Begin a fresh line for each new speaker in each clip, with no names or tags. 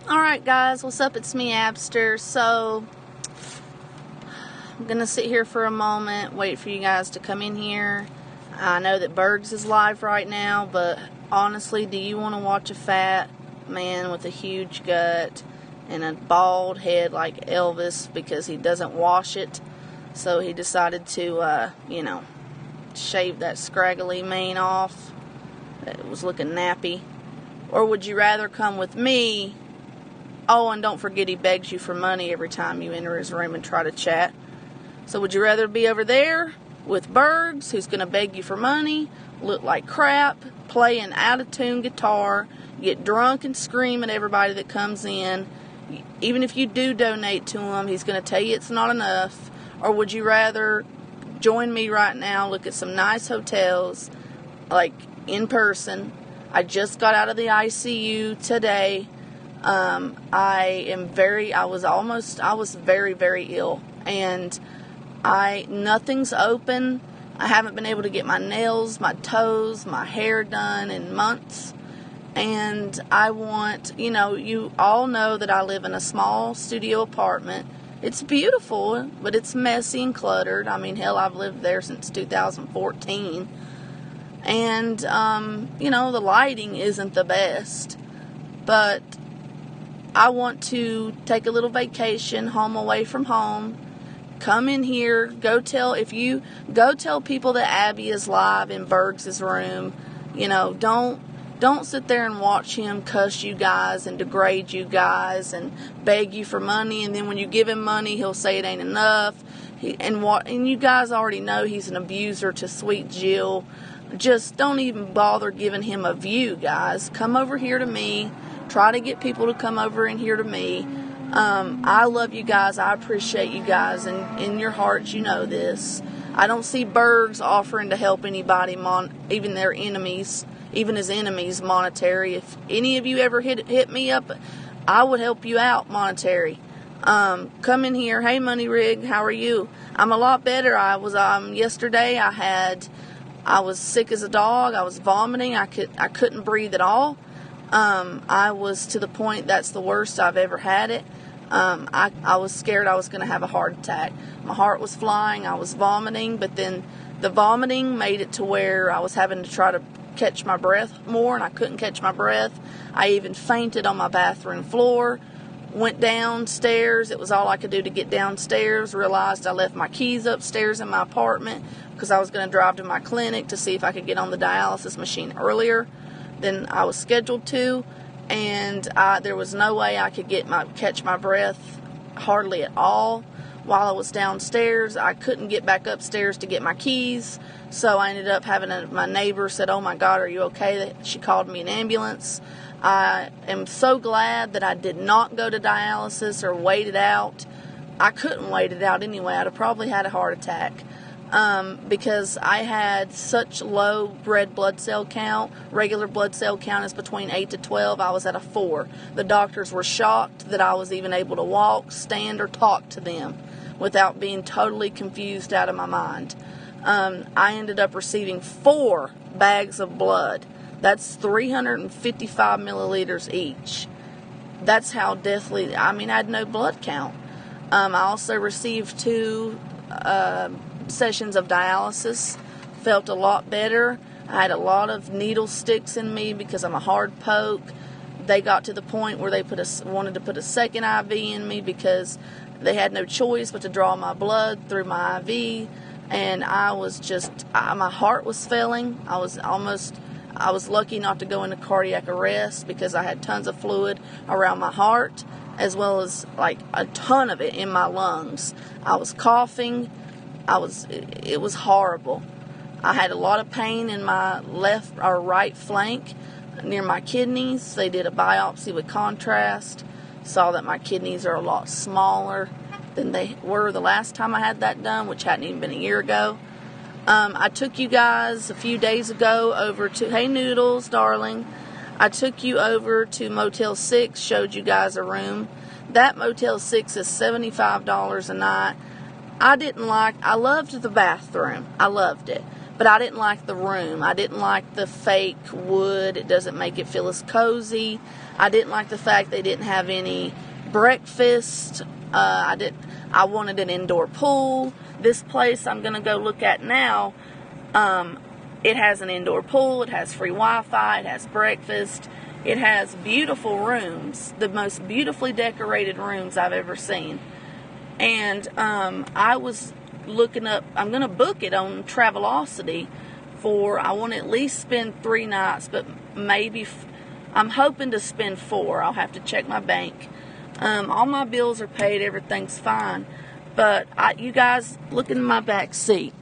Alright guys, what's up? It's me, Abster. So, I'm going to sit here for a moment, wait for you guys to come in here. I know that Bergs is live right now, but honestly, do you want to watch a fat man with a huge gut and a bald head like Elvis because he doesn't wash it? So he decided to, shave that scraggly mane off that was looking nappy. Or would you rather come with me? Oh, and don't forget he begs you for money every time you enter his room and try to chat. So would you rather be over there with Bergs, who's going to beg you for money, look like crap, play an out-of-tune guitar, get drunk and scream at everybody that comes in? Even if you do donate to him, he's going to tell you it's not enough. Or would you rather join me right now, look at some nice hotels, like in person? I just got out of the ICU today. I was very, very ill, and nothing's open. I haven't been able to get my nails, my toes, my hair done in months, and I want, you all know that I live in a small studio apartment. It's beautiful, but it's messy and cluttered. I mean, hell, I've lived there since 2014, and, the lighting isn't the best, but I want to take a little vacation, home away from home. Come in here, go tell people that Abby is live in Bergs' room. Don't sit there and watch him cuss you guys and degrade you guys and beg you for money, and then when you give him money, he'll say it ain't enough. And you guys already know he's an abuser to Sweet Jill. Just don't even bother giving him a view, guys. Come over here to me. Try to get people to come over in here to me. I love you guys. I appreciate you guys. And in your hearts, you know this. I don't see Bergs offering to help anybody, even their enemies, even his enemies, monetary. If any of you ever hit me up, I would help you out monetary. Come in here. Hey, Money Rig, how are you? I'm a lot better. I was yesterday. I was sick as a dog. I was vomiting. I couldn't breathe at all. I was to the point that's the worst I've ever had it. I was scared I was going to have a heart attack. My heart was flying. I was vomiting, but then the vomiting made it to where I was having to try to catch my breath more, and I couldn't catch my breath. I even fainted on my bathroom floor. Went downstairs. It was all I could do to get downstairs. Realized I left my keys upstairs in my apartment because I was going to drive to my clinic to see if I could get on the dialysis machine earlier than I was scheduled to, and there was no way I could catch my breath hardly at all while I was downstairs. I couldn't get back upstairs to get my keys, so I ended up my neighbor said, "Oh my God, are you okay?" She called me an ambulance. I am so glad that I did not go to dialysis or wait it out. I couldn't wait it out anyway. I'd have probably had a heart attack. Because I had such low red blood cell count. Regular blood cell count is between 8 to 12. I was at a 4. The doctors were shocked that I was even able to walk, stand, or talk to them without being totally confused out of my mind. I ended up receiving 4 bags of blood. That's 355 milliliters each. That's how deathly, I had no blood count. I also received 2 sessions of dialysis. Felt a lot better. I had a lot of needle sticks in me because I'm a hard poke. They got to the point where they wanted to put a second IV in me because they had no choice but to draw my blood through my IV, and my heart was failing. I was lucky not to go into cardiac arrest because I had tons of fluid around my heart as well as like a ton of it in my lungs. I was coughing. It was horrible. I had a lot of pain in my left or right flank near my kidneys. They did a biopsy with contrast, saw that my kidneys are a lot smaller than they were the last time I had that done, which hadn't even been a year ago. I took you guys a few days ago over to, hey Noodles, darling. I took you over to Motel 6, showed you guys a room. That Motel 6 is $75 a night. I loved the bathroom. I loved it. but I didn't like the room. I didn't like the fake wood. It doesn't make it feel as cozy. I didn't like the fact they didn't have any breakfast. I wanted an indoor pool. This place I'm going to go look at now, it has an indoor pool. It has free Wi-Fi. It has breakfast. It has beautiful rooms, the most beautifully decorated rooms I've ever seen. And I was looking up, I'm going to book it on Travelocity I want to at least spend 3 nights, but maybe, I'm hoping to spend 4. I'll have to check my bank. All my bills are paid, everything's fine. But you guys, look in my back seat.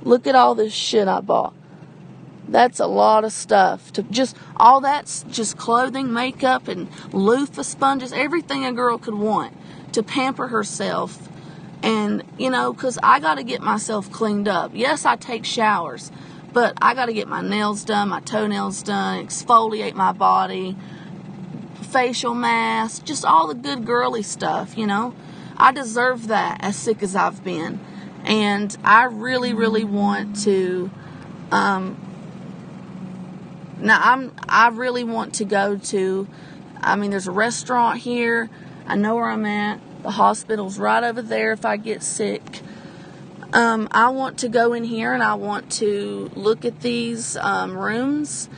Look at all this shit I bought. That's a lot of stuff. All that's just clothing, makeup, and loofah sponges, everything a girl could want to pamper herself. And, because I got to get myself cleaned up. Yes, I take showers, but I got to get my nails done, my toenails done, exfoliate my body, facial mask, just all the good girly stuff, I deserve that, as sick as I've been. And I really, really want to, I really want to go to, there's a restaurant here. I know where I'm at. The hospital's right over there if I get sick. I want to go in here and I want to look at these rooms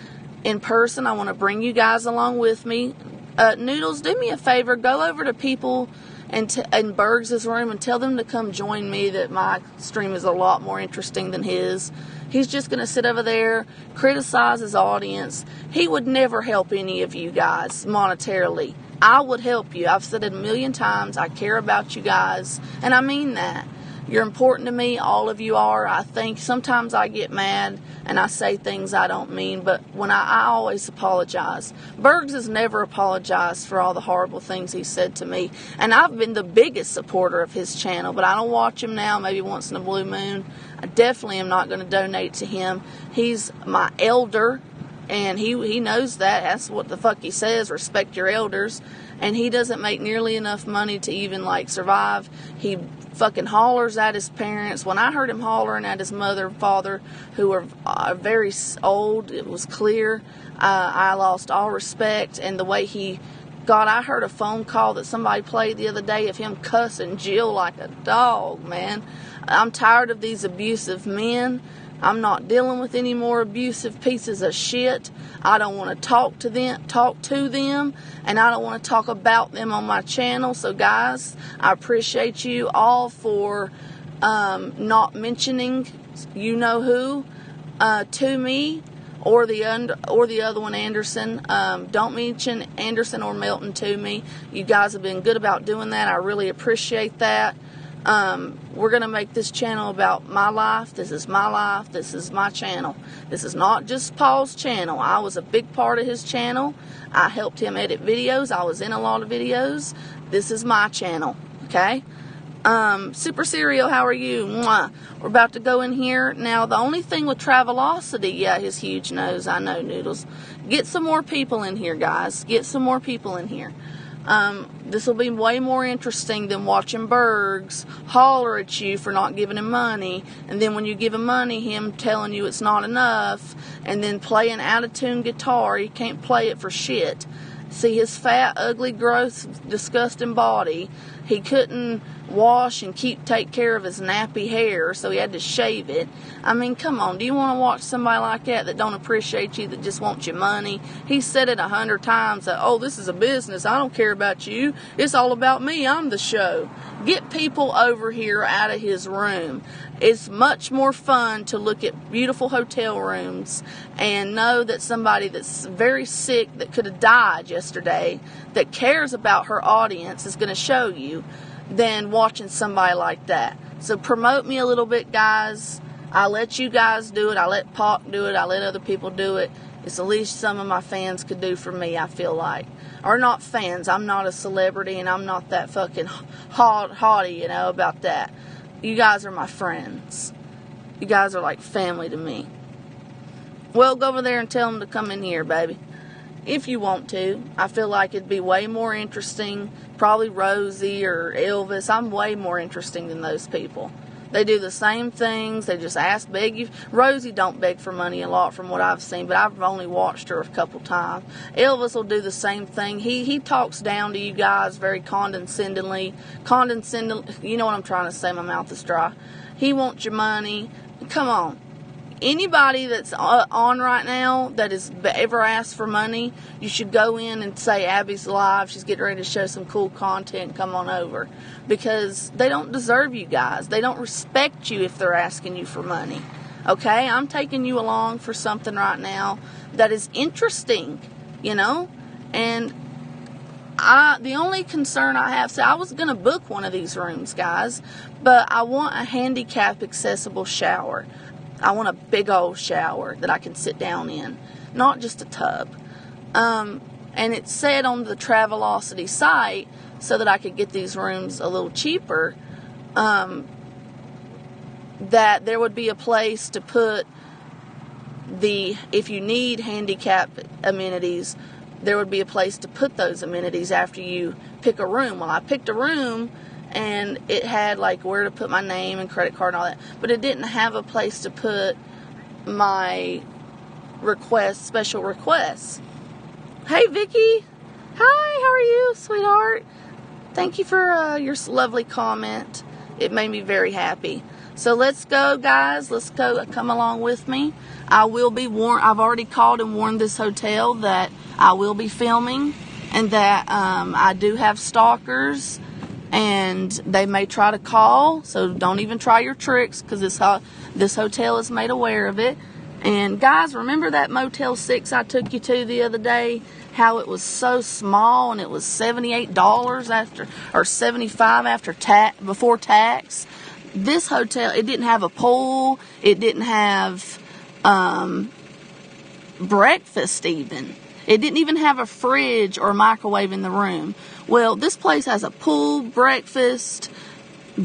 in person. I want to bring you guys along with me. Noodles, do me a favor. Go over to people in Bergs' room and tell them to come join me, that my stream is a lot more interesting than his. He's just going to sit over there, criticize his audience. He would never help any of you guys monetarily. I would help you. I've said it a million times. I care about you guys, and I mean that. You're important to me. All of you are. I think sometimes I get mad and I say things I don't mean, but when I always apologize. Bergs has never apologized for all the horrible things he said to me, and I've been the biggest supporter of his channel, but I don't watch him now, maybe once in a blue moon. I definitely am not going to donate to him. He's my elder, and he knows that. That's what the fuck he says, respect your elders. And he doesn't make nearly enough money to even, survive. He fucking hollers at his parents. When I heard him hollering at his mother and father, who were very old, it was clear. I lost all respect. And the way I heard a phone call that somebody played the other day of him cussing Jill like a dog, man. I'm tired of these abusive men. I'm not dealing with any more abusive pieces of shit. I don't want to talk to them, and I don't want to talk about them on my channel. So guys, I appreciate you all for not mentioning who to me, or the other one, Anderson. Don't mention Anderson or Melton to me. You guys have been good about doing that. I really appreciate that. We're going to make this channel about my life. This is my life. This is my channel. This is not just Paul's channel. I was a big part of his channel. I helped him edit videos. I was in a lot of videos. This is my channel. Okay? Super Cereal, how are you? Mwah. We're about to go in here. Now, the only thing with Travelocity, yeah, his huge nose. I know, Noodles. Get some more people in here, guys. Get some more people in here. This will be way more interesting than watching Bergs holler at you for not giving him money, and then when you give him money, him telling you it's not enough, and then playing out-of-tune guitar. He can't play it for shit. See his fat, ugly, gross, disgusting body. He couldn't wash and take care of his nappy hair, so he had to shave it. Come on, do you want to watch somebody like that don't appreciate you, that just wants your money? He said it 100 times that, oh, this is a business, I don't care about you, it's all about me, I'm the show. Get people over here out of his room. It's much more fun to look at beautiful hotel rooms and know that somebody that's very sick, that could have died yesterday, that cares about her audience, is going to show you, than watching somebody like that. So promote me a little bit, guys. I let you guys do it. I let Pac do it. I let other people do it. It's the least some of my fans could do for me, I feel like. Or not fans. I'm not a celebrity, and I'm not that fucking haughty, about that. You guys are my friends. You guys are like family to me. Well, go over there and tell them to come in here, baby. If you want to. I feel like it'd be way more interesting. Probably Rosie or Elvis. I'm way more interesting than those people. They do the same things. They just beg you. Rosie don't beg for money a lot from what I've seen, but I've only watched her a couple times. Elvis will do the same thing. He talks down to you guys very condescendingly. You know what I'm trying to say. My mouth is dry. He wants your money. Come on. Anybody that's on right now that has ever asked for money, you should go in and say Abby's live. She's getting ready to show some cool content. Come on over. Because they don't deserve you guys. They don't respect you if they're asking you for money. Okay? I'm taking you along for something right now that is interesting, you know? And the only concern I have, I was going to book one of these rooms, guys, but I want a handicap accessible shower. I want a big old shower that I can sit down in, not just a tub. And it said on the Travelocity site, so that I could get these rooms a little cheaper, that there would be a place to put if you need handicap amenities, there would be a place to put those amenities after you pick a room. Well, I picked a room, and it had like where to put my name and credit card and all that, but it didn't have a place to put my special requests. Hey Vicky, hi, how are you, sweetheart? Thank you for your lovely comment. It made me very happy. So let's go, guys. Let's go. Come along with me. I will be warned. I've already called and warned this hotel that I will be filming, and that I do have stalkers. And they may try to call, so don't even try your tricks, because this hotel is made aware of it. And guys, remember that Motel 6 I took you to the other day? How it was so small, and it was $78 after, or $75 before tax. This hotel, it didn't have a pool. It didn't have breakfast even. It didn't even have a fridge or a microwave in the room. Well, this place has a pool, breakfast,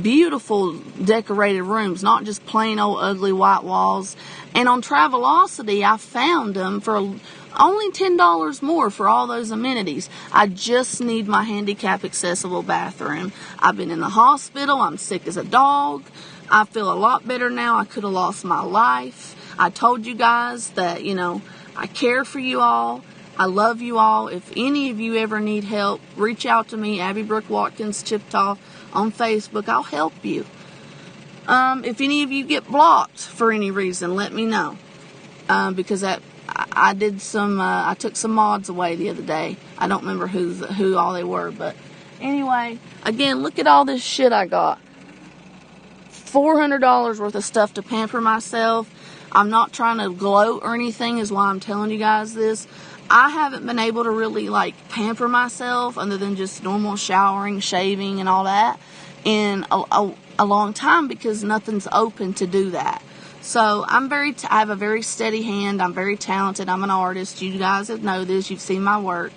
beautiful decorated rooms, not just plain old ugly white walls. And on Travelocity, I found them for only $10 more for all those amenities. I just need my handicap accessible bathroom. I've been in the hospital. I'm sick as a dog. I feel a lot better now. I could have lost my life. I told you guys that, I care for you all. I love you all. If any of you ever need help, reach out to me, Abby Brooke Watkins Chiptoff, on Facebook. I'll help you. If any of you get blocked for any reason, let me know. Because I took some mods away the other day. I don't remember who all they were, but anyway, again, look at all this shit I got. $400 worth of stuff to pamper myself. I'm not trying to gloat or anything, is why I'm telling you guys this. I haven't been able to really pamper myself other than just normal showering, shaving, and all that in a long time, because nothing's open to do that. So I have a very steady hand. I'm very talented. I'm an artist. You guys know this. You've seen my work.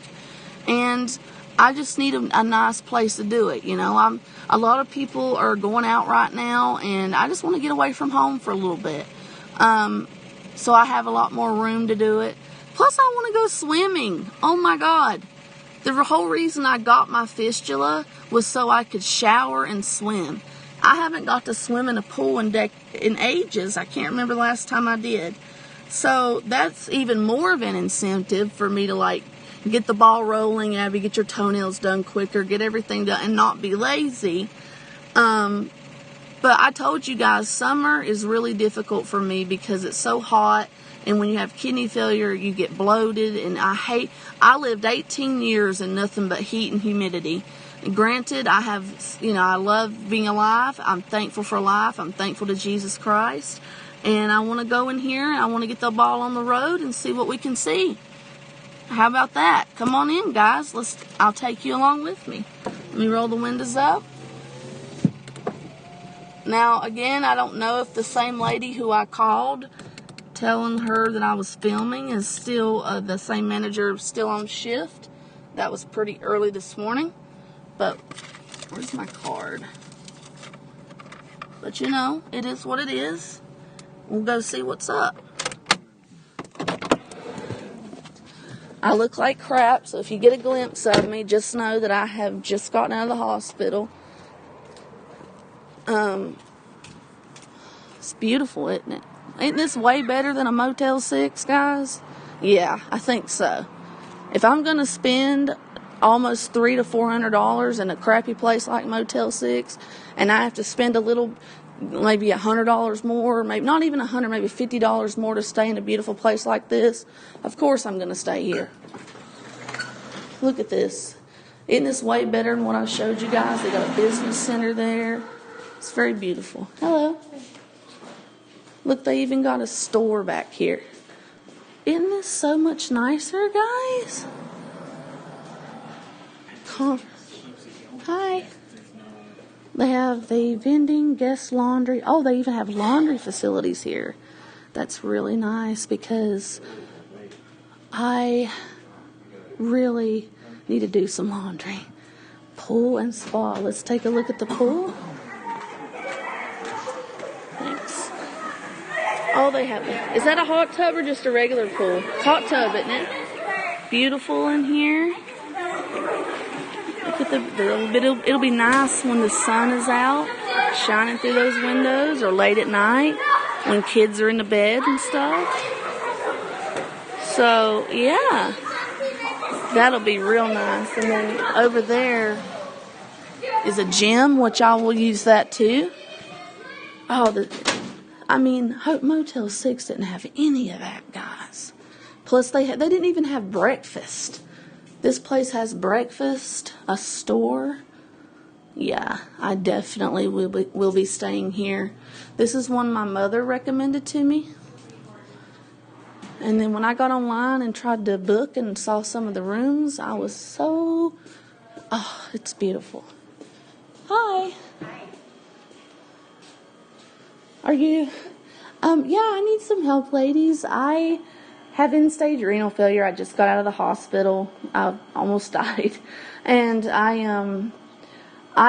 And I just need a nice place to do it. A lot of people are going out right now, and I just want to get away from home for a little bit. So I have a lot more room to do it. Plus, I want to go swimming. Oh, my God. The whole reason I got my fistula was so I could shower and swim. I haven't got to swim in a pool in ages. I can't remember the last time I did. So that's even more of an incentive for me to, get the ball rolling, Abby, get your toenails done quicker, get everything done, and not be lazy. But I told you guys, summer is really difficult for me because it's so hot. And when you have kidney failure, you get bloated. And I lived 18 years in nothing but heat and humidity. And granted, I love being alive. I'm thankful for life. I'm thankful to Jesus Christ. And I want to go in here and I want to get the ball on the road and see what we can see. How about that? Come on in, guys. I'll take you along with me. Let me roll the windows up. Now, again, I don't know if the same lady who I called telling her that I was filming is still the same manager still on shift. That was pretty early this morning. But where's my card? But it is what it is. We'll go see what's up. I look like crap, so if you get a glimpse of me, just know that I have just gotten out of the hospital. It's beautiful, isn't it? Ain't this way better than a Motel 6, guys? Yeah, I think so. If I'm going to spend almost $300 to $400 in a crappy place like Motel 6, and I have to spend a little, maybe $100 more, maybe not even $100, maybe $50 more to stay in a beautiful place like this, of course I'm going to stay here. Look at this. Isn't this way better than what I showed you guys? They got a business center there. It's very beautiful. Hello. Look, they even got a store back here. Isn't this so much nicer, guys? Hi. They have the vending, guest laundry. Oh, they even have laundry facilities here. That's really nice because I really need to do some laundry. Pool and spa. Let's take a look at the pool. Thanks. Oh, they have. Is that a hot tub or just a regular pool? Hot tub, isn't it? Beautiful in here. Look at it'll be nice when the sun is out, shining through those windows, or late at night when kids are in the bed and stuff. So, yeah. That'll be real nice. And then over there is a gym, which I will use that too. Oh, Motel 6 didn't have any of that, guys. Plus, they didn't even have breakfast. This place has breakfast, a store. Yeah, I definitely will be staying here. This is one my mother recommended to me. And then when I got online and tried to book and saw some of the rooms, I was so... Oh, it's beautiful. Hi. Are you... Yeah, I need some help, ladies. I have end-stage renal failure. I just got out of the hospital. I almost died. And I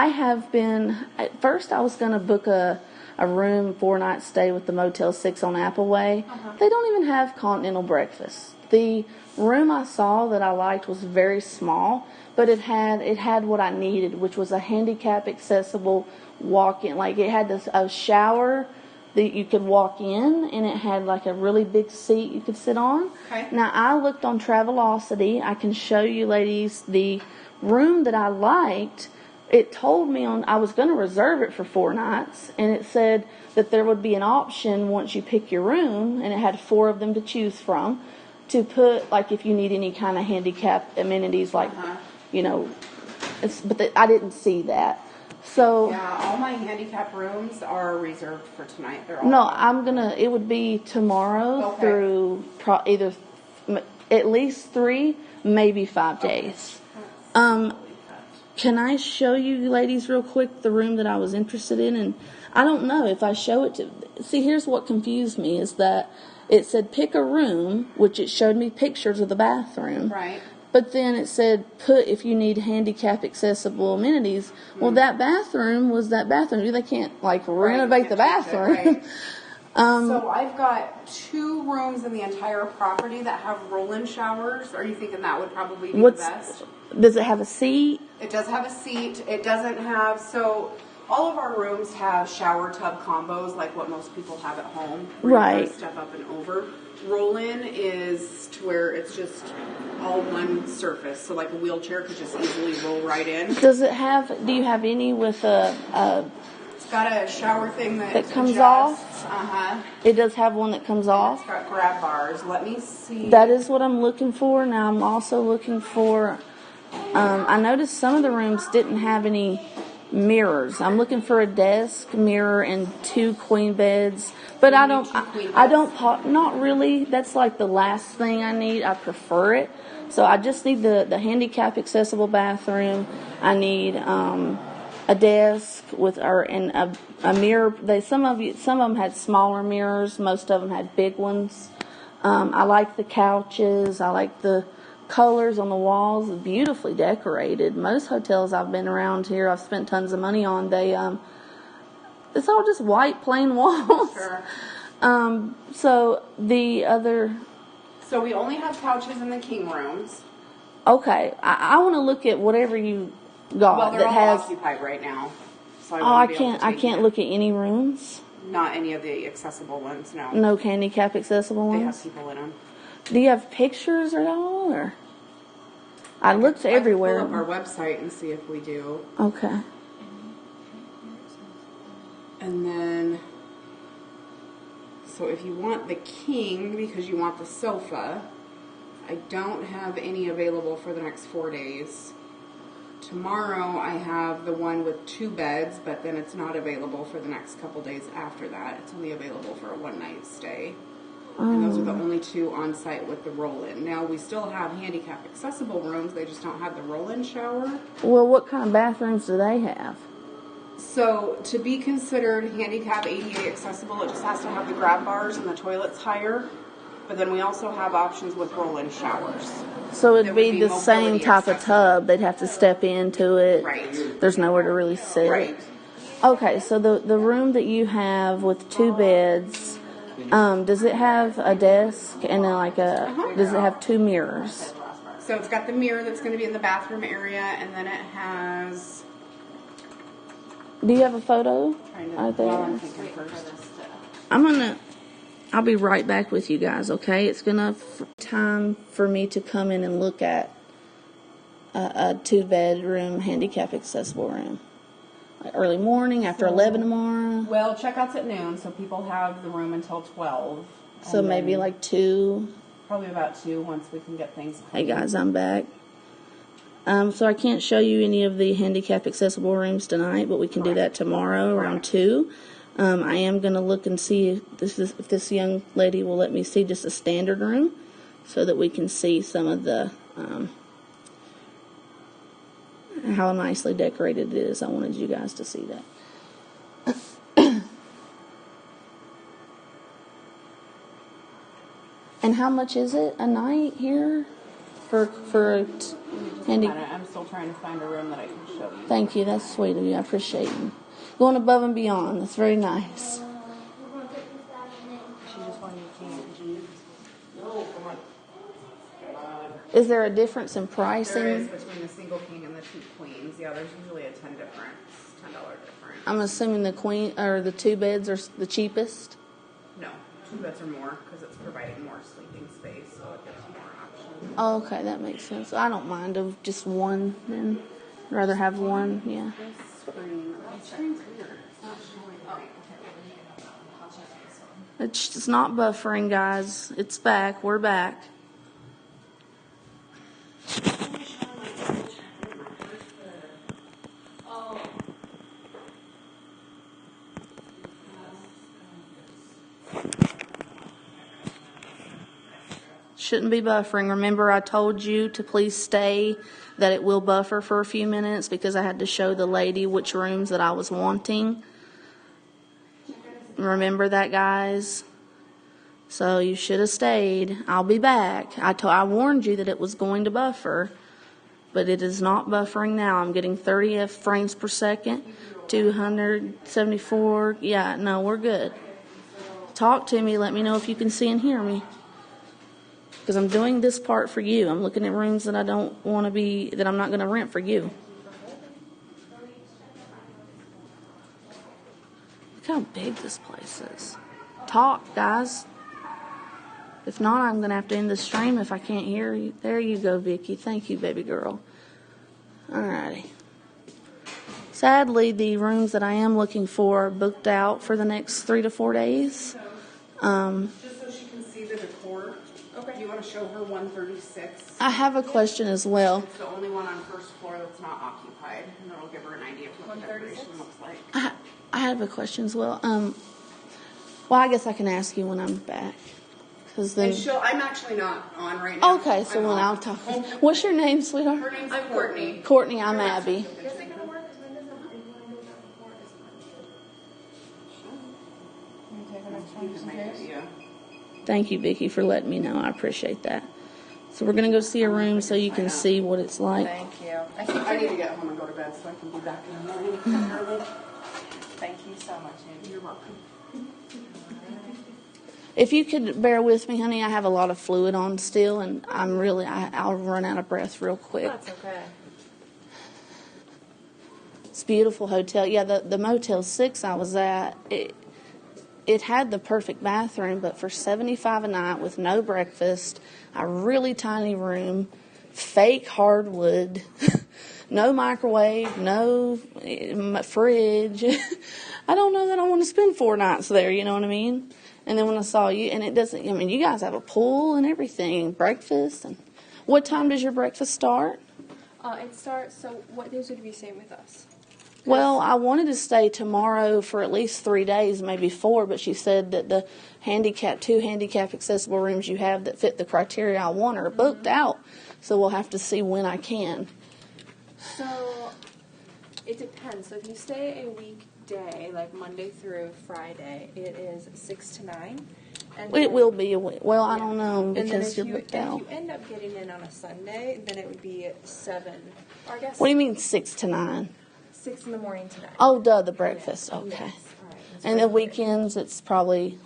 have been... At first, I was going to book a room 4-night stay with the Motel 6 on Appleway. They don't even have continental breakfast. The room I saw that I liked was very small, but it had what I needed, which was a handicap accessible walk-in. Like, it had a shower that you could walk in, and it had like a really big seat you could sit on. Okay. Now, I looked on Travelocity. I can show you, ladies, the room that I liked. It told me I was going to reserve it for 4 nights, and it said that there would be an option once you pick your room, and it had 4 of them to choose from, to put, like, if you need any kind of handicap amenities, like, but I didn't see that. So
yeah, all my handicap rooms are reserved for tonight. They're all
it would be tomorrow through either at least 3, maybe 5 days. Can I show you ladies real quick the room that I was interested in? And I don't know if I show it to... See, here's what confused me is that it said pick a room, which it showed me pictures of the bathroom.
Right.
But then it said put if you need handicap accessible amenities. Well, that bathroom was that bathroom. They can't, renovate the bathroom.
Right. So I've got 2 rooms in the entire property that have roll-in showers. Are you thinking that would probably be the best?
Does it have a seat?
It does have a seat. It doesn't have, so all of our rooms have shower tub combos like what most people have at home. Where you step up and over. Roll-in is to where it's just all one surface. So like a wheelchair could just easily roll right in.
Do you have any with
It's got a shower thing that
comes off? It does have one that comes off?
It's got grab bars. Let me see.
That is what I'm looking for. Now I'm also looking for... I noticed some of the rooms didn't have any mirrors. I'm looking for a desk, mirror, and 2 queen beds. But not really. That's like the last thing I need. I prefer it. So I just need the handicap accessible bathroom. I need a desk and a mirror. Some of them had smaller mirrors. Most of them had big ones. I like the couches. I like the colors on the walls, beautifully decorated. Most hotels I've been around here, I've spent tons of money on. It's all just white plain walls.
Sure.
So
we only have couches in the king rooms.
Okay, I want to look at whatever you got.
Well, they're all occupied right now. So
I can't look at any rooms.
Not any of the accessible ones, no.
No handicap accessible
They
ones?
have people in them.
Do you have pictures at all, or? I looked everywhere.
I can pull up our website and see if we do.
Okay.
And then, so if you want the king, because you want the sofa, I don't have any available for the next 4 days. Tomorrow I have the one with 2 beds, but then it's not available for the next couple days after that. It's only available for a 1-night stay. And those are the only 2 on site with the roll-in. Now we still have handicap accessible rooms, they just don't have the roll-in shower.
Well, what kind of bathrooms do they have?
So to be considered handicap ADA accessible, it just has to have the grab bars and the toilets higher. But then we also have options with roll-in showers.
So it'd be the same type of tub. They'd have to step into it.
Right.
There's nowhere to really sit.
Right.
Okay, so the room that you have with 2 beds, does it have a desk and then like does it have 2 mirrors?
So it's got the mirror that's going to be in the bathroom area, and then it has...
Do you have a photo right there?
I'm thinking first.
I'll be right back with you guys, okay? It's gonna time for me to come in and look at a 2-bedroom handicap accessible room. Like early morning, after 11 tomorrow.
Well, checkout's at noon, so people have the room until 12.
So maybe like 2.
Probably about 2 once we can get things clean.
Hey guys, I'm back. So I can't show you any of the handicap accessible rooms tonight, but we can do that tomorrow around 2. I am going to look and see if this young lady will let me see just a standard room so that we can see some of the how nicely decorated it is. I wanted you guys to see that. And how much is it a night here for
I'm still trying to find a room that I can show you.
Thank you. That's sweet of you. I appreciate you. Going above and beyond. That's very nice. Is there a difference in pricing?
There is between the single king and the 2 queens. Yeah, there's usually a $10 difference.
I'm assuming the queen or the 2 beds are the cheapest.
No, 2 beds are more because it's providing more sleeping space, so it gives more options.
Oh, okay, that makes sense. I don't mind of just 1 then. I'd rather have 1, yeah. It's not buffering, guys. It's back. We're back. Shouldn't be buffering. Remember, I told you to please stay, that it will buffer for a few minutes because I had to show the lady which rooms that I was wanting. Remember that, guys? So you should have stayed. I'll be back. I warned you that it was going to buffer, but it is not buffering now. I'm getting 30 frames per second, 274. Yeah, no, we're good. Talk to me. Let me know if you can see and hear me. Because I'm doing this part for you. I'm looking at rooms that I don't want to be, that I'm not going to rent for you. Look how big this place is. Talk, guys. If not, I'm going to have to end the stream if I can't hear you. There you go, Vicky. Thank you, baby girl. Alrighty. Sadly, the rooms that I am looking for are booked out for the next 3 to 4 days.
Just so she can see the decor. Okay. You want to show her 136?
I have a question as well.
It's the only one on first floor that's not occupied, and that'll give her an idea of what the decoration looks like.
I have a question as well. Well, I guess I can ask you when I'm back. Then...
I'm actually not on right now.
Okay, so when I'll talk. What's your name, sweetheart?
Her name's Courtney.
Courtney, I'm Abby. Thank you, Vicki, for letting me know. I appreciate that. So we're going to go see a room so you can see what it's like.
Thank you. I need to get home and go to bed so I can be back in the morning. Thank you so much, Andy. You're welcome.
If you could bear with me, honey, I have a lot of fluid on still, and I'll run out of breath real quick.
That's okay.
It's a beautiful hotel. Yeah, the Motel 6 I was at, it had the perfect bathroom, but for $75 a night with no breakfast, a really tiny room, fake hardwood, no microwave, no fridge. I don't know that I want to spend 4 nights there, you know what I mean? And then when I saw you, and it doesn't, I mean, you guys have a pool and everything, breakfast. And what time does your breakfast start?
It starts, so what days would we stay with us?
Well, I wanted to stay tomorrow for at least 3 days, maybe 4, but she said that the two handicap accessible rooms you have that fit the criteria I want are booked out. So we'll have to see when I can.
So it depends. So if you stay a weekday, like Monday through Friday, it is 6 to 9. And
It will be a week. Well, I don't know because you're booked out.
If you end up getting in on a Sunday, then it would be 7. Or I guess.
What do you mean 6 to 9?
6 in the morning to 9.
Oh, duh, the breakfast.
Yes.
Okay.
Yes. All right.
And the weekends, it's probably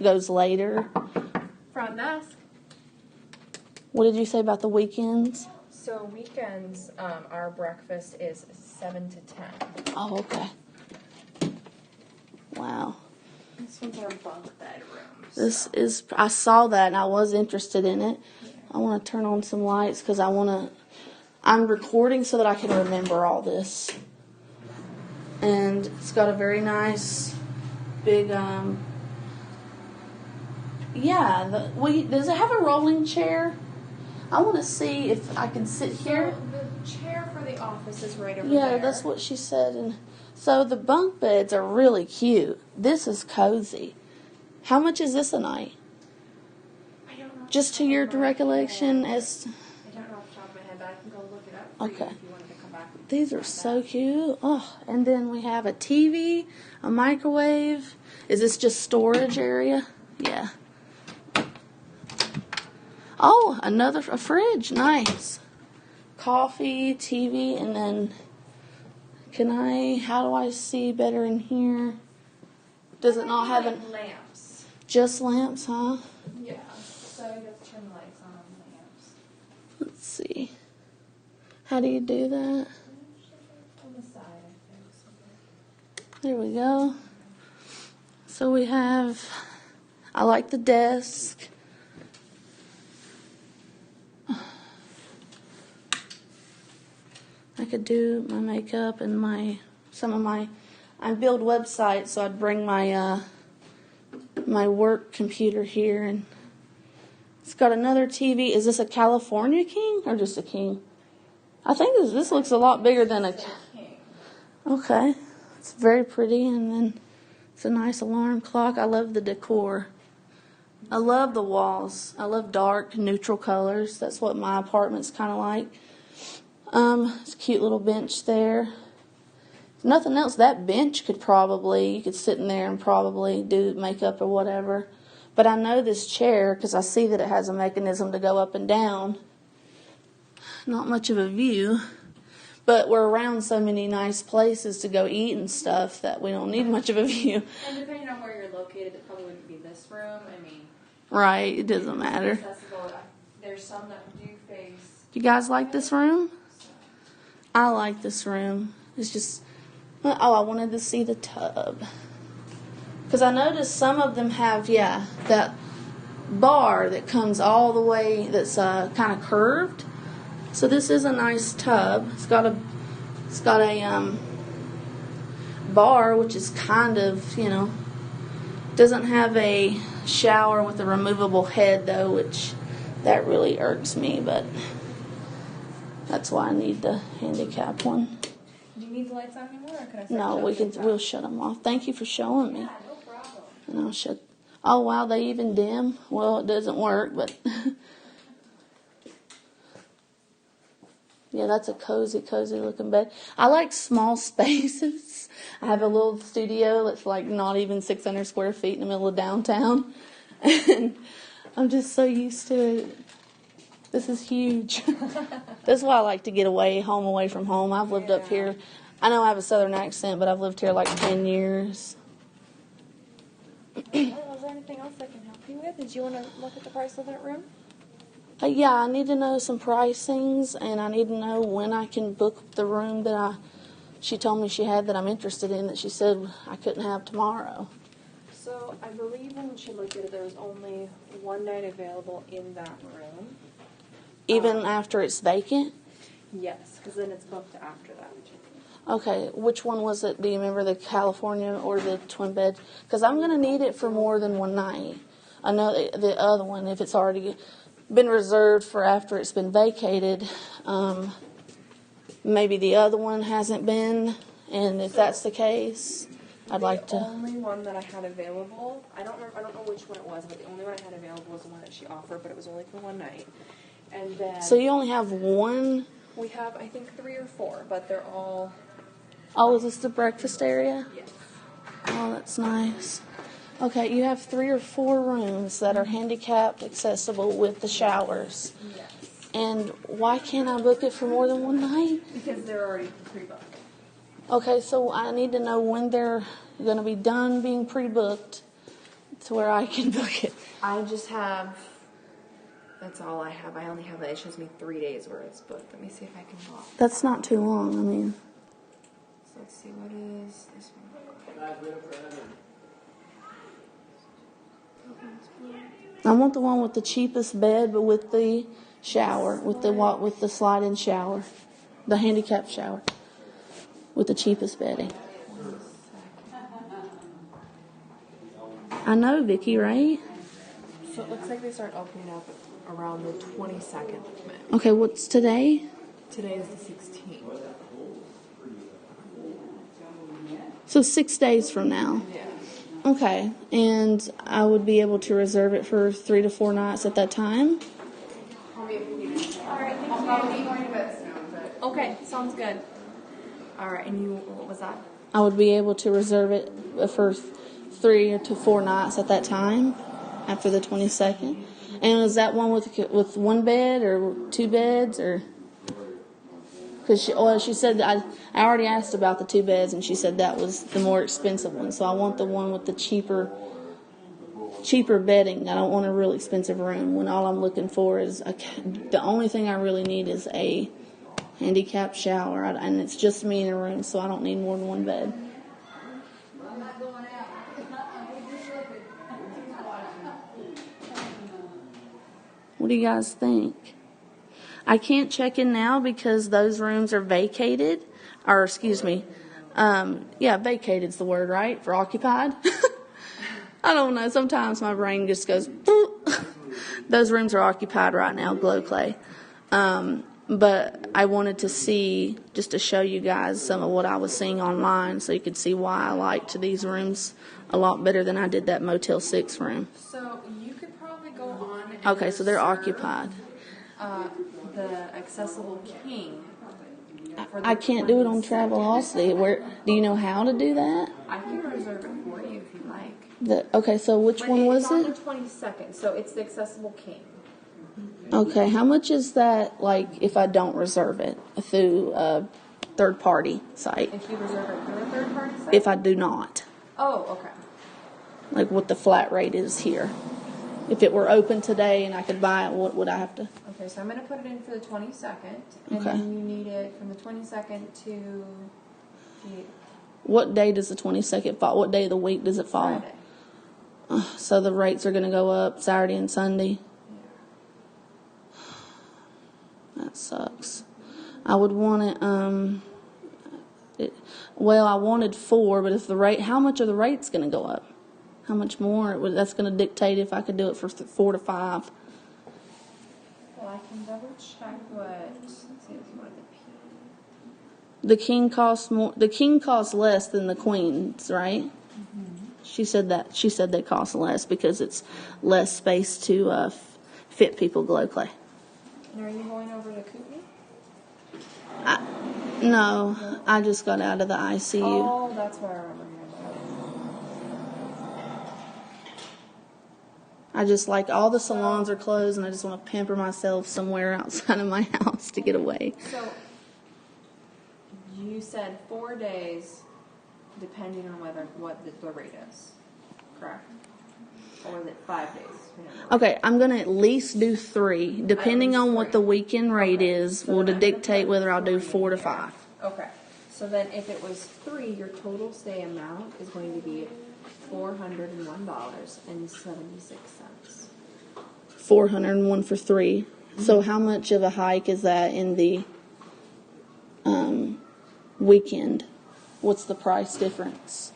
goes later.
Front desk.
What did you say about the weekends?
So weekends, our breakfast is 7 to 10.
Oh, okay. Wow.
This one's our bunk bedrooms.
I saw that and I was interested in it. Yeah. I want to turn on some lights because I'm recording so that I can remember all this. And it's got a very nice big, does it have a rolling chair? I want to see if I can sit here.
The chair for the office is right over there.
Yeah, that's what she said. And so the bunk beds are really cute. This is cozy. How much is this a night?
I don't know.
Just to your recollection as...
I don't know off the top of my head, but I can go look it up for you if you wanted to come back.
These are so cute. Oh, and then we have a TV, a microwave. Is this just storage area? Yeah. Oh, a fridge. Nice. Coffee, TV, and then how do I see better in here? Does it not have
lamps?
Just lamps, huh?
Yeah. So you have to turn the lights on lamps.
Let's see. How do you do that?
On the side, I think.
There we go. So I like the desk. I could do my makeup and I build websites, so I'd bring my work computer here, and it's got another TV. Is this a California king or just a king? I think this looks a lot bigger than a king. Okay, it's very pretty, and then it's a nice alarm clock. I love the decor. I love the walls. I love dark, neutral colors. That's what my apartment's kind of like. It's a cute little bench there. If nothing else, that bench you could sit in there and probably do makeup or whatever. But I know this chair because I see that it has a mechanism to go up and down. Not much of a view, but we're around so many nice places to go eat and stuff that we don't need much of a view.
And depending on where you're located, it probably wouldn't be this room. I mean,
right, it doesn't matter.
Accessible. There's some that do face.
You guys like this room? I like this room. It's just, I wanted to see the tub. Because I noticed some of them have, that bar that comes all the way, that's kind of curved. So this is a nice tub. It's got a bar, which is kind of, doesn't have a shower with a removable head, though, which that really irks me, but... That's why I need the handicap one.
Do you need the lights on anymore, or can I?
No, we'll shut them off. Thank you for showing me.
Yeah, no problem.
And I'll shut. Oh wow, they even dim. Well, it doesn't work, but yeah, that's a cozy looking bed. I like small spaces. I have a little studio that's like not even 600 square feet in the middle of downtown, and I'm just so used to it. This is huge. That's why I like to get away from home. I've lived up here. I know I have a southern accent, but I've lived here like 10 years.
Is there anything else I can help you with? Did you want to look at the price of that room?
Yeah, I need to know some pricings, and I need to know when I can book the room that she told me she had that I'm interested in, that she said I couldn't have tomorrow.
So I believe when she looked at it, there was only one night available in that room.
Even after it's vacant?
Yes, because then it's booked after that.
Okay, which one was it? Do you remember, the California or the twin bed? Because I'm going to need it for more than one night. I know the other one, if it's already been reserved for after it's been vacated, maybe the other one hasn't been, and if that's the case, I'd like to...
The only one that I had available, I don't know which one it was, but the only one I had available was the one that she offered, but it was only for one night. And then...
So you only have one?
We have, I think, 3 or 4, but they're all...
Oh, is this the breakfast area?
Yes.
Oh, that's nice. Okay, you have 3 or 4 rooms that are handicapped accessible with the showers.
Yes.
And why can't I book it for more than one night?
Because they're already pre-booked.
Okay, so I need to know when they're going to be done being pre-booked to where I can book it.
I just have, that's all I have. I only have that. It shows me 3 days where it's booked. Let me see if I can block.
That's not too long, I mean.
So let's see, what is this one?
I want the one with the cheapest bed, but with the shower, with the slide-in shower, the handicap shower, with the cheapest bedding. I know, Vicky, right?
So it looks like they start opening up around the 22nd.
Okay, what's today?
Today is the 16th.
So 6 days from now.
Yeah.
Okay, and I would be able to reserve it for 3 to 4 nights at that time?
Okay, sounds good.
All right, and what was that?
I would be able to reserve it for 3 to 4 nights at that time, after the 22nd. And is that one with one bed or 2 beds, or? Because she said that I already asked about the 2 beds, and she said that was the more expensive one. So I want the one with the cheaper bedding. I don't want a real expensive room. When all I'm looking for is the only thing I really need is a handicapped shower, and it's just me in a room, so I don't need more than one bed. What do you guys think? I can't check in now because those rooms are vacated, or excuse me, vacated's the word, right, for occupied? I don't know, sometimes my brain just goes, those rooms are occupied right now, Glow Clay. But I wanted to see, just to show you guys some of what I was seeing online so you could see why I liked these rooms a lot better than I did that Motel 6 room.
So you could probably go on and
Okay, so they're
reserve,
occupied.
The accessible king.
I can't do it on Travelocity. Do you know how to do that?
I can reserve it for you if you like.
Okay, so which one was
It's on
it?
the 22nd, so it's the accessible king.
Okay, how much is that, like, if I don't reserve it through a third-party site?
If you reserve it through a third-party site?
If I do not.
Oh, okay.
Like what the flat rate is here. If it were open today and I could buy it, what would I have to?
Okay, so I'm going to put it in for the 22nd, and
Okay.
then you need it from the 22nd to the
What day does the 22nd fall? What day of the week does it fall?
Friday.
So the rates are going to go up Saturday and Sunday. That sucks. I would want it. I wanted 4, but if the rate, how much are the rates going to go up? How much more? That's going to dictate if I could do it for 4 to 5.
Well, I can double check what. Let's see, it's one of the P.
The king costs more. The king costs less than the queens, right? Mm-hmm. She said that. She said they cost less because it's less space to fit people. Glow Clay.
And are you going over to Kootenai?
No, I just got out of the ICU.
Oh, that's where I remember hearing
I just like all the salons are closed, and I just want to pamper myself somewhere outside of my house to get away.
So you said 4 days, depending on what the rate is, correct? Or is it 5 days?
Okay, I'm going to at least do 3. Depending on what the weekend rate is, will dictate whether I'll do 4 to 5.
Okay. So then if it was 3, your total stay amount is going to be $401.76.
401 for 3. So how much of a hike is that in the weekend? What's the price difference?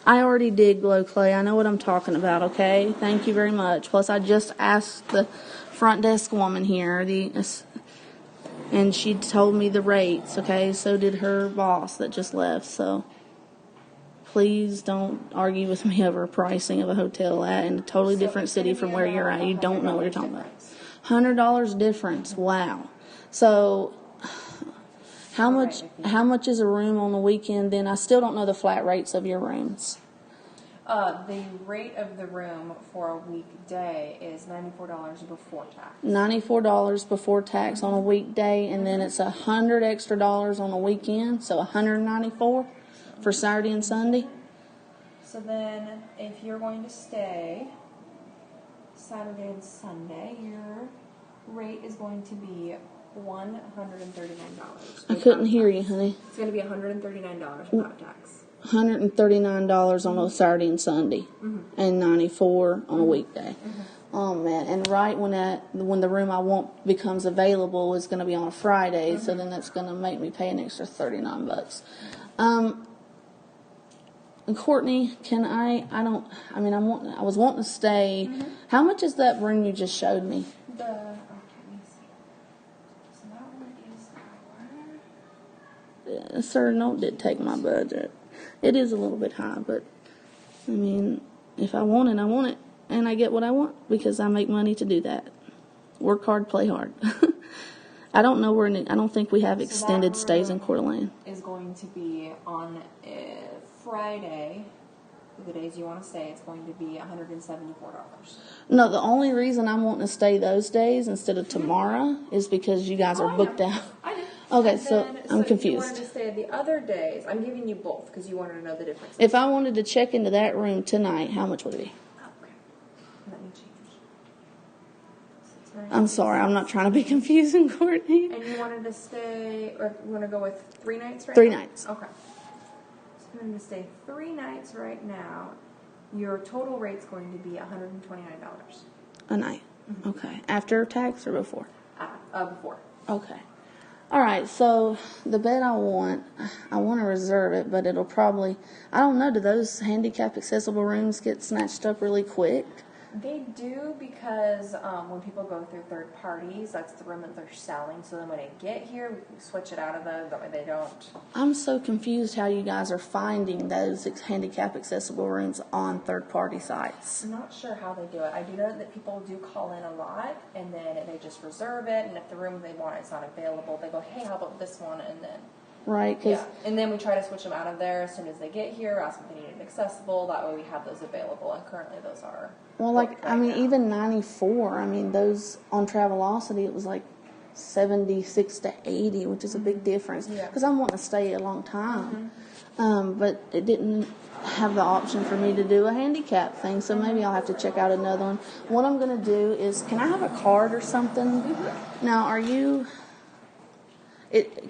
I already did glow clay. I know what I'm talking about, okay? Thank you very much. Plus, I just asked the front desk woman here, and she told me the rates, okay? So did her boss that just left. So please don't argue with me over pricing of a hotel in a totally different city from where you're at. You don't know what you're talking about. $100 difference. Wow. So how much is a room on the weekend then? I still don't know the flat rates of your rooms.
The rate of the room for a weekday is $94 before tax.
$94 before tax on a weekday, and then it's $100 extra on a weekend, so $194 for Saturday and Sunday.
So then, if you're going to stay Saturday and Sunday, your rate is going to be $139.
I couldn't hear you, honey.
It's going to be $139 without tax.
$139 on a Saturday and Sunday, and $94 on a weekday. Oh man! And right when the room I want becomes available is going to be on a Friday, so then that's going to make me pay an extra $39. And Courtney, can I was wanting to stay. How much is that room you just showed me?
Let me see. So that one is our...
Sir, don't take my budget. It is a little bit high, but I mean, if I want it, I want it, and I get what I want because I make money to do that. Work hard, play hard. I don't know I don't think we have extended stays in Coeur d'Alene.
Is going to be on Friday. The days you want to stay, it's going to be $174.
No, the only reason I'm wanting to stay those days instead of tomorrow is because you guys are booked out.
I know.
Okay,
I'm
confused.
If you wanted to stay the other days, I'm giving you both because you wanted to know the difference.
If I wanted to check into that room tonight, how much would it be?
Okay. Let me change.
I'm sorry, I'm not trying to be confusing, Courtney.
And you wanted to stay, or you want to go with 3 nights right
3
now?
nights.
Okay. So you're going to stay 3 nights right now. Your total rate's going to be $129.
A night. Okay. After tax or before?
Before.
Okay. All right, so the bed I want to reserve it, but it'll probably, I don't know, do those handicap accessible rooms get snatched up really quick?
They do because when people go through third parties, that's the room that they're selling. So then when they get here, we can switch it out of those. That way they don't.
I'm so confused how you guys are finding those handicap accessible rooms on third party sites.
I'm not sure how they do it. I do know that people do call in a lot, and then they just reserve it. And if the room they want is not available, they go, "Hey, how about this one?" And then.
Right,
Yeah, and then we try to switch them out of there as soon as they get here, ask if they need it accessible, that way we have those available, and currently those are.
Well, even 94, those on Travelocity, it was like 76 to 80, which is a big difference. Because I'm wanting to stay a long time. But it didn't have the option for me to do a handicap thing, so maybe I'll have to check out another one. What I'm going to do is, can I have a card or something? Now,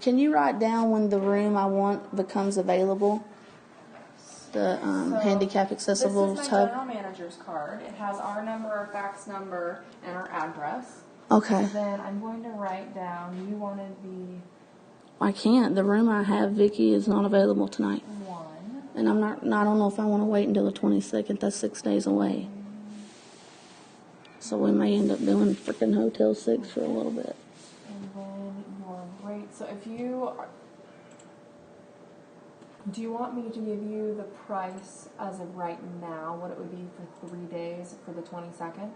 can you write down when the room I want becomes available? The handicap accessible
This is my
tub.
general manager's card. It has our number, our fax number, and our address.
Okay.
Then I'm going to write down. You wanted the
I can't. The room I have, Vicky, is not available tonight,
1.
and I'm not. I don't know if I want to wait until the 22nd. That's 6 days away. So we may end up doing freaking Hotel 6 for a little bit.
And then your rate. So if you do you want me to give you the price as of right now, what it would be for 3 days for the 22nd?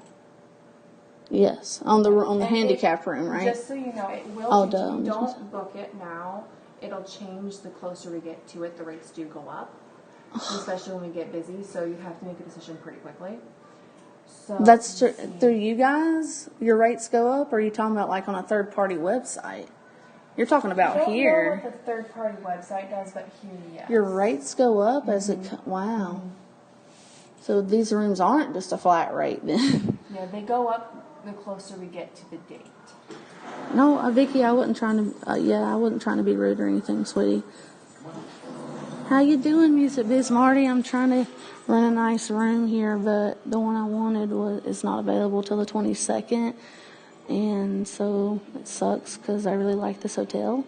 Yes, on the
And
handicap room, right?
Just so you know, it will.
Oh,
If
duh.
you don't book it now, it'll change the closer we get to it. The rates do go up, especially when we get busy. So you have to make a decision pretty quickly. So
That's through you guys. Your rates go up, or are you talking about like on a third party website? You're talking about
I don't
here.
know what the third-party website does, but here, yes.
Your rates go up as it. Wow. So these rooms aren't just a flat rate then.
Yeah, they go up the closer we get to the date.
No, Vicky, I wasn't trying to. I wasn't trying to be rude or anything, sweetie. How you doing, Music Biz Marty? I'm trying to rent a nice room here, but the one I wanted is not available till the 22nd, and so it sucks because I really like this hotel.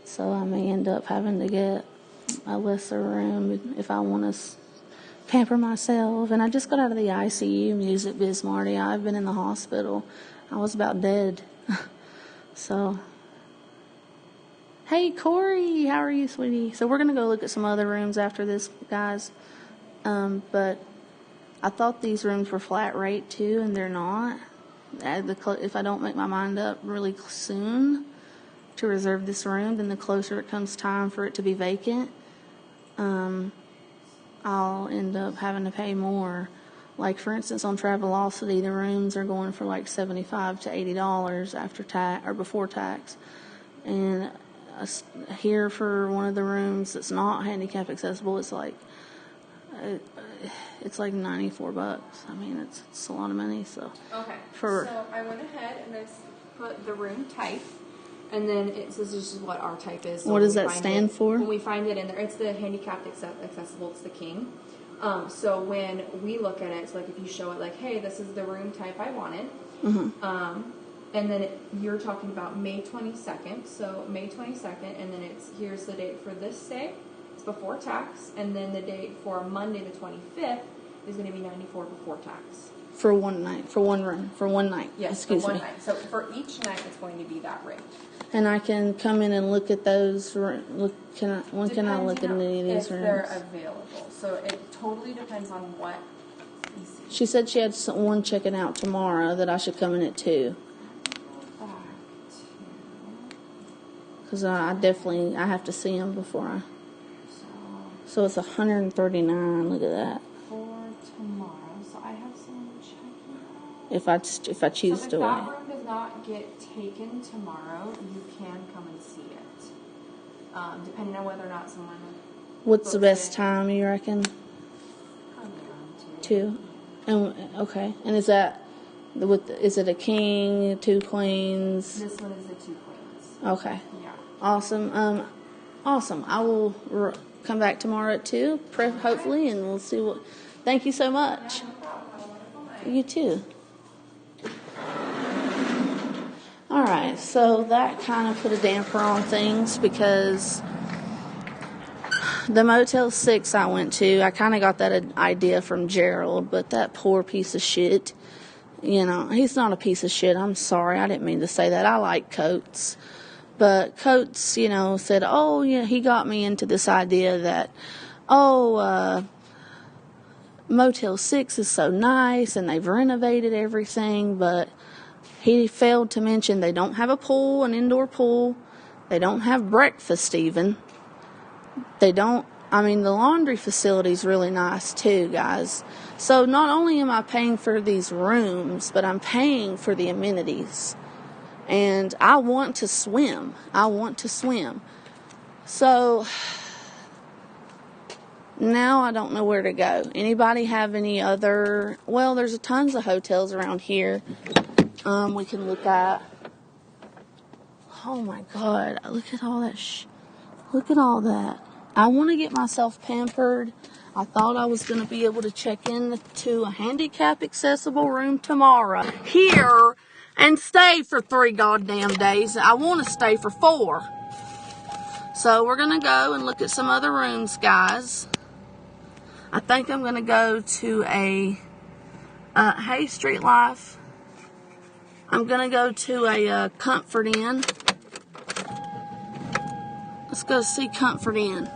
So I may end up having to get a lesser room if I want to pamper myself. And I just got out of the ICU, Music Biz Marty. I've been in the hospital. I was about dead. So, hey Corey, how are you, sweetie? So we're gonna go look at some other rooms after this, guys. But I thought these rooms were flat rate too, and they're not. If I don't make my mind up really soon to reserve this room, then the closer it comes time for it to be vacant, I'll end up having to pay more. Like, for instance, on Travelocity, the rooms are going for like $75 to $80 after tax or before tax. And here for one of the rooms that's not handicap accessible, it's like $94. I mean, it's a lot of money. So
Okay. So I went ahead and I put the room type, and then it says this is what our type is. So
what does that stand for?
When we find it in there, it's the handicapped accessible. It's the king. So when we look at it, it's like if you show it like, hey, this is the room type I wanted. Mm-hmm. And then you're talking about May 22nd. So May 22nd, and then here's the date for this stay. It's before tax, and then the date for Monday the 25th is going to be $94 before tax.
For one night, for one room, for one night.
Yes,
Excuse
for one
me.
night. So for each night, it's going to be that rate.
And I can come in and look at those. When can I look at any of these
if
rooms?
They're available. So it totally depends on what you see.
She said she had one checking out tomorrow that I should come in at 2. Because I have to see them before I. So it's $139. Look at that.
For tomorrow, so I have someone checking out.
If I choose
so
to.
If that room does not get taken tomorrow, you can come and see it. Depending on whether or not someone.
What's the best time you reckon?
Probably around
2. And okay. And is that is it a king, 2 queens?
This one is the 2 queens.
Okay.
Yeah.
Awesome. Awesome. I will come back tomorrow at 2, hopefully, and we'll see what. Thank you so much. You too. All right. So that kind of put a damper on things because the Motel 6 I went to, I kind of got that idea from Gerald, but that poor piece of shit, he's not a piece of shit. I'm sorry. I didn't mean to say that. I like Coates. But Coates, said, oh, yeah, he got me into this idea that, Motel 6 is so nice and they've renovated everything, but he failed to mention they don't have an indoor pool. They don't have breakfast even. The laundry facility's really nice too, guys. So not only am I paying for these rooms, but I'm paying for the amenities. And I want to swim. So now I don't know where to go. Anybody have any other? Well, there's tons of hotels around here we can look at. Oh my God, look at all that look at all that. I want to get myself pampered. I thought I was going to be able to check into a handicap accessible room tomorrow here and stay for 3 goddamn days. I want to stay for 4. So we're going to go and look at some other rooms, guys. I think I'm going to go to a Hay Street Life. I'm going to go to a Comfort Inn. Let's go see Comfort Inn.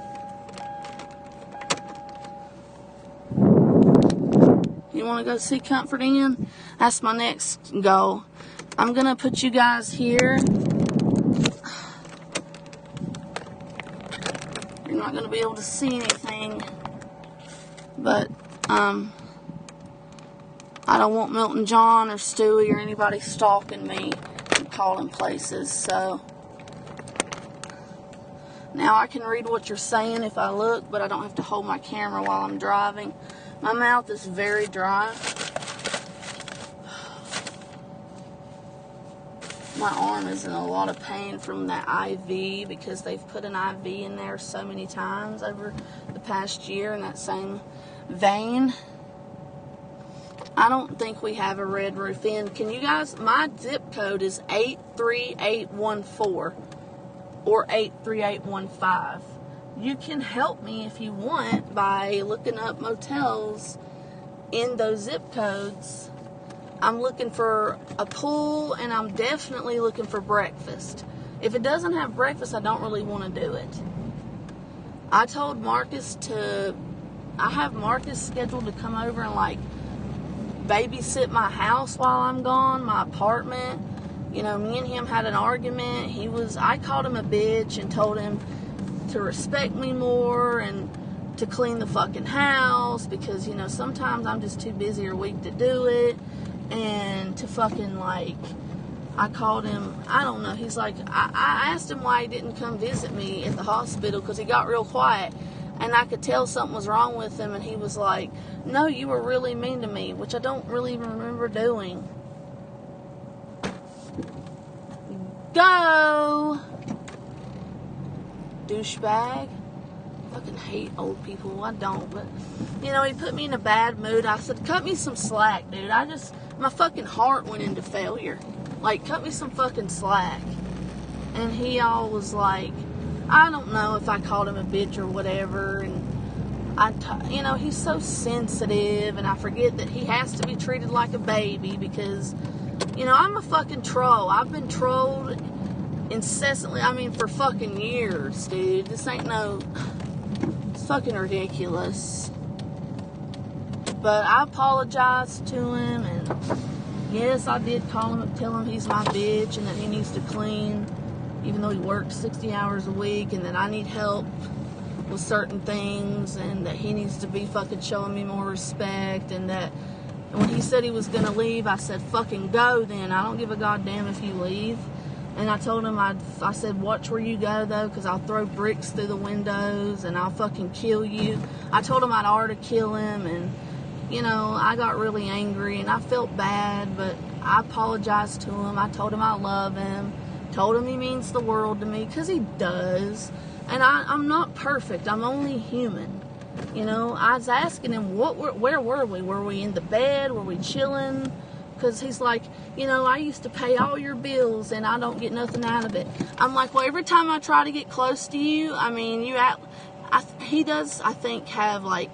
You want to go see Comfort Inn? That's my next goal. I'm going to put you guys here. You're not going to be able to see anything. But, I don't want Milton John or Stewie or anybody stalking me and calling places. So, Now I can read what you're saying if I look, but I don't have to hold my camera while I'm driving. My mouth is very dry. My arm is in a lot of pain from that IV because they've put an IV in there so many times over the past year in that same vein. I don't think we have a Red Roof Inn. Can you guys, my zip code is 83814 or 83815. You can help me if you want by looking up motels in those zip codes. I'm looking for a pool, and I'm definitely looking for breakfast. If it doesn't have breakfast, I don't really want to do it. I told Marcus I have Marcus scheduled to come over and, like, babysit my house while I'm gone, my apartment. You know, me and him had an argument. I called him a bitch and told him to respect me more and to clean the fucking house because, you know, sometimes I'm just too busy or weak to do it. And to fucking, like, I called him, I don't know, he's like, I asked him why he didn't come visit me at the hospital because he got real quiet. And I could tell something was wrong with him. And he was like, no, you were really mean to me, which I don't really remember doing. Go! Douchebag. I fucking hate old people. I don't, but, you know, he put me in a bad mood. I said, cut me some slack, dude. My fucking heart went into failure. Like, cut me some fucking slack. And he all was like, I don't know if I called him a bitch or whatever. And you know, he's so sensitive, and I forget that he has to be treated like a baby because, you know, I'm a fucking troll. I've been trolled incessantly, I mean, for fucking years, dude. This ain't no, it's fucking ridiculous. But I apologized to him, and yes, I did call him and tell him he's my bitch and that he needs to clean, even though he works 60 hours a week, and that I need help with certain things, and that he needs to be fucking showing me more respect, and that when he said he was gonna leave, I said, fucking go then. I don't give a goddamn if you leave. And I told him, I said, watch where you go, though, because I'll throw bricks through the windows, and I'll fucking kill you. I told him I'd already kill him, and, you know, I got really angry, and I felt bad, but I apologized to him. I told him I love him, told him he means the world to me, because he does. And I'm not perfect. I'm only human. You know, I was asking him, where were we? Were we in the bed? Were we chilling? Because he's like, you know, I used to pay all your bills and I don't get nothing out of it. I'm like, well, every time I try to get close to you, I mean, he does, I think, have, like,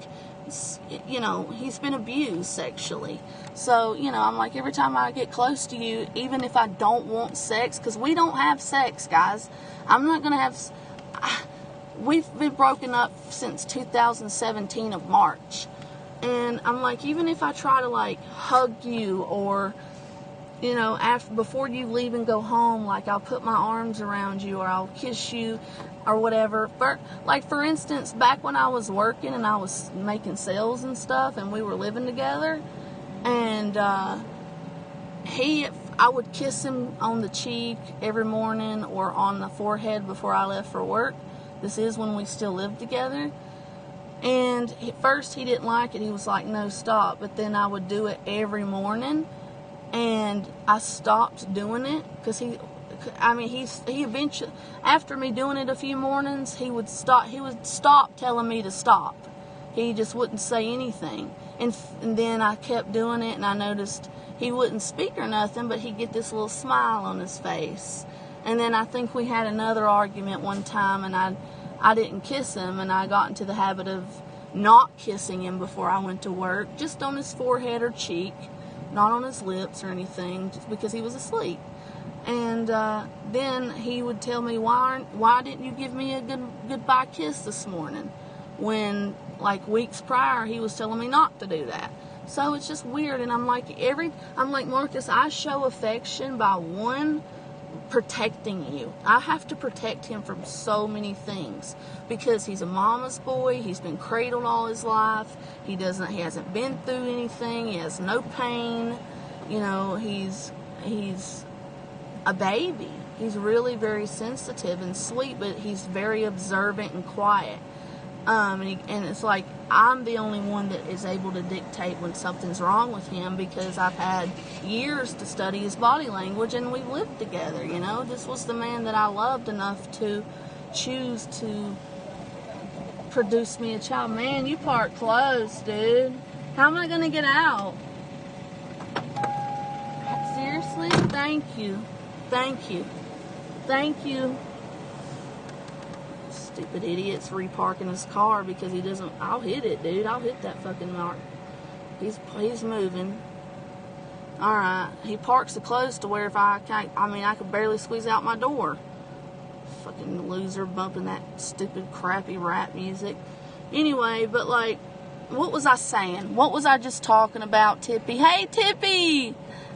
you know, he's been abused sexually. So, you know, I'm like, every time I get close to you, even if I don't want sex, because we don't have sex, guys. I'm not going to have... We've been broken up since 2017 of March. And I'm like, even if I try to, like, hug you or, you know, before you leave and go home, like, I'll put my arms around you or I'll kiss you or whatever. For instance, back when I was working and I was making sales and stuff and we were living together, and I would kiss him on the cheek every morning or on the forehead before I left for work. This is when we still lived together. And at first he didn't like it. He was like, no, stop. But then I would do it every morning. And I stopped doing it because he eventually, after me doing it a few mornings, he would stop telling me to stop. He just wouldn't say anything. And then I kept doing it, and I noticed he wouldn't speak or nothing, but he'd get this little smile on his face. And then I think we had another argument one time, and I didn't kiss him, and I got into the habit of not kissing him before I went to work, just on his forehead or cheek, not on his lips or anything, just because he was asleep. And then he would tell me, why didn't you give me a goodbye kiss this morning? When, like, weeks prior, he was telling me not to do that. So it's just weird, and I'm like, Marcus, I show affection by protecting you. I have to protect him from so many things because he's a mama's boy. He's been cradled all his life. He hasn't been through anything. He has no pain. You know, he's a baby. He's really very sensitive and sweet, but he's very observant and quiet. And it's like I'm the only one that is able to dictate when something's wrong with him, because I've had years to study his body language and we've lived together, you know. This was the man that I loved enough to choose to produce me a child. Man, you park close, dude. How am I going to get out? Seriously? Thank you. Thank you. Thank you. Stupid idiot's reparking his car because he doesn't. I'll hit it, dude. I'll hit that fucking mark. He's moving. Alright. He parks so close to where if I can't, I could barely squeeze out my door. Fucking loser bumping that stupid crappy rap music. Anyway, but like, what was I saying? What was I just talking about, Tippy? Hey, Tippy!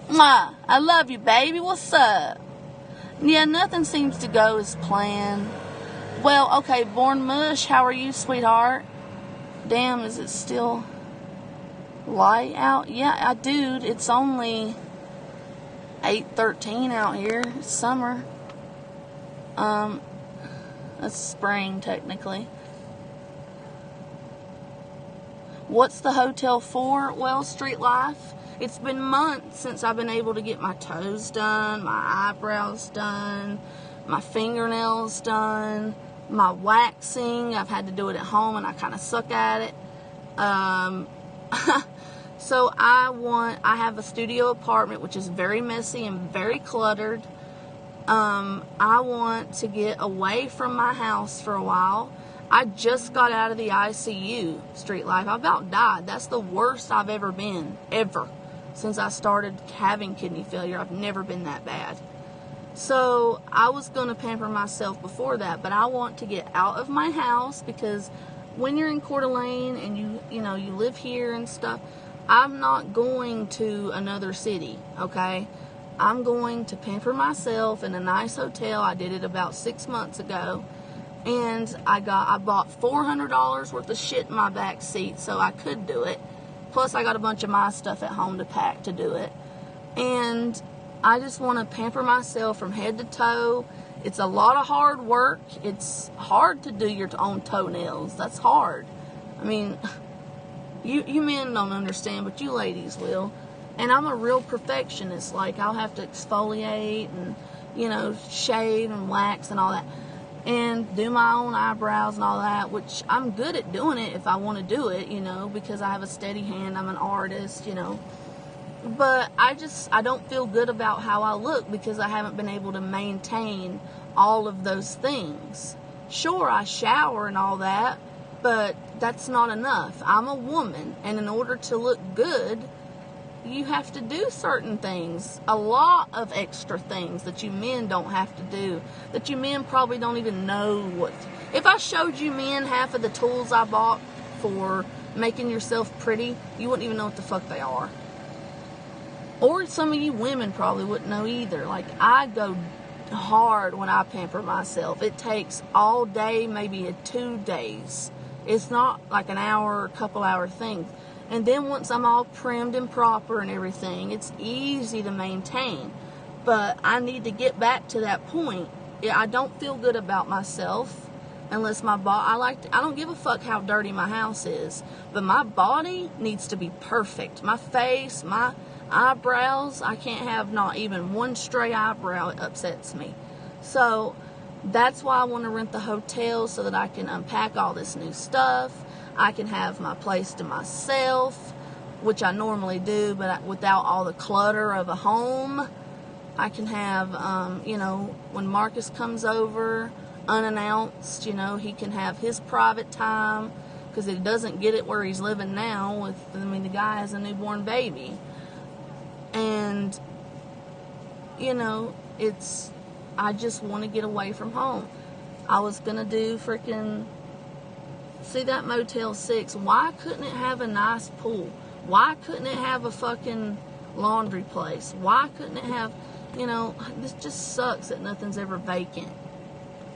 Mwah! I love you, baby. What's up? Yeah, nothing seems to go as planned. Well, okay, Born Mush, how are you, sweetheart? Damn, is it still light out? Yeah, dude, it's only 8:13 out here. It's summer. It's spring, technically. What's the hotel for? Well, Street Life. It's been months since I've been able to get my toes done, my eyebrows done, my fingernails done, my waxing. I've had to do it at home and I kind of suck at it. So I have a studio apartment, which is very messy and very cluttered. I want to get away from my house for a while. I just got out of the ICU, Street Life. I about died. That's the worst I've ever been, ever. Since I started having kidney failure, I've never been that bad. So I was going to pamper myself before that, but I want to get out of my house, because when you're in Coeur d'Alene and you live here and stuff, I'm not going to another city, okay? I'm going to pamper myself in a nice hotel. I did it about 6 months ago, and I bought $400 worth of shit in my back seat, so I could do it. Plus, I got a bunch of my stuff at home to pack to do it. And I just want to pamper myself from head to toe. It's a lot of hard work. It's hard to do your own toenails. That's hard. I mean, you men don't understand, but you ladies will. And I'm a real perfectionist. Like, I'll have to exfoliate and, shave and wax and all that. And do my own eyebrows and all that, which I'm good at doing it if I want to do it, because I have a steady hand. I'm an artist, But I don't feel good about how I look because I haven't been able to maintain all of those things. Sure, I shower and all that, but that's not enough. I'm a woman, and in order to look good, you have to do certain things, a lot of extra things that you men don't have to do, that you men probably don't even know what. If I showed you men half of the tools I bought for making yourself pretty, you wouldn't even know what the fuck they are. Or some of you women probably wouldn't know either. Like, I go hard when I pamper myself. It takes all day, maybe 2 days. It's not like an hour or a couple hour thing. And then once I'm all trimmed and proper and everything, it's easy to maintain. But I need to get back to that point. I don't feel good about myself unless my body, I don't give a fuck how dirty my house is. But my body needs to be perfect. My face, my eyebrows, I can't have not even one stray eyebrow. It upsets me. So that's why I want to rent the hotel, so that I can unpack all this new stuff. I can have my place to myself, which I normally do, but without all the clutter of a home. I can have, when Marcus comes over unannounced, he can have his private time, because he doesn't get it where he's living now. The guy has a newborn baby. And, I just want to get away from home. I was going to do see that Motel 6, why couldn't it have a nice pool? Why couldn't it have a fucking laundry place? Why couldn't it have, this just sucks that nothing's ever vacant.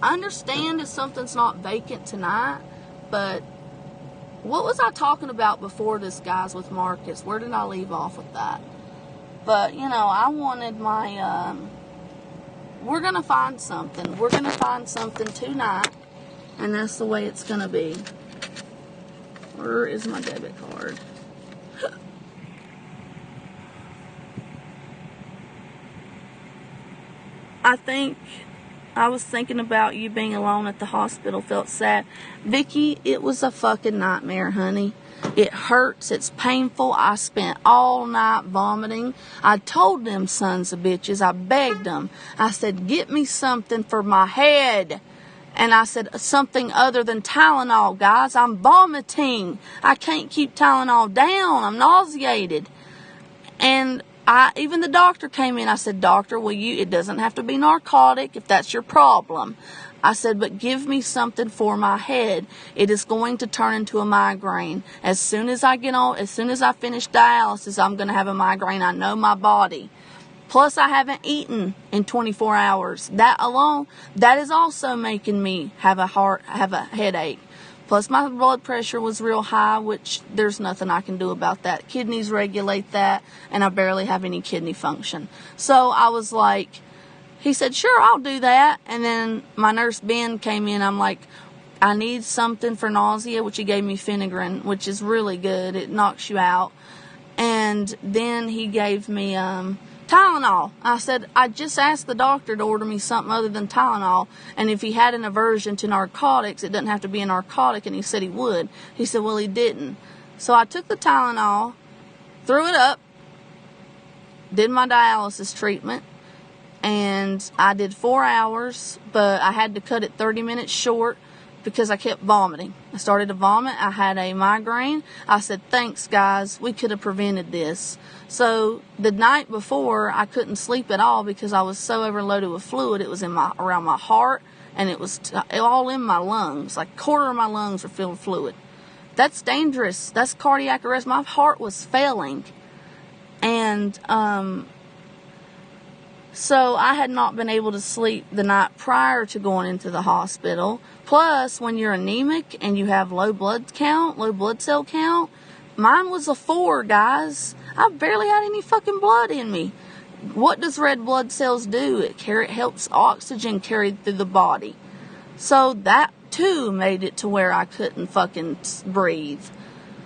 I understand if something's not vacant tonight, but what was I talking about before this, guys, with Marcus? Where did I leave off with that? But, I wanted my, we're going to find something. We're going to find something tonight, and that's the way it's going to be. Where is my debit card? I was thinking about you being alone at the hospital, felt sad. Vicky, it was a fucking nightmare, honey. It hurts, it's painful. I spent all night vomiting. I told them sons of bitches, I begged them. I said, get me something for my head. And I said, something other than Tylenol, guys. I'm vomiting. I can't keep Tylenol down. I'm nauseated. And even the doctor came in. I said, doctor, it doesn't have to be narcotic if that's your problem. I said, but give me something for my head. It is going to turn into a migraine. As soon as I finish dialysis, I'm going to have a migraine. I know my body. Plus, I haven't eaten in 24 hours. That alone, that is also making me have a headache. Plus, my blood pressure was real high, which there's nothing I can do about that. Kidneys regulate that, and I barely have any kidney function. So I was like, he said, sure, I'll do that. And then my nurse, Ben, came in. I'm like, I need something for nausea, which he gave me Finagrin, which is really good. It knocks you out. And then he gave me Tylenol. I said, I just asked the doctor to order me something other than Tylenol, and if he had an aversion to narcotics, it doesn't have to be a narcotic, and he said he would. He said, well, he didn't. So I took the Tylenol, threw it up, did my dialysis treatment, and I did 4 hours, but I had to cut it 30 minutes short because I kept vomiting. I started to vomit. I had a migraine. I said, thanks, guys. We could have prevented this. So the night before, I couldn't sleep at all because I was so overloaded with fluid. It was around my heart, and it was all in my lungs. Like a quarter of my lungs were filled with fluid. That's dangerous. That's cardiac arrest. My heart was failing. And so I had not been able to sleep the night prior to going into the hospital. Plus, when you're anemic and you have low blood cell count, mine was a 4, guys. I barely had any fucking blood in me. What does red blood cells do? It helps oxygen carried through the body. So that too made it to where I couldn't fucking breathe.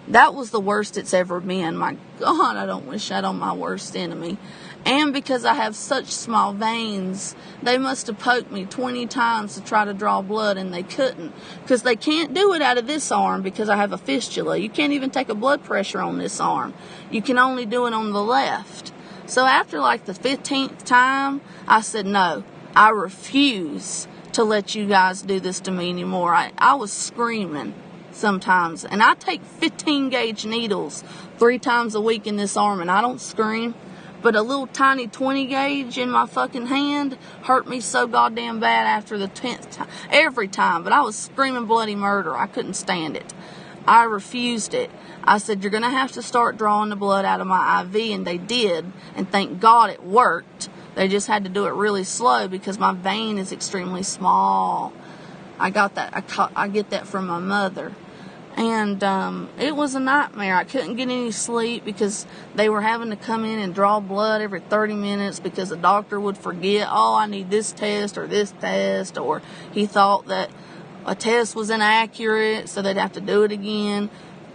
That was the worst it's ever been. My God, I don't wish that on my worst enemy. And because I have such small veins, they must have poked me 20 times to try to draw blood, and they couldn't. Because they can't do it out of this arm because I have a fistula. You can't even take a blood pressure on this arm. You can only do it on the left. So after like the 15th time, I said, no, I refuse to let you guys do this to me anymore. I was screaming sometimes. And I take 15 gauge needles 3 times a week in this arm, and I don't scream. But a little tiny 20 gauge in my fucking hand hurt me so goddamn bad after the 10th time. Every time. But I was screaming bloody murder. I couldn't stand it. I refused it. I said, you're going to have to start drawing the blood out of my IV. And they did. And thank God it worked. They just had to do it really slow because my vein is extremely small. I got that. I get that from my mother. And it was a nightmare. I couldn't get any sleep because they were having to come in and draw blood every 30 minutes because the doctor would forget, oh, I need this test, or he thought that a test was inaccurate, so they'd have to do it again.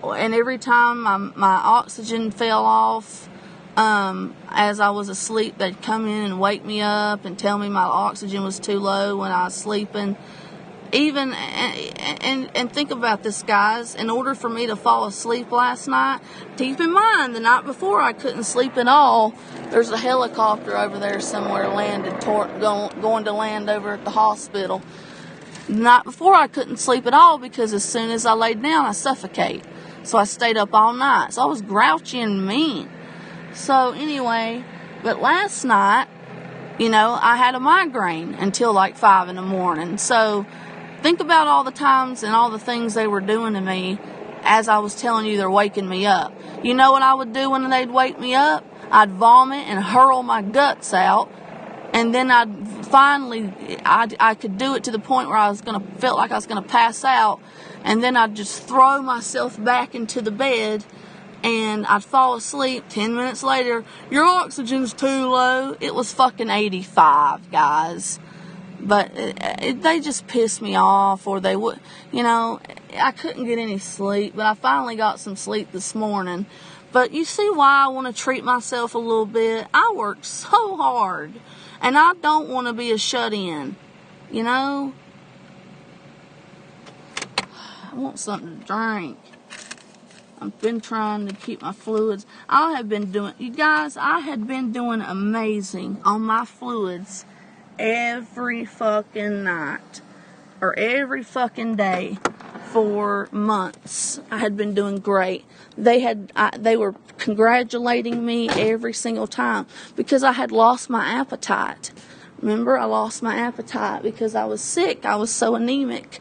And every time my oxygen fell off, as I was asleep, they'd come in and wake me up and tell me my oxygen was too low when I was sleeping. Even, and think about this, guys, in order for me to fall asleep last night, keep in mind, the night before I couldn't sleep at all. There's a helicopter over there somewhere going to land over at the hospital. The night before I couldn't sleep at all because as soon as I laid down, I suffocate. So I stayed up all night. So I was grouchy and mean. So anyway, but last night, I had a migraine until like 5 in the morning. So think about all the times and all the things they were doing to me as I was telling you they're waking me up. You know what I would do when they'd wake me up? I'd vomit and hurl my guts out. And then I could do it to the point where felt like I was going to pass out. And then I'd just throw myself back into the bed and I'd fall asleep. 10 minutes later, your oxygen's too low. It was fucking 85, guys. But they just pissed me off, or they would, I couldn't get any sleep, but I finally got some sleep this morning. But you see why I want to treat myself a little bit? I work so hard, and I don't want to be a shut-in, I want something to drink. I've been trying to keep my fluids. I had been doing amazing on my fluids every fucking night or every fucking day for months. I had been doing great. They were congratulating me every single time because I had lost my appetite. Remember, I lost my appetite because I was sick. I was so anemic,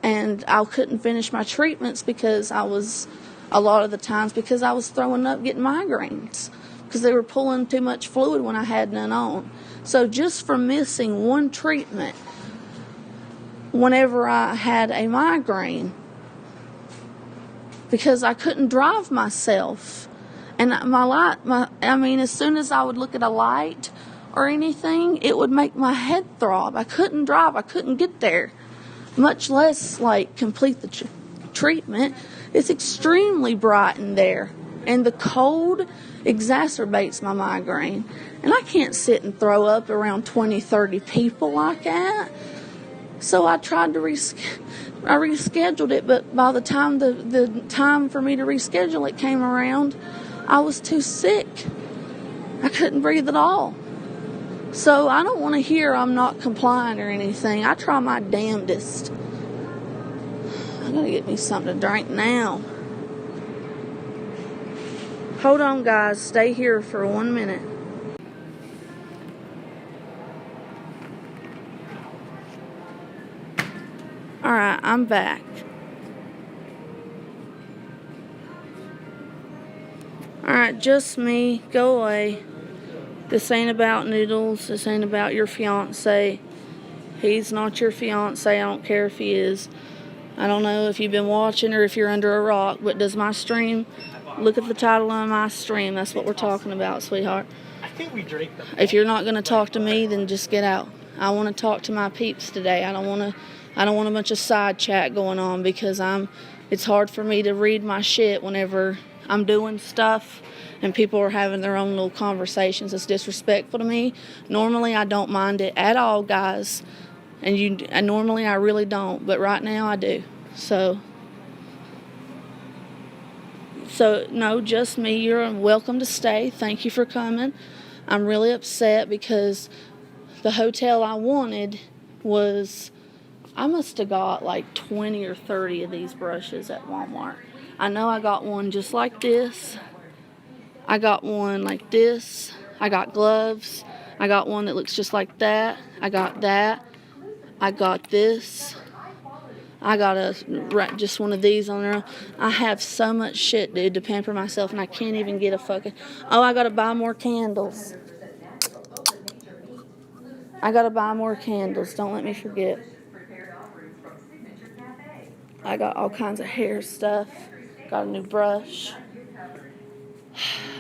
and I couldn't finish my treatments because I was throwing up, getting migraines because they were pulling too much fluid when I had none on. So just for missing one treatment, whenever I had a migraine, because I couldn't drive myself, and as soon as I would look at a light or anything, it would make my head throb. I couldn't drive. I couldn't get there, much less complete the treatment. It's extremely bright in there, and the cold exacerbates my migraine, and I can't sit and throw up around 20, 30 people like that. So I tried to I rescheduled it, but by the time the time for me to reschedule it came around, I was too sick. I couldn't breathe at all. So I don't want to hear I'm not compliant or anything. I try my damnedest. I gotta get me something to drink now. Hold on, guys. Stay here for 1 minute. Alright, I'm back. Alright, just me. Go away. This ain't about Noodles. This ain't about your fiance. He's not your fiance. I don't care if he is. I don't know if you've been watching or if you're under a rock, but does my stream... Look at the title on my stream. That's what we're talking about, sweetheart.
I think we drank them.
If you're not going to talk to me, then just get out. I want to talk to my peeps today. I don't want a bunch of side chat going on because it's hard for me to read my shit whenever I'm doing stuff and people are having their own little conversations. It's disrespectful to me. Normally, I don't mind it at all, guys. And normally I really don't, but right now I do. So no, just me. You're welcome to stay. Thank you for coming. I'm really upset because the hotel I wanted was, I must have got 20 or 30 of these brushes at Walmart. I know I got one just like this. I got one like this. I got gloves. I got one that looks just like that. I got that. I got this. I got just one of these on there. I have so much shit, dude, to pamper myself, and I can't even get a fucking... Oh, I gotta buy more candles. Don't let me forget. I got all kinds of hair stuff. Got a new brush.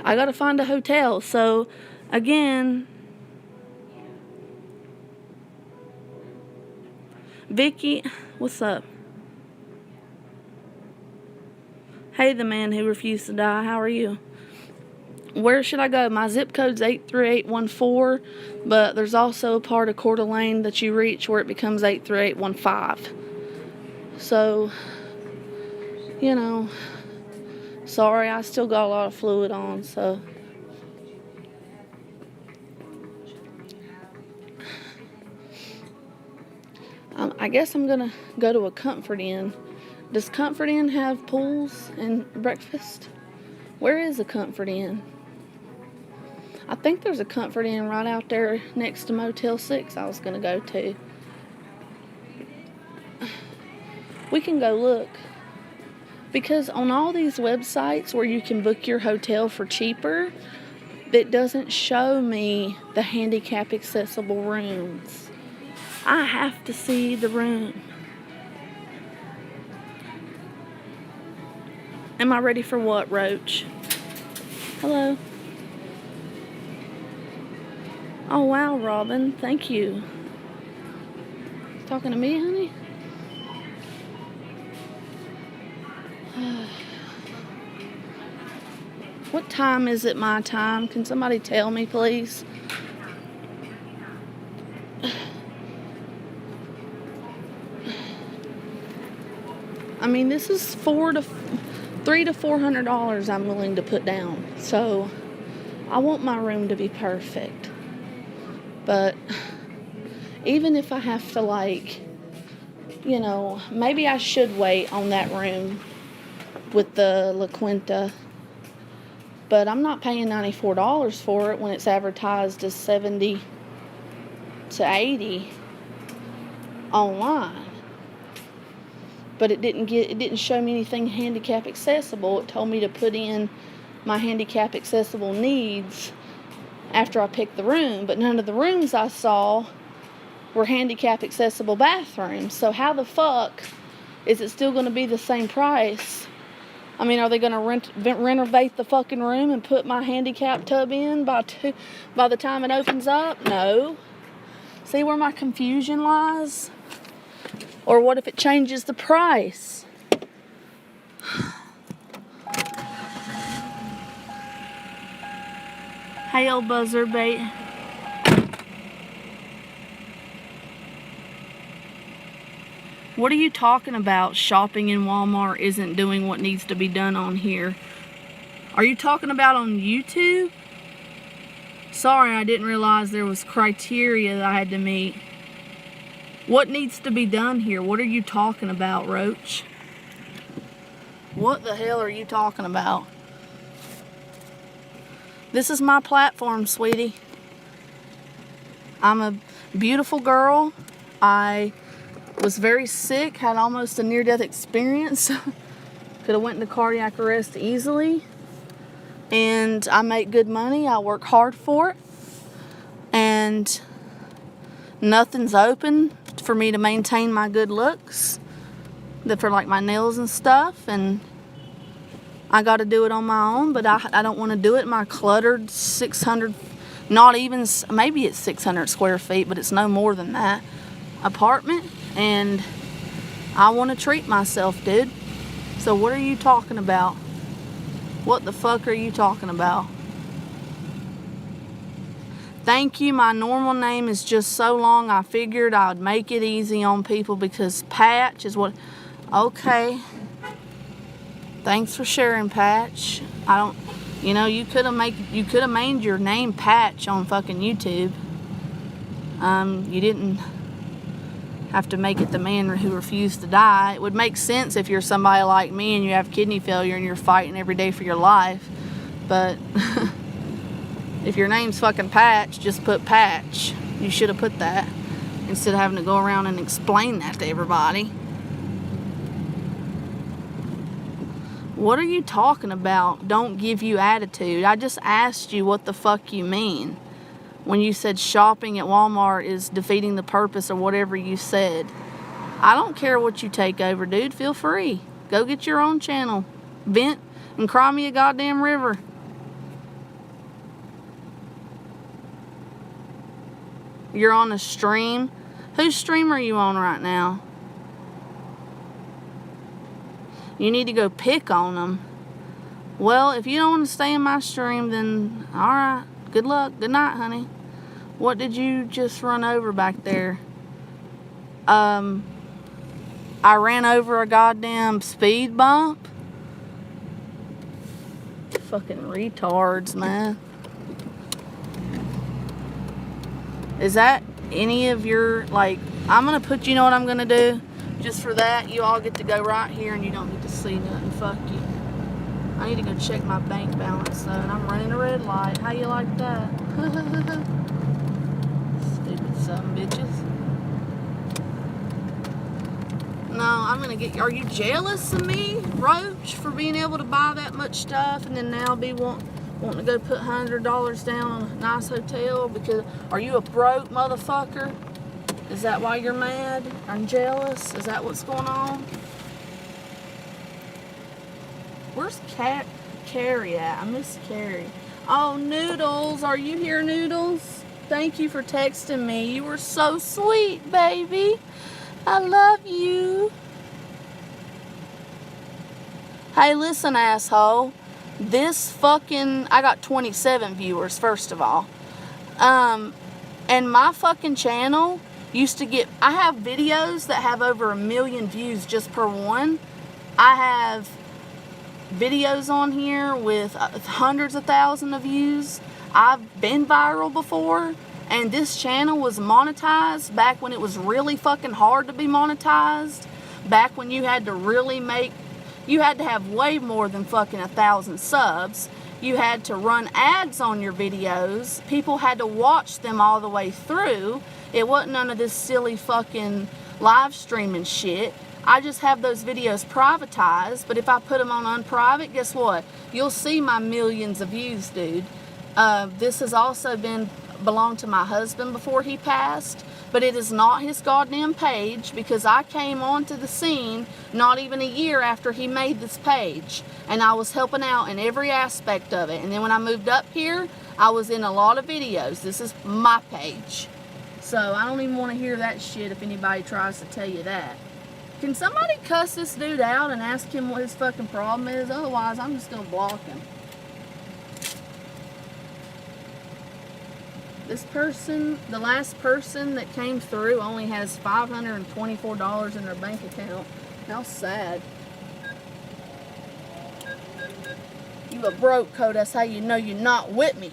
I gotta find a hotel. So, again... Vicky, what's up? Hey, the man who refused to die. How are you? Where should I go? My zip code's 83814, but there's also a part of Coeur d'Alene that you reach where it becomes 83815. So, sorry, I still got a lot of fluid on, so... I guess I'm going to go to a Comfort Inn. Does Comfort Inn have pools and breakfast? Where is a Comfort Inn? I think there's a Comfort Inn right out there next to Motel 6 I was going to go to. We can go look. Because on all these websites where you can book your hotel for cheaper, it doesn't show me the handicap accessible rooms. I have to see the room. Am I ready for what, Roach? Hello? Oh, wow, Robin. Thank you. Talking to me, honey? What time is it my time? Can somebody tell me, please? I mean, this is $300 to $400 I'm willing to put down. So, I want my room to be perfect. But even if I have to, like, you know, maybe I should wait on that room with the La Quinta. But I'm not paying $94 for it when it's advertised as $70 to $80 online. But it didn't show me anything handicap accessible. It told me to put in my handicap accessible needs after I picked the room, but none of the rooms I saw were handicap accessible bathrooms. So how the fuck is it still going to be the same price? I mean, are they going to renovate the fucking room and put my handicap tub in by the time it opens up? No. See where my confusion lies? Or what if it changes the price? Hey, old buzzer bait. What are you talking about? Shopping in Walmart isn't doing what needs to be done on here. Are you talking about on YouTube? Sorry, I didn't realize there was criteria that I had to meet. What needs to be done here? What are you talking about, Roach? What the hell are you talking about? This is my platform, sweetie. I'm a beautiful girl. I was very sick, had almost a near-death experience. Could have went into cardiac arrest easily. And I make good money. I work hard for it. And nothing's open for me to maintain my good looks. For like my nails and stuff. And I got to do it on my own. But I don't want to do it in my cluttered 600, not even, maybe it's 600 square feet, but it's no more than that, apartment. And I want to treat myself, dude. So what are you talking about? What the fuck are you talking about? Thank you. My normal name is just so long, I figured I would make it easy on people because Patch is what... Okay. Thanks for sharing, Patch. I don't... You know, you could have made your name Patch on fucking YouTube. You didn't have to make it the man who refused to die. It would make sense if you're somebody like me and you have kidney failure and you're fighting every day for your life. But if your name's fucking Patch, just put Patch. You should have put that instead of having to go around and explain that to everybody. What are you talking about? Don't give you attitude. I just asked you what the fuck you mean when you said shopping at Walmart is defeating the purpose or whatever you said. I don't care what you take over, dude. Feel free. Go get your own channel. Vent and cry me a goddamn river. You're on a stream. Whose stream are you on right now? You need to go pick on them. Well, if you don't want to stay in my stream, then alright. Good luck. Good night, honey. What did you just run over back there? I ran over a goddamn speed bump. Fucking retards, man. Is that any of your, like, I'm going to put, you know what I'm going to do? Just for that, you all get to go right here and you don't get to see nothing. Fuck you. I need to go check my bank balance, though, and I'm running a red light. How you like that? Stupid son bitches. No, I'm going to get, are you jealous of me, Roach, for being able to buy that much stuff and then now be wanting to go put $100 down on a nice hotel? Because, are you a broke motherfucker? Is that why you're mad? I'm jealous? Is that what's going on? Where's Carrie at? I miss Carrie. Oh, Noodles. Are you here, Noodles? Thank you for texting me. You were so sweet, baby. I love you. Hey, listen, asshole. This fucking... I got 27 viewers, first of all. And my fucking channel used to get... I have videos that have over 1 million views just per one. I have videos on here with hundreds of thousands of views. I've been viral before, and this channel was monetized back when it was really fucking hard to be monetized. Back when you had to really make... You had to have way more than fucking 1,000 subs. You had to run ads on your videos. People had to watch them all the way through. It wasn't none of this silly fucking live streaming shit. I just have those videos privatized, but if I put them on unprivate, guess what? You'll see my millions of views, dude. This has also belonged to my husband before he passed, but it is not his goddamn page because I came onto the scene not even a year after he made this page, and I was helping out in every aspect of it. And then when I moved up here, I was in a lot of videos. This is my page. So I don't even want to hear that shit if anybody tries to tell you that. Can somebody cuss this dude out and ask him what his fucking problem is? Otherwise, I'm just going to block him. This person, the last person that came through only has $524 in their bank account. How sad. You a broke, Code. That's how you know you're not with me.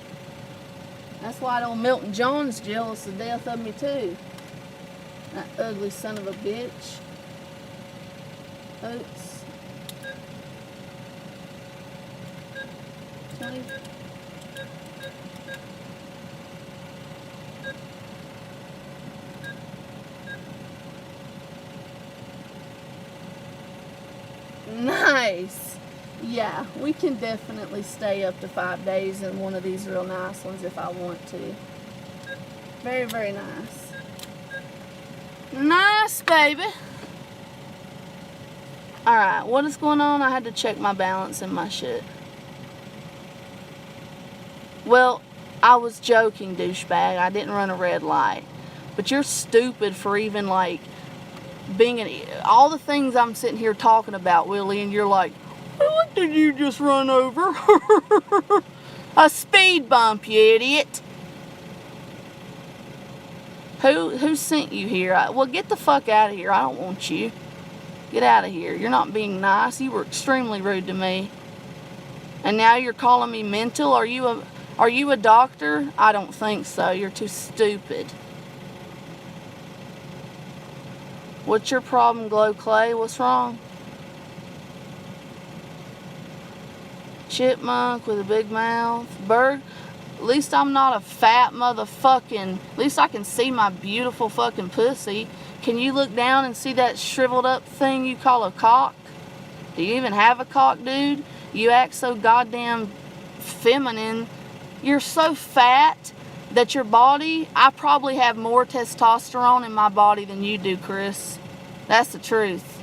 That's why old Milton John's jealous to death of me, too. That ugly son of a bitch. Oops. Okay. Nice. Yeah, we can definitely stay up to 5 days in one of these real nice ones if I want to. Very, very nice. Nice, baby. Alright, what is going on? I had to check my balance in my shit. Well, I was joking, douchebag. I didn't run a red light. But you're stupid for even, like, being all the things I'm sitting here talking about, Willie, and you're like, what did you just run over? A speed bump, you idiot. Who sent you here? Well, get the fuck out of here. I don't want you. Get out of here. You're not being nice. You were extremely rude to me. And now you're calling me mental? Are you a doctor? I don't think so. You're too stupid. What's your problem, Glow Clay? What's wrong? Chipmunk with a big mouth. Bird. At least I'm not a fat motherfucking... At least I can see my beautiful fucking pussy. Can you look down and see that shriveled up thing you call a cock? Do you even have a cock, dude? You act so goddamn feminine. You're so fat that your body... I probably have more testosterone in my body than you do, Chris. That's the truth.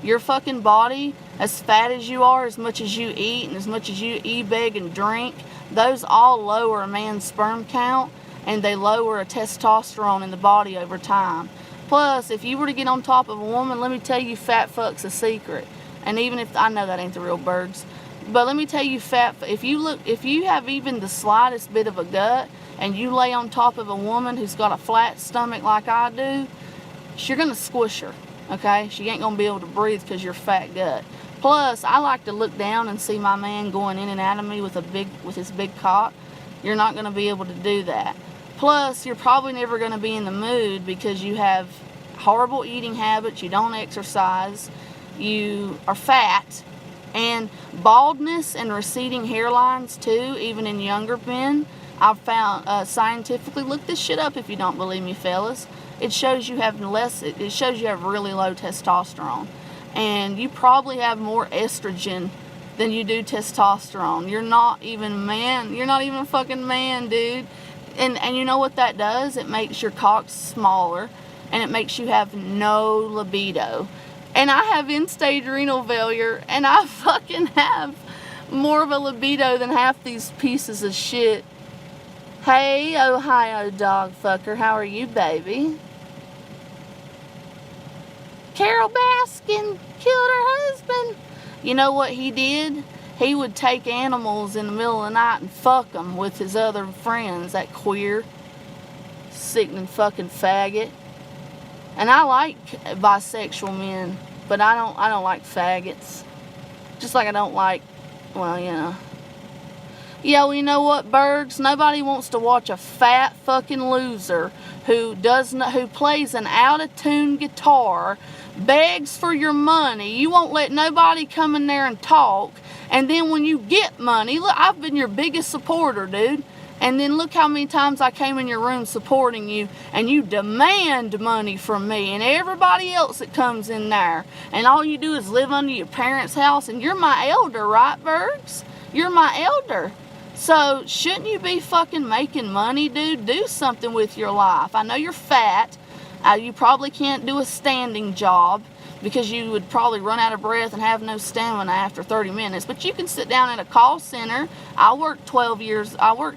Your fucking body, as fat as you are, as much as you eat, and as much as you eat, beg, and drink, those all lower a man's sperm count, and they lower a testosterone in the body over time. Plus, if you were to get on top of a woman, let me tell you, fat fuck's a secret. And even if, I know that ain't the real birds, but let me tell you, if you have even the slightest bit of a gut, and you lay on top of a woman who's got a flat stomach like I do, you're gonna squish her, okay? She ain't gonna be able to breathe because you're fat gut. Plus, I like to look down and see my man going in and out of me with his big cock. You're not gonna be able to do that. Plus, you're probably never going to be in the mood because you have horrible eating habits, you don't exercise, you are fat, and baldness and receding hairlines too, even in younger men. I've found scientifically, look this shit up if you don't believe me, fellas. It shows you have really low testosterone, and you probably have more estrogen than you do testosterone. You're not even a man. You're not even a fucking man, dude. And you know what that does? It makes your cock smaller, and it makes you have no libido. and I have end-stage renal failure, and I fucking have more of a libido than half these pieces of shit. Hey, Ohio dog fucker, how are you, baby? Carol Baskin killed her husband. You know what he did? He would take animals in the middle of the night and fuck them with his other friends, that queer, sickening fucking faggot. And I like bisexual men, but I don't like faggots. Just like I don't like, well, you know. Yeah, well, you know what, Bergs? Nobody wants to watch a fat fucking loser who plays an out-of-tune guitar, begs for your money. You won't let nobody come in there and talk. And then when you get money, look, I've been your biggest supporter, dude. And then look how many times I came in your room supporting you, and you demand money from me and everybody else that comes in there. And all you do is live under your parents' house, and you're my elder, right, Bergs? You're my elder. So shouldn't you be fucking making money, dude? Do something with your life. I know you're fat. You probably can't do a standing job because you would probably run out of breath and have no stamina after 30 minutes. But you can sit down at a call center. I worked 12 years. About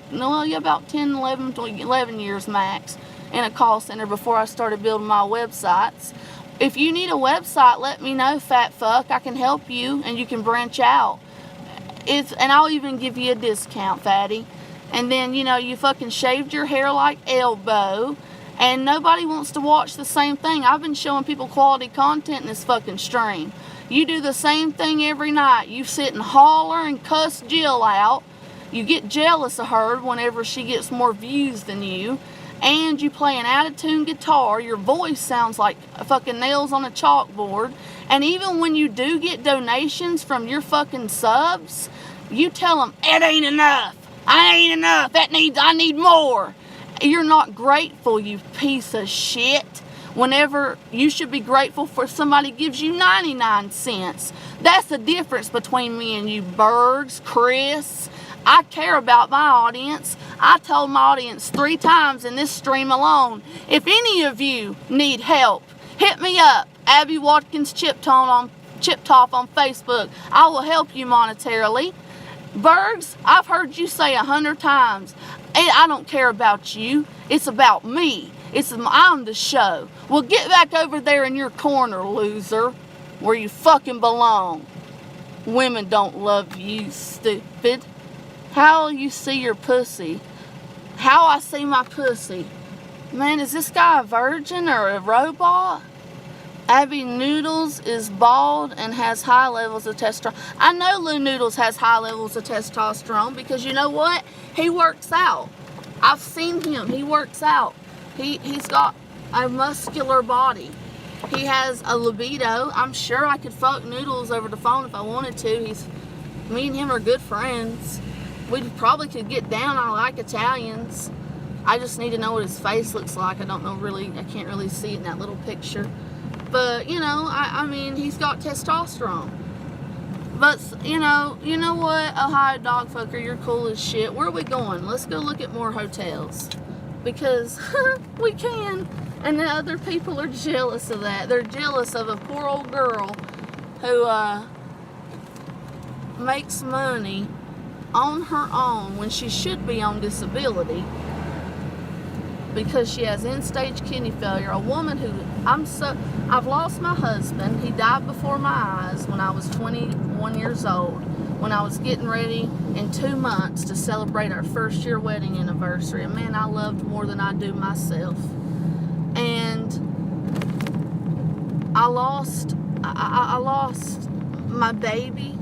10, 11 years max in a call center before I started building my websites. If you need a website, let me know, fat fuck. I can help you, and you can branch out. And I'll even give you a discount, fatty. And then, you know, you fucking shaved your hair like Elbow, and nobody wants to watch the same thing. I've been showing people quality content in this fucking stream. You do the same thing every night. You sit and holler and cuss Jill out. You get jealous of her whenever she gets more views than you. And you play an out-of-tune guitar. Your voice sounds like fucking nails on a chalkboard. And even when you do get donations from your fucking subs, you tell them, it ain't enough. I ain't enough. I need more. You're not grateful, you piece of shit. Whenever you should be grateful for somebody gives you 99 cents. That's the difference between me and you, Bergs, Chris. I care about my audience. I told my audience 3 times in this stream alone, if any of you need help, hit me up. Abby Watkins Chip Top on Facebook. I will help you monetarily. Bergs, I've heard you say 100 times, I don't care about you. It's about me. I'm the show. Well, get back over there in your corner, loser, where you fucking belong. Women don't love you, stupid. How you see your pussy? How I see my pussy? Man, is this guy a virgin or a robot? Abby Noodles is bald and has high levels of testosterone. I know Lou Noodles has high levels of testosterone because you know what? He works out. I've seen him. He works out. He's got a muscular body. He has a libido. I'm sure I could fuck Noodles over the phone if I wanted to. Me and him are good friends. We probably could get down. I like Italians. I just need to know what his face looks like. I can't really see it in that little picture. But, you know, I mean, he's got testosterone. But, you know what, Ohio dog fucker, you're cool as shit. Where are we going? Let's go look at more hotels. Because we can. And the other people are jealous of that. They're jealous of a poor old girl who makes money on her own when she should be on disability because she has end-stage kidney failure. A woman who I've lost my husband. He died before my eyes when I was 21 years old, when I was getting ready in 2 months to celebrate our first-year wedding anniversary. A man I loved more than I do myself. And I lost my baby,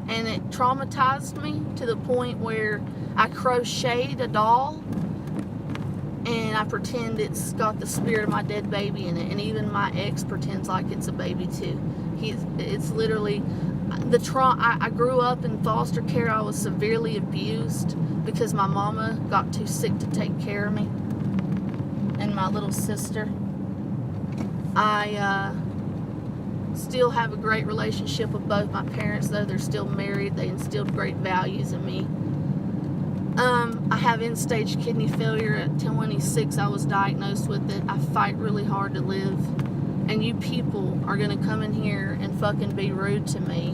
and it traumatized me to the point where I crocheted a doll and I pretend it's got the spirit of my dead baby in it, and even my ex pretends like it's a baby too. It's literally the trauma. I grew up in foster care. I was severely abused because my mama got too sick to take care of me and my little sister. I still have a great relationship with both my parents, though they're still married. They instilled great values in me. I have end-stage kidney failure. At 26, I was diagnosed with it. I fight really hard to live. and you people are going to come in here and fucking be rude to me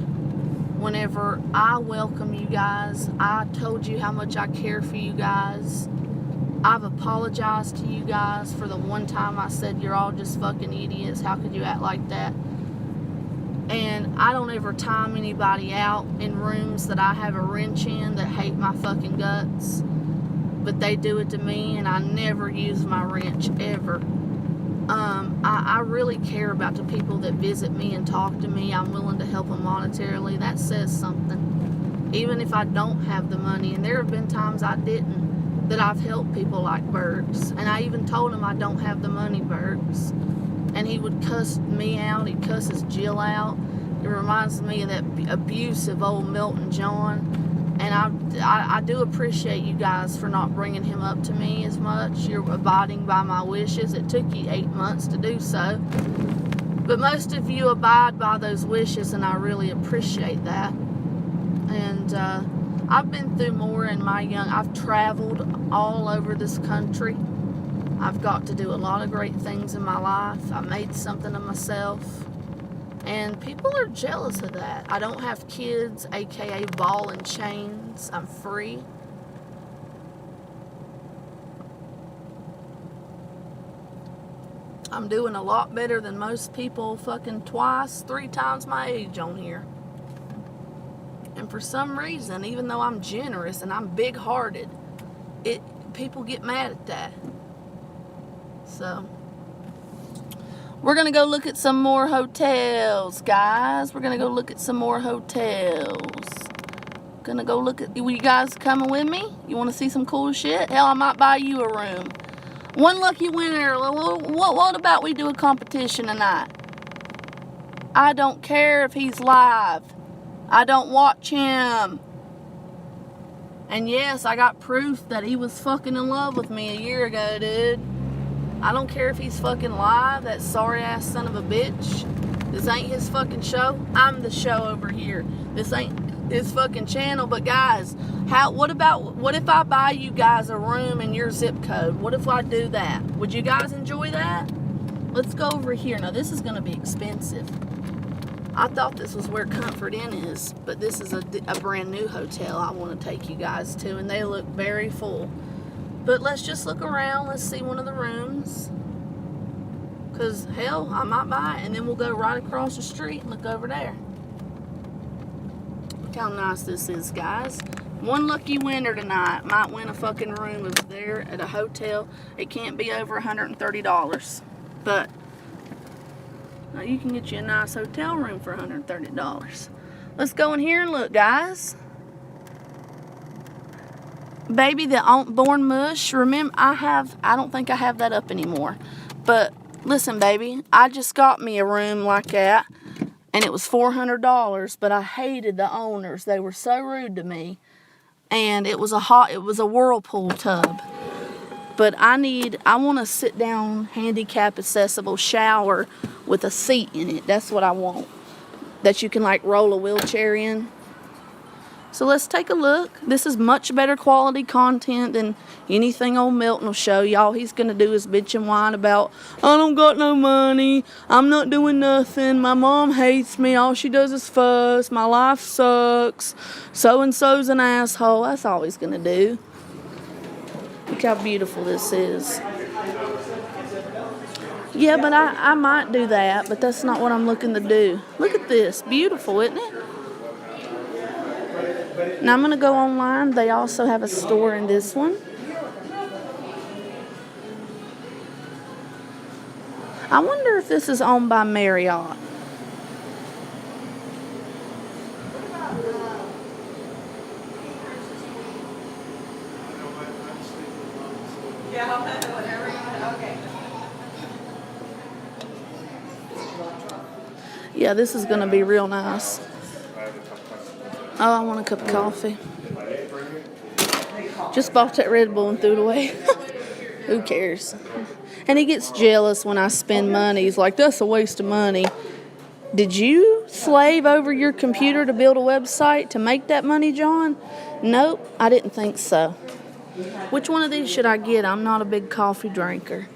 whenever I welcome you guys. I told you how much I care for you guys. I've apologized to you guys for the one time I said you're all just fucking idiots. How could you act like that? And I don't ever time anybody out in rooms that I have a wrench in that hate my fucking guts. But they do it to me, and I never use my wrench, ever. I really care about the people that visit me and talk to me. I'm willing to help them monetarily. That says something. Even if I don't have the money, and there have been times I didn't, that I've helped people like Bergs. And I even told him I don't have the money, Bergs. And he would cuss me out. He'd cuss his Jill out. It reminds me of that abusive old Milton John. And I do appreciate you guys for not bringing him up to me as much. You're abiding by my wishes. It took you 8 months to do so. But most of you abide by those wishes, and I really appreciate that. And I've been through more in my I've traveled all over this country. I've got to do a lot of great things in my life. I made something of myself. And people are jealous of that. I don't have kids, aka ball and chains. I'm free. I'm doing a lot better than most people fucking twice, 3 times my age on here. And for some reason, even though I'm generous and I'm big-hearted, people get mad at that. So we're going to go look at some more hotels, guys. We're going to go look at some more hotels. Going to go look at... You guys coming with me? You want to see some cool shit? Hell, I might buy you a room. One lucky winner. What about we do a competition tonight? I don't care if he's live. I don't watch him. And yes, I got proof that he was fucking in love with me a year ago, dude. I don't care if he's fucking live, that sorry ass son of a bitch. This ain't his fucking show. I'm the show over here. This ain't his fucking channel. But guys, what if I buy you guys a room in your zip code? What if I do that? Would you guys enjoy that? Let's go over here. Now this is going to be expensive. I thought this was where Comfort Inn is, but this is a brand new hotel I want to take you guys to, and they look very full. But let's just look around. Let's see one of the rooms. Because, hell, I might buy it. And then we'll go right across the street and look over there. Look how nice this is, guys. One lucky winner tonight might win a fucking room over there at a hotel. It can't be over $130. But now you can get you a nice hotel room for $130. Let's go in here and look, guys. Baby, the Born Mush. Remember, I don't think I have that up anymore. But listen, baby, I just got me a room like that, and it was $400. But I hated the owners; they were so rude to me. And it was a whirlpool tub. But I want a sit down, handicap accessible shower with a seat in it. That's what I want. That you can like roll a wheelchair in. So let's take a look. This is much better quality content than anything old Milton will show y'all. He's going to do his bitch and whine about, I don't got no money. I'm not doing nothing. My mom hates me. All she does is fuss. My life sucks. So-and-so's an asshole. That's all he's going to do. Look how beautiful this is. Yeah, but I might do that, but that's not what I'm looking to do. Look at this. Beautiful, isn't it? Now I'm going to go online. They also have a store in this one. I wonder if this is owned by Marriott. Yeah, this is going to be real nice. Oh, I want a cup of coffee. Just bought that Red Bull and threw it away. Who cares? And he gets jealous when I spend money. He's like, that's a waste of money. Did you slave over your computer to build a website to make that money, John? Nope, I didn't think so. Which one of these should I get? I'm not a big coffee drinker.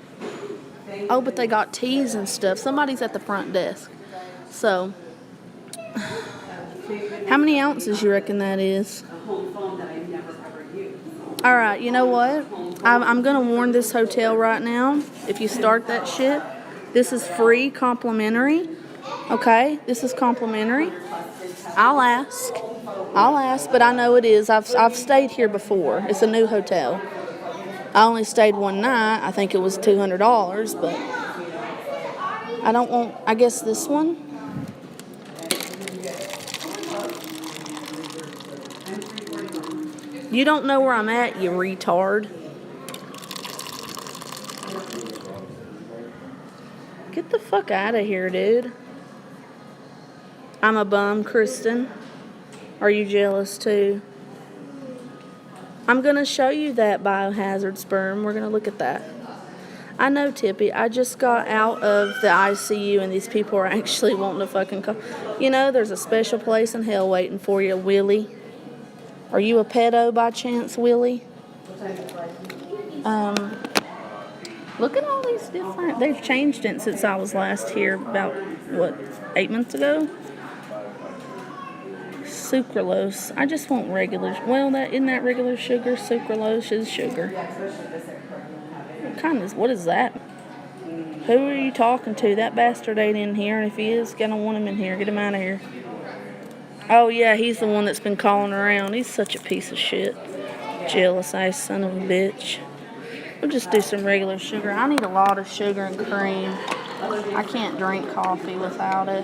Oh, but they got teas and stuff. Somebody's at the front desk. So, how many ounces you reckon that is? All right, you know what? I'm going to warn this hotel right now. If you start that shit, this is free, complimentary. Okay? This is complimentary. I'll ask, but I know it is. I've stayed here before. It's a new hotel. I only stayed one night. I think it was $200, but I don't want, I guess this one. You don't know where I'm at, you retard. Get the fuck out of here, dude. I'm a bum, Kristen. Are you jealous too? I'm going to show you that biohazard sperm. We're going to look at that. I know, Tippy. I just got out of the ICU and these people are actually wanting to fucking come. You know, there's a special place in hell waiting for you, Willie. Are you a pedo by chance, Willie? Look at all these different... They've changed it since I was last here about, 8 months ago? Sucralose. I just want regular... Well, isn't that regular sugar? Sucralose is sugar. What is that? Who are you talking to? That bastard ain't in here, and if he is, gonna want him in here. Get him out of here. Oh, yeah, he's the one that's been calling around. He's such a piece of shit. Jealous ass son of a bitch. We'll just do some regular sugar. I need a lot of sugar and cream. I can't drink coffee without it.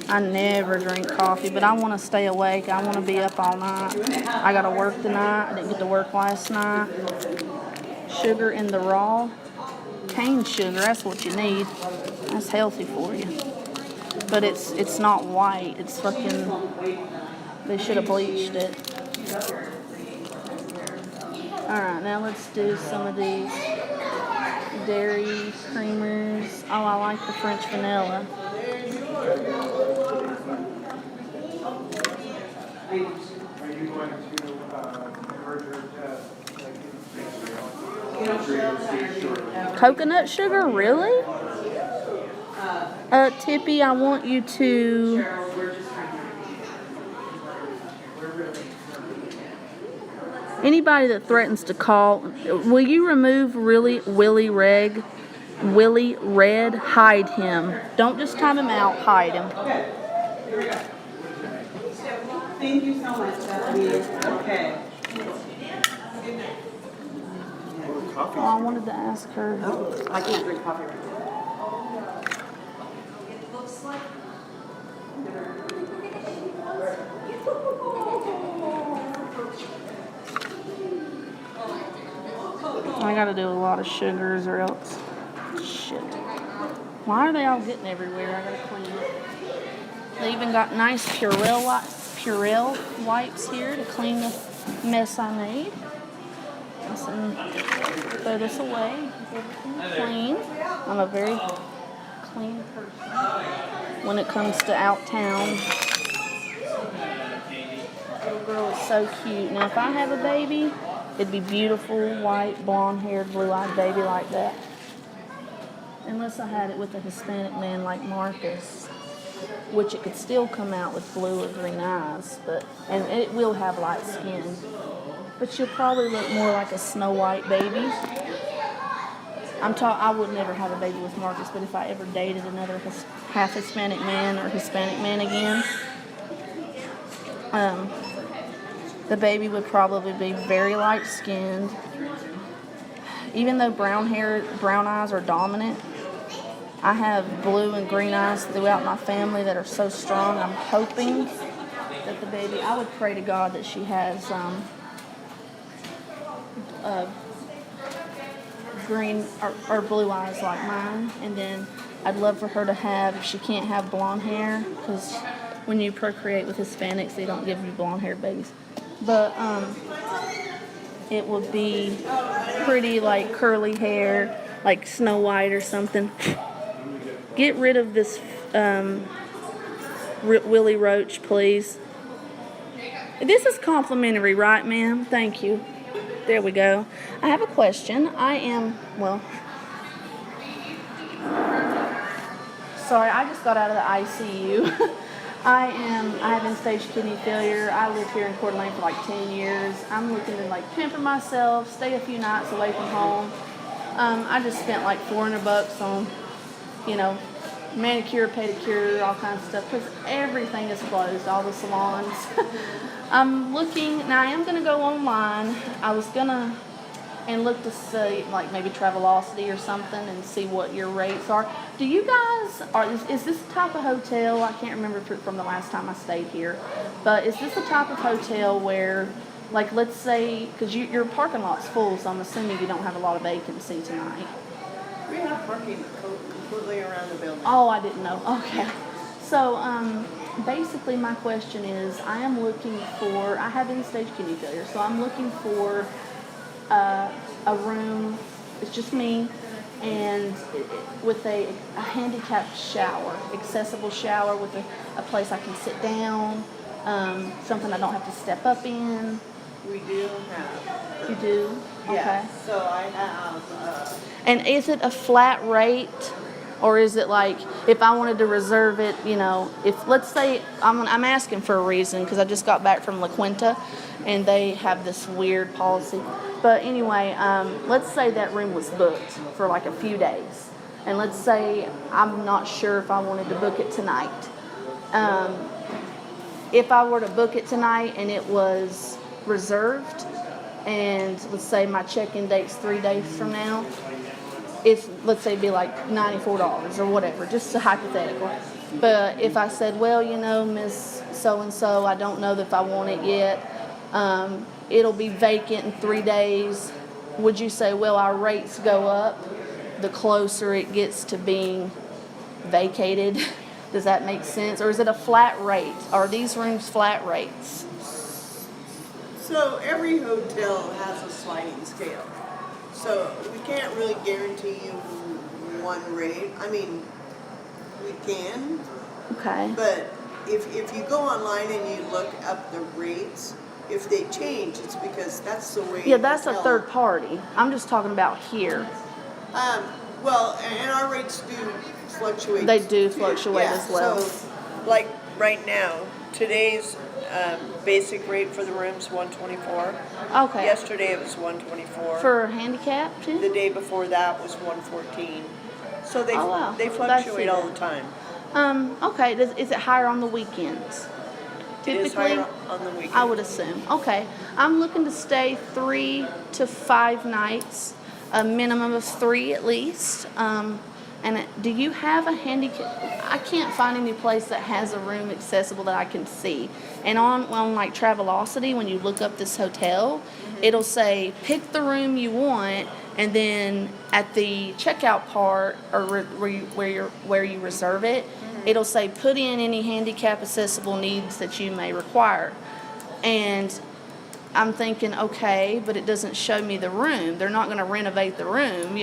I never drink coffee, but I want to stay awake. I want to be up all night. I got to work tonight. I didn't get to work last night. Sugar in the raw. Cane sugar, that's what you need. That's healthy for you. But it's not white. It's fucking... They should have bleached it. Alright, now let's do some of these dairy creamers. Oh, I like the French vanilla.
Are you going to
Coconut sugar? Really? Tippy, I want you to... Anybody that threatens to call, will you remove Willie Red? Hide him. Don't just time him out, hide him.
Okay, here we go. Thank you so much, Stephanie. Okay.
Oh, I wanted to ask her.
Oh, I can't drink coffee right now.
I gotta do a lot of sugars or else. Shit. Why are they all getting everywhere? I gotta clean it. They even got nice Purell wipes here to clean the mess I made. Listen, throw this away. Everything's clean. I'm a very clean person when it comes to out town. Little girl is so cute. Now, if I have a baby, it'd be beautiful, white, blonde-haired, blue-eyed baby like that. Unless I had it with a Hispanic man like Marcus, which it could still come out with blue or green eyes, and it will have light skin. But you'll probably look more like a Snow White baby. I would never have a baby with Marcus, but if I ever dated another half Hispanic man or Hispanic man again, the baby would probably be very light-skinned. Even though brown eyes are dominant, I have blue and green eyes throughout my family that are so strong. I'm hoping that the baby, I would pray to God that she has green or blue eyes like mine. And then I'd love for her to have, if she can't have blonde hair, because when you procreate with Hispanics, they don't give you blonde-haired babies. But it would be pretty, like, curly hair, like Snow White or something. Get rid of this Willie Roach, please. This is complimentary, right, ma'am? Thank you. There we go. I have a question. Sorry, I just got out of the ICU. I have end-stage kidney failure. I lived here in Coeur d'Alene for like 10 years. I'm looking to like pamper myself, stay a few nights away from home. I just spent like $400 on, manicure, pedicure, all kinds of stuff, because everything is closed, all the salons. I'm looking, now I am going to go online. I was going to and look to see like maybe Travelocity or something and see what your rates are. Do you guys, is this the type of hotel, I can't remember from the last time I stayed here, but is this the type of hotel where, like let's say, because your parking lot's full, so I'm assuming you don't have a lot of vacancy tonight.
We have parking completely around the building.
Oh, I didn't know. Okay. So, basically my question is, I have end-stage kidney failure, so I'm looking for a room, it's just me, and with a handicapped shower, accessible shower with a place I can sit down, something I don't have to step up in.
We do have.
You do?
Yeah.
Okay.
So I have.
And is it a flat rate? Or is it like, if I wanted to reserve it, if, let's say, I'm asking for a reason, because I just got back from La Quinta, and they have this weird policy. But anyway, let's say that room was booked for like a few days. And let's say I'm not sure if I wanted to book it tonight. If I were to book it tonight and it was reserved, and let's say my check-in date's 3 days from now, let's say it'd be like $94 or whatever, just a hypothetical. But if I said, well, Miss So-and-so, I don't know if I want it yet, it'll be vacant in 3 days, would you say, well, our rates go up the closer it gets to being vacated? Does that make sense? Or is it a flat rate? Are these rooms flat rates?
So every hotel has a sliding scale. So we can't really guarantee you one rate. I mean, we can.
Okay.
But if you go online and you look up the rates, if they change, it's because that's the way.
Yeah, that's a third party. I'm just talking about here.
Well, and our rates do fluctuate.
They do fluctuate as well.
So, like right now, today's basic rate for the room's $124.
Okay.
Yesterday it was $124.
For handicap too?
The day before that was $114. So they
wow.
they fluctuate all the time.
Okay. Is it higher on the weekends?
It is higher on the weekends.
I would assume. Okay. I'm looking to stay 3 to 5 nights, a minimum of 3 at least. And do you have a handicap? I can't find any place that has a room accessible that I can see. And on like Travelocity, when you look up this hotel, it'll say pick the room you want, and then at the checkout part or where you reserve it, it'll say put in any handicap accessible needs that you may require. And I'm thinking, okay, but it doesn't show me the room. They're not going to renovate the room,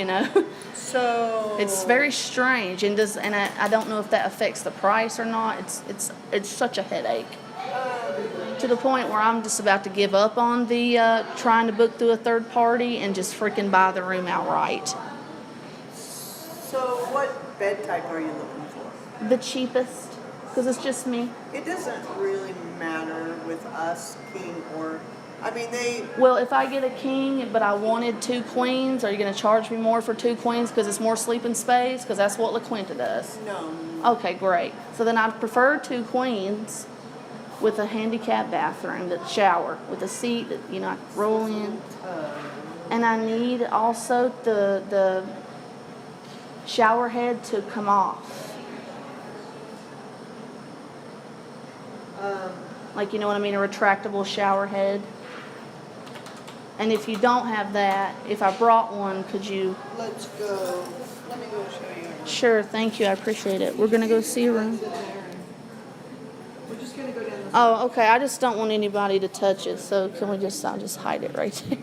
So
it's very strange, and I don't know if that affects the price or not. It's such a headache, to the point where I'm just about to give up on the trying to book through a third party and just freaking buy the room outright.
So what bed type are you looking for?
The cheapest, because it's just me.
It doesn't really matter with us, king or. I mean,
Well, if I get a king, but I wanted 2 queens, are you going to charge me more for 2 queens because it's more sleeping space? Because that's what La Quinta does.
No.
Okay, great. So then I'd prefer 2 queens with a handicapped bathroom, the shower with a seat that I can roll in, and I need also the shower head to come off. Like, you know what I mean, a retractable shower head. And if you don't have that, if I brought one, could you?
Let's go. Let me go show you.
Sure, thank you, I appreciate it. We're gonna go see a room.
We're just gonna go down this.
Oh, okay, I just don't want anybody to touch it, so can we I'll just hide it right there.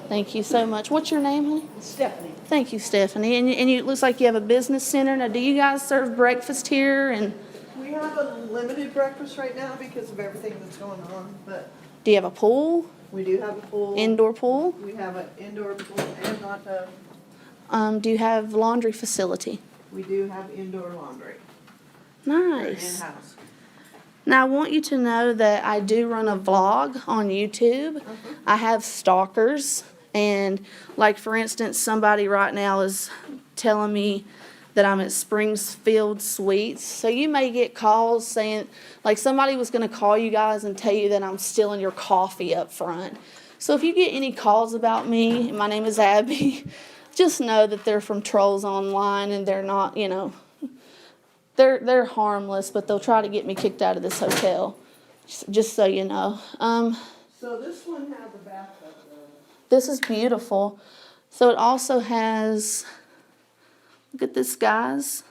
Thank you so much. What's your name, honey?
Stephanie.
Thank you, Stephanie. And it looks like you have a business center. Now, do you guys serve breakfast here? And
We have a limited breakfast right now because of everything that's going on, but
do you have a pool?
we do have a pool.
Indoor pool?
We have an indoor pool and hot tub.
Do you have laundry facility?
We do have indoor laundry. Or
Nice.
in-house.
Now, I want you to know that I do run a vlog on YouTube. I have stalkers, and like for instance, somebody right now is telling me that I'm at Springfield Suites. So you may get calls saying, like somebody was going to call you guys and tell you that I'm stealing your coffee up front. So if you get any calls about me, my name is Abby, just know that they're from trolls online and they're not, you know, they're harmless, but they'll try to get me kicked out of this hotel, just so you know.
So this one has a bathtub though.
This is beautiful. So it also has, look at this, guys.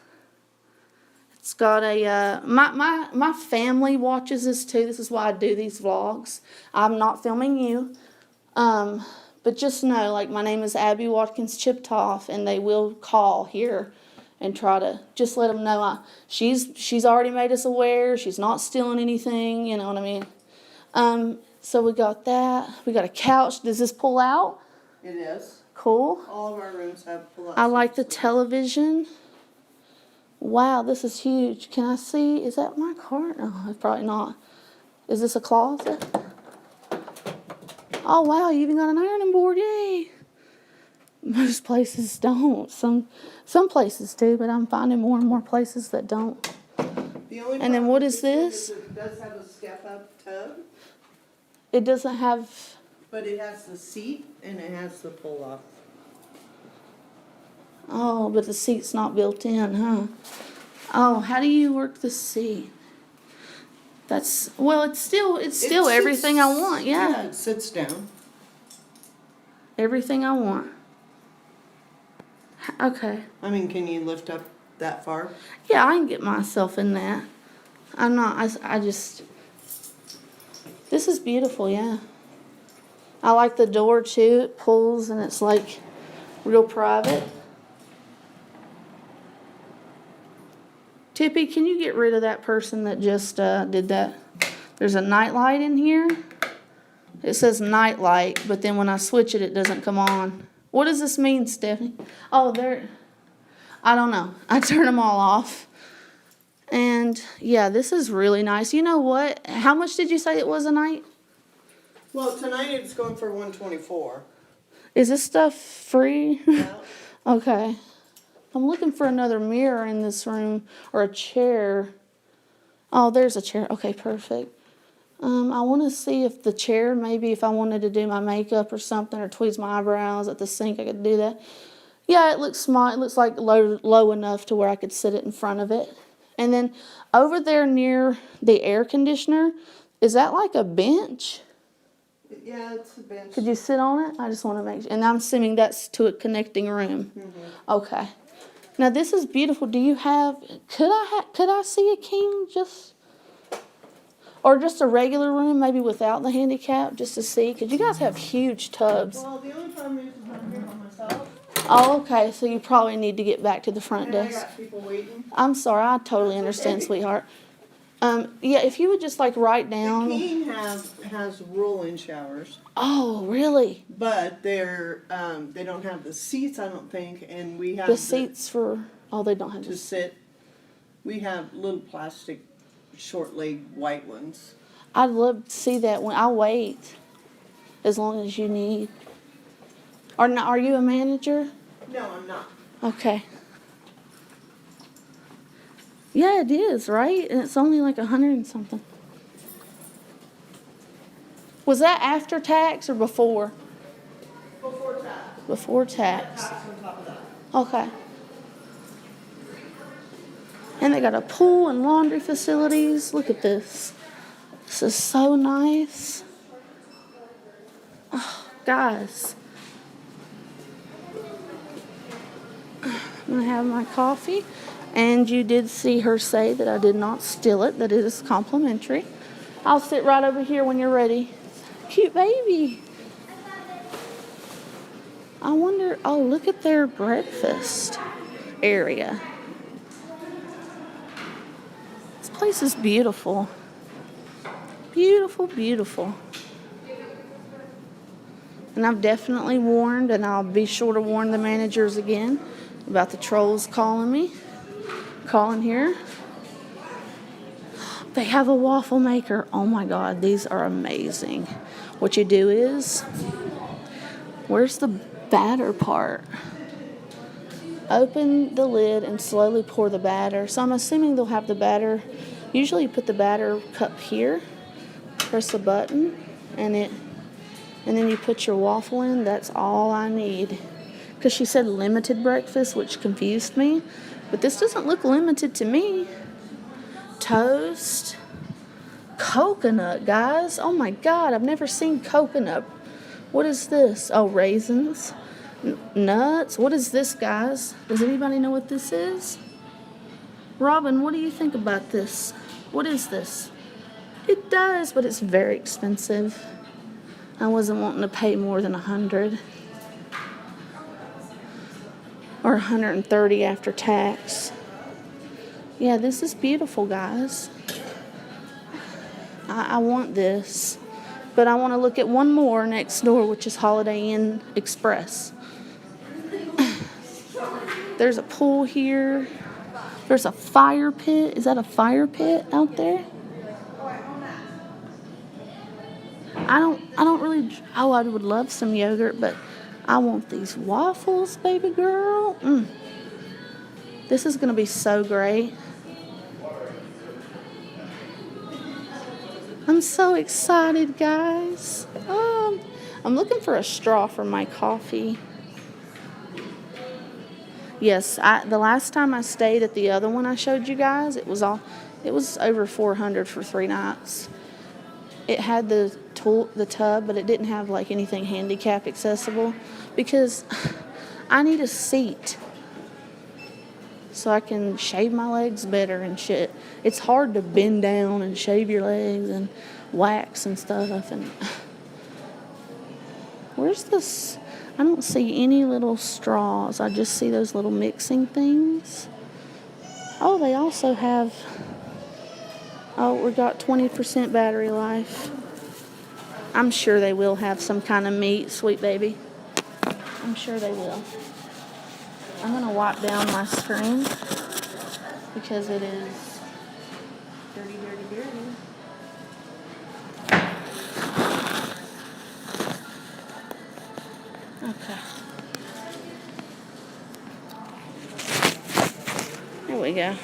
It's got a, my family watches this too. This is why I do these vlogs. I'm not filming you. But just know, like, my name is Abby Watkins Chiptoff, and they will call here and try to just let them know she's already made us aware. She's not stealing anything, you know what I mean? So we got that. We got a couch. Does this pull out?
It is.
Cool.
All of our rooms have pull-out
I like the
seats.
television. Wow, this is huge. Can I see? Is that my car? No, it's probably not. Is this a closet? Oh, wow, you even got an ironing board. Yay. Most places don't. Some places do, but I'm finding more and more places that don't.
The only
And then
problem
what
with
is
one
this?
It does have a step-up tub,
It doesn't have...
but it has the seat and it has the pull-off.
Oh, but the seat's not built in, huh? Oh, how do you work the seat? That's... Well, it's still
It
everything I
sits-
want, yeah.
It sits down.
Everything I want. Okay.
I mean, can you lift up that far?
Yeah, I can get myself in that. I'm not, I just... This is beautiful, yeah. I like the door too. It pulls and it's like real private. Tippy, can you get rid of that person that just did that? There's a night light in here. It says night light, but then when I switch it, it doesn't come on. What does this mean, Stephanie? Oh, there. I don't know. I turn them all off. And yeah, this is really nice. You know what? How much did you say it was a night?
Well, tonight it's going for $124.
Is this stuff free?
Yeah.
Okay. I'm looking for another mirror in this room, or a chair. Oh, there's a chair. Okay, perfect. I want to see if the chair, maybe if I wanted to do my makeup or something, or tweeze my eyebrows at the sink, I could do that. Yeah, it looks small. It looks like low enough to where I could sit it in front of it. And then over there near the air conditioner, is that like a bench?
Yeah, it's a bench.
Could you sit on it? I just want to make sure. And I'm assuming that's to a connecting room.
Mm-hmm.
Okay. Now this is beautiful. Do you have? Could I see a king just, or just a regular room, maybe without the handicap, just to see? Because you guys have huge tubs.
Well, the only problem is I'm here by myself.
Oh, okay. So you probably need to get back to the front
And I
desk.
got people waiting.
I'm sorry. I totally understand, sweetheart. Yeah, if you would just like write down.
The king has roll-in showers,
Oh, really?
but they're they don't have the seats, I don't think, and we have
The seats for. Oh, they don't have
to
this.
sit. We have little plastic, short-leg white ones.
I'd love to see that one. I'll wait as long as you need. Are you a manager?
No, I'm not.
Okay. Yeah, it is, right? And it's only like 100 and something. Was that after tax or before?
Before tax.
Before tax.
Tax on top of that.
Okay. And they got a pool and laundry facilities. Look at this. This is so nice. Oh, guys. I'm going to have my coffee. And you did see her say that I did not steal it, that it is complimentary. I'll sit right over here when you're ready. Cute baby. I wonder, oh, look at their breakfast area. This place is beautiful. Beautiful, beautiful. And I've definitely warned, and I'll be sure to warn the managers again about the trolls calling me. Calling here. They have a waffle maker. Oh my God, these are amazing. What you do is, where's the batter part? Open the lid and slowly pour the batter. So I'm assuming they'll have the batter. Usually you put the batter cup here, press the button, and then you put your waffle in. That's all I need. Because she said limited breakfast, which confused me. But this doesn't look limited to me. Toast. Coconut, guys. Oh my God, I've never seen coconut. What is this? Oh, raisins. Nuts. What is this, guys? Does anybody know what this is? Robin, what do you think about this? What is this? It does, but it's very expensive. I wasn't wanting to pay more than $100 or $130 after tax. Yeah, this is beautiful, guys. I want this, but I want to look at one more next door, which is Holiday Inn Express. There's a pool here. There's a fire pit. Is that a fire pit out there? I don't really. Oh, I would love some yogurt, but I want these waffles, baby girl. This is gonna be so great. I'm so excited, guys. I'm looking for a straw for my coffee. Yes, the last time I stayed at the other one I showed you guys, it was over $400 for 3 nights. It had the tub, but it didn't have like anything handicap accessible because I need a seat so I can shave my legs better and shit. It's hard to bend down and shave your legs and wax and stuff. And where's this? I don't see any little straws. I just see those little mixing things. Oh, they also have... Oh, we got 20% battery life. I'm sure they will have some kind of meat, sweet baby. I'm sure they will. I'm going to wipe down my screen because it is dirty. Okay. There we go.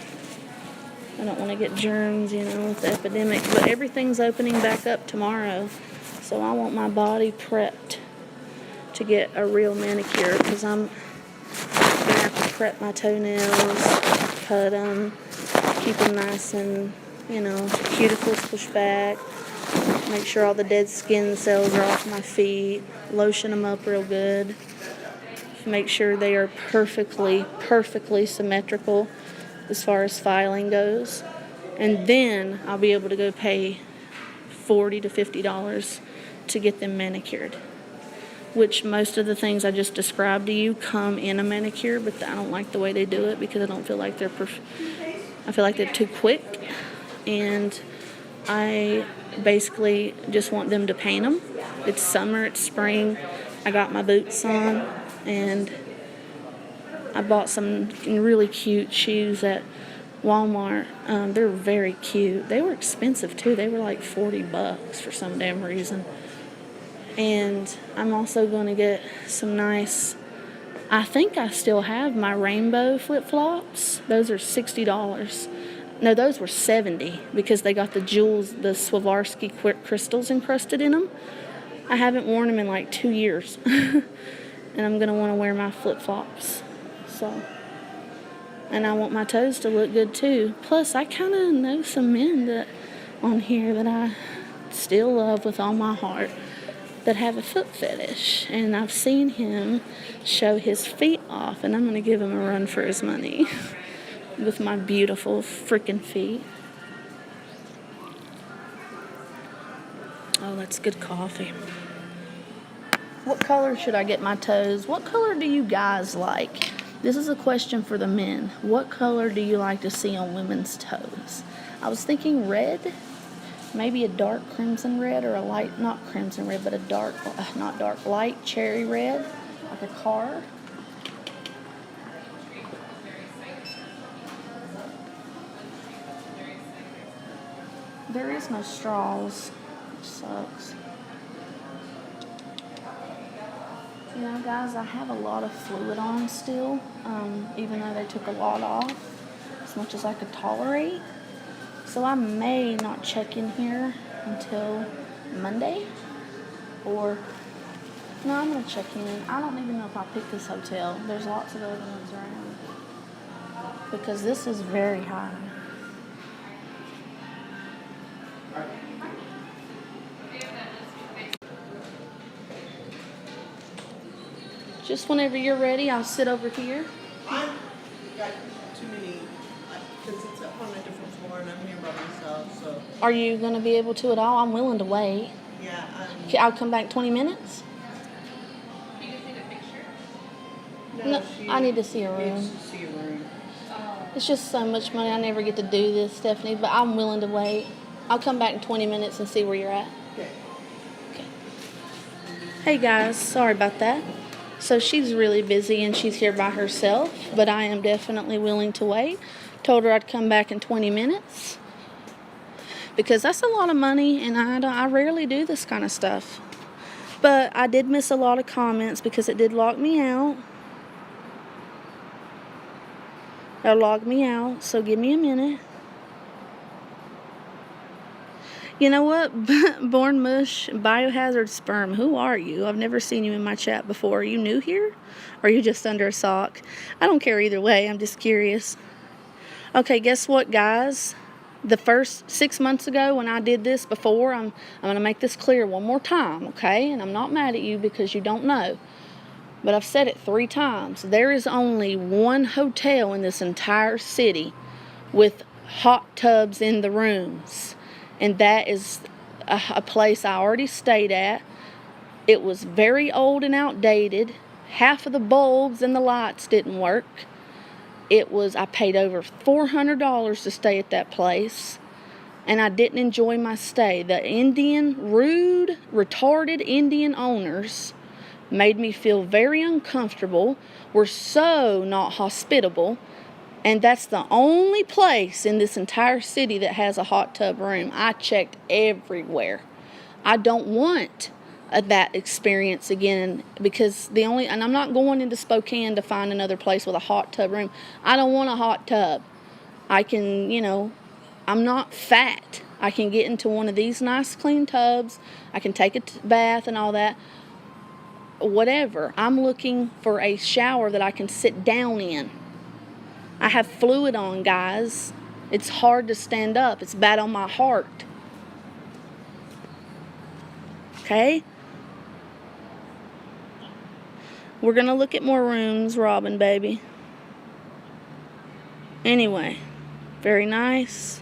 I don't want to get germs, with the epidemic. But everything's opening back up tomorrow. So I want my body prepped to get a real manicure because I'm going to have to prep my toenails, cut them, keep them nice and, cuticles pushed back, make sure all the dead skin cells are off my feet, lotion them up real good, make sure they are perfectly symmetrical as far as filing goes. And then I'll be able to go pay $40 to $50 to get them manicured. Which most of the things I just described to you come in a manicure, but I don't like the way they do it because I don't feel like I feel like they're too quick. And I basically just want them to paint them. It's summer, it's spring. I got my boots on and I bought some really cute shoes at Walmart. They're very cute. They were expensive too. They were like $40 for some damn reason. And I'm also going to get some nice, I think I still have my rainbow flip-flops. Those are $60. No, those were $70 because they got the jewels, the Swarovski crystals encrusted in them. I haven't worn them in like 2 years. And I'm going to want to wear my flip-flops. And I want my toes to look good too. Plus, I kind of know some men on here that I still love with all my heart that have a foot fetish. And I've seen him show his feet off, and I'm going to give him a run for his money with my beautiful freaking feet. Oh, that's good coffee. What color should I get my toes? What color do you guys like? This is a question for the men. What color do you like to see on women's toes? I was thinking red. Maybe a dark crimson red or a light, not crimson red, but a dark, not dark, light cherry red, like a car. There is no straws. Which sucks. You know, guys, I have a lot of fluid on still, even though they took a lot off, as much as I could tolerate. So I may not check in here until Monday, or, no, I'm going to check in. I don't even know if I picked this hotel. There's lots of other ones around, because this is very high. Just whenever you're ready, I'll sit over here.
I've got too many, because it's up on a different floor and I'm here by myself, so.
Are you going to be able to at all? I'm willing to wait.
Yeah,
I'll come back 20 minutes. No, I need to see a room.
needs to see a room.
It's just so much money. I never get to do this, Stephanie, but I'm willing to wait. I'll come back in 20 minutes and see where you're at.
Okay.
Okay. Hey guys, sorry about that. So she's really busy and she's here by herself, but I am definitely willing to wait. Told her I'd come back in 20 minutes because that's a lot of money, and I rarely do this kind of stuff. But I did miss a lot of comments because it did log me out. It'll log me out, so give me a minute. You know what? Born Mush, Biohazard Sperm, who are you? I've never seen you in my chat before. Are you new here? Or are you just under a sock? I don't care either way. I'm just curious. Okay, guess what, guys? The first 6 months ago when I did this before, I'm going to make this clear one more time, okay? And I'm not mad at you because you don't know. But I've said it 3 times. There is only one hotel in this entire city with hot tubs in the rooms. And that is a place I already stayed at. It was very old and outdated. Half of the bulbs and the lights didn't work. I paid over $400 to stay at that place. And I didn't enjoy my stay. The rude, retarded Indian owners made me feel very uncomfortable, were so not hospitable, and that's the only place in this entire city that has a hot tub room. I checked everywhere. I don't want that experience again, because and I'm not going into Spokane to find another place with a hot tub room. I don't want a hot tub. I can, I'm not fat. I can get into one of these nice clean tubs. I can take a bath and all that. Whatever. I'm looking for a shower that I can sit down in. I have fluid on, guys. It's hard to stand up. It's bad on my heart. Okay? We're going to look at more rooms, Robin, baby. Anyway, very nice.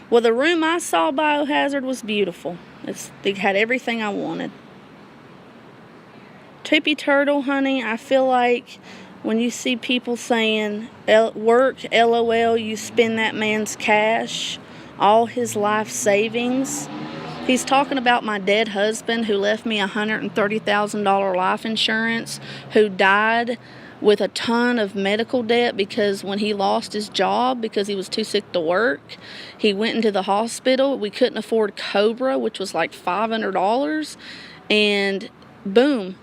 Well, the room I saw, Biohazard, was beautiful. They had everything I wanted. Toopy Turtle, honey, I feel like when you see people saying, work, LOL, you spend that man's cash, all his life savings. He's talking about my dead husband who left me $130,000 life insurance, who died with a ton of medical debt because when he lost his job because he was too sick to work, he went into the hospital. We couldn't afford Cobra, which was like $500, and boom,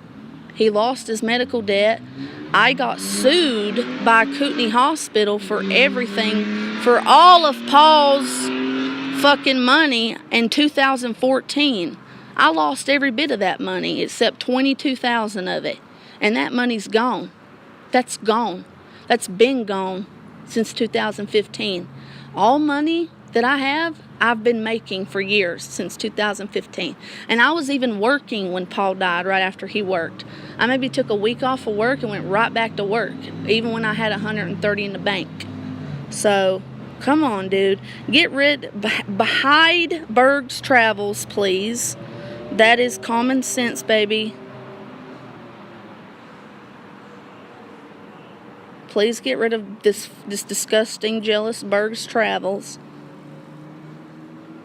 he lost his medical debt. I got sued by Kootenai Hospital for everything, for all of Paul's fucking money in 2014. I lost every bit of that money except $22,000 of it, and that money's gone. That's gone. That's been gone since 2015. All money that I have, I've been making for years, since 2015. And I was even working when Paul died, right after he worked. I maybe took a week off of work and went right back to work, even when I had $130 in the bank. So, come on, dude. Get rid, hide Berg's Travels, please. That is common sense, baby. Please get rid of this disgusting, jealous Berg's Travels.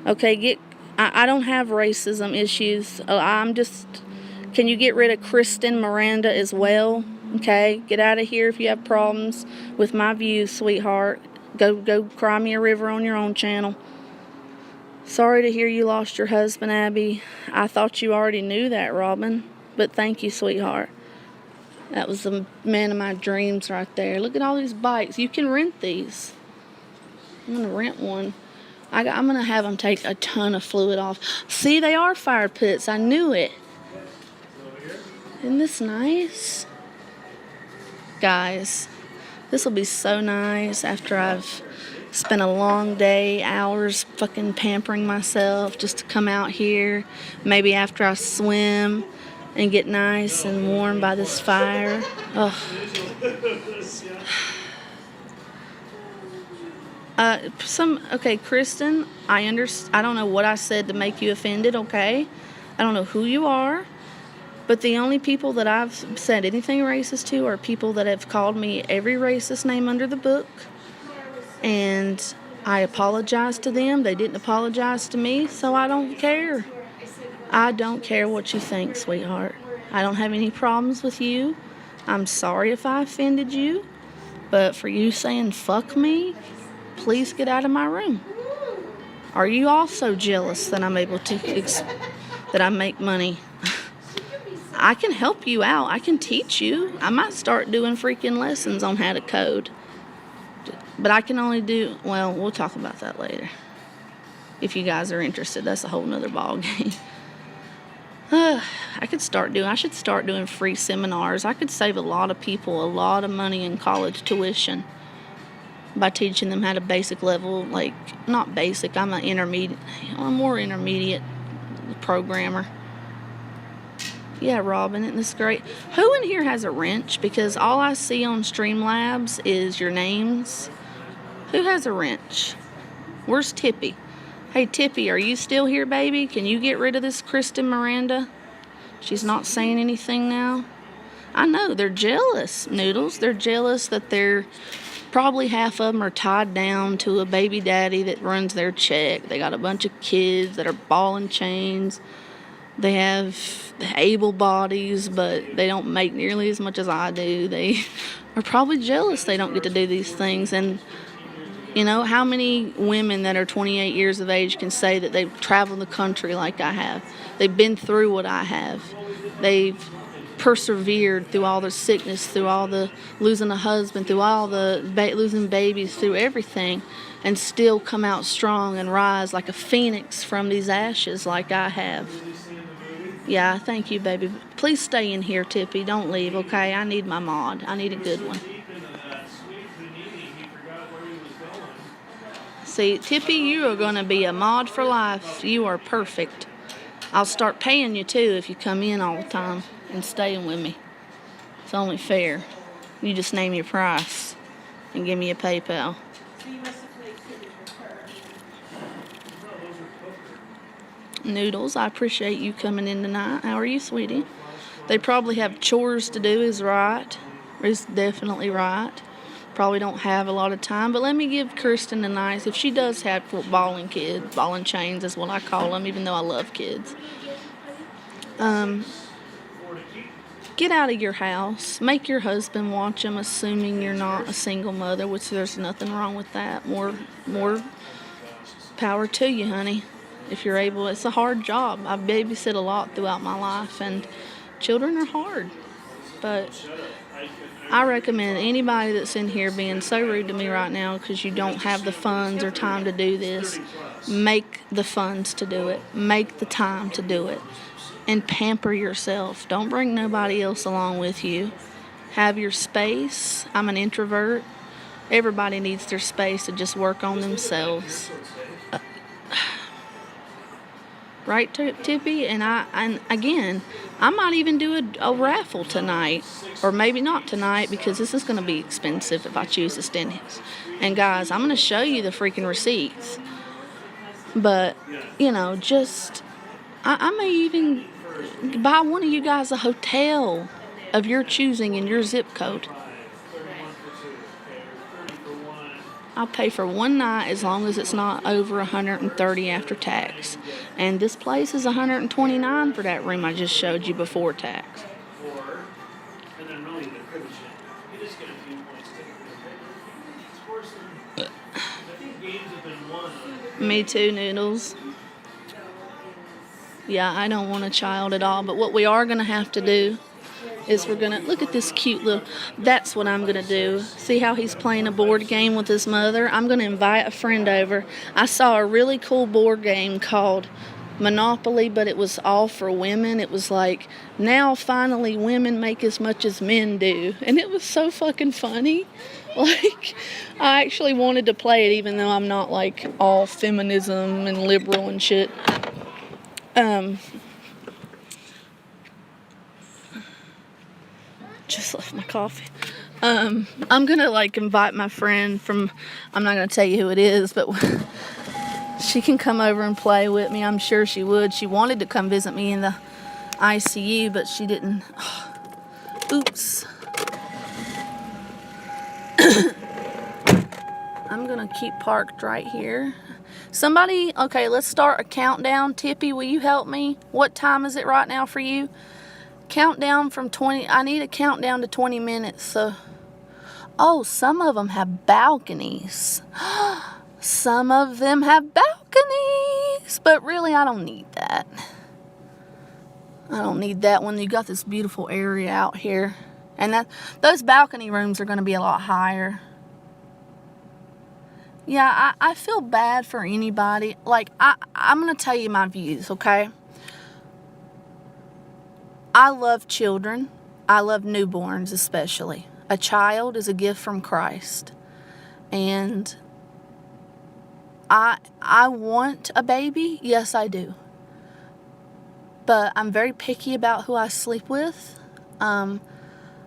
Okay, I don't have racism issues. Can you get rid of Kristen Miranda as well? Okay, get out of here if you have problems with my views, sweetheart. Go cry me a river on your own channel. Sorry to hear you lost your husband, Abby. I thought you already knew that, Robin. But thank you, sweetheart. That was the man of my dreams right there. Look at all these bikes. You can rent these. I'm going to rent one. I'm going to have them take a ton of fluid off. See, they are fire pits. I knew it. Isn't this nice? Guys, this will be so nice after I've spent a long day, hours fucking pampering myself just to come out here. Maybe after I swim and get nice and warm by this fire. Ugh. Okay, Kristen, I don't know what I said to make you offended, okay? I don't know who you are, but the only people that I've said anything racist to are people that have called me every racist name under the book, and I apologize to them. They didn't apologize to me, so I don't care. I don't care what you think, sweetheart. I don't have any problems with you. I'm sorry if I offended you, but for you saying fuck me, please get out of my room. Are you also jealous that I'm able to, that I make money? I can help you out. I can teach you. I might start doing freaking lessons on how to code. But I can only do, well, we'll talk about that later. If you guys are interested, that's a whole nother ball game. I should start doing free seminars. I could save a lot of people a lot of money in college tuition by teaching them how to basic level, like, not basic, I'm a more intermediate programmer. Yeah, Robin, isn't this great? Who in here has a wrench? Because all I see on Streamlabs is your names. Who has a wrench? Where's Tippy? Hey, Tippy, are you still here, baby? Can you get rid of this Kristen Miranda? She's not saying anything now. I know, they're jealous, Noodles. They're jealous that they're probably half of them are tied down to a baby daddy that runs their check. They got a bunch of kids that are ball and chains. They have able bodies, but they don't make nearly as much as I do. They are probably jealous they don't get to do these things. And, you know, how many women that are 28 years of age can say that they've traveled the country like I have? They've been through what I have. They've persevered through all the sickness, through all the losing a husband, through all the losing babies, through everything, and still come out strong and rise like a phoenix from these ashes like I have. Yeah, thank you, baby. Please stay in here, Tippy. Don't leave, okay? I need my mod. I need a good one. See, Tippy, you are going to be a mod for life. You are perfect. I'll start paying you, too, if you come in all the time and staying with me. It's only fair. You just name your price and give me a PayPal. Noodles, I appreciate you coming in tonight. How are you, sweetie? They probably have chores to do, is right. Is definitely right. Probably don't have a lot of time, but let me give Kirsten a nice, if she does have ball and chains is what I call them, even though I love kids. Get out of your house. Make your husband watch them, assuming you're not a single mother, which there's nothing wrong with that. More power to you, honey. If you're able, it's a hard job. I've babysat a lot throughout my life, and children are hard. But I recommend anybody that's in here being so rude to me right now because you don't have the funds or time to do this, make the funds to do it. Make the time to do it. And pamper yourself. Don't bring nobody else along with you. Have your space. I'm an introvert. Everybody needs their space to just work on themselves. Right, Tippy? And again, I might even do a raffle tonight. Or maybe not tonight, because this is going to be expensive if I choose to stand here. And guys, I'm going to show you the freaking receipts. But, you know, just, I may even buy one of you guys a hotel of your choosing in your zip code. I'll pay for one night as long as it's not over $130 after tax. And this place is $129 for that room I just showed you before tax. Me too, Noodles. Yeah, I don't want a child at all, but what we are going to have to do is we're going to look at this cute little, that's what I'm going to do. See how he's playing a board game with his mother? I'm going to invite a friend over. I saw a really cool board game called Monopoly, but it was all for women. It was like, now finally women make as much as men do. And it was so fucking funny. Like, I actually wanted to play it even though I'm not like all feminism and liberal and shit. Just left my coffee. I'm gonna like invite my friend from, I'm not gonna tell you who it is, but she can come over and play with me. I'm sure she would. She wanted to come visit me in the ICU, but she didn't. Oops. I'm gonna keep parked right here. Somebody, okay, let's start a countdown. Tippy, will you help me? What time is it right now for you? Countdown from 20, I need a countdown to 20 minutes. So, oh, some of them have balconies. Some of them have balconies, but really I don't need that. I don't need that when you got this beautiful area out here. And those balcony rooms are going to be a lot higher. Yeah, I feel bad for anybody. Like, I'm going to tell you my views, okay? I love children. I love newborns especially. A child is a gift from Christ. And I want a baby. Yes, I do. But I'm very picky about who I sleep with. I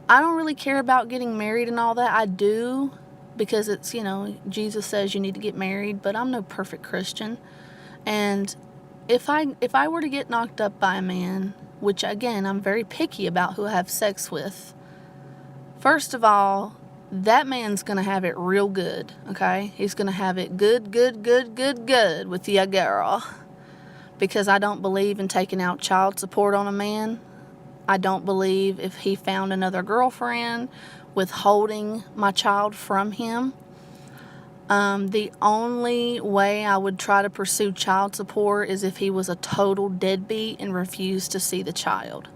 don't really care about getting married and all that. I do because it's, you know, Jesus says you need to get married, but I'm no perfect Christian. And if I were to get knocked up by a man, which again, I'm very picky about who I have sex with, first of all, that man's going to have it real good, okay? He's going to have it good with ya girl. Because I don't believe in taking out child support on a man. I don't believe if he found another girlfriend, withholding my child from him. The only way I would try to pursue child support is if he was a total deadbeat and refused to see the child.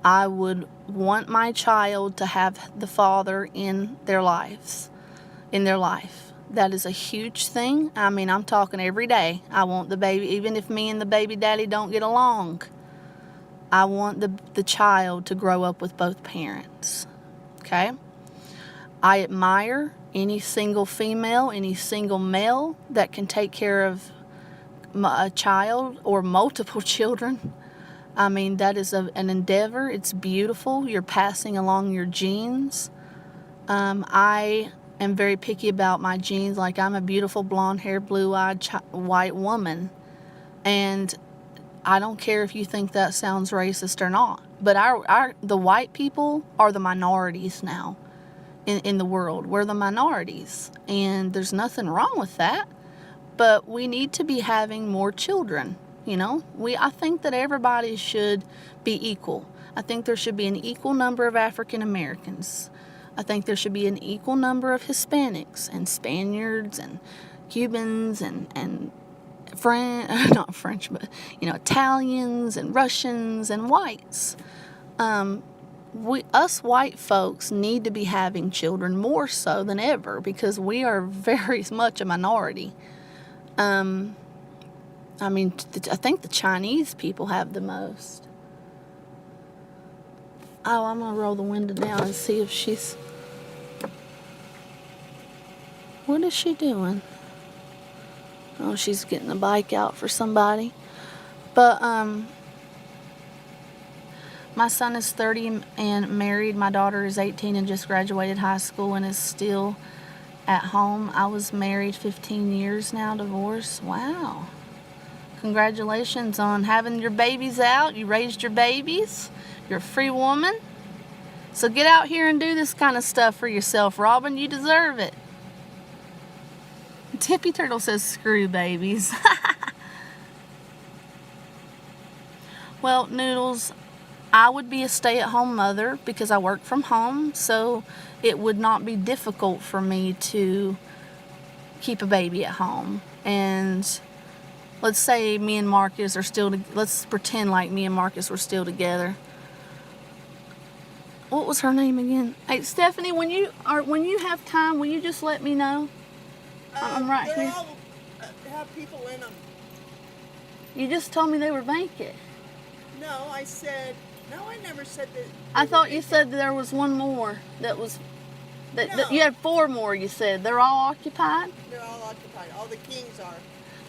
I would want my child to have the father in their life. That is a huge thing. I mean, I'm talking every day. I want the baby, even if me and the baby daddy don't get along, I want the child to grow up with both parents. Okay? I admire any single female, any single male that can take care of a child or multiple children. I mean, that is an endeavor. It's beautiful. You're passing along your genes. I am very picky about my genes. Like, I'm a beautiful blonde-haired, blue-eyed white woman. And I don't care if you think that sounds racist or not. But the white people are the minorities now in the world. We're the minorities. And there's nothing wrong with that. But we need to be having more children. You know, I think that everybody should be equal. I think there should be an equal number of African Americans. I think there should be an equal number of Hispanics and Spaniards and Cubans and not French, but, you know, Italians and Russians and whites. Us white folks need to be having children more so than ever because we are very much a minority. I mean, I think the Chinese people have the most. Oh, I'm going to roll the window down and see if she's... What is she doing? Oh, she's getting the bike out for somebody. But, my son is 30 and married. My daughter is 18 and just graduated high school and is still at home. I was married 15 years now, divorced. Wow. Congratulations on having your babies out. You raised your babies. You're a free woman. So get out here and do this kind of stuff for yourself, Robin. You deserve it. Tippy Turtle says, screw babies. Well, Noodles, I would be a stay-at-home mother because I work from home, so it would not be difficult for me to keep a baby at home, and let's say me and Marcus are still, let's pretend like me and Marcus were still together. What was her name again? Hey, Stephanie, when you have time, will you just let me know? I'm right
They
here.
all have people in them.
You just told me they were vacant.
No, I never said that.
I thought you said there was one more that was, that
No.
you had 4 more, you said. They're all occupied?
They're all occupied. All the kings are.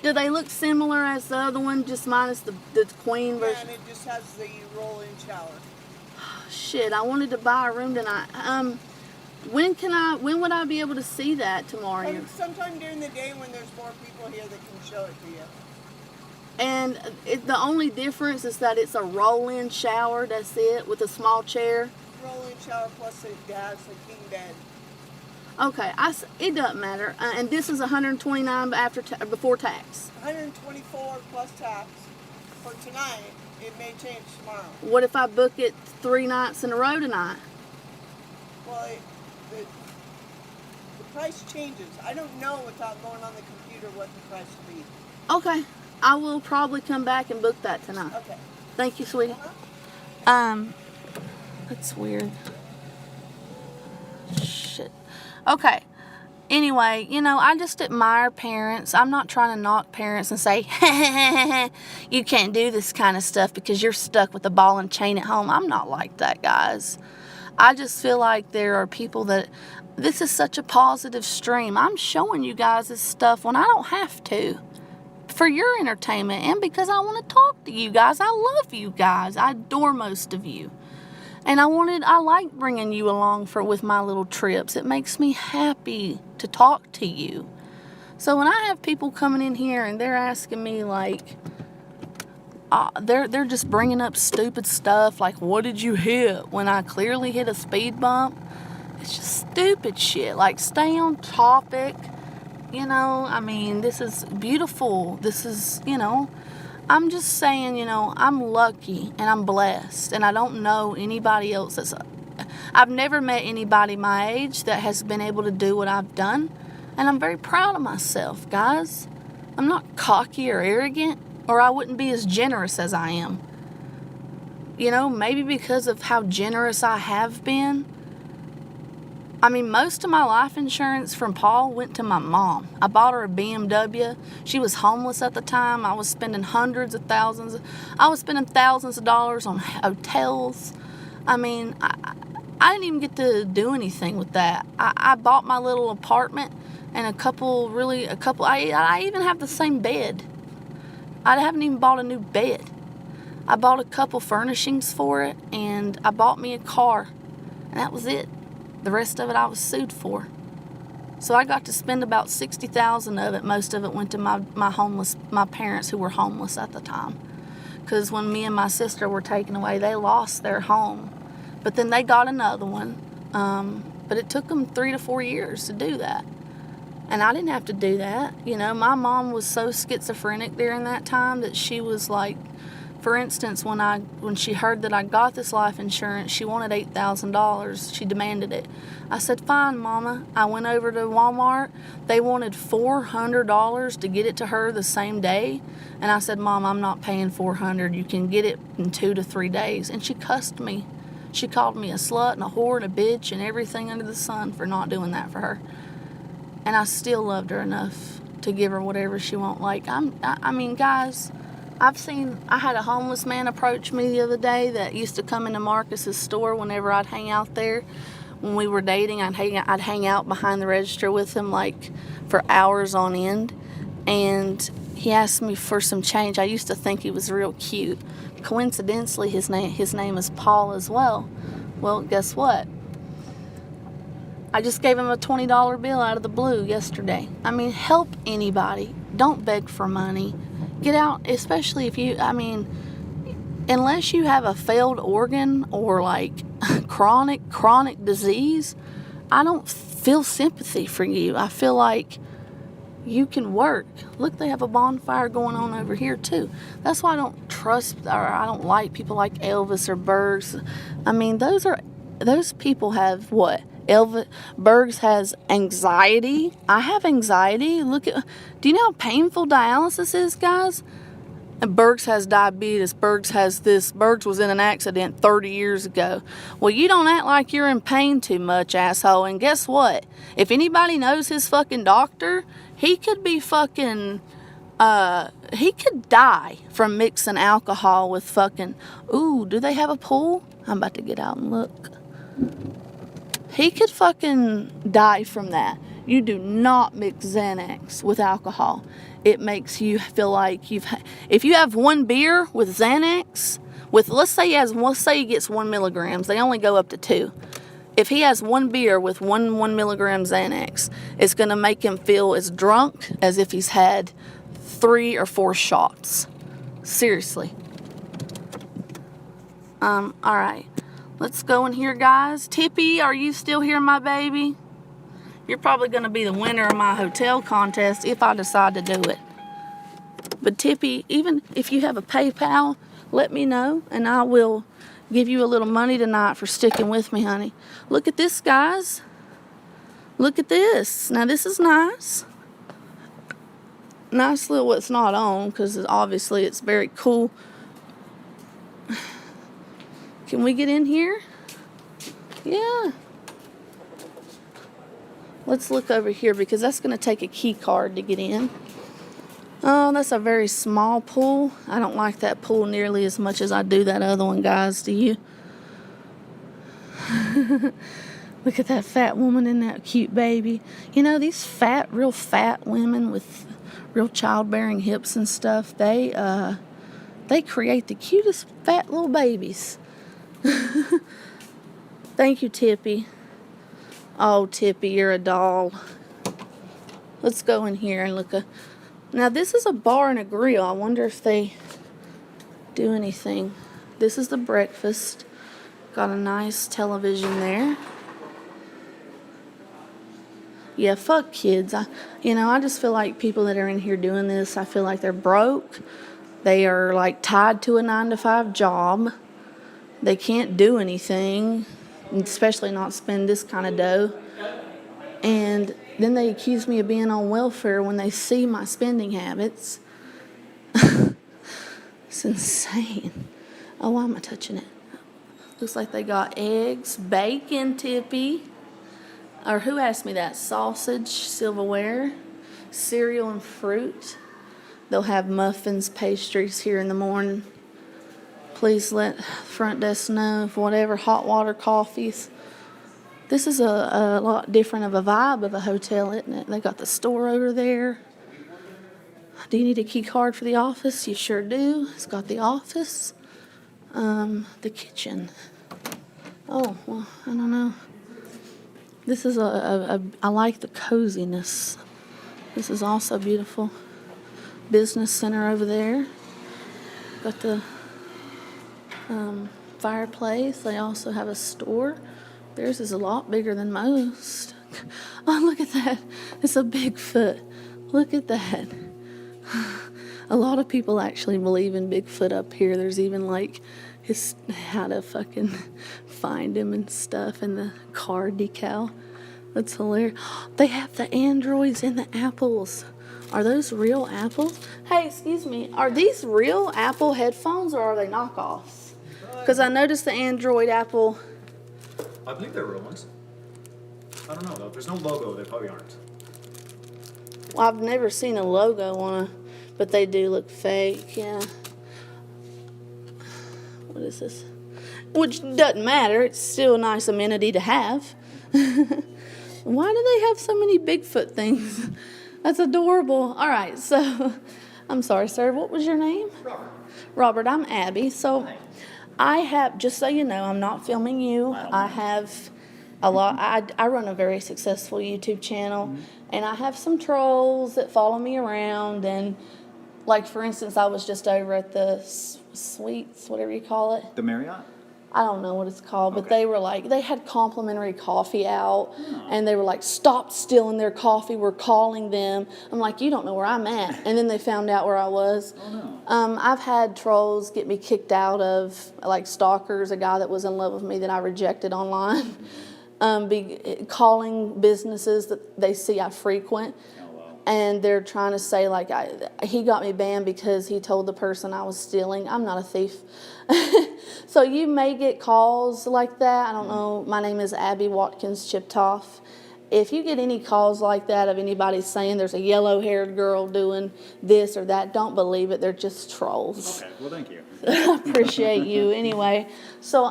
Do they look similar as the other one, just minus the queen
Yeah,
version?
and it just has the roll-in shower.
Shit, I wanted to buy a room tonight. When would I be able to see that tomorrow?
Sometime during the day when there's more people here that can show it to you.
And the only difference is that it's a roll-in shower, that's it, with a small chair.
Roll-in shower plus it has a king bed.
Okay, it doesn't matter. And this is $129 before tax.
124 plus tax for tonight. It may change tomorrow.
What if I book it 3 nights in a row tonight?
Well, the price changes. I don't know without going on the computer what the price will be.
Okay, I will probably come back and book that tonight.
Okay.
Thank you, sweetie. That's weird. Shit. Okay. Anyway, I just admire parents. I'm not trying to knock parents and say, you can't do this kind of stuff because you're stuck with a ball and chain at home. I'm not like that, guys. I just feel like there are people that, this is such a positive stream. I'm showing you guys this stuff when I don't have to, for your entertainment and because I want to talk to you guys. I love you guys. I adore most of you. And I like bringing you along with my little trips. It makes me happy to talk to you. So when I have people coming in here and they're asking me like, they're just bringing up stupid stuff like, what did you hit? When I clearly hit a speed bump. It's just stupid shit. Like, stay on topic. This is beautiful. This is, I'm just saying, I'm lucky and I'm blessed, and I don't know anybody else I've never met anybody my age that has been able to do what I've done, and I'm very proud of myself, guys. I'm not cocky or arrogant, or I wouldn't be as generous as I am. Maybe because of how generous I have been. Most of my life insurance from Paul went to my mom. I bought her a BMW. She was homeless at the time. I was spending thousands of dollars on hotels. I didn't even get to do anything with that. I bought my little apartment and I even have the same bed. I haven't even bought a new bed. I bought a couple furnishings for it, and I bought me a car, and that was it. The rest of it I was sued for. So I got to spend about $60,000 of it. Most of it went to my parents who were homeless at the time. Because when me and my sister were taken away, they lost their home. But then they got another one. But it took them 3 to 4 years to do that. And I didn't have to do that. My mom was so schizophrenic during that time that she was like, for instance, when she heard that I got this life insurance, she wanted $8,000. She demanded it. I said, fine, Mama. I went over to Walmart. They wanted $400 to get it to her the same day. And I said, Mom, I'm not paying $400. You can get it in 2 to 3 days. And she cussed me. She called me a slut and a whore and a bitch and everything under the sun for not doing that for her. And I still loved her enough to give her whatever she wanted. Guys, I had a homeless man approach me the other day that used to come into Marcus's store whenever I'd hang out there. When we were dating, I'd hang out behind the register with him for hours on end. And he asked me for some change. I used to think he was real cute. Coincidentally, his name is Paul as well. Well, guess what? I just gave him a $20 bill out of the blue yesterday. Help anybody. Don't beg for money. Get out, especially if you, unless you have a failed organ or chronic disease, I don't feel sympathy for you. I feel like you can work. Look, they have a bonfire going on over here too. That's why I don't trust, or I don't like people like Elvis or Bergs. Those people have what? Bergs has anxiety. I have anxiety. Do you know how painful dialysis is, guys? And Bergs has diabetes. Bergs has this. Bergs was in an accident 30 years ago. Well, you don't act like you're in pain too much, asshole. And guess what? If anybody knows his fucking doctor, he could be fucking, he could die from mixing alcohol with fucking, ooh, do they have a pool? I'm about to get out and look. He could fucking die from that. You do not mix Xanax with alcohol. It makes you feel like if you have one beer with Xanax, let's say he gets 1 milligrams, they only go up to 2. If he has one beer with 1 milligram Xanax, it's going to make him feel as drunk as if he's had 3 or 4 shots. Seriously. All right. Let's go in here, guys. Tippy, are you still here, my baby? You're probably going to be the winner of my hotel contest if I decide to do it. But Tippy, even if you have a PayPal, let me know, and I will give you a little money tonight for sticking with me, honey. Look at this, guys. Look at this. Now, this is nice. Nice little what's not on, because obviously it's very cool. Can we get in here? Yeah. Let's look over here because that's going to take a key card to get in. Oh, that's a very small pool. I don't like that pool nearly as much as I do that other one, guys. Do you? Look at that fat woman and that cute baby. You know, these real fat women with real childbearing hips and stuff, they create the cutest fat little babies. Thank you, Tippy. Oh, Tippy, you're a doll. Let's go in here and look. Now, this is a bar and a grill. I wonder if they do anything. This is the breakfast. Got a nice television there. Yeah, fuck kids. I just feel like people that are in here doing this, I feel like they're broke. They are, like, tied to a 9-to-5 job. They can't do anything, especially not spend this kind of dough. And then they accuse me of being on welfare when they see my spending habits. It's insane. Oh, why am I touching it? Looks like they got eggs, bacon, Tippy. Or who asked me that? Sausage, silverware, cereal, and fruit. They'll have muffins, pastries here in the morning. Please let front desk know if whatever, hot water, coffees. This is a lot different of a vibe of a hotel, isn't it? They got the store over there. Do you need a key card for the office? You sure do. It's got the office. The kitchen. Oh, well, I don't know. This is I like the coziness. This is also beautiful. Business center over there. Got the fireplace. They also have a store. Theirs is a lot bigger than most. Oh, look at that. It's a Bigfoot. Look at that. A lot of people actually believe in Bigfoot up here. There's even like how to fucking find him and stuff, and the car decal. That's hilarious. They have the Androids and the Apples. Are those real Apples? Hey, excuse me. Are these real Apple headphones or are they knockoffs? Because I noticed the Android Apple.
I believe they're real ones. I don't know though. There's no logo. They probably aren't.
Well, I've never seen a logo on a, but they do look fake. Yeah. What is this? Which doesn't matter. It's still a nice amenity to have. Why do they have so many Bigfoot things? That's adorable. All right, so I'm sorry, sir. What was your name?
Robert.
Robert, I'm Abby. So I have, just so you know, I'm not filming you. I have a lot. I run a very successful YouTube channel, and I have some trolls that follow me around. And, like, for instance, I was just over at the Sweets, whatever you call it.
The Marriott?
I don't know what it's called, but they were like, they had complimentary coffee out, and they were like, stop stealing their coffee, we're calling them. I'm like, you don't know where I'm at. And then they found out where I was.
Oh, no.
I've had trolls get me kicked out of, like, stalkers, a guy that was in love with me that I rejected online. calling businesses that they see I frequent. And they're trying to say, like, he got me banned because he told the person I was stealing. I'm not a thief. So you may get calls like that. I don't know. My name is Abby Watkins Chiptoff. If you get any calls like that of anybody saying there's a yellow-haired girl doing this or that, don't believe it. They're just trolls.
Okay, well, thank you.
I appreciate you. Anyway, so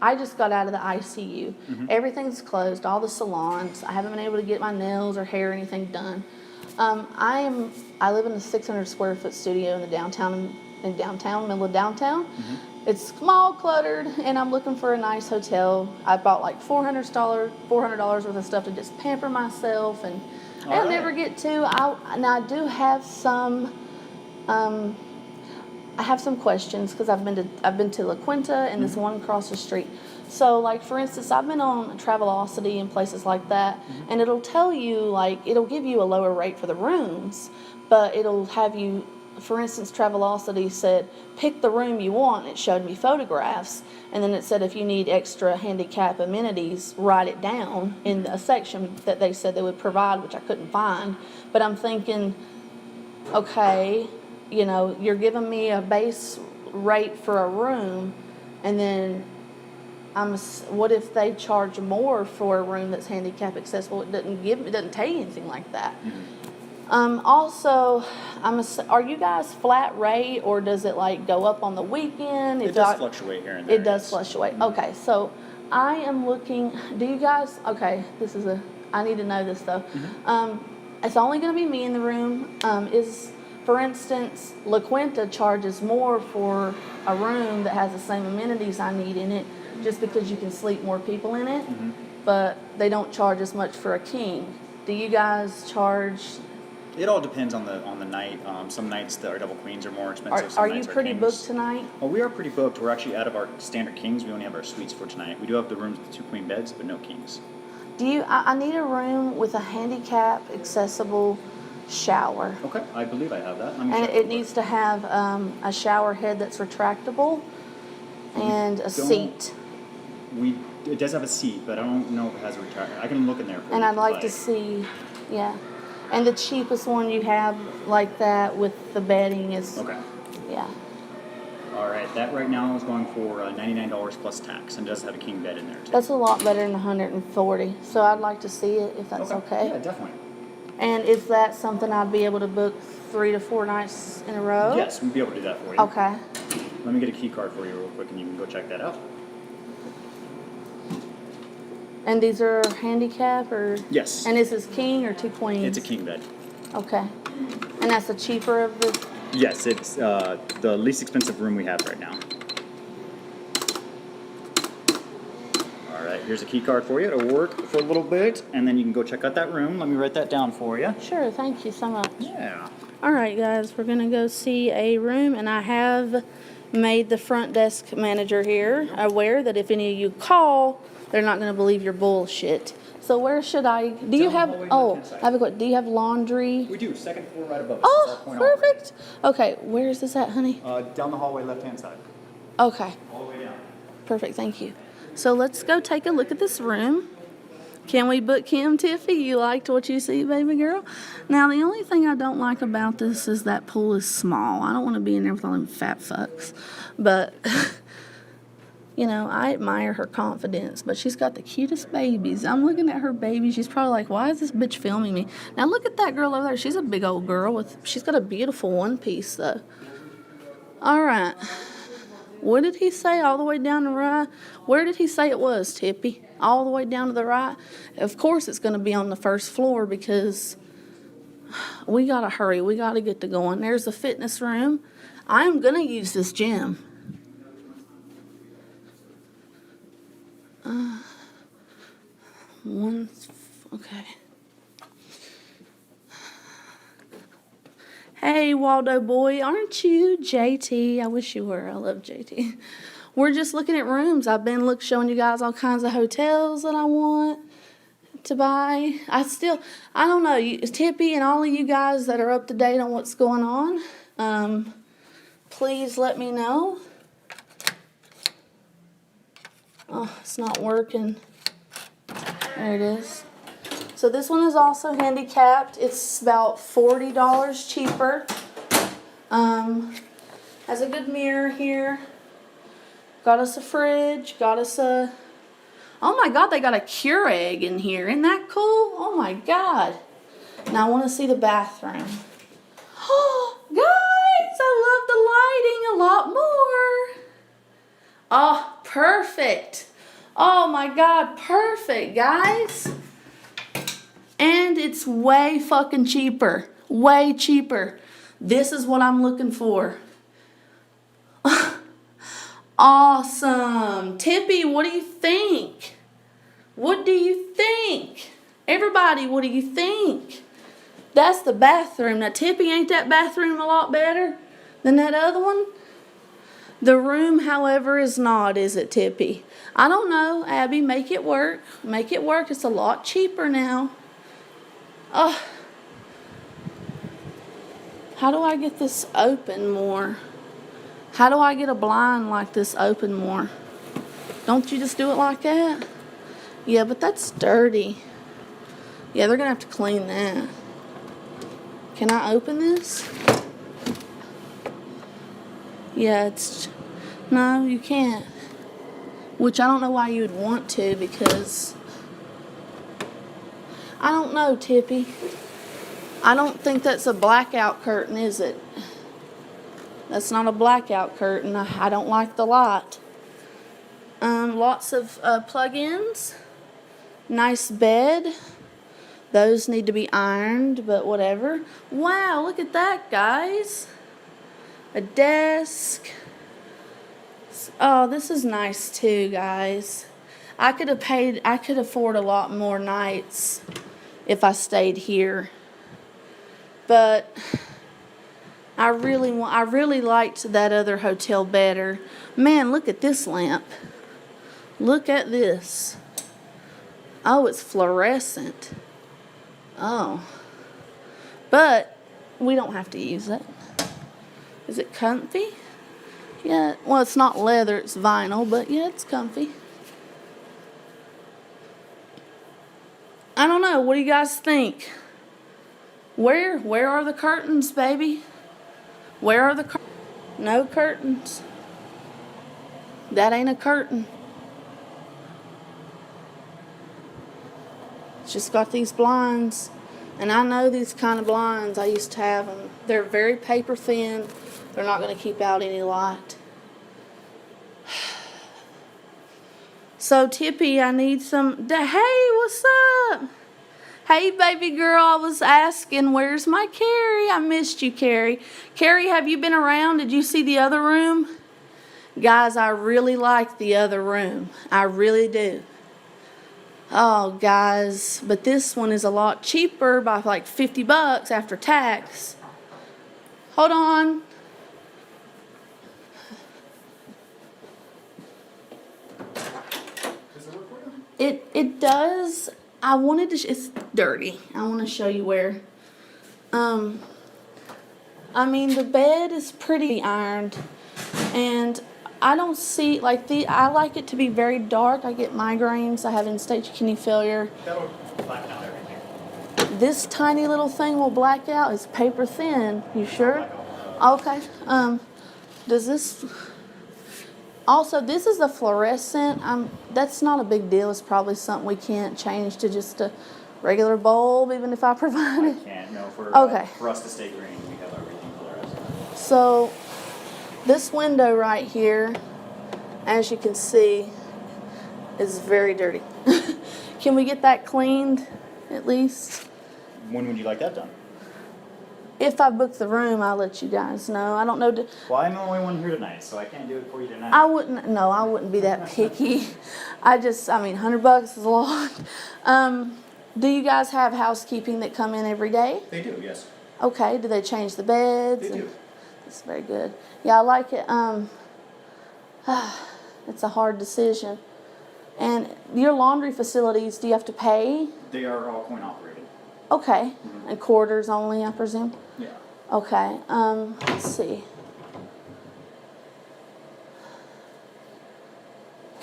I just got out of the ICU. Everything's closed, all the salons. I haven't been able to get my nails or hair or anything done. I live in a 600 square foot studio in the downtown, middle of downtown. It's small, cluttered, and I'm looking for a nice hotel. I bought like $400 worth of stuff to just pamper myself, and I'll never get to. I do have some. I have some questions because I've been to La Quinta and this one across the street. So, like, for instance, I've been on Travelocity and places like that, and it'll tell you, like, it'll give you a lower rate for the rooms, but it'll have you, for instance, Travelocity said, pick the room you want. It showed me photographs, and then it said if you need extra handicap amenities, write it down in a section that they said they would provide, which I couldn't find. But I'm thinking, okay, you know, you're giving me a base rate for a room, and then what if they charge more for a room that's handicap accessible? It doesn't tell you anything like that. Also, are you guys flat rate, or does it like go up on the weekend?
It does fluctuate here and there.
It does fluctuate. Okay, so I am looking. Do you guys? Okay, I need to know this though. It's only going to be me in the room. For instance, La Quinta charges more for a room that has the same amenities I need in it, just because you can sleep more people in it, but they don't charge as much for a king. Do you guys charge?
It all depends on the night. Some nights that our double queens are more expensive.
Are you pretty booked tonight?
Well, we are pretty booked. We're actually out of our standard kings. We only have our suites for tonight. We do have the rooms with 2 queen beds, but no kings.
I need a room with a handicap accessible shower.
Okay, I believe I have that.
And it needs to have a shower head that's retractable and a seat.
It does have a seat, but I don't know if it has a retractor. I can look in there for you.
And I'd like to see, yeah. And the cheapest one you have like that with the bedding is,
okay.
Yeah.
All right, that right now is going for $99 plus tax, and does have a king bed in there too.
That's a lot better than $140. So I'd like to see it if that's okay.
Yeah, definitely.
And is that something I'd be able to book 3 to 4 nights in a row?
Yes, we'll be able to do that for you.
Okay.
Let me get a key card for you real quick, and you can go check that out.
And these are handicap or?
Yes.
And is this king or 2 queens?
It's a king bed.
Okay. And that's the cheaper of the?
Yes, it's the least expensive room we have right now. All right, here's a key card for you. It'll work for a little bit, and then you can go check out that room. Let me write that down for you.
Sure, thank you so much.
Yeah.
All right, guys, we're going to go see a room, and I have made the front desk manager here aware that if any of you call, they're not going to believe your bullshit. So where should I? Do you have? Oh, I have a question. Do you have laundry?
We do. Second floor, right above us.
Oh, perfect. Okay, where is this at, honey?
Down the hallway, left-hand side.
Okay.
All the way down.
Perfect. Thank you. So let's go take a look at this room. Can we book him, Tiffy? You liked what you see, baby girl? Now, the only thing I don't like about this is that pool is small. I don't want to be in there with all them fat fucks. But, you know, I admire her confidence. But she's got the cutest babies. I'm looking at her baby. She's probably like, why is this bitch filming me? Now, look at that girl over there. She's a big old girl. She's got a beautiful one piece, though. All right. What did he say? All the way down the right? Where did he say it was, Tippy? All the way down to the right? Of course it's going to be on the first floor because we got to hurry. We got to get to going. There's the fitness room. I'm going to use this gym. Okay. Hey, Waldo boy, aren't you JT? I wish you were. I love JT. We're just looking at rooms. I've been showing you guys all kinds of hotels that I want to buy. I don't know. Tippy and all of you guys that are up to date on what's going on, please let me know. Oh, it's not working. There it is. So this one is also handicapped. It's about $40 cheaper. Has a good mirror here. Got us a fridge. Got us a... Oh my God, they got a Keurig in here. Isn't that cool? Oh my God. Now I want to see the bathroom. Oh, guys, I love the lighting a lot more. Oh, perfect. Oh my God, perfect, guys. And it's way fucking cheaper. Way cheaper. This is what I'm looking for. Awesome. Tippy, what do you think? What do you think? Everybody, what do you think? That's the bathroom. Now, Tippy, ain't that bathroom a lot better than that other one? The room, however, is not, is it, Tippy? I don't know, Abby. Make it work. Make it work. It's a lot cheaper now. Oh. How do I get this open more? How do I get a blind like this open more? Don't you just do it like that? Yeah, but that's dirty. Yeah, they're going to have to clean that. Can I open this? Yeah, it's... No, you can't. Which I don't know why you would want to, because... I don't know, Tippy. I don't think that's a blackout curtain, is it? That's not a blackout curtain. I don't like the light. Lots of plug-ins. Nice bed. Those need to be ironed, but whatever. Wow, look at that, guys. A desk. Oh, this is nice too, guys. I could afford a lot more nights if I stayed here. But I really liked that other hotel better. Man, look at this lamp. Look at this. Oh, it's fluorescent. Oh. But we don't have to use it. Is it comfy? Yeah, well, it's not leather, it's vinyl, but yeah, it's comfy. I don't know, what do you guys think? Where are the curtains, baby? Where are the curtains? No curtains. That ain't a curtain. It's just got these blinds. And I know these kind of blinds. I used to have them. They're very paper thin. They're not going to keep out any light. So, Tippy, I need some... Hey, what's up? Hey, baby girl, I was asking, where's my Carrie? I missed you, Carrie. Carrie, have you been around? Did you see the other room? Guys, I really like the other room. I really do. Oh, guys, but this one is a lot cheaper by like $50 after tax. Hold on.
Does it work for you?
It does. I wanted to. It's dirty. I want to show you where. I mean, the bed is pretty ironed, and I don't see I like it to be very dark. I get migraines. I have end-stage kidney failure.
That'll black out everything.
This tiny little thing will black out. It's paper thin. You sure? Okay. Does this? Also, this is a fluorescent. That's not a big deal. It's probably something we can't change to just a regular bulb, even if I provide
I
it.
can't, no,
Okay.
For us to stay green, we have everything fluorescent.
So, this window right here, as you can see, is very dirty. Can we get that cleaned, at least?
When would you like that done?
If I book the room, I'll let you guys know. I don't know.
Well, I'm the only one here tonight, so I can't do it for you tonight.
I wouldn't be that picky. $100 is a lot. Do you guys have housekeeping that come in every day?
They do, yes.
Okay. Do they change the beds?
They do.
That's very good. Yeah, I like it. It's a hard decision. And your laundry facilities, do you have to pay?
They are all coin operated.
Okay. And quarters only, I presume?
Yeah.
Okay. Let's see.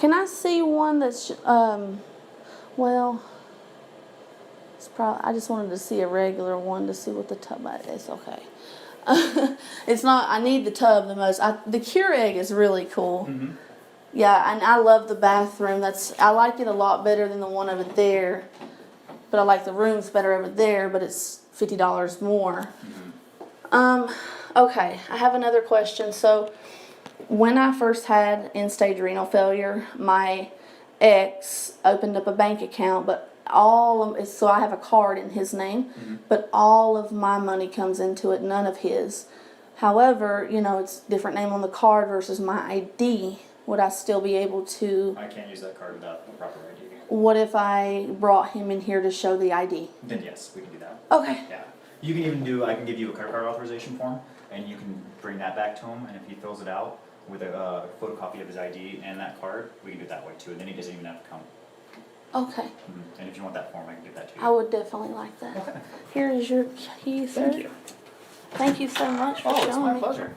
Can I see one that's, well, it's probably, I just wanted to see a regular one to see what the tub is. Okay. It's not, I need the tub the most. The Keurig is really cool.
Mm-hmm.
Yeah, and I love the bathroom. I like it a lot better than the one over there. But I like the rooms better over there, but it's $50 more. Okay, I have another question. So, when I first had end-stage renal failure, my ex opened up a bank account, but so I have a card in his name, but all of my money comes into it, none of his. However, it's different name on the card versus my ID. Would I still be able to?
I can't use that card without the proper ID.
What if I brought him in here to show the ID?
Then yes, we can do that.
Okay.
Yeah. You can even I can give you a credit card authorization form, and you can bring that back to him, and if he fills it out with a photocopy of his ID and that card, we can do it that way too, and then he doesn't even have to come.
Okay.
And if you want that form, I can give that to you.
I would definitely like that.
Okay.
Here is your key, sir.
Thank you.
Thank you so much for showing
It's my
me.
pleasure.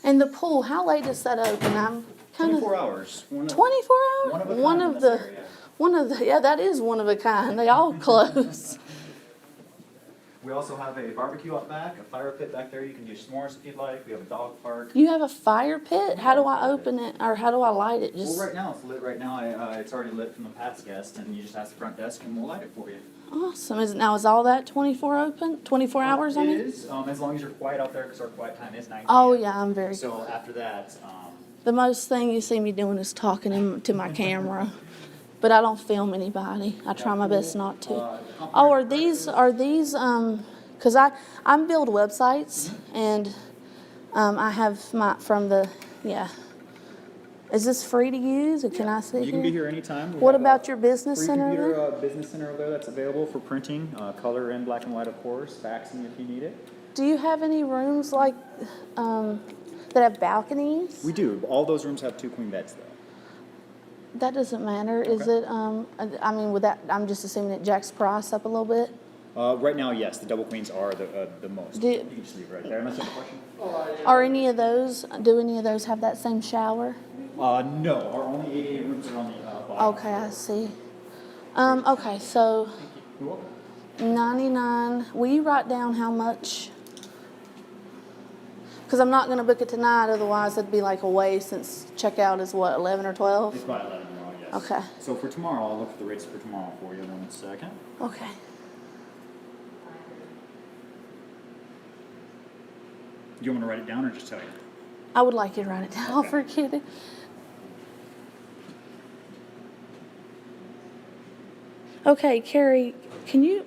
And the pool, how late is that open? I'm kind of
24 hours.
24 hours. Yeah, that is one of a kind. They all close.
We also have a barbecue out back, a fire pit back there. You can do s'mores if you'd like. We have a dog park.
You have a fire pit? How do I open it, or how do I light it?
Well, right now it's lit. Right now it's already lit from the past guest, and you just ask the front desk, and we'll light it for you.
Awesome. Is all that 24 open? 24 hours? I mean.
It is, as long as you're quiet out there, because our quiet time is 9 p.m.
Oh yeah, I'm very.
So after that,
The most thing you see me doing is talking to my camera, but I don't film anybody. I try my best not to. Oh, are these? Because I build websites, and I have yeah. Is this free to use, or can I sit here?
you can be here anytime. We
What
have
about
a
your business
free
center?
computer business center over there that's available for printing, color and black and white, of course, faxing if you need it.
Do you have any rooms like that have balconies?
We do. All those rooms have 2 queen beds, though.
That doesn't matter. Is it? I mean, with that, I'm just assuming it jacks price up a little bit.
Right now, yes, the double queens are the most.
Do-
You can just leave it right there. Unless you have a question.
Are any of those? Do any of those have that same shower?
No, our only 88 rooms are on the bottom.
Okay, I see. Okay, so
You're welcome.
99. Will you write down how much? Because I'm not going to book it tonight, otherwise it'd be like a waste since checkout is what, 11 or 12?
It's by 11 tomorrow, yes.
Okay.
So for tomorrow, I'll look at the rates for tomorrow for you. 1 second.
Okay.
Do you want me to write it down or just tell you?
I would like you to write it down. I'll
Okay.
forget it. Okay, Carrie,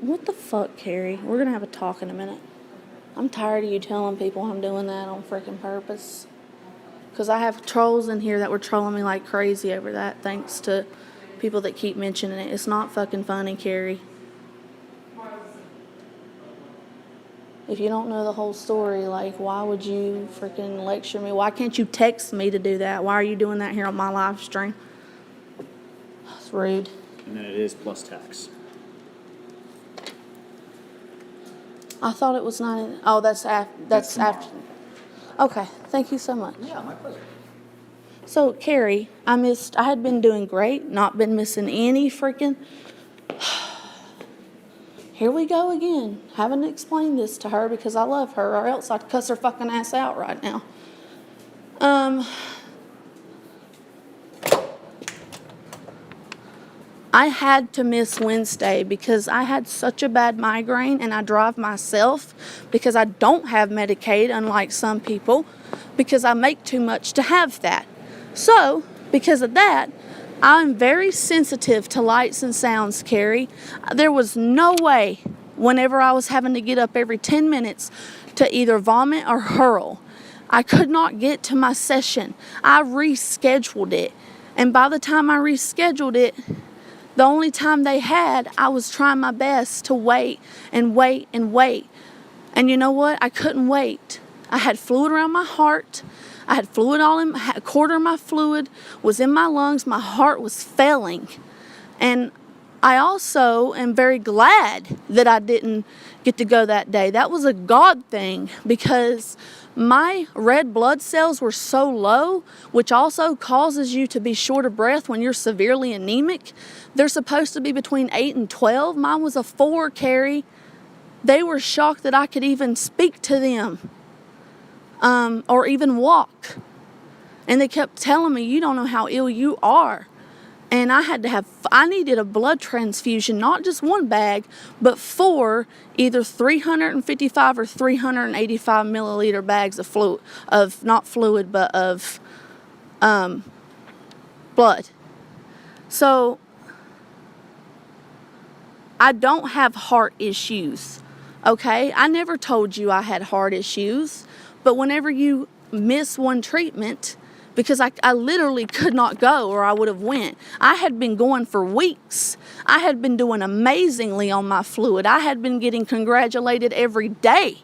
what the fuck, Carrie? We're going to have a talk in a minute. I'm tired of you telling people I'm doing that on freaking purpose. Because I have trolls in here that were trolling me like crazy over that, thanks to people that keep mentioning it. It's not fucking funny, Carrie. If you don't know the whole story, like, why would you freaking lecture me? Why can't you text me to do that? Why are you doing that here on my live stream? It's rude.
And then it is plus tax.
I thought it was 90. Oh, that's after. Okay, thank you so much.
Yeah, my pleasure.
So, Carrie, I had been doing great, not been missing any freaking. Here we go again. Haven't explained this to her because I love her, or else I'd cuss her fucking ass out right now. I had to miss Wednesday because I had such a bad migraine, and I drive myself because I don't have Medicaid, unlike some people, because I make too much to have that. So, because of that, I'm very sensitive to lights and sounds, Carrie. There was no way, whenever I was having to get up every 10 minutes to either vomit or hurl, I could not get to my session. I rescheduled it. And by the time I rescheduled it, the only time they had, I was trying my best to wait and wait and wait. And you know what? I couldn't wait. I had fluid around my heart. I had fluid a quarter of my fluid was in my lungs. My heart was failing. And I also am very glad that I didn't get to go that day. That was a God thing because my red blood cells were so low, which also causes you to be short of breath when you're severely anemic. They're supposed to be between 8 and 12. Mine was a 4, Carrie. They were shocked that I could even speak to them or even walk. And they kept telling me, you don't know how ill you are. And I needed a blood transfusion, not just 1 bag, but 4, either 355 or 385 milliliter bags of fluid, of blood. So, I don't have heart issues, okay? I never told you I had heart issues, but whenever you miss one treatment, because I literally could not go or I would have went. I had been going for weeks. I had been doing amazingly on my fluid. I had been getting congratulated every day.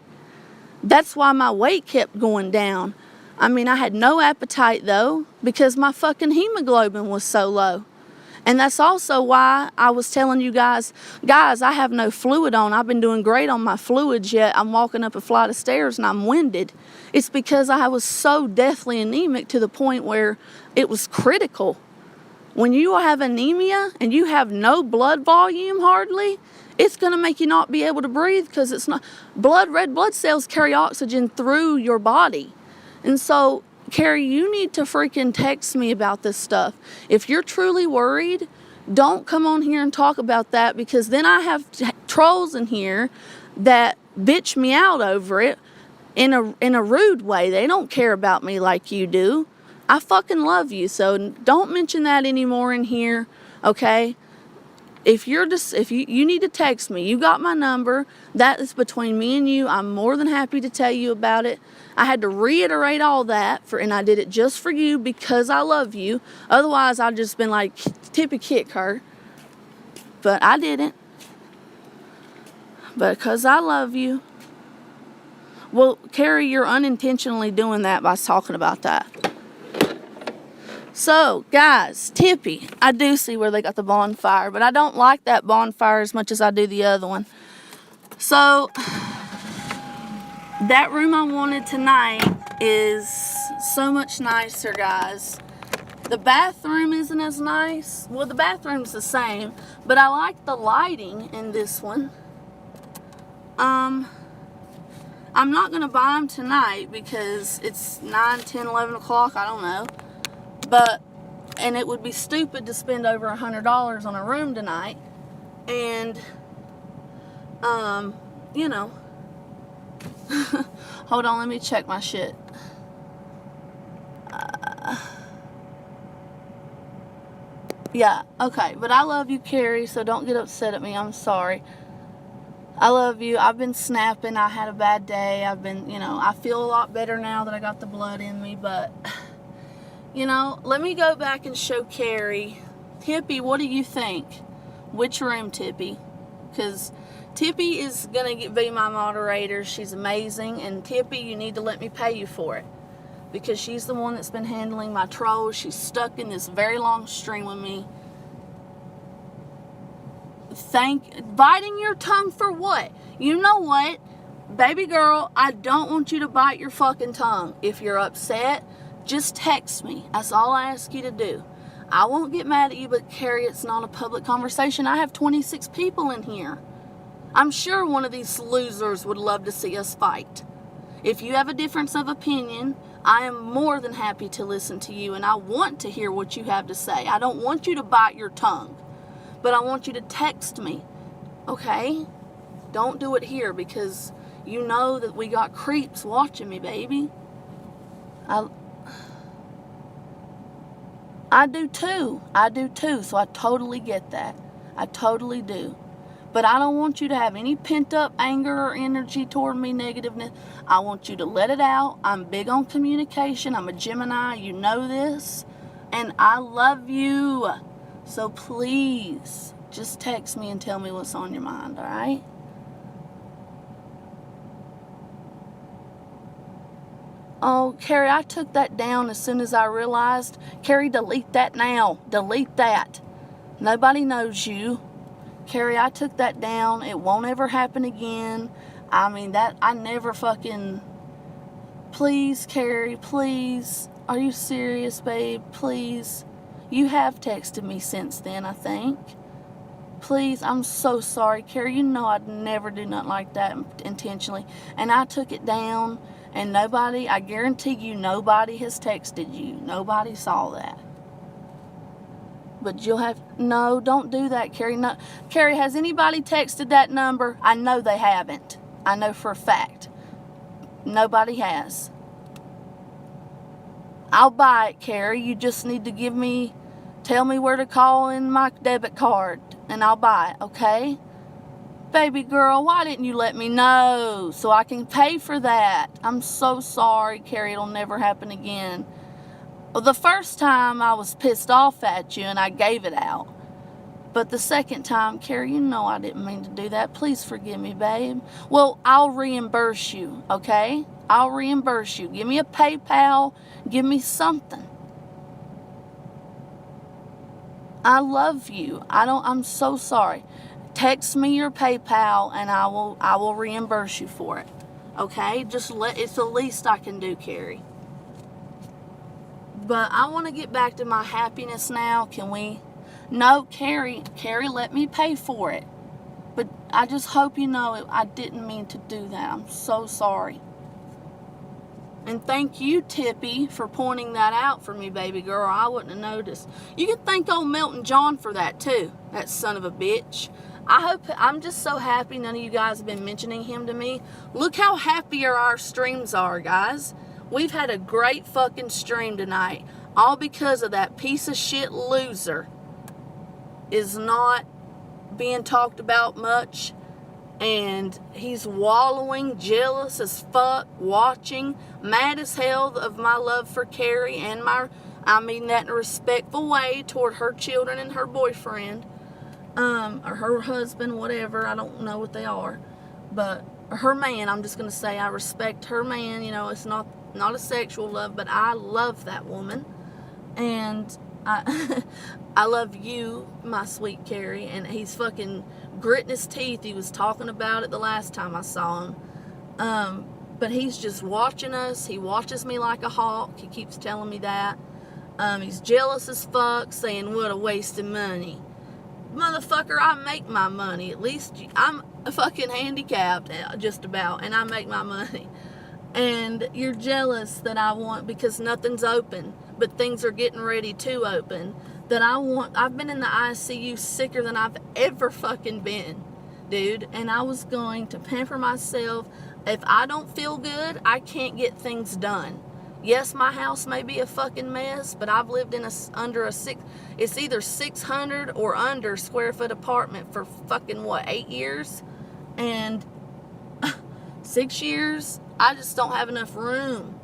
That's why my weight kept going down. I mean, I had no appetite though because my fucking hemoglobin was so low. And that's also why I was telling you guys, I have no fluid on. I've been doing great on my fluids, yet I'm walking up a flight of stairs and I'm winded. It's because I was so deathly anemic to the point where it was critical. When you have anemia and you have no blood volume hardly, it's going to make you not be able to breathe because it's not red blood cells carry oxygen through your body. And so, Carrie, you need to freaking text me about this stuff. If you're truly worried, don't come on here and talk about that because then I have trolls in here that bitch me out over it in a rude way. They don't care about me like you do. I fucking love you, so don't mention that anymore in here, okay? If you need to text me, you got my number. That is between me and you. I'm more than happy to tell you about it. I had to reiterate all that and I did it just for you because I love you. Otherwise, I'd just been like, Tippy, kick her. But I didn't. But because I love you. Well, Carrie, you're unintentionally doing that by talking about that. So, guys, Tippy, I do see where they got the bonfire, but I don't like that bonfire as much as I do the other one. So, that room I wanted tonight is so much nicer, guys. The bathroom isn't as nice. Well, the bathroom's the same, but I like the lighting in this one. I'm not going to buy them tonight because it's 9, 10, 11 o'clock, I don't know. And it would be stupid to spend over $100 on a room tonight. And, you know. Hold on, let me check my shit. Yeah, okay. But I love you, Carrie, so don't get upset at me. I'm sorry. I love you. I've been snapping. I had a bad day. I feel a lot better now that I got the blood in me, but... let me go back and show Carrie. Tippy, what do you think? Which room, Tippy? Because Tippy is going to be my moderator. She's amazing. And Tippy, you need to let me pay you for it. Because she's the one that's been handling my trolls. She's stuck in this very long stream with me. Biting your tongue for what? You know what? Baby girl, I don't want you to bite your fucking tongue. If you're upset... just text me. That's all I ask you to do. I won't get mad at you, but Carrie, it's not a public conversation. I have 26 people in here. I'm sure one of these losers would love to see us fight. If you have a difference of opinion, I am more than happy to listen to you, and I want to hear what you have to say. I don't want you to bite your tongue, but I want you to text me, okay? Don't do it here because you know that we got creeps watching me, baby. I do too, so I totally get that. I totally do. But I don't want you to have any pent up anger or energy toward me, negativeness. I want you to let it out. I'm big on communication. I'm a Gemini, you know this. And I love you. So please, just text me and tell me what's on your mind, alright? Oh, Carrie, I took that down as soon as I realized. Carrie, delete that now. Delete that. Nobody knows you. Carrie, I took that down. It won't ever happen again. I mean, that, I never fucking... Please, Carrie, please. Are you serious, babe? Please. You have texted me since then, I think. Please, I'm so sorry, Carrie. You know I'd never do nothing like that intentionally. And I took it down, and nobody, I guarantee you, nobody has texted you. Nobody saw that. But you'll have, no, don't do that, Carrie. No, Carrie, has anybody texted that number? I know they haven't. I know for a fact. Nobody has. I'll buy it, Carrie. You just need to tell me where to call in my debit card, and I'll buy it, okay? Baby girl, why didn't you let me know so I can pay for that? I'm so sorry, Carrie. It'll never happen again. Well, the first time I was pissed off at you and I gave it out. But the second time, Carrie, you know I didn't mean to do that. Please forgive me, babe. Well, I'll reimburse you, okay? I'll reimburse you. Give me a PayPal. Give me something. I love you. I'm so sorry. Text me your PayPal and I will reimburse you for it. Okay? It's the least I can do, Carrie. But I want to get back to my happiness now. Can we? No, Carrie, let me pay for it. But I just hope you know I didn't mean to do that. I'm so sorry. And thank you, Tippy, for pointing that out for me, baby girl. I wouldn't have noticed. You can thank old Milton John for that, too. That son of a bitch. I'm just so happy none of you guys have been mentioning him to me. Look how happier our streams are, guys. We've had a great fucking stream tonight. All because of that piece of shit loser is not being talked about much. And he's wallowing, jealous as fuck, watching, mad as hell of my love for Carrie and I mean that in a respectful way toward her children and her boyfriend, or her husband, whatever, I don't know what they are, but her man, I'm just going to say I respect her man, you know, it's not a sexual love, but I love that woman, and I love you, my sweet Carrie, and he's fucking gritting his teeth. He was talking about it the last time I saw him. But he's just watching us. He watches me like a hawk. He keeps telling me that. He's jealous as fuck, saying what a waste of money. Motherfucker, I make my money. At least I'm fucking handicapped, just about, and I make my money. And you're jealous that I want, because nothing's open, but things are getting ready to open, that I've been in the ICU sicker than I've ever fucking been, dude, and I was going to pamper myself. If I don't feel good, I can't get things done. Yes, my house may be a fucking mess, but I've lived in it's either 600 or under square foot apartment for fucking 8 years? And 6 years, I just don't have enough room.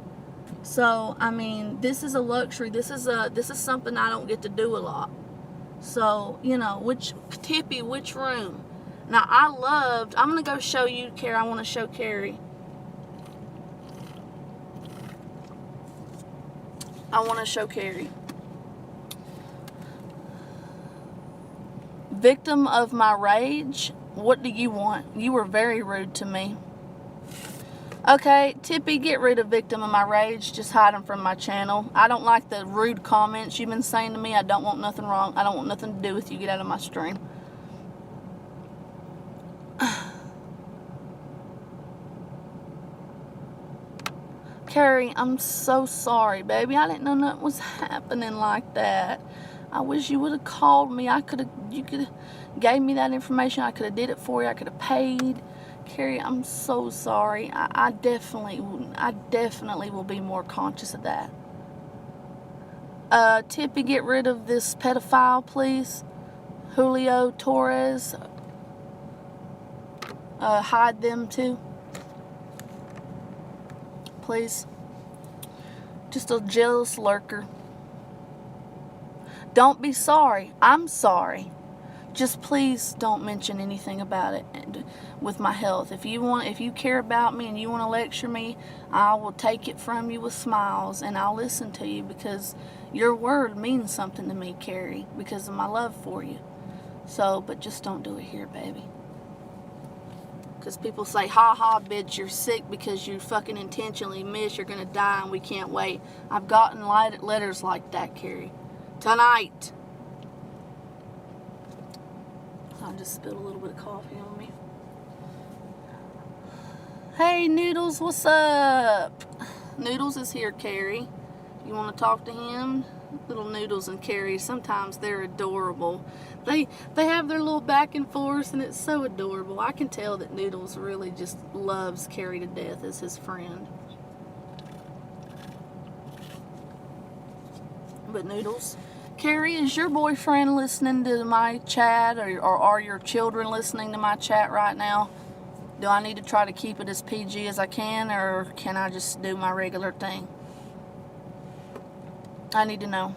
So, I mean, this is a luxury. This is something I don't get to do a lot. So, you know, which room? Now, I'm going to go show you, Carrie. I want to show Carrie. Victim of my rage. What do you want? You were very rude to me. Okay, Tippy, get rid of victim of my rage. Just hide them from my channel. I don't like the rude comments you've been saying to me. I don't want nothing wrong. I don't want nothing to do with you. Get out of my stream. Carrie, I'm so sorry, baby. I didn't know nothing was happening like that. I wish you would have called me. You could have gave me that information. I could have did it for you. I could have paid. Carrie, I'm so sorry. I definitely will be more conscious of that. Tippy, get rid of this pedophile, please. Julio Torres. Hide them too. Please. Just a jealous lurker. Don't be sorry. I'm sorry. Just please don't mention anything about it with my health. If you care about me and you want to lecture me, I will take it from you with smiles and I'll listen to you, because your word means something to me, Carrie, because of my love for you. So, but just don't do it here, baby. Because people say, ha ha, bitch, you're sick because you fucking intentionally miss. You're going to die and we can't wait. I've gotten letters like that, Carrie. Tonight. I just spilled a little bit of coffee on me. Hey, Noodles, what's up? Noodles is here, Carrie. You want to talk to him? Little Noodles and Carrie, sometimes they're adorable. They have their little back and forth, and it's so adorable. I can tell that Noodles really just loves Carrie to death as his friend. But Noodles, Carrie, is your boyfriend listening to my chat, or are your children listening to my chat right now? Do I need to try to keep it as PG as I can, or can I just do my regular thing? I need to know.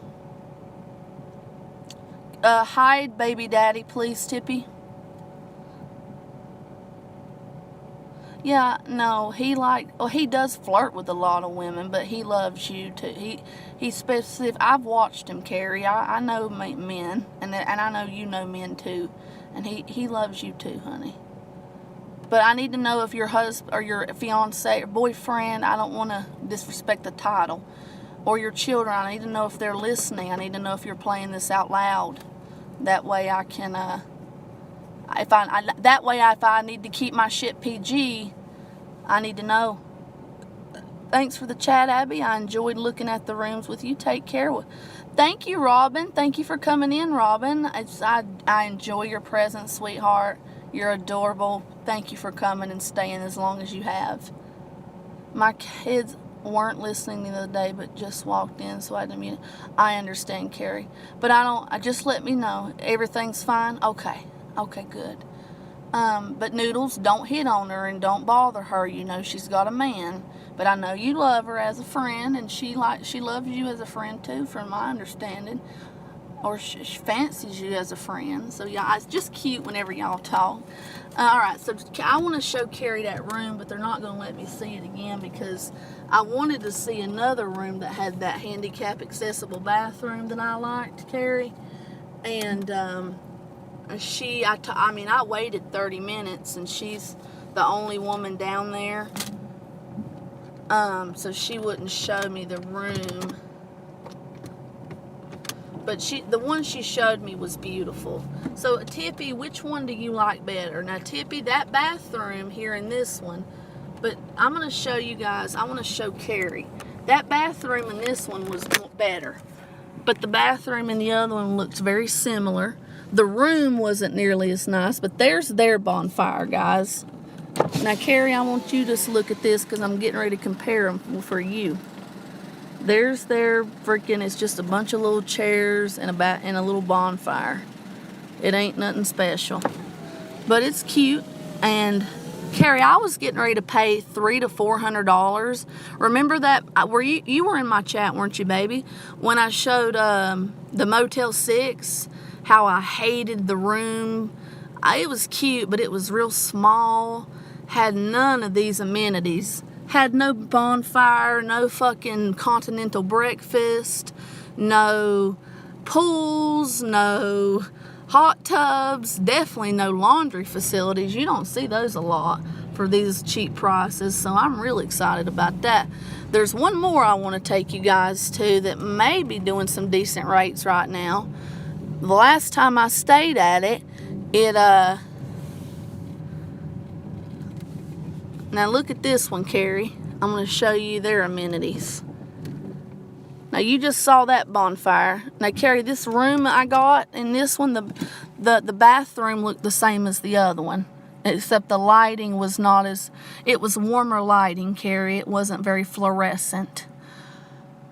Hide baby daddy, please, Tippy. Yeah, no, he does flirt with a lot of women, but he loves you too. He's specific. I've watched him, Carrie. I know men, and I know you know men too, and he loves you too, honey. But I need to know if your husband or your fiance or boyfriend, I don't want to disrespect the title, or your children, I need to know if they're listening. I need to know if you're playing this out loud. That way I can, if I need to keep my shit PG, I need to know. Thanks for the chat, Abby. I enjoyed looking at the rooms with you. Take care. Thank you, Robin. Thank you for coming in, Robin. I enjoy your presence, sweetheart. You're adorable. Thank you for coming and staying as long as you have. My kids weren't listening the other day, but just walked in, so I had to mute. I understand, Carrie, but just let me know everything's fine. Okay, good. But Noodles, don't hit on her and don't bother her. You know she's got a man, but I know you love her as a friend, and she loves you as a friend too, from my understanding, or she fancies you as a friend. So yeah, it's just cute whenever y'all talk. All right, so I want to show Carrie that room, but they're not going to let me see it again because I wanted to see another room that had that handicap accessible bathroom that I liked, Carrie. And I waited 30 minutes, and she's the only woman down there. So she wouldn't show me the room. But the one she showed me was beautiful. So, Tippy, which one do you like better? Now, Tippy, that bathroom here in this one, but I'm going to show you guys, I want to show Carrie. That bathroom in this one was better. But the bathroom in the other one looks very similar. The room wasn't nearly as nice, but there's their bonfire, guys. Now, Carrie, I want you to look at this because I'm getting ready to compare them for you. There's their freaking, it's just a bunch of little chairs and a little bonfire. It ain't nothing special. But it's cute. And Carrie, I was getting ready to pay $300 to $400. Remember that? You were in my chat, weren't you, baby? When I showed the Motel 6, how I hated the room. It was cute, but it was real small. Had none of these amenities. Had no bonfire, no fucking continental breakfast, no pools, no hot tubs, definitely no laundry facilities. You don't see those a lot for these cheap prices, so I'm really excited about that. There's one more I want to take you guys to that may be doing some decent rates right now. The last time I stayed at it, now look at this one, Carrie. I'm going to show you their amenities. Now you just saw that bonfire. Now Carrie, this room I got in this one, the bathroom looked the same as the other one, except the lighting was not as, it was warmer lighting, Carrie. It wasn't very fluorescent.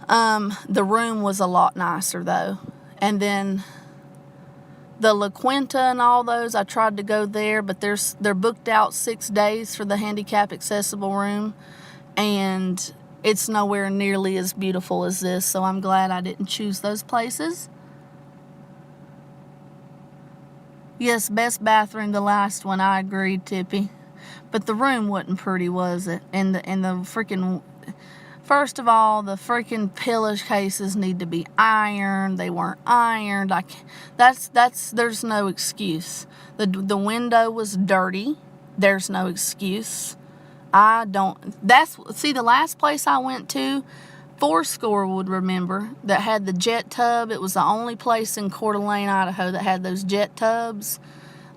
The room was a lot nicer though. And then the La Quinta and all those, I tried to go there, but they're booked out 6 days for the handicap accessible room, and it's nowhere nearly as beautiful as this, so I'm glad I didn't choose those places. Yes, best bathroom, the last one, I agreed, Tippy. But the room wasn't pretty, was it? And the freaking, First of all, the freaking pillowcases need to be ironed. They weren't ironed. There's no excuse. The window was dirty. There's no excuse. The last place I went to, Fourscore would remember, that had the jet tub. It was the only place in Coeur d'Alene, Idaho that had those jet tubs.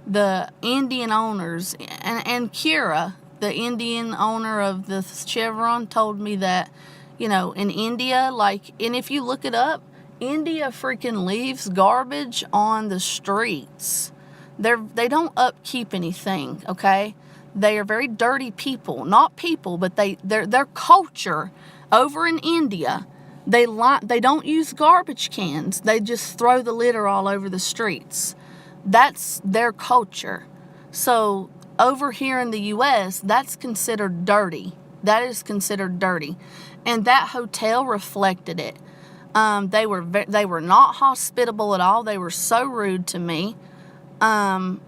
The Indian owners, and Kira, the Indian owner of the Chevron, told me that, in India, and if you look it up, India freaking leaves garbage on the streets. They don't upkeep anything, okay? They are very dirty people. Not people, but their culture over in India, they don't use garbage cans. They just throw the litter all over the streets. That's their culture. So over here in the U.S., that's considered dirty. That is considered dirty. And that hotel reflected it. They were not hospitable at all. They were so rude to me. I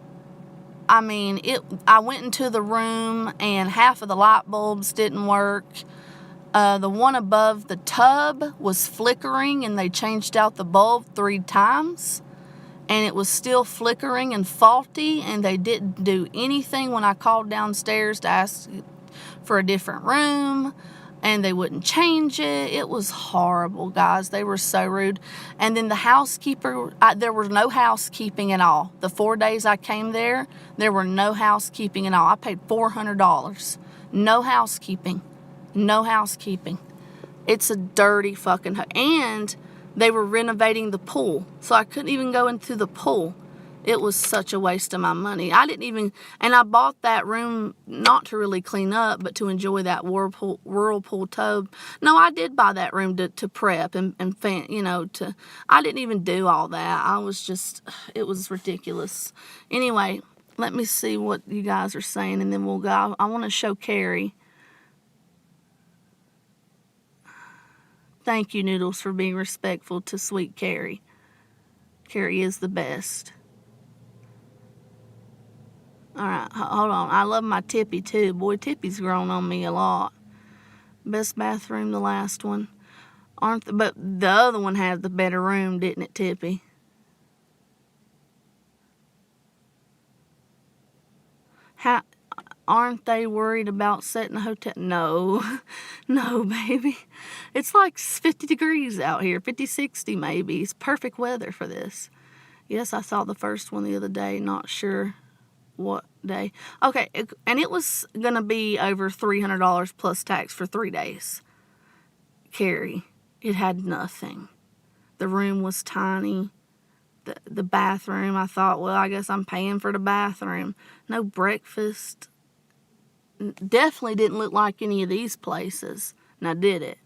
went into the room and half of the light bulbs didn't work. The one above the tub was flickering and they changed out the bulb 3 times. And it was still flickering and faulty, and they didn't do anything when I called downstairs to ask for a different room, and they wouldn't change it. It was horrible, guys. They were so rude. And then the housekeeper, there was no housekeeping at all. The 4 days I came there were no housekeeping at all. I paid $400. No housekeeping. No housekeeping. It's a dirty fucking and they were renovating the pool, so I couldn't even go into the pool. It was such a waste of my money. And I bought that room not to really clean up, but to enjoy that whirlpool tub. No, I did buy that room to prep and I didn't even do all that. It was ridiculous. Anyway, let me see what you guys are saying, and then we'll go. I want to show Carrie. Thank you, Noodles, for being respectful to sweet Carrie. Carrie is the best. All right, hold on. I love my Tippy, too. Boy, Tippy's grown on me a lot. Best bathroom, the last one. But the other one had the better room, didn't it, Tippy? Aren't they worried about setting a hotel? No. No, baby. It's like 50 degrees out here. 50, 60 maybe. It's perfect weather for this. Yes, I saw the first one the other day. Not sure what day. Okay, and it was going to be over $300 plus tax for 3 days. Carrie, it had nothing. The room was tiny. The bathroom, I thought, well, I guess I'm paying for the bathroom. No breakfast. Definitely didn't look like any of these places. Now, did it?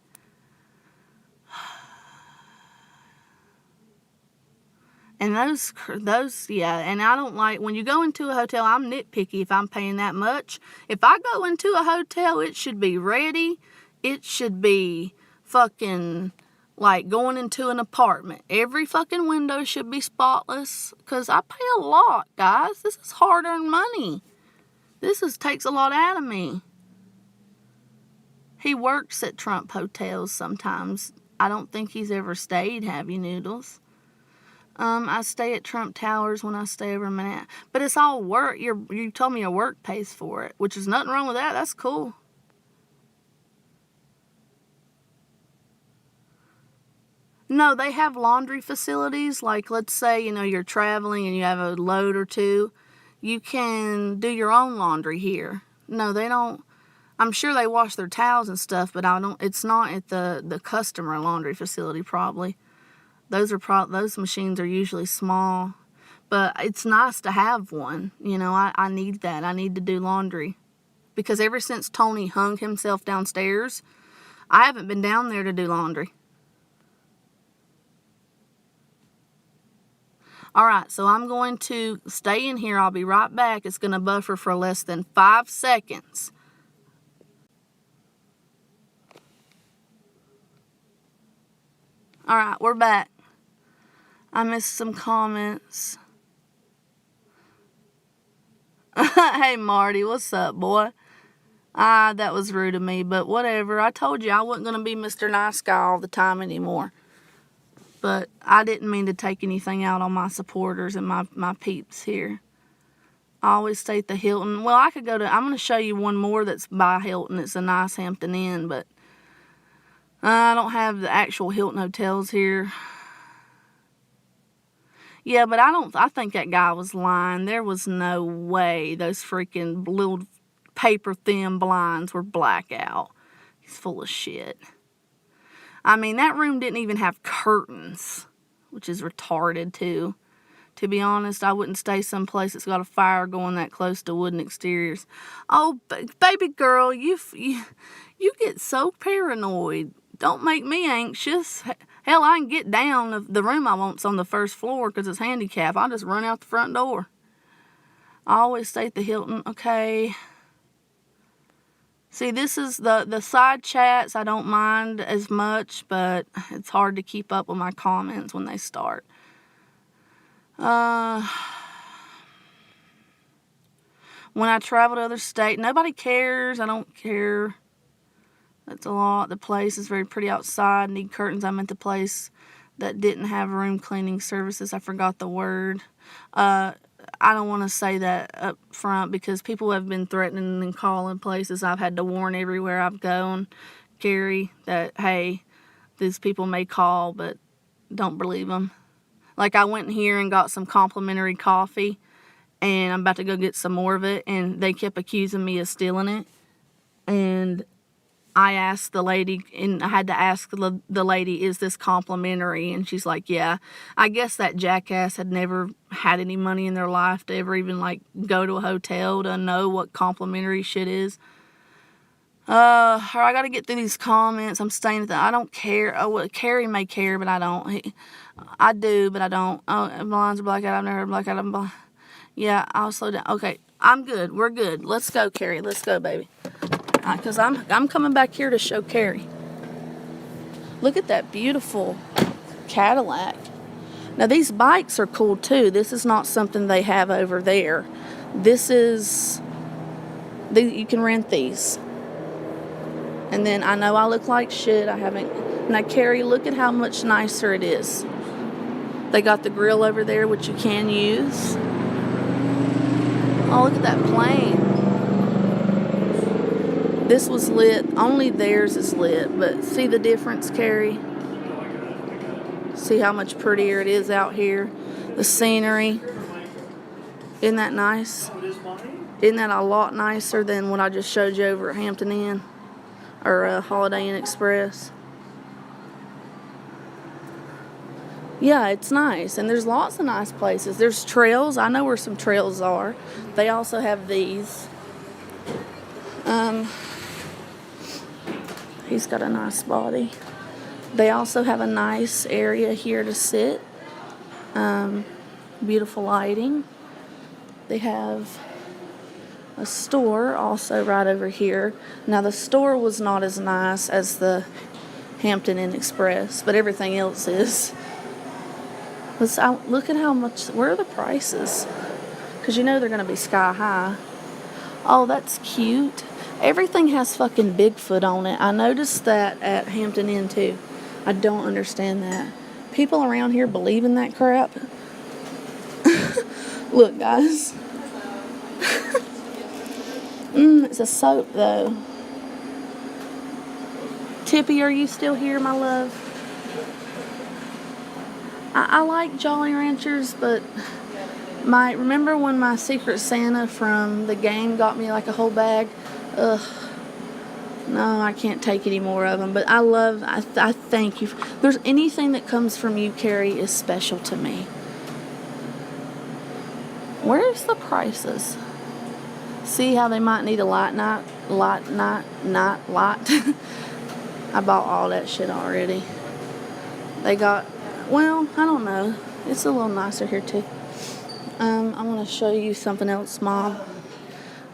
And those, yeah. And I don't like, when you go into a hotel, I'm nitpicky if I'm paying that much. If I go into a hotel, it should be ready. It should be fucking like going into an apartment. Every fucking window should be spotless. Because I pay a lot, guys. This is hard-earned money. Takes a lot out of me. He works at Trump hotels sometimes. I don't think he's ever stayed, have you, Noodles? I stay at Trump Towers when I stay over in Manhattan. But it's all work. You told me your work pays for it, which is nothing wrong with that. That's cool. No, they have laundry facilities. Like, let's say, you're traveling and you have a load or two. You can do your own laundry here. No, they don't. I'm sure they wash their towels and stuff, but it's not at the customer laundry facility probably. Those machines are usually small, but it's nice to have one. I need that. I need to do laundry because ever since Tony hung himself downstairs, I haven't been down there to do laundry. All right, so I'm going to stay in here. I'll be right back. It's going to buffer for less than 5 seconds. All right, we're back. I missed some comments. Hey, Marty, what's up, boy? That was rude of me, but whatever. I told you I wasn't going to be Mr. Nice Guy all the time anymore. But I didn't mean to take anything out on my supporters and my peeps here. I always stay at the Hilton. Well, I'm going to show you one more that's by Hilton. It's a nice Hampton Inn, but I don't have the actual Hilton hotels here. Yeah, but I think that guy was lying. There was no way those freaking little paper thin blinds were blackout. He's full of shit. I mean, that room didn't even have curtains, which is retarded too. To be honest, I wouldn't stay someplace that's got a fire going that close to wooden exteriors. Oh, baby girl, you get so paranoid. Don't make me anxious. Hell, I can get down. The room I want's on the first floor because it's handicapped. I'll just run out the front door. I always stay at the Hilton. Okay. See, this is the side chats. I don't mind as much, but it's hard to keep up with my comments when they start. When I travel to other states, nobody cares. I don't care. That's a lot. The place is very pretty outside. Need curtains. I'm at the place that didn't have room cleaning services. I forgot the word. I don't want to say that up front because people have been threatening and calling places. I've had to warn everywhere I've gone, Carrie, that, hey, these people may call, but don't believe them. Like, I went in here and got some complimentary coffee, and I'm about to go get some more of it, and they kept accusing me of stealing it. And I asked the lady, and I had to ask the lady, is this complimentary? And she's like, yeah. I guess that jackass had never had any money in their life to ever even, like, go to a hotel to know what complimentary shit is. I got to get through these comments. I'm staying at I don't care. Oh, well, Carrie may care, but I don't. I do, but I don't. Oh, blinds are blackout. I've never heard blackout. Yeah, I'll slow down. Okay, I'm good. We're good. Let's go, Carrie. Let's go, baby. Because I'm coming back here to show Carrie. Look at that beautiful Cadillac. Now, these bikes are cool, too. This is not something they have over there. This is... you can rent these. And then I know I look like shit. I haven't... Now, Carrie, look at how much nicer it is. They got the grill over there, which you can use. Oh, look at that plane. This was lit. Only theirs is lit. But see the difference, Carrie? See how much prettier it is out here? The scenery. Isn't that nice? Isn't that a lot nicer than what I just showed you over at Hampton Inn? Or Holiday Inn Express? Yeah, it's nice. And there's lots of nice places. There's trails. I know where some trails are. They also have these. He's got a nice body. They also have a nice area here to sit. Beautiful lighting. They have a store also right over here. Now, the store was not as nice as the Hampton Inn Express, but everything else is. Look at how much, where are the prices? Because you know they're going to be sky high. Oh, that's cute. Everything has fucking Bigfoot on it. I noticed that at Hampton Inn too. I don't understand that. People around here believe in that crap. Look, guys. It's a soap though. Tippy, are you still here, my love? I like Jolly Ranchers, but remember when my Secret Santa from the game got me like a whole bag? Ugh. No, I can't take any more of them. But I thank you. There's anything that comes from you, Carrie, is special to me. Where's the prices? See how they might need a light. I bought all that shit already. They got, well, I don't know. It's a little nicer here too. I'm going to show you something else, Mom.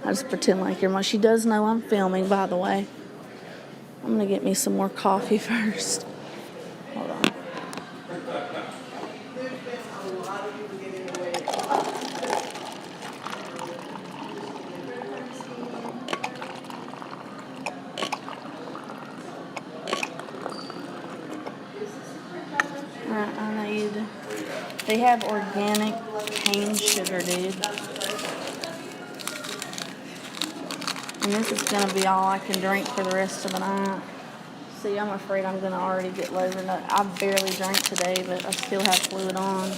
I just pretend like your mom. She does know I'm filming, by the way. I'm going to get me some more coffee first. Hold on. They have organic cane sugar, dude. And this is going to be all I can drink for the rest of the night. See, I'm afraid I'm going to already get low. I barely drank today, but I still have fluid on.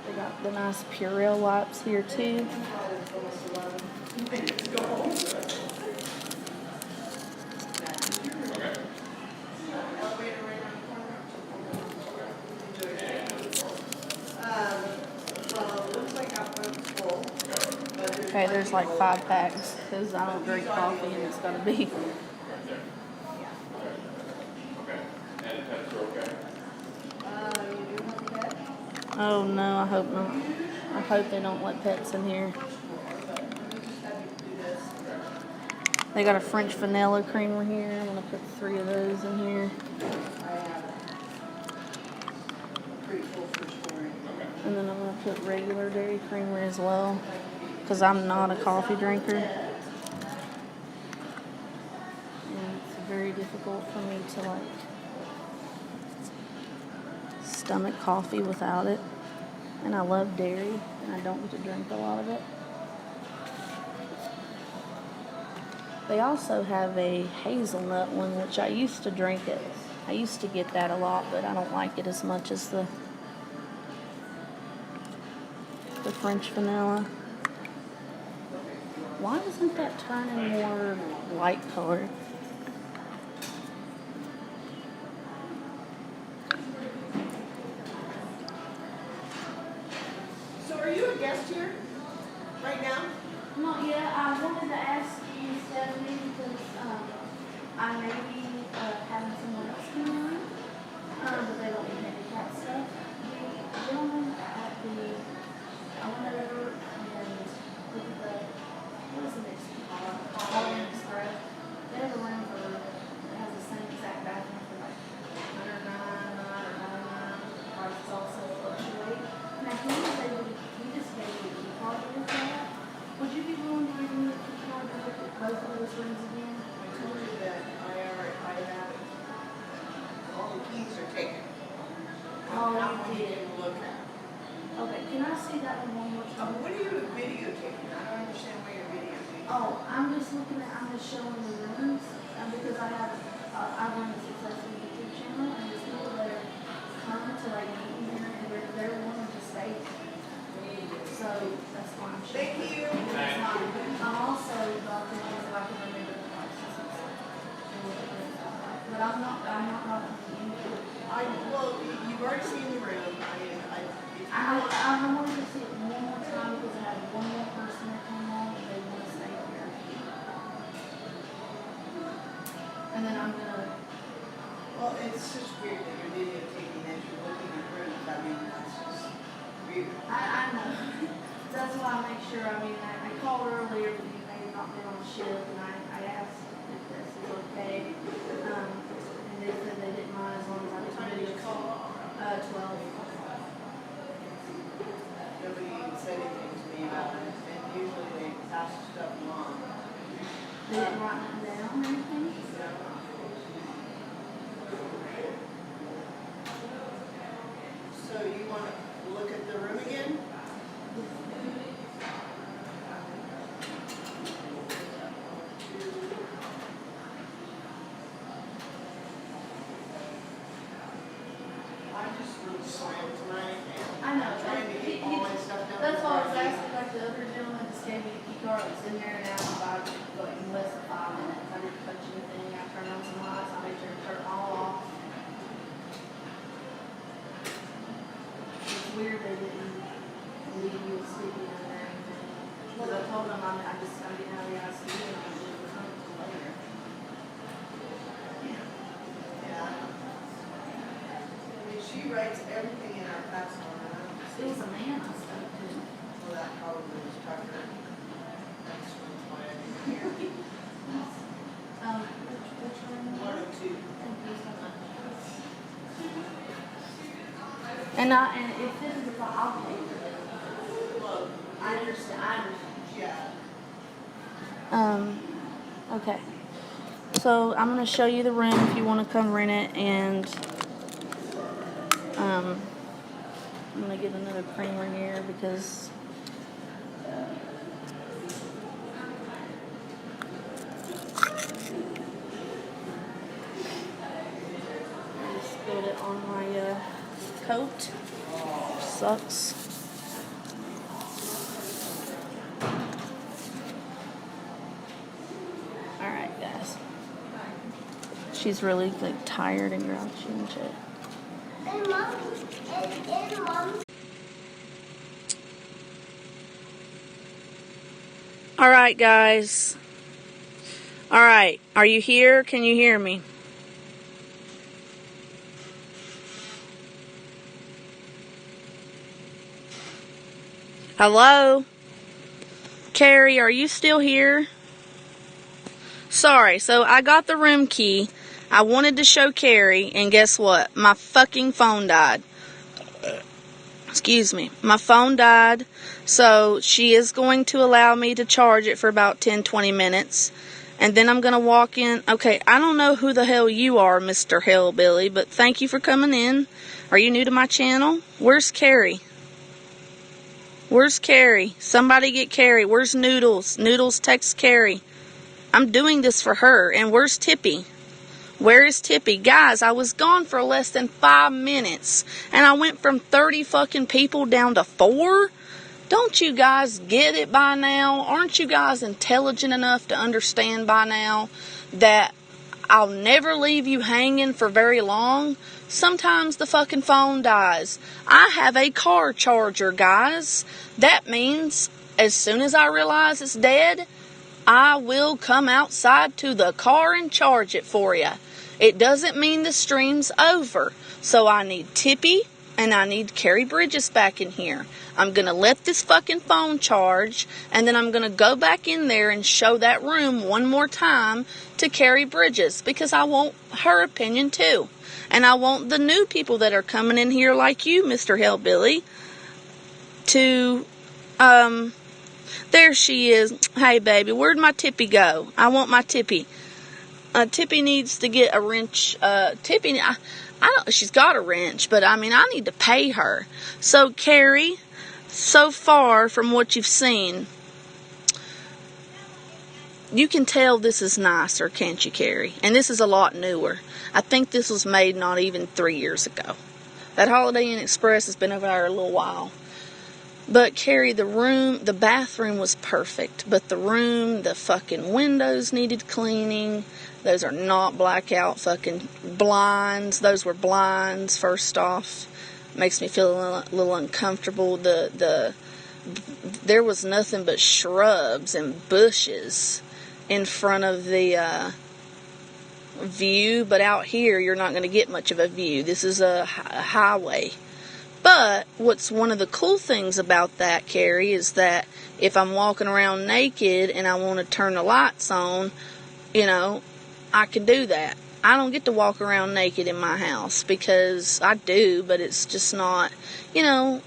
They got the nice Purell wipes here, too. Okay, there's like 5 packs because I don't drink coffee and it's got to be. Oh no, I hope not. I hope they don't let pets in here. They got a French vanilla creamer here. I'm going to put 3 of those in here. And then I'm going to put regular dairy creamer as well, because I'm not a coffee drinker. And it's very difficult for me to like stomach coffee without it. And I love dairy, and I don't get to drink a lot of it. They also have a hazelnut one, which I used to drink it. I used to get that a lot, but I don't like it as much as the French vanilla. Why isn't that turning more light color?
So are you a guest here right now?
Not yet. I wanted to ask you, Stephanie, because I may be having someone else come in, but they don't need handicap stuff. The gentleman at the, I went over and looked at the, what is the next one? Holiday Express. They have a room for, that has the same exact bathroom for like $109 or $99. Prices also fluctuate. Now he just gave me a key card with that. Would you be willing to give me a key card to look at both of those rooms again?
I told you that I have, all the keys are taken.
Oh,
Not
you
one you
did.
can look at.
Okay, can I see that one more time?
What are you videotaping? I don't understand why you're videotaping.
Oh, I'm just showing the rooms, because I run a successful YouTube channel, and there's people that are coming to like meet me here, and they're wanting to stay. So that's why I'm showing.
Thank you.
I'm also about to see if I can remember the prices. But I'm not
Well, you've already seen the room.
I wanted to see it one more time because I had one more person that came on and they want to stay here. And then I'm gonna.
Well, it's just weird that you're videotaping as you're looking at rooms. I mean, that's just weird.
I know. That's why I make sure. I called earlier, but you may have not been on shift, and I asked if this is okay. And they said they didn't mind as long as I didn't video. 12.
Nobody even said anything to me about it, and usually they pass stuff along.
They didn't write it down or anything?
So you want to look at the room again? I'm just really slammed tonight, and
I know.
I'm trying to get all my stuff done.
That's why I was asking, like the other gentleman just gave me a key card that's in there now, about like in less than 5 minutes. I didn't touch anything. I turned on some lights. I made sure to turn it all off. It's weird they didn't leave you sleeping in there or anything. Because I told them I'm getting out of the ICU and I'm going to come until later.
Yeah. I mean, she writes everything in our password.
It was a man I spoke to.
Well, that probably was Tucker. That's why I didn't hear.
Which one?
102.
Thank you so much. And if this is a I'll pay for it.
Well,
I understand.
yeah.
Okay. So I'm going to show you the room if you want to come rent it, and I'm going to get another creamer here because I just spilled it on my coat. Sucks. Alright, guys. She's really like tired and grouchy and shit. Alright, guys. Alright, are you here? Can you hear me? Hello? Carrie, are you still here? Sorry, so I got the room key. I wanted to show Carrie, and guess what? My fucking phone died. Excuse me. My phone died, so she is going to allow me to charge it for about 10-20 minutes. And then I'm going to walk in. Okay, I don't know who the hell you are, Mr. Hellbilly, but thank you for coming in. Are you new to my channel? Where's Carrie? Where's Carrie? Somebody get Carrie. Where's Noodles? Noodles, text Carrie. I'm doing this for her. And where's Tippy? Where is Tippy? Guys, I was gone for less than 5 minutes. And I went from 30 fucking people down to 4? Don't you guys get it by now? Aren't you guys intelligent enough to understand by now that I'll never leave you hanging for very long? Sometimes the fucking phone dies. I have a car charger, guys. That means as soon as I realize it's dead, I will come outside to the car and charge it for you. It doesn't mean the stream's over. So I need Tippy and I need Carrie Bridges back in here. I'm going to let this fucking phone charge, and then I'm going to go back in there and show that room one more time to Carrie Bridges, because I want her opinion too. And I want the new people that are coming in here like you, Mr. Hellbilly, to, there she is. Hey, baby, where'd my Tippy go? I want my Tippy. Tippy needs to get a wrench. Tippy, I don't, she's got a wrench, but I mean, I need to pay her. So, Carrie, so far from what you've seen, you can tell this is nicer, can't you, Carrie? And this is a lot newer. I think this was made not even 3 years ago. That Holiday Inn Express has been over there a little while. But, Carrie, the bathroom was perfect. But the room, the fucking windows needed cleaning. Those are not blackout fucking blinds. Those were blinds, first off. Makes me feel a little uncomfortable. There was nothing but shrubs and bushes in front of the view. But out here, you're not going to get much of a view. This is a highway. But what's one of the cool things about that, Carrie, is that if I'm walking around naked and I want to turn the lights on, you know, I can do that. I don't get to walk around naked in my house, because I do, but it's just not, you know,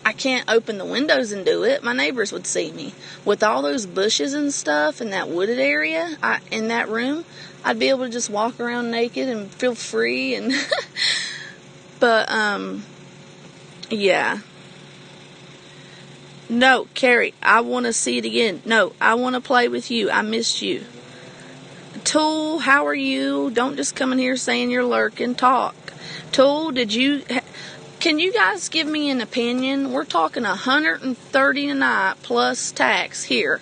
I can't open the windows and do it. My neighbors would see me. With all those bushes and stuff in that wooded area, in that room, I'd be able to just walk around naked and feel free. And but, yeah. No, Carrie, I want to see it again. No, I want to play with you. I missed you. Tool, how are you? Don't just come in here saying you're lurking. Talk. Tool, can you guys give me an opinion? We're talking $130 a night plus tax here.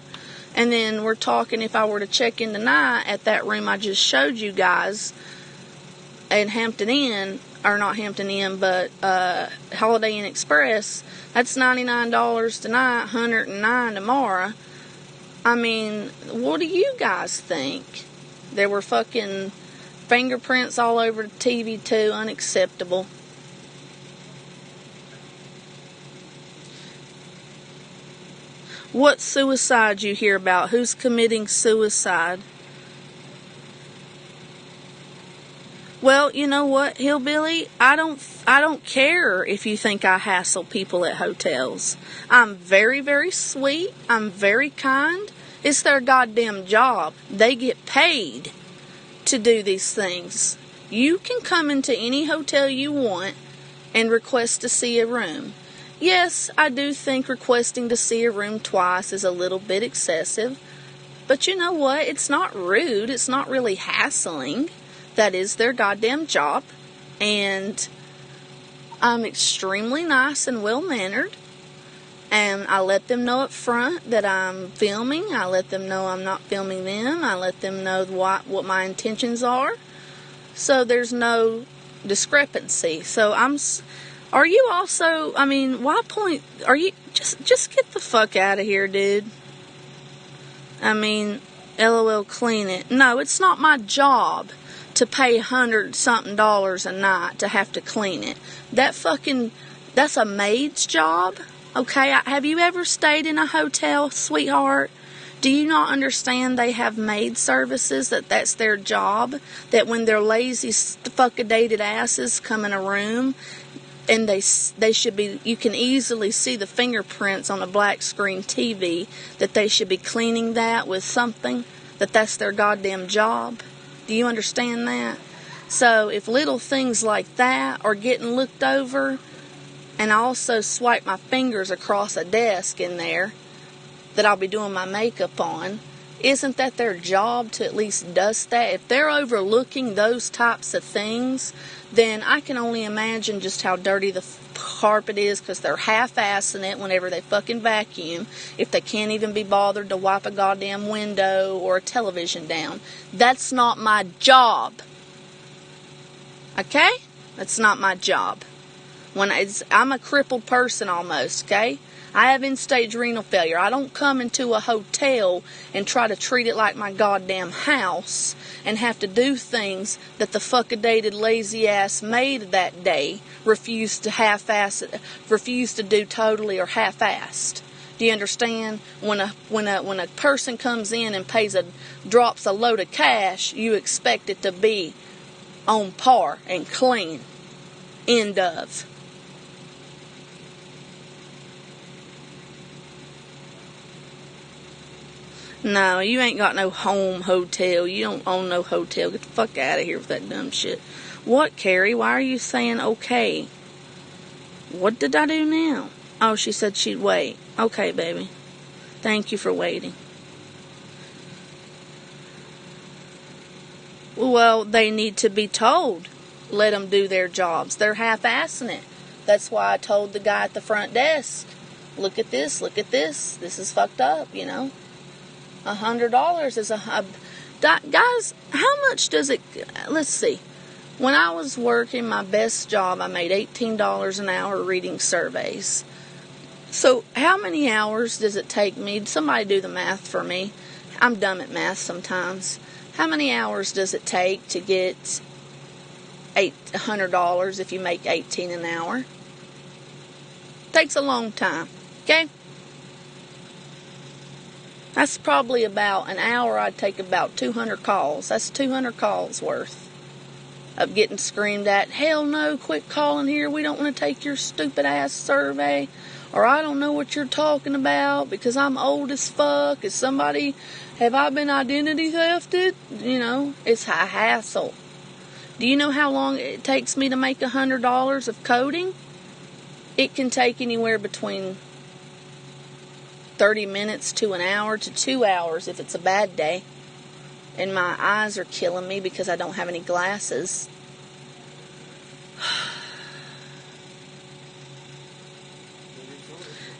And then we're talking, if I were to check in tonight at that room I just showed you guys in Hampton Inn, or not Hampton Inn, but Holiday Inn Express, that's $99 tonight, $109 tomorrow. I mean, what do you guys think? There were fucking fingerprints all over the TV too. Unacceptable. What suicide you hear about? Who's committing suicide? Well, you know what, Hillbilly? I don't care if you think I hassle people at hotels. I'm very, very sweet. I'm very kind. It's their goddamn job. They get paid to do these things. You can come into any hotel you want and request to see a room. Yes, I do think requesting to see a room twice is a little bit excessive. But you know what? It's not rude. It's not really hassling. That is their goddamn job. And I'm extremely nice and well-mannered. And I let them know up front that I'm filming. I let them know I'm not filming them. I let them know what my intentions are. So there's no discrepancy. So are you also, I mean, why point, are you, just get the fuck out of here, dude. I mean, LOL, clean it. No, it's not my job to pay $100-something a night to have to clean it. That's a maid's job. Okay, have you ever stayed in a hotel, sweetheart? Do you not understand they have maid services, that's their job? That when their lazy, fuck-a-dated asses come in a room, and they should be, you can easily see the fingerprints on a black screen TV, that they should be cleaning that with something, that's their goddamn job. Do you understand that? So if little things like that are getting looked over, and I also swipe my fingers across a desk in there that I'll be doing my makeup on, isn't that their job to at least dust that? If they're overlooking those types of things, then I can only imagine just how dirty the carpet is, because they're half-assing it whenever they fucking vacuum, if they can't even be bothered to wipe a goddamn window or a television down. That's not my job. Okay? That's not my job. I'm a crippled person almost, okay? I have end-stage renal failure. I don't come into a hotel and try to treat it like my goddamn house and have to do things that the fuck-a-dated lazy-ass maid that day refused to do totally or half-assed. Do you understand? When a person comes in and drops a load of cash, you expect it to be on par and clean. End of. No, you ain't got no home hotel. You don't own no hotel. Get the fuck out of here with that dumb shit. What, Carrie? Why are you saying okay? What did I do now? Oh, she said she'd wait. Okay, baby. Thank you for waiting. Well, they need to be told. Let them do their jobs. They're half-assing it. That's why I told the guy at the front desk, look at this, look at this. This is fucked up, you know. $100 is guys, how much does it, let's see. When I was working my best job, I made $18 an hour reading surveys. So how many hours does it take me? Somebody do the math for me. I'm dumb at math sometimes. How many hours does it take to get $100 if you make $18 an hour? Takes a long time, okay? That's probably about an hour. I'd take about 200 calls. That's 200 calls worth of getting screamed at. Hell no, quit calling here. We don't want to take your stupid ass survey. Or I don't know what you're talking about because I'm old as fuck. Have I been identity thefted? You know, it's a hassle. Do you know how long it takes me to make $100 of coding? It can take anywhere between 30 minutes to an hour to 2 hours if it's a bad day. And my eyes are killing me because I don't have any glasses.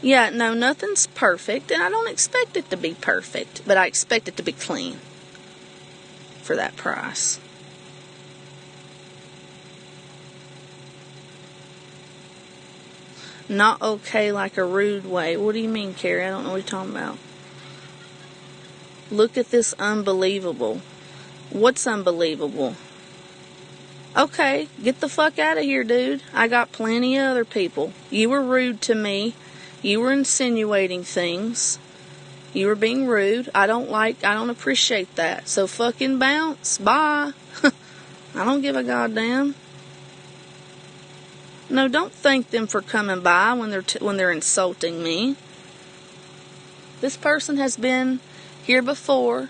Yeah, no, nothing's perfect, and I don't expect it to be perfect, but I expect it to be clean for that price. Not okay like a rude way. What do you mean, Carrie? I don't know what you're talking about. Look at this unbelievable. What's unbelievable? Okay, get the fuck out of here, dude. I got plenty of other people. You were rude to me. You were insinuating things. You were being rude. I don't appreciate that. So fucking bounce. Bye. I don't give a goddamn. No, don't thank them for coming by when they're insulting me. This person has been here before.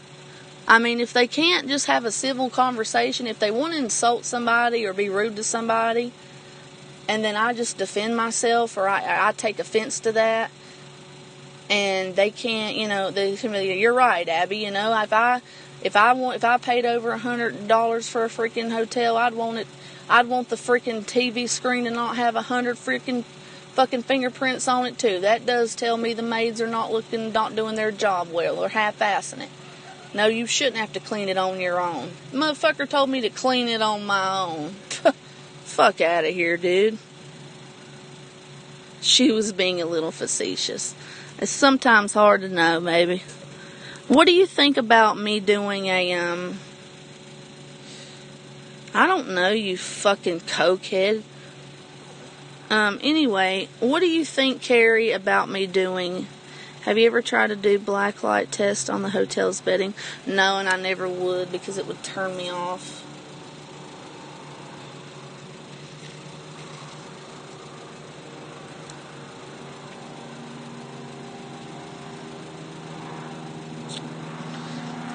I mean, if they can't just have a civil conversation, if they want to insult somebody or be rude to somebody, and then I just defend myself or I take offense to that, and they can't, they can be, you're right, Abby, if I paid over $100 for a freaking hotel, I'd want the freaking TV screen to not have 100 freaking fucking fingerprints on it too. That does tell me the maids are not doing their job well or half-assing it. No, you shouldn't have to clean it on your own. The motherfucker told me to clean it on my own. Fuck out of here, dude. She was being a little facetious. It's sometimes hard to know, baby. What do you think about me doing I don't know, you fucking cokehead. Anyway, what do you think, Carrie, about me doing... Have you ever tried to do black light test on the hotel's bedding? No, and I never would because it would turn me off.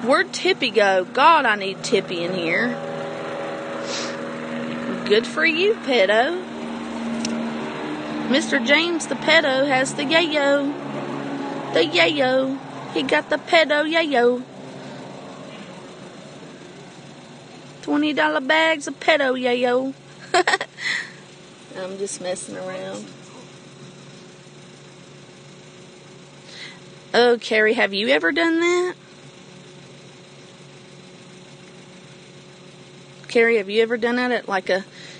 Where'd Tippy go? God, I need Tippy in here. Good for you, pedo. Mr. James the pedo has the yayo. The yayo. He got the pedo yayo. $20 bags of pedo yayo. I'm just messing around. Oh, Carrie, have you ever done that? Carrie, have you ever done that at like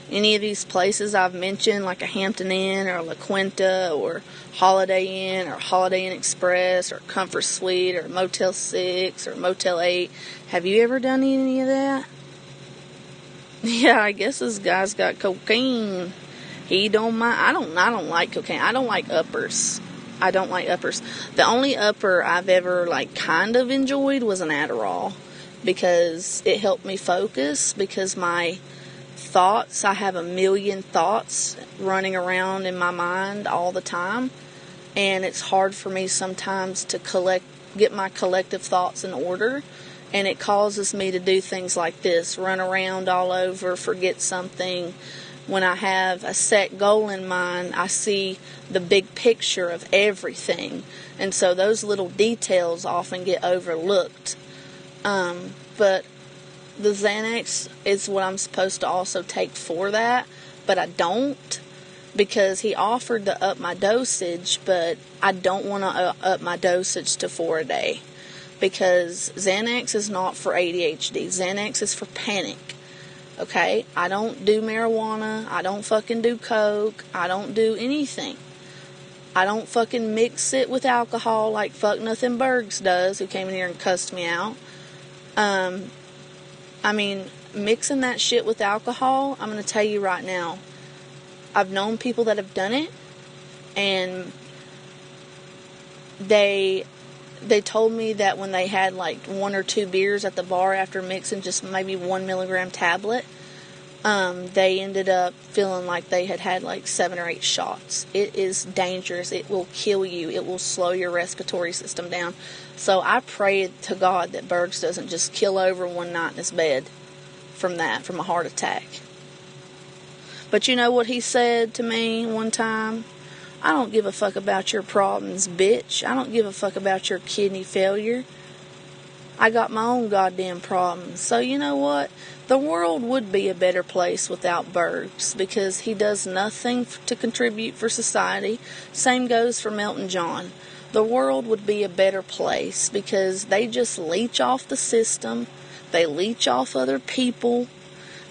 any of these places I've mentioned, like a Hampton Inn or La Quinta or Holiday Inn or Holiday Inn Express or Comfort Suite or Motel 6 or Motel 8? Have you ever done any of that? Yeah, I guess this guy's got cocaine. He don't mind. I don't like cocaine. I don't like uppers. The only upper I've ever kind of enjoyed was an Adderall because it helped me focus because my thoughts, I have a million thoughts running around in my mind all the time, and it's hard for me sometimes to get my collective thoughts in order, and it causes me to do things like this, run around all over, forget something. When I have a set goal in mind, I see the big picture of everything, and so those little details often get overlooked. But the Xanax is what I'm supposed to also take for that, but I don't because he offered to up my dosage, but I don't want to up my dosage to 4 a day because Xanax is not for ADHD. Xanax is for panic, okay? I don't do marijuana. I don't fucking do coke. I don't do anything. I don't fucking mix it with alcohol like Fuck Nothing Bergs does, who came in here and cussed me out. Mixing that shit with alcohol, I'm going to tell you right now, I've known people that have done it, and they told me that when they had 1 or 2 beers at the bar after mixing just maybe 1 milligram tablet, they ended up feeling like they had 7 or 8 shots. It is dangerous. It will kill you. It will slow your respiratory system down. So I pray to God that Bergs doesn't just kill over one night in his bed from a heart attack. But you know what he said to me one time? I don't give a fuck about your problems, bitch. I don't give a fuck about your kidney failure. I got my own goddamn problems. So you know what? The world would be a better place without Bergs because he does nothing to contribute for society. Same goes for Melton John. The world would be a better place because they just leech off the system. They leech off other people.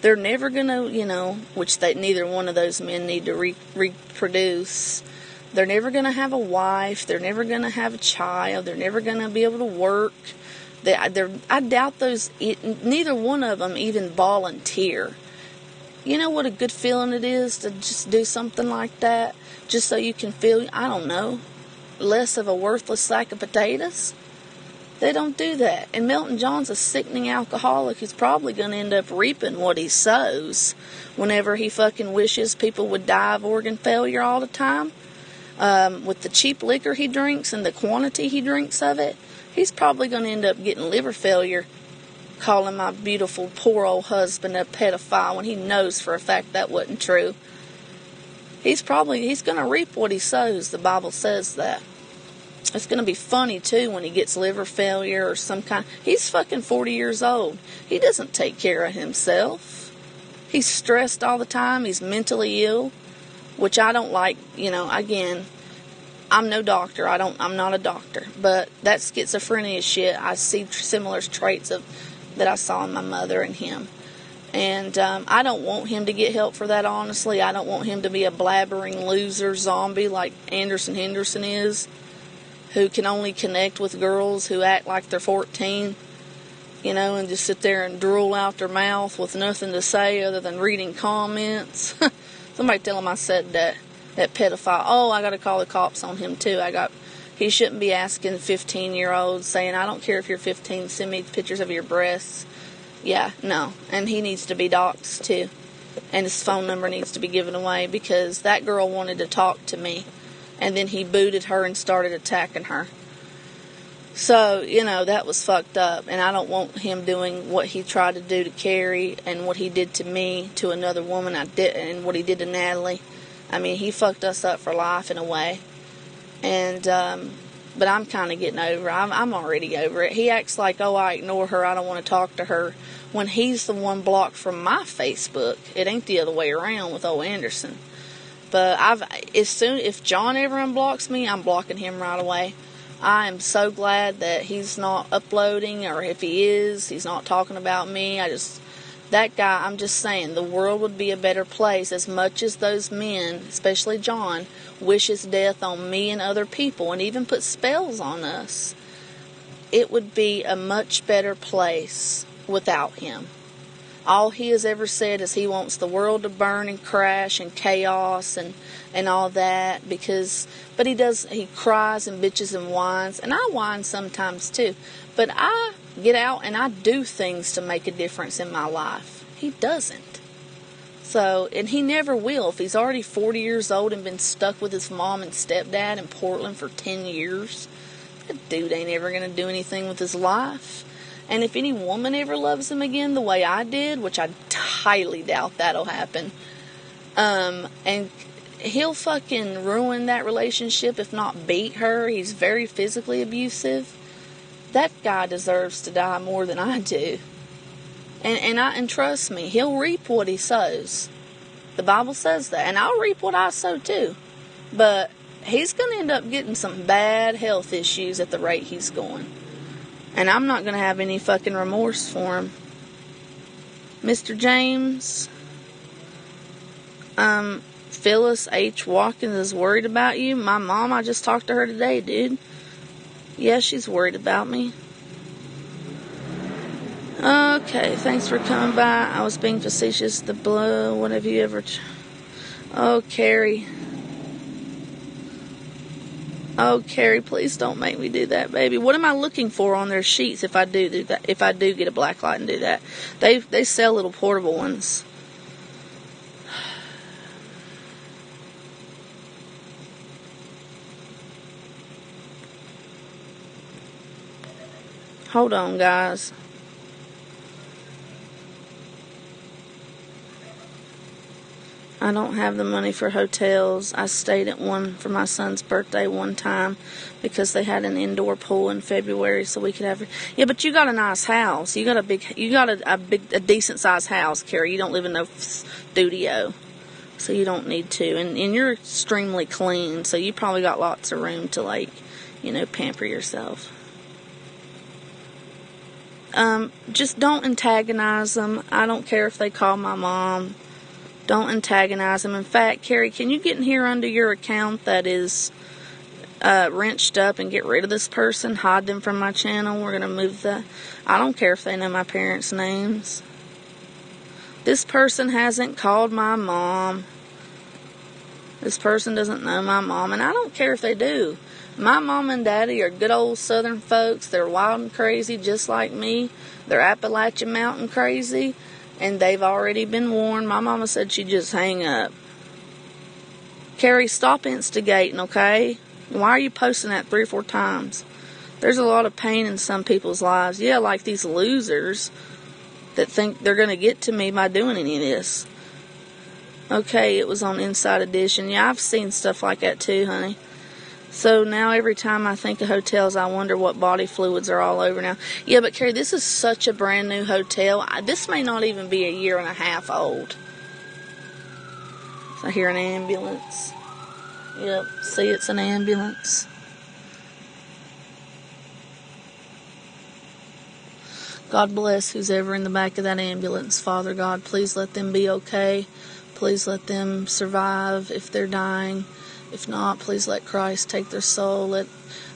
They're never going to, which neither one of those men need to reproduce. They're never going to have a wife. They're never going to have a child. They're never going to be able to work. I doubt neither one of them even volunteer. You know what a good feeling it is to just do something like that? Just so you can feel, I don't know, less of a worthless sack of potatoes? They don't do that. And Melton John's a sickening alcoholic. He's probably going to end up reaping what he sows whenever he fucking wishes people would die of organ failure all the time. With the cheap liquor he drinks and the quantity he drinks of it, he's probably going to end up getting liver failure calling my beautiful, poor old husband a pedophile when he knows for a fact that wasn't true. He's going to reap what he sows. The Bible says that. It's going to be funny, too, when he gets liver failure or some kind. He's fucking 40 years old. He doesn't take care of himself. He's stressed all the time. He's mentally ill, which I don't like. You know, again, I'm no doctor. I'm not a doctor. But that schizophrenia shit, I see similar traits that I saw in my mother and him. And I don't want him to get help for that, honestly. I don't want him to be a blabbering loser zombie like Anderson Henderson is, who can only connect with girls who act like they're 14, you know, and just sit there and drool out their mouth with nothing to say other than reading comments. Somebody tell him I said that pedophile. Oh, I got to call the cops on him, too. He shouldn't be asking 15-year-olds saying, I don't care if you're 15, send me pictures of your breasts. Yeah, no. And he needs to be doxxed, too. And his phone number needs to be given away because that girl wanted to talk to me. And then he booted her and started attacking her. So, you know, that was fucked up. And I don't want him doing what he tried to do to Carrie and what he did to me, to another woman, and what he did to Natalie. I mean, he fucked us up for life in a way. And, but I'm kind of getting over it. I'm already over it. He acts like, oh, I ignore her, I don't want to talk to her, when he's the one blocked from my Facebook. It ain't the other way around with old Anderson. But if John ever unblocks me, I'm blocking him right away. I am so glad that he's not uploading, or if he is, he's not talking about me. That guy, I'm just saying, the world would be a better place as much as those men, especially John, wishes death on me and other people and even put spells on us. It would be a much better place without him. All he has ever said is he wants the world to burn and crash and chaos and all that but he cries and bitches and whines, and I whine sometimes too, but I get out and I do things to make a difference in my life. He doesn't. So, and he never will. If he's already 40 years old and been stuck with his mom and stepdad in Portland for 10 years, that dude ain't ever going to do anything with his life. And if any woman ever loves him again the way I did, which I highly doubt that'll happen, and he'll fucking ruin that relationship, if not beat her. He's very physically abusive. That guy deserves to die more than I do. And trust me, he'll reap what he sows. The Bible says that. And I'll reap what I sow too. But he's going to end up getting some bad health issues at the rate he's going. And I'm not going to have any fucking remorse for him. Mr. James, Phyllis H. Watkins is worried about you. My mom, I just talked to her today, dude. Yeah, she's worried about me. Okay, thanks for coming by. I was being facetious. The blow, what have you ever... Oh, Carrie. Oh, Carrie, please don't make me do that, baby. What am I looking for on their sheets if I do that? If I do get a black light and do that, they sell little portable ones. Hold on, guys. I don't have the money for hotels. I stayed at one for my son's birthday one time because they had an indoor pool in February, so we could have. Yeah, but you got a nice house. You got a decent sized house, Carrie. You don't live in no studio, so you don't need to. And you're extremely clean, so you probably got lots of room to pamper yourself. Just don't antagonize them. I don't care if they call my mom. Don't antagonize them. In fact, Carrie, can you get in here under your account that is wrenched up and get rid of this person? Hide them from my channel. We're going to move that. I don't care if they know my parents' names. This person hasn't called my mom. This person doesn't know my mom, and I don't care if they do. My mom and daddy are good old Southern folks. They're wild and crazy just like me. They're Appalachian Mountain crazy. And they've already been warned. My mama said she'd just hang up. Carrie, stop instigating, okay? Why are you posting that 3 or 4 times? There's a lot of pain in some people's lives. Yeah, like these losers that think they're going to get to me by doing any of this. Okay, it was on Inside Edition. Yeah, I've seen stuff like that too, honey. So now every time I think of hotels, I wonder what body fluids are all over now. Yeah, but Carrie, this is such a brand new hotel. This may not even be a year and a half old. I hear an ambulance. Yep, see, it's an ambulance. God bless who's ever in the back of that ambulance. Father God, please let them be okay. Please let them survive if they're dying. If not, please let Christ take their soul. Let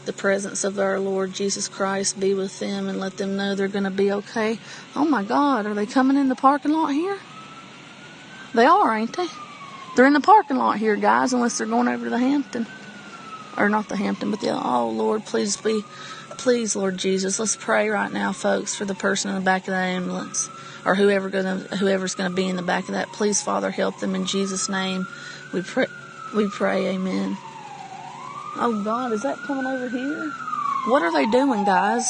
the presence of our Lord Jesus Christ be with them and let them know they're going to be okay. Oh my God, are they coming in the parking lot here? They are, ain't they? They're in the parking lot here, guys, unless they're going over to the Hampton. Or not the Hampton, but the, oh Lord, please, Lord Jesus, let's pray right now, folks, for the person in the back of that ambulance. Or whoever's gonna be in the back of that. Please, Father, help them in Jesus' name. We pray, amen. Oh God, is that coming over here? What are they doing, guys?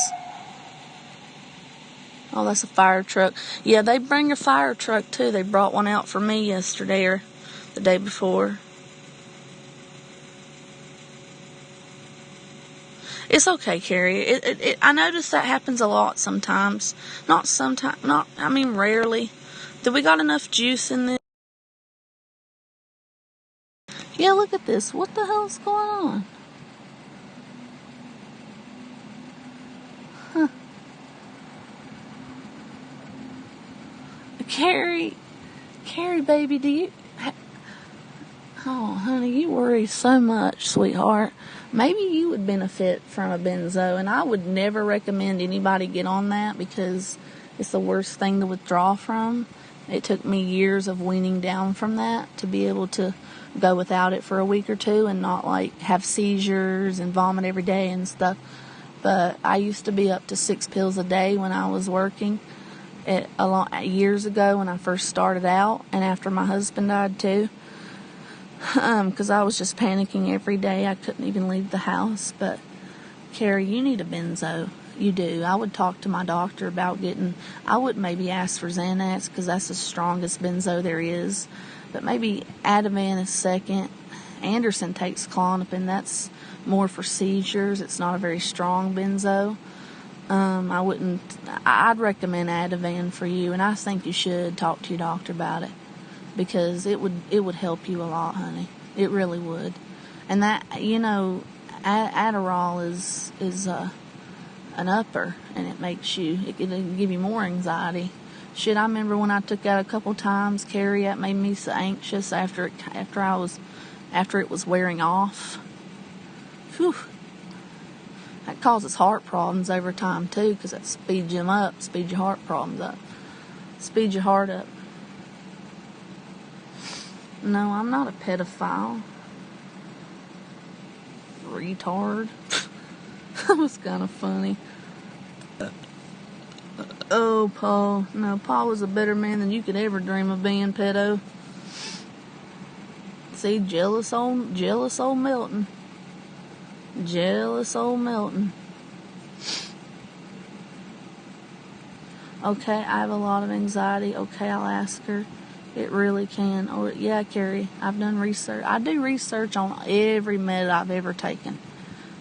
Oh, that's a fire truck. Yeah, they bring a fire truck too. They brought one out for me yesterday or the day before. It's okay, Carrie. I notice that happens a lot sometimes. Rarely. Do we got enough juice in this? Yeah, look at this. What the hell's going on? Huh. Carrie, baby, do you... Oh, honey, you worry so much, sweetheart. Maybe you would benefit from a benzo, and I would never recommend anybody get on that because it's the worst thing to withdraw from. It took me years of weaning down from that to be able to go without it for a week or two and not like have seizures and vomit every day and stuff. But I used to be up to 6 pills a day when I was working years ago when I first started out, and after my husband died too. Because I was just panicking every day. I couldn't even leave the house. But Carrie, you need a benzo. You do. I would talk to my doctor about I would maybe ask for Xanax because that's the strongest benzo there is. But maybe Ativan is second. Anderson takes Klonopin. That's more for seizures. It's not a very strong benzo. I'd recommend Ativan for you, and I think you should talk to your doctor about it. Because it would help you a lot, honey. It really would. And that, Adderall is an upper, and it can give you more anxiety. Shit, I remember when I took that a couple times, Carrie, that made me so anxious after it was wearing off. Whew. That causes heart problems over time too, because that speeds your heart problems up, speeds your heart up. No, I'm not a pedophile. Retard. That was kind of funny. Oh, Paul. No, Paul was a better man than you could ever dream of being, pedo. See, jealous old Milton. Jealous old Milton. Okay, I have a lot of anxiety. Okay, I'll ask her. It really can. Or yeah, Carrie, I've done research. I do research on every med I've ever taken.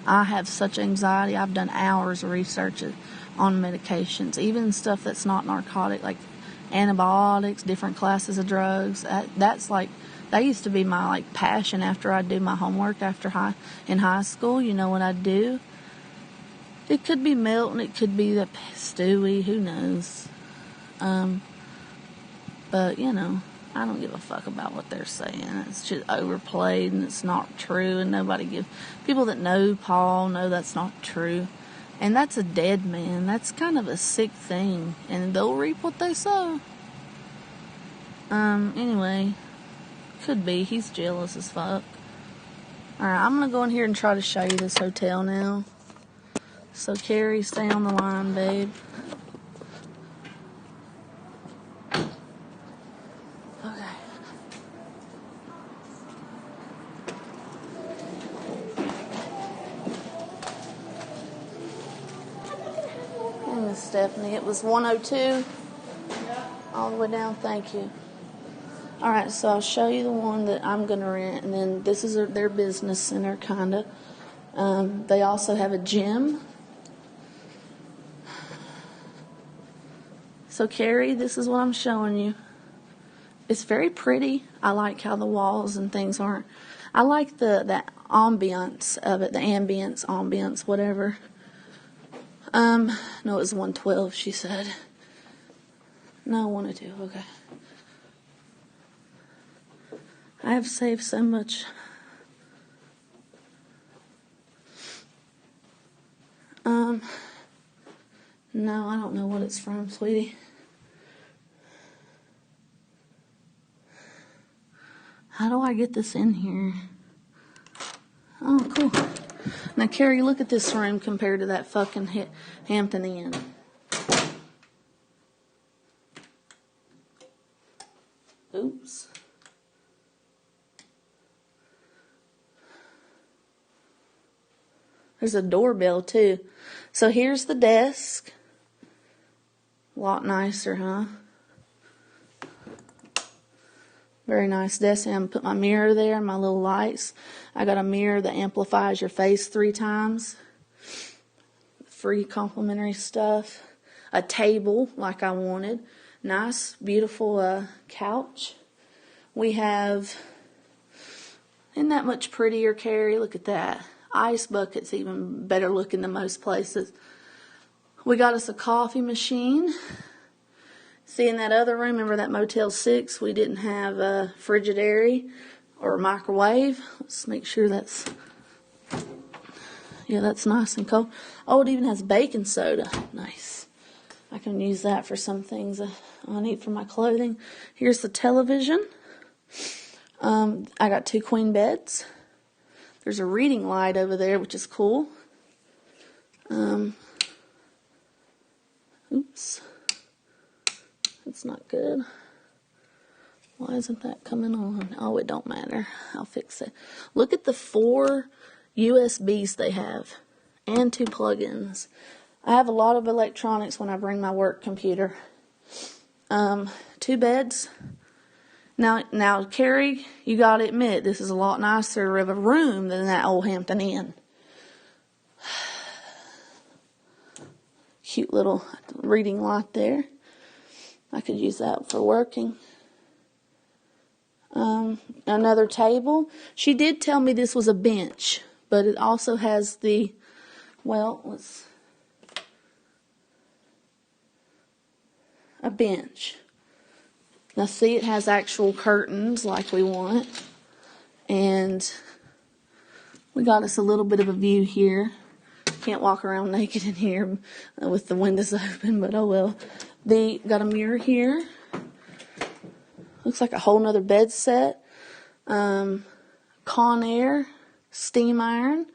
I have such anxiety. I've done hours of research on medications, even stuff that's not narcotic, like antibiotics, different classes of drugs. That used to be my passion after I'd do my homework in high school. You know what I'd do? It could be Milton, it could be the Stewie, who knows? But, I don't give a fuck about what they're saying. It's just overplayed and it's not true. And people that know Paul know that's not true. And that's a dead man. That's kind of a sick thing. And they'll reap what they sow. Anyway, could be. He's jealous as fuck. Alright, I'm going to go in here and try to show you this hotel now. So, Carrie, stay on the line, babe. Miss Stephanie. It was 102 all the way down. Thank you. All right, so I'll show you the one that I'm going to rent, and then this is their business center, kind of. They also have a gym. So, Carrie, this is what I'm showing you. It's very pretty. I like how the walls and things aren't. I like the ambiance of it, the ambience, whatever. No, it was 112, she said. No, 102, okay. I have saved so much. No, I don't know what it's from, sweetie. How do I get this in here? Oh, cool. Now, Carrie, look at this room compared to that fucking Hampton Inn. Oops. There's a doorbell, too. So here's the desk. A lot nicer, huh? Very nice desk. I'm put my mirror there, my little lights. I got a mirror that amplifies your face 3 times. Free complimentary stuff. A table like I wanted. Nice, beautiful couch. We have, isn't that much prettier, Carrie? Look at that. Ice bucket's even better looking than most places. We got us a coffee machine. See, in that other room, remember that Motel 6, we didn't have a Frigidaire or a microwave. Let's make sure that's, yeah, that's nice and cold. Oh, it even has baking soda. Nice. I can use that for some things I need for my clothing. Here's the television. I got 2 queen beds. There's a reading light over there, which is cool. Oops. That's not good. Why isn't that coming on? Oh, it don't matter. I'll fix it. Look at the 4 USBs they have. And 2 plugins. I have a lot of electronics when I bring my work computer. 2 beds. Now, Carrie, you gotta admit, this is a lot nicer of a room than that old Hampton Inn. Cute little reading light there. I could use that for working. Another table. She did tell me this was a bench, but it also has the, a bench. Now see, it has actual curtains like we want. And we got us a little bit of a view here. Can't walk around naked in here with the windows open, but oh well. They got a mirror here. Looks like a whole nother bed set. Conair steam iron.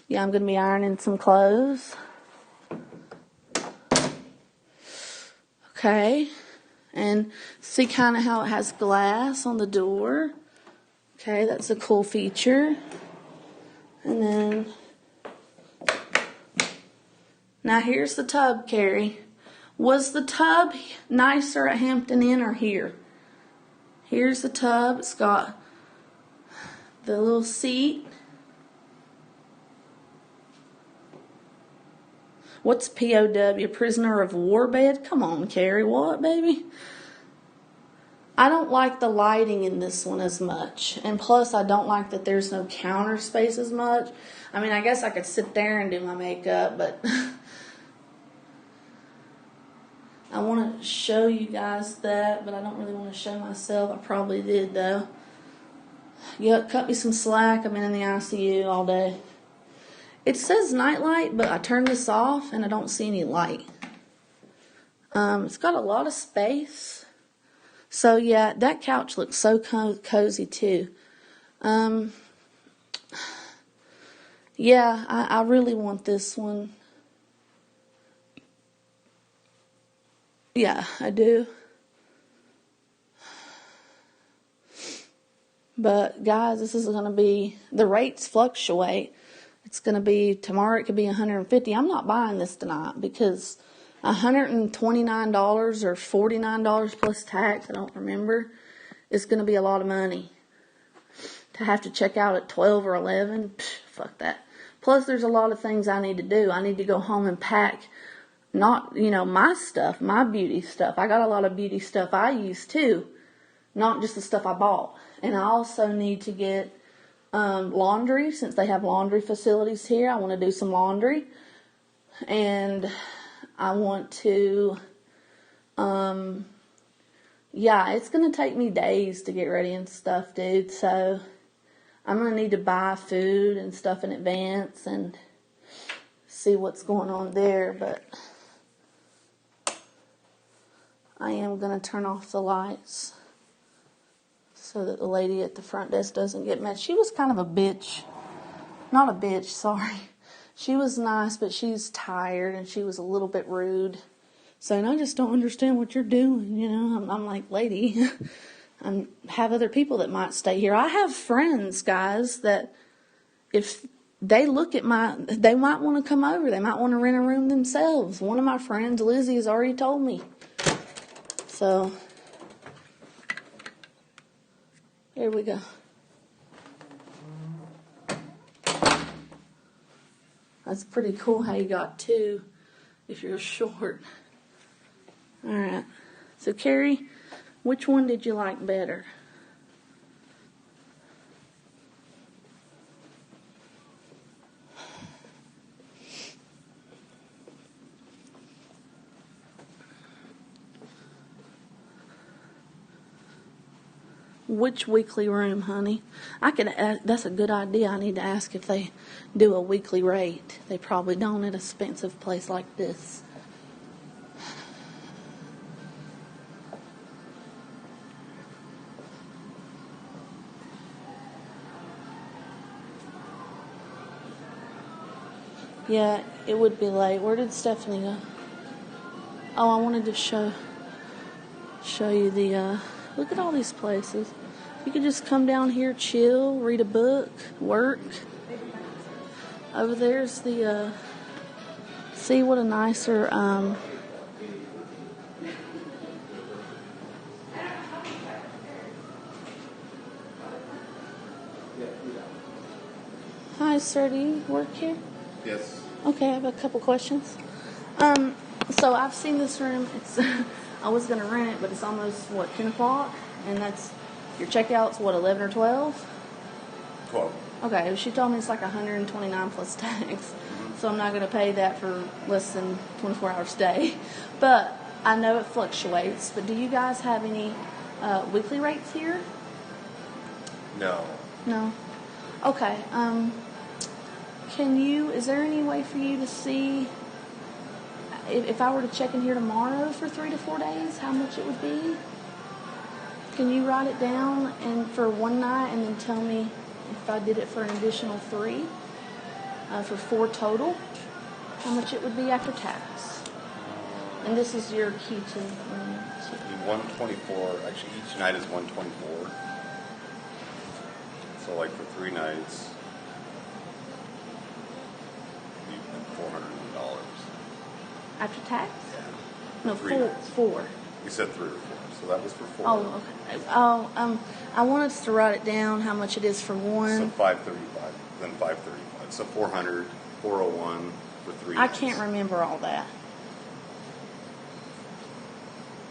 Yeah, I'm going to be ironing some clothes. Okay. And see kind of how it has glass on the door. Okay, that's a cool feature. And then, now here's the tub, Carrie. Was the tub nicer at Hampton Inn or here? Here's the tub. It's got the little seat. What's POW? Prisoner of war bed? Come on, Carrie. What, baby? I don't like the lighting in this one as much. And plus, I don't like that there's no counter space as much. I mean, I guess I could sit there and do my makeup, but I want to show you guys that, but I don't really want to show myself. I probably did, though. Yeah, cut me some slack. I've been in the ICU all day. It says nightlight, but I turned this off and I don't see any light. It's got a lot of space. So yeah, that couch looks so cozy too. Yeah, I really want this one. Yeah, I do. But guys, this is going to be, the rates fluctuate. It's going to be, tomorrow it could be $150. I'm not buying this tonight because $129 or $49 plus tax, I don't remember. It's going to be a lot of money. To have to check out at 12 or 11, fuck that. Plus, there's a lot of things I need to do. I need to go home and pack, not, my stuff, my beauty stuff. I got a lot of beauty stuff I use too, not just the stuff I bought. And I also need to get laundry, since they have laundry facilities here. I want to do some laundry. And I want to, it's going to take me days to get ready and stuff, dude. So I'm going to need to buy food and stuff in advance and see what's going on there. But I am going to turn off the lights so that the lady at the front desk doesn't get mad. She was kind of a bitch. Not a bitch, sorry. She was nice, but she's tired and she was a little bit rude. Saying, I just don't understand what you're doing, I'm like, lady, I have other people that might stay here. I have friends, guys, that if they look at they might want to come over. They might want to rent a room themselves. One of my friends, Lizzie, has already told me. So, here we go. That's pretty cool how you got two if you're short. All right. So, Carrie, which one did you like better? Which weekly room, honey? That's a good idea. I need to ask if they do a weekly rate. They probably don't at an expensive place like this. Yeah, it would be late. Where did Stephanie go? Oh, I wanted to show you the, look at all these places. You could just come down here, chill, read a book, work. Over there's the, see what a nicer, Hi, sir, do you work here?
Yes.
Okay, I have a couple questions. So I've seen this room. It's I was going to rent it, but it's almost, 10 o'clock? And that's, your checkout's, 11 or 12?
12.
Okay, she told me it's like 129 plus tax. Mm-hmm. So I'm not going to pay that for less than 24 hours stay. But I know it fluctuates. But do you guys have any weekly rates here?
No.
No? Okay, is there any way for you to see if I were to check in here tomorrow for 3 to 4 days, how much it would be? Can you write it down and for one night and then tell me if I did it for an additional 3, for 4 total, how much it would be after tax? And this is your key to
124. Actually, each night is 124. So, like for 3 nights, $401.
After tax? No,
3
4.
You said 3 or 4, so that was for 4.
Oh, okay. Oh, I want us to write it down how much it is for one.
So 535, then 535. So 400, 401 for 3
I
nights.
can't remember all that.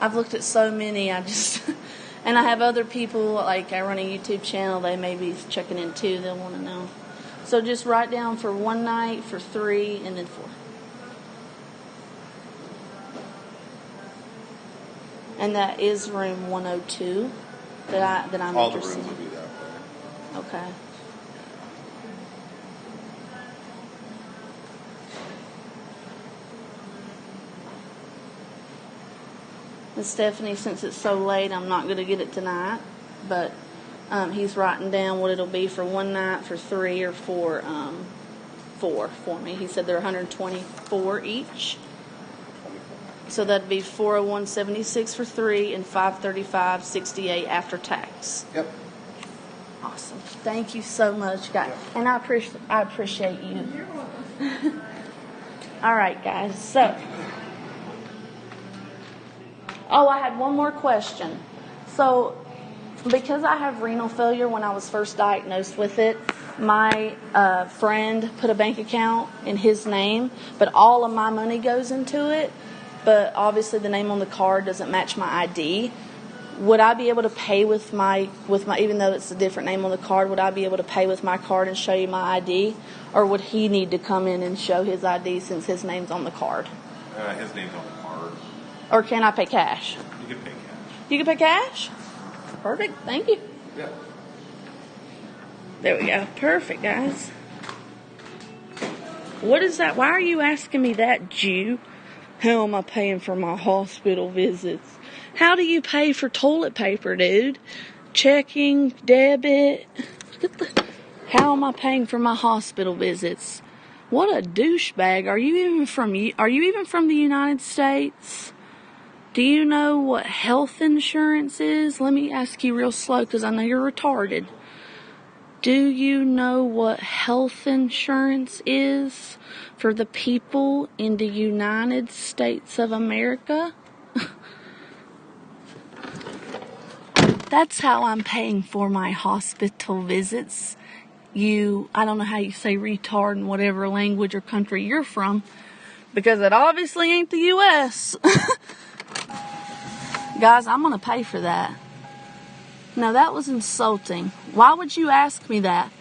I've looked at so many, and I have other people, like I run a YouTube channel, they may be checking in too, they'll want to know. So just write down for one night, for 3, and then 4. And that is room 102 that I'm
all
interested in.
All the rooms will be that way.
Okay. And Stephanie, since it's so late, I'm not going to get it tonight, but he's writing down what it'll be for one night, for 3 or 4, 4 for me. He said they're 124 each. So that'd be 401.76 for 3 and 535.68 after tax.
Yep.
Awesome. Thank you so much, guys. Yep. And I appreciate you. All right, guys. So Oh, I had one more question. So, because I have renal failure when I was first diagnosed with it, my friend put a bank account in his name, but all of my money goes into it. But obviously the name on the card doesn't match my ID. Would I be able to pay with my, even though it's a different name on the card, would I be able to pay with my card and show you my ID? Or would he need to come in and show his ID since his name's on the card?
His name's on the card.
Or can I pay cash?
You can pay cash.
You can pay cash? Perfect. Thank you.
Yeah.
There we go. Perfect, guys. What is that? Why are you asking me that, Jew? How am I paying for my hospital visits? How do you pay for toilet paper, dude? Checking, debit. How am I paying for my hospital visits? What a douchebag. Are you even from the United States? Do you know what health insurance is? Let me ask you real slow because I know you're retarded. Do you know what health insurance is for the people in the United States of America? That's how I'm paying for my hospital visits. I don't know how you say retard in whatever language or country you're from, because it obviously ain't the U.S. Guys, I'm going to pay for that. No, that was insulting. Why would you ask me that?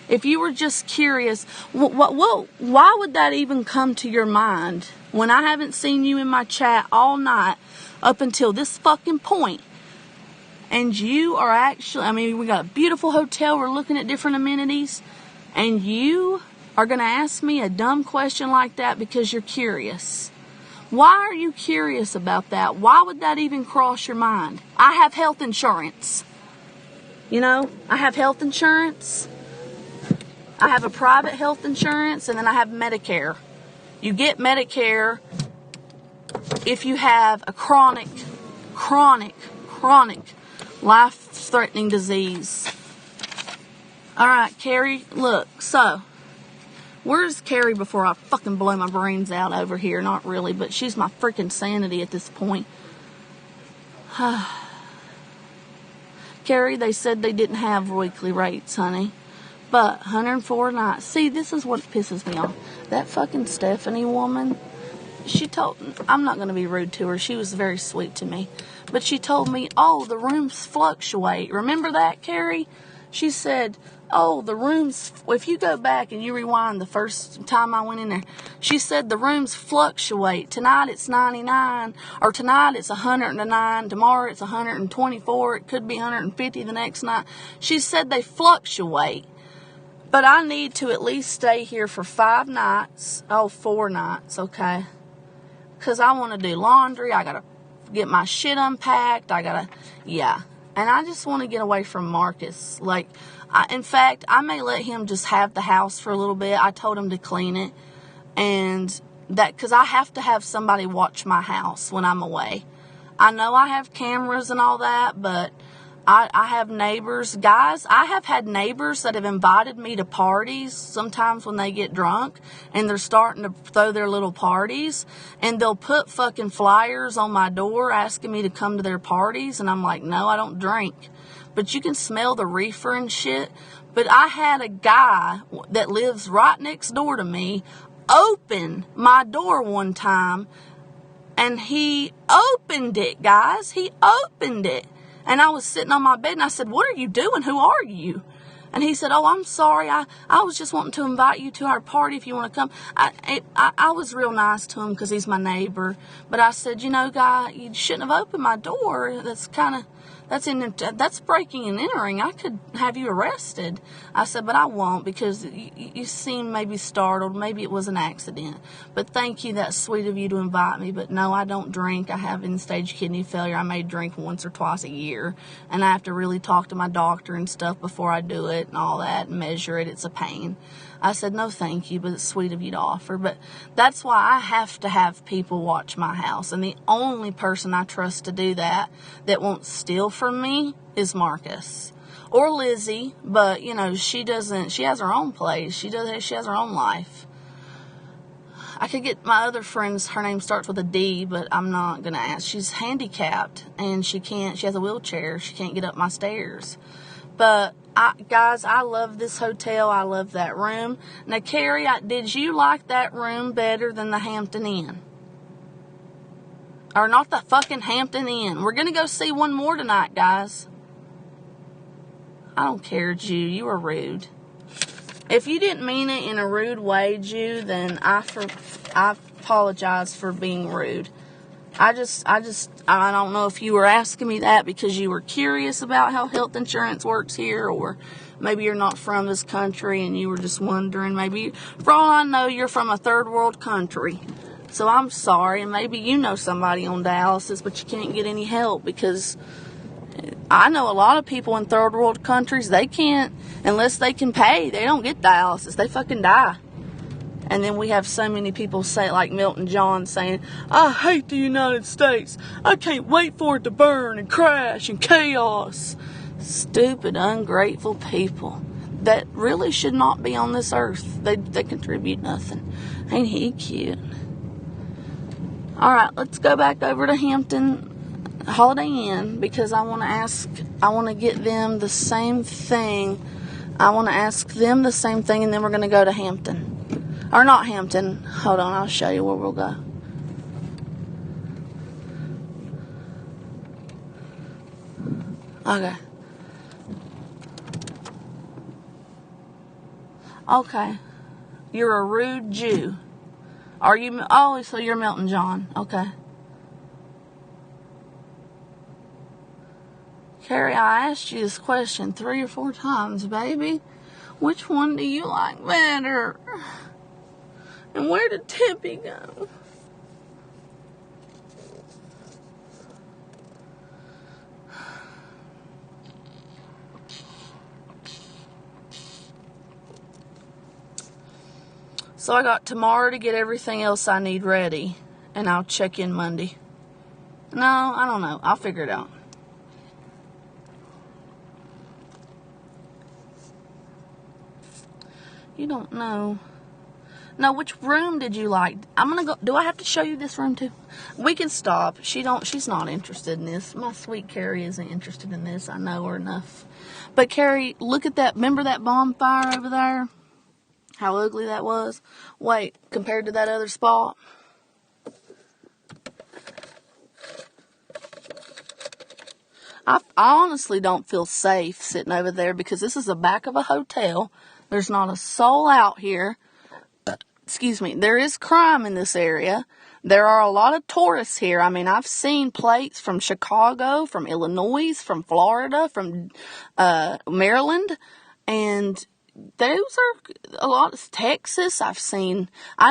If you were just curious, why would that even come to your mind when I haven't seen you in my chat all night up until this fucking point? And you are actually, we got a beautiful hotel, we're looking at different amenities, and you are going to ask me a dumb question like that because you're curious. Why are you curious about that? Why would that even cross your mind? I have health insurance. I have health insurance. I have a private health insurance, and then I have Medicare. You get Medicare if you have a chronic, life-threatening disease. All right, Carrie, look, so, where's Carrie before I fucking blow my brains out over here? Not really, but she's my freaking sanity at this point. Carrie, they said they didn't have weekly rates, honey. But 104 a night. See, this is what pisses me off. That fucking Stephanie woman, I'm not going to be rude to her. She was very sweet to me. But she told me, the rooms fluctuate. Remember that, Carrie? She said, the rooms, if you go back and you rewind the first time I went in there, she said the rooms fluctuate. Tonight it's 99, or tonight it's 109, tomorrow it's 124, it could be 150 the next night. She said they fluctuate. But I need to at least stay here for 4 nights, okay? Because I want to do laundry, I got to get my shit unpacked, and I just want to get away from Marcus. In fact, I may let him just have the house for a little bit. I told him to clean it, and that because I have to have somebody watch my house when I'm away. I know I have cameras and all that, but I have neighbors. Guys, I have had neighbors that have invited me to parties sometimes when they get drunk and they're starting to throw their little parties, and they'll put fucking flyers on my door asking me to come to their parties, and I'm like, no, I don't drink. But you can smell the reefer and shit. But I had a guy that lives right next door to me open my door one time, and he opened it, guys. He opened it. And I was sitting on my bed, and I said, what are you doing? Who are you? And he said, I'm sorry. I was just wanting to invite you to our party if you want to come. I was real nice to him because he's my neighbor. But I said, guy, you shouldn't have opened my door. That's breaking and entering. I could have you arrested. I said, but I won't, because you seem maybe startled. Maybe it was an accident. But thank you. That's sweet of you to invite me. But no, I don't drink. I have end-stage kidney failure. I may drink once or twice a year. And I have to really talk to my doctor and stuff before I do it and all that and measure it. It's a pain. I said, no, thank you, but it's sweet of you to offer. But that's why I have to have people watch my house. And the only person I trust to do that won't steal from me is Marcus. Or Lizzie, but, she has her own place. She has her own life. I could get my other friend's, her name starts with a D, but I'm not going to ask. She's handicapped, and she has a wheelchair. She can't get up my stairs. But, guys, I love this hotel. I love that room. Now, Carrie, did you like that room better than the Hampton Inn? Or not the fucking Hampton Inn. We're going to go see one more tonight, guys. I don't care, Jew. You were rude. If you didn't mean it in a rude way, Jew, then I apologize for being rude. I don't know if you were asking me that because you were curious about how health insurance works here, or maybe you're not from this country and you were just wondering. Maybe, for all I know, you're from a third world country. So I'm sorry, and maybe you know somebody on dialysis, but you can't get any help because I know a lot of people in third world countries, they can't, unless they can pay, they don't get dialysis. They fucking die. And then we have so many people say, like Milton John saying, I hate the United States. I can't wait for it to burn and crash and chaos. Stupid, ungrateful people that really should not be on this earth. They contribute nothing. Ain't he cute? All right, let's go back over to Hampton Holiday Inn because I want to get them the same thing. I want to ask them the same thing, and then we're going to go to Hampton. Or not Hampton. Hold on, I'll show you where we'll go. Okay. Okay. You're a rude Jew. Are you? Oh, so you're Milton John. Okay. Carrie, I asked you this question 3 or 4 times, baby. Which one do you like better? And where did Tippy go? So I got tomorrow to get everything else I need ready, and I'll check in Monday. No, I don't know. I'll figure it out. You don't know. No, which room did you like? I'm gonna go. Do I have to show you this room too? We can stop. She's not interested in this. My sweet Carrie isn't interested in this. I know her enough. But Carrie, look at that. Remember that bonfire over there? How ugly that was. Wait, compared to that other spot? I honestly don't feel safe sitting over there because this is the back of a hotel. There's not a soul out here. Excuse me. There is crime in this area. There are a lot of tourists here. I mean, I've seen plates from Chicago, from Illinois, from Florida, from Maryland, and those are a lot of Texas. I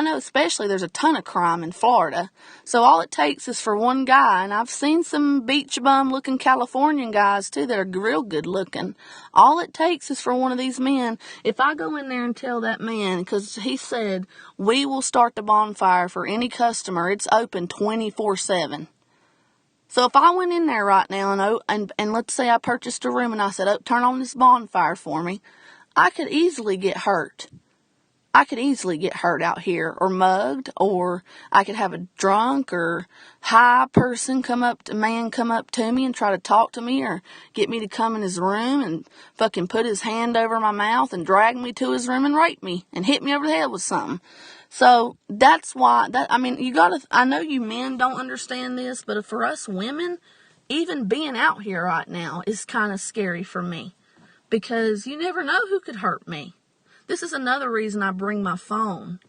know especially there's a ton of crime in Florida. So all it takes is for one guy, and I've seen some beach bum looking Californian guys too that are real good looking. All it takes is for one of these men. If I go in there and tell that man, because he said, we will start the bonfire for any customer, it's open 24/7. So if I went in there right now and let's say I purchased a room and I said, oh, turn on this bonfire for me, I could easily get hurt. I could easily get hurt out here or mugged, or I could have a drunk or high person come up to me and try to talk to me or get me to come in his room and fucking put his hand over my mouth and drag me to his room and rape me and hit me over the head with something. So that's why I know you men don't understand this, but for us women, even being out here right now is kind of scary for me. Because you never know who could hurt me. This is another reason I bring my phone.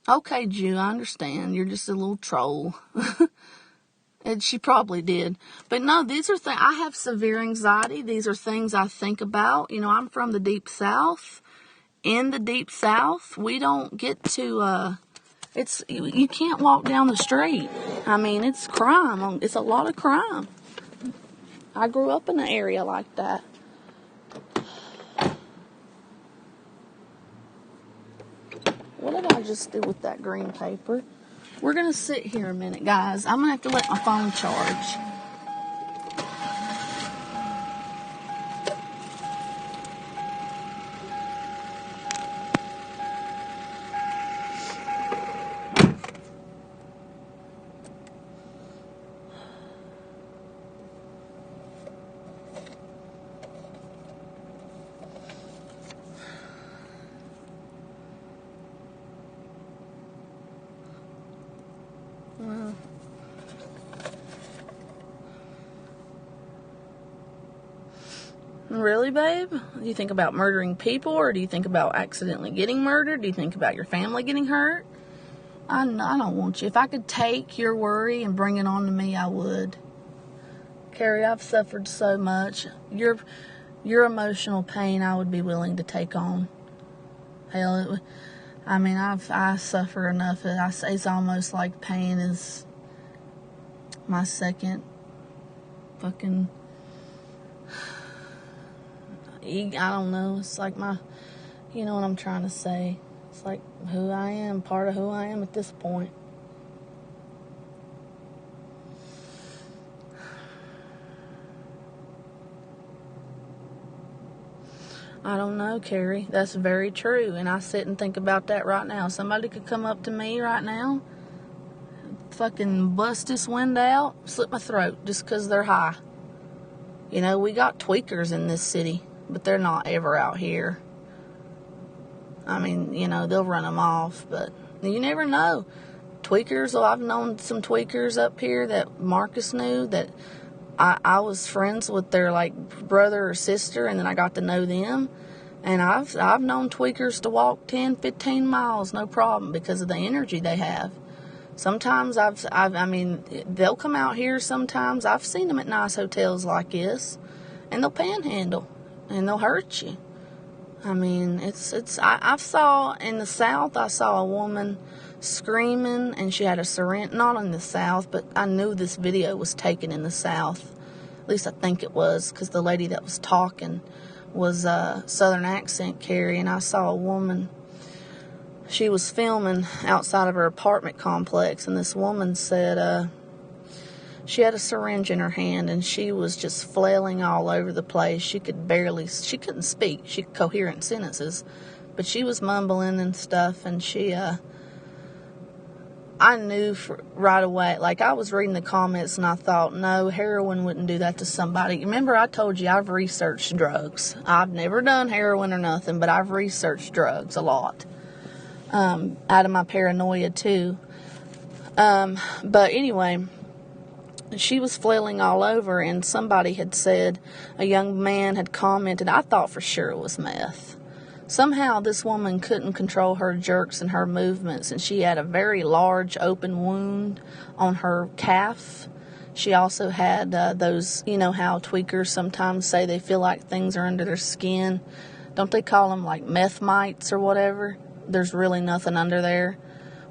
Okay, Jew, I understand. You're just a little troll. And she probably did. But no, these are things. I have severe anxiety. These are things I think about. You know, I'm from the Deep South. In the Deep South, we don't get to, you can't walk down the street. I mean, it's crime. It's a lot of crime. I grew up in an area like that. What did I just do with that green paper? We're going to sit here a minute, guys. I'm going to have to let my phone charge. Really, babe? Do you think about murdering people, or do you think about accidentally getting murdered? Do you think about your family getting hurt? I don't want you. If I could take your worry and bring it on to me, I would. Carrie, I've suffered so much. Your emotional pain, I would be willing to take on. Hell, I suffer enough. It's almost like pain is my second fucking... I don't know. It's like you know what I'm trying to say. It's like who I am, part of who I am at this point. I don't know, Carrie. That's very true. And I sit and think about that right now. Somebody could come up to me right now, fucking bust this wind out, slit my throat just because they're high. You know, we got tweakers in this city, but they're not ever out here. I mean, you know, they'll run them off, but you never know. Tweakers, I've known some tweakers up here that Marcus knew that I was friends with their, like, brother or sister, and then I got to know them. And I've known tweakers to walk 10, 15 miles, no problem, because of the energy they have. Sometimes they'll come out here sometimes. I've seen them at nice hotels like this, and they'll panhandle, and they'll hurt you. I mean, I saw in the South, I saw a woman screaming, and she had a syringe, not in the South, but I knew this video was taken in the South. At least I think it was, because the lady that was talking was a Southern accent, Carrie, and I saw a woman. She was filming outside of her apartment complex, and this woman said she had a syringe in her hand, and she was just flailing all over the place. She couldn't speak. She could coherent sentences, but she was mumbling and stuff, and I knew right away, like I was reading the comments and I thought, no, heroin wouldn't do that to somebody. Remember I told you I've researched drugs. I've never done heroin or nothing, but I've researched drugs a lot. Out of my paranoia too. But anyway, she was flailing all over, and somebody had said, a young man had commented, I thought for sure it was meth. Somehow this woman couldn't control her jerks and her movements, and she had a very large open wound on her calf. She also had those, you know how tweakers sometimes say they feel like things are under their skin. Don't they call them like meth mites or whatever? There's really nothing under there.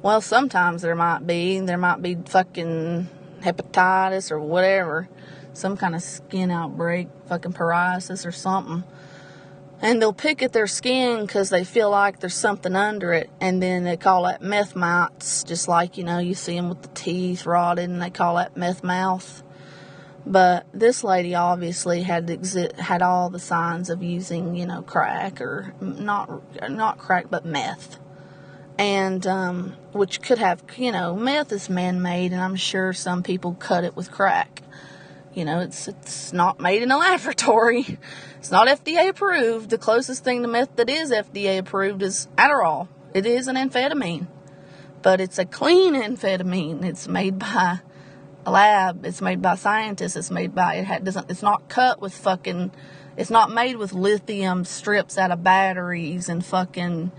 Well, sometimes there might be. There might be fucking hepatitis or whatever. Some kind of skin outbreak, fucking psoriasis or something. And they'll pick at their skin because they feel like there's something under it. And then they call that meth mites. Just like, you know, you see them with the teeth rotted, and they call that meth mouth. But this lady obviously had all the signs of using, you know, crack, or not crack, but meth. And, which could have, you know, meth is man-made, and I'm sure some people cut it with crack. You know, it's not made in a laboratory. It's not FDA approved. The closest thing to meth that is FDA approved is Adderall. It is an amphetamine, but it's a clean amphetamine. It's made by a lab. It's made by scientists. It's made by it's not cut with fucking. It's not made with lithium strips out of batteries and fucking.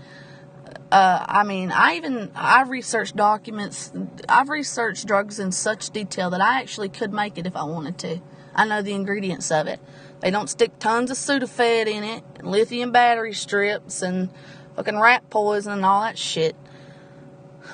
I've researched documents. I've researched drugs in such detail that I actually could make it if I wanted to. I know the ingredients of it. They don't stick tons of Sudafed in it, and lithium battery strips, and fucking rat poison and all that shit.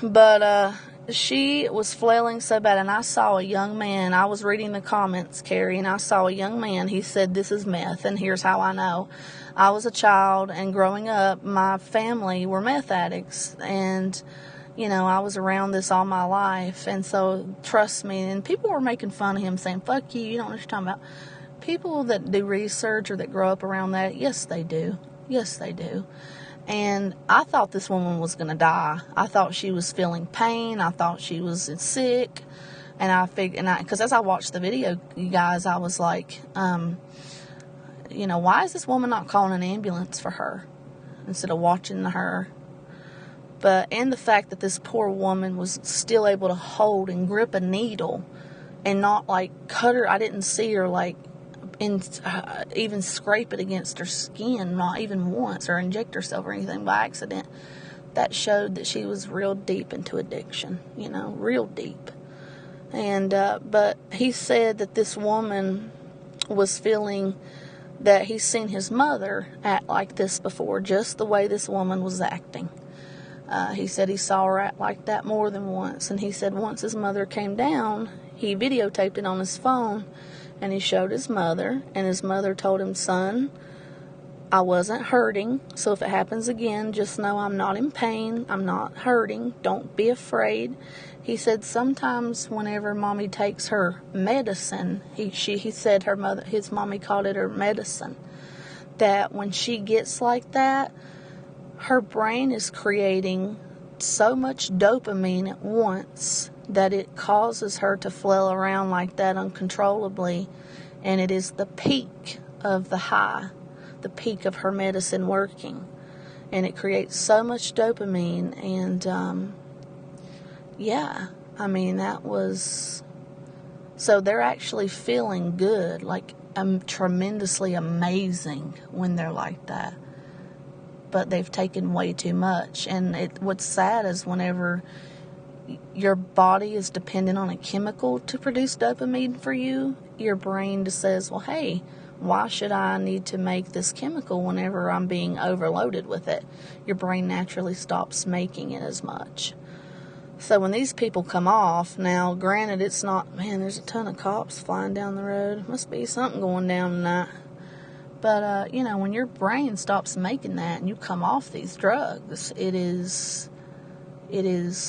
But, she was flailing so bad, and I saw a young man. I was reading the comments, Carrie, and I saw a young man. He said, this is meth, and here's how I know. I was a child, and growing up, my family were meth addicts, and, you know, I was around this all my life, and so, trust me, and people were making fun of him, saying, fuck you, you don't know what you're talking about. People that do research or that grow up around that, yes, they do. Yes, they do. And I thought this woman was going to die. I thought she was feeling pain. I thought she was sick. And because as I watched the video, you guys, I was like, you know, why is this woman not calling an ambulance for her instead of watching her? And the fact that this poor woman was still able to hold and grip a needle and not like cut her. I didn't see her like even scrape it against her skin, not even once, or inject herself or anything by accident. That showed that she was real deep into addiction, real deep. And but he said that this woman was feeling that he's seen his mother act like this before, just the way this woman was acting. He said he saw her act like that more than once. And he said once his mother came down, he videotaped it on his phone, and he showed his mother, and his mother told him, son, I wasn't hurting, so if it happens again, just know I'm not in pain, I'm not hurting, don't be afraid. He said sometimes whenever mommy takes her medicine, he said his mommy called it her medicine, that when she gets like that, her brain is creating so much dopamine at once that it causes her to flail around like that uncontrollably, and it is the peak of the high, the peak of her medicine working, and it creates so much dopamine. And that was, so they're actually feeling good, like tremendously amazing when they're like that, but they've taken way too much. And what's sad is whenever your body is dependent on a chemical to produce dopamine for you, your brain just says, well, hey, why should I need to make this chemical whenever I'm being overloaded with it? Your brain naturally stops making it as much. So when these people come off, now granted it's not, man, there's a ton of cops flying down the road. Must be something going down tonight. But, when your brain stops making that and you come off these drugs, it is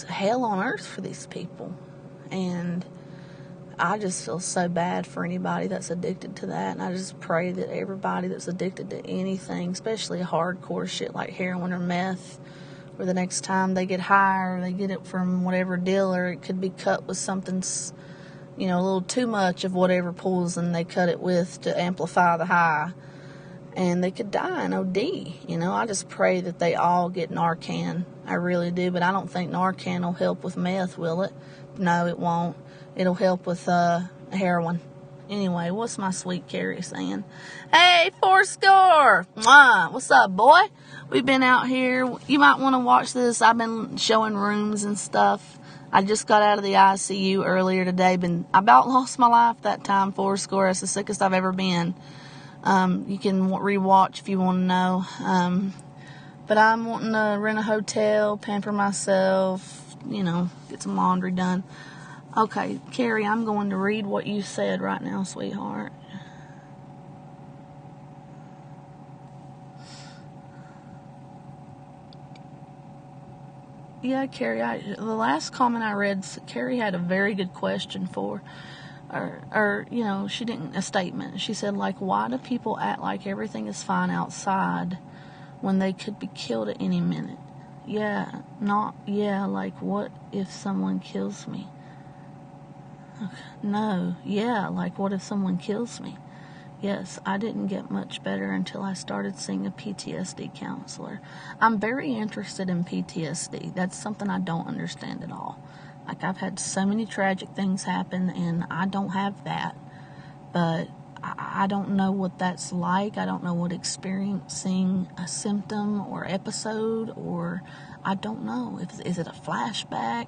hell on earth for these people. And I just feel so bad for anybody that's addicted to that, and I just pray that everybody that's addicted to anything, especially hardcore shit like heroin or meth, where the next time they get high or they get it from whatever dealer, it could be cut with something, a little too much of whatever poison they cut it with to amplify the high, and they could die in OD. I just pray that they all get Narcan. I really do, but I don't think Narcan will help with meth, will it? No, it won't. It'll help with heroin. Anyway, what's my sweet Carrie saying? Hey, Fourscore! Mwah! What's up, boy? We've been out here. You might want to watch this. I've been showing rooms and stuff. I just got out of the ICU earlier today. I about lost my life that time, Fourscore. That's the sickest I've ever been. You can rewatch if you want to know. But I'm wanting to rent a hotel, pamper myself, get some laundry done. Okay, Carrie, I'm going to read what you said right now, sweetheart. Yeah, Carrie, the last comment I read, Carrie had a very good question for, she didn't, a statement. She said, why do people act like everything is fine outside when they could be killed at any minute? What if someone kills me? Okay. No, what if someone kills me? Yes, I didn't get much better until I started seeing a PTSD counselor. I'm very interested in PTSD. That's something I don't understand at all. I've had so many tragic things happen, and I don't have that. But I don't know what that's like. I don't know what experiencing a symptom or episode, or I don't know. Is it a flashback?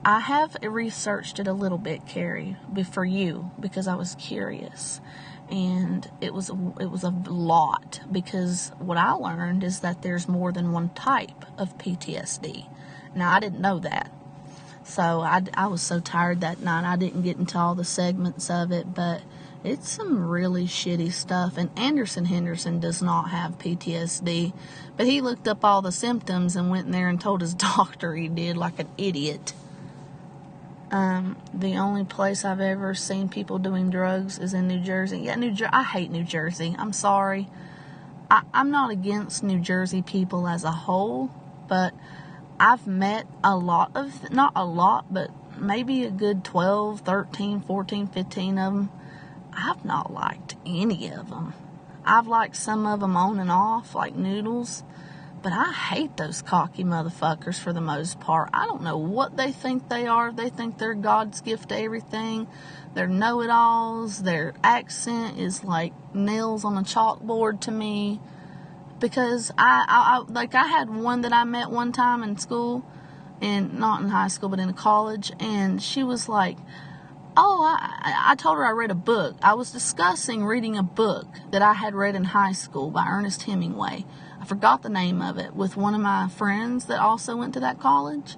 I have researched it a little bit, Carrie, for you, because I was curious. And it was a lot, because what I learned is that there's more than one type of PTSD. Now, I didn't know that. So I was so tired that night, I didn't get into all the segments of it, but it's some really shitty stuff. And Anderson Henderson does not have PTSD, but he looked up all the symptoms and went in there and told his doctor he did, like an idiot. The only place I've ever seen people doing drugs is in New Jersey. Yeah, I hate New Jersey. I'm sorry. I'm not against New Jersey people as a whole, but I've met not a lot, but maybe a good 12, 13, 14, 15 of them. I've not liked any of them. I've liked some of them on and off, like Noodles, But I hate those cocky motherfuckers for the most part. I don't know what they think they are. They think they're God's gift to everything. They're know-it-alls. Their accent is like nails on a chalkboard to me. Because I had one that I met one time in school, and not in high school, but in college, and she was like, oh, I told her I read a book. I was discussing reading a book that I had read in high school by Ernest Hemingway. I forgot the name of it, with one of my friends that also went to that college.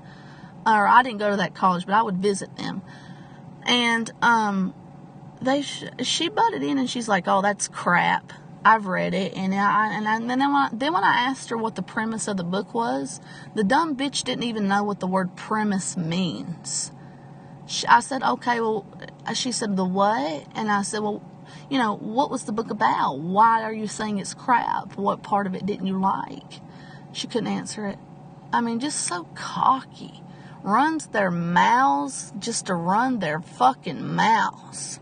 Or I didn't go to that college, but I would visit them. And she butted in and she's like, oh, that's crap. I've read it. And then when I asked her what the premise of the book was, the dumb bitch didn't even know what the word premise means. I said, okay, well, she said, the what? And I said, well, you know, what was the book about? Why are you saying it's crap? What part of it didn't you like? She couldn't answer it. I mean, just so cocky. Runs their mouths just to run their fucking mouths.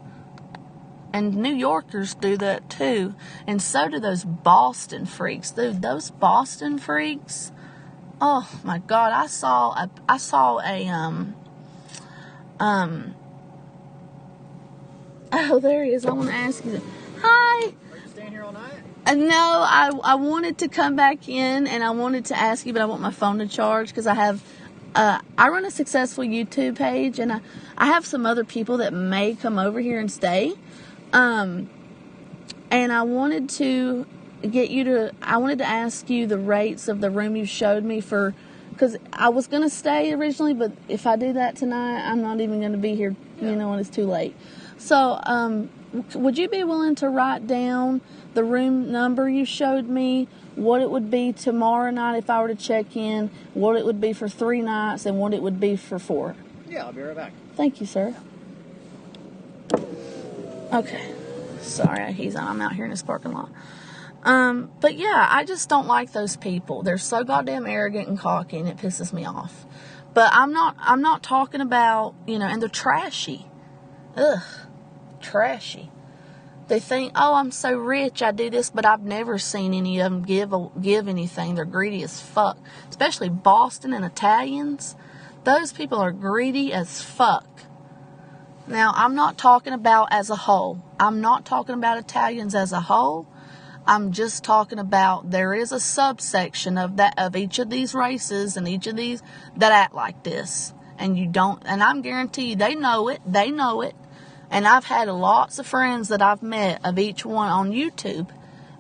And New Yorkers do that too. And so do those Boston freaks. Dude, those Boston freaks. Oh my God. I saw a oh, there he is. I want to ask you. Hi.
Are you staying here all night?
No, I wanted to come back in and I wanted to ask you, but I want my phone to charge because I have, I run a successful YouTube page and I have some other people that may come over here and stay. And I wanted to ask you the rates of the room you showed me because I was going to stay originally, but if I do that tonight, I'm not even going to be here, you know, when it's too late. So, would you be willing to write down the room number you showed me, what it would be tomorrow night if I were to check in, what it would be for 3 nights, and what it would be for 4?
Yeah, I'll be right back.
Thank you, sir. Okay. Sorry, I'm out here in this parking lot. But yeah, I just don't like those people. They're so goddamn arrogant and cocky, and it pisses me off. But I'm not talking about, you know, and they're trashy. Ugh. Trashy. They think, oh, I'm so rich, I do this, but I've never seen any of them give anything. They're greedy as fuck. Especially Boston and Italians. Those people are greedy as fuck. Now, I'm not talking about as a whole. I'm not talking about Italians as a whole. I'm just talking about there is a subsection of each of these races and each of these that act like this. And I'm guaranteed they know it. They know it. And I've had lots of friends that I've met of each one on YouTube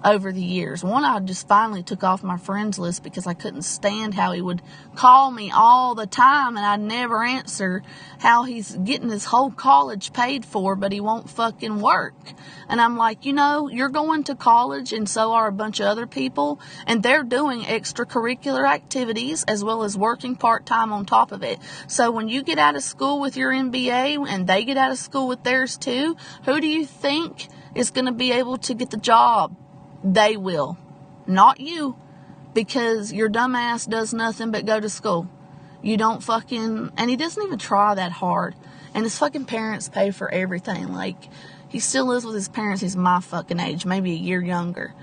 over the years. One I just finally took off my friends list because I couldn't stand how he would call me all the time and I'd never answer, how he's getting his whole college paid for but he won't fucking work. And I'm like, you know, you're going to college and so are a bunch of other people and they're doing extracurricular activities as well as working part-time on top of it. So when you get out of school with your MBA and they get out of school with theirs too, who do you think is going to be able to get the job? They will. Not you. Because your dumb ass does nothing but go to school. You don't and he doesn't even try that hard. And his fucking parents pay for everything. Like, he still lives with his parents. He's my fucking age, maybe a year younger.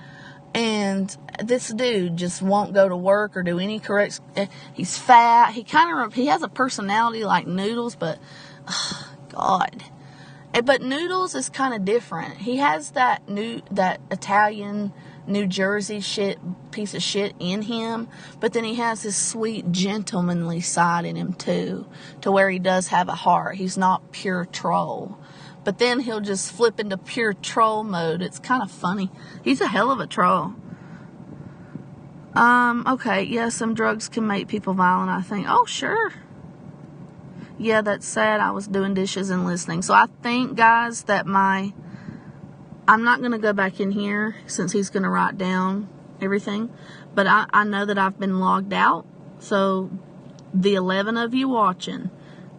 And this dude just won't go to work or do any correct. He's fat. He has a personality like Noodles, but, God. But Noodles is kind of different. He has that Italian, New Jersey piece of shit in him, but then he has his sweet, gentlemanly side in him too, to where he does have a heart. He's not pure troll. But then he'll just flip into pure troll mode. It's kind of funny. He's a hell of a troll. Okay, yeah, some drugs can make people violent, I think. Oh, sure. Yeah, that's sad. I was doing dishes and listening. So I think, guys, that I'm not going to go back in here since he's going to write down everything. But I know that I've been logged out. So the 11 of you watching,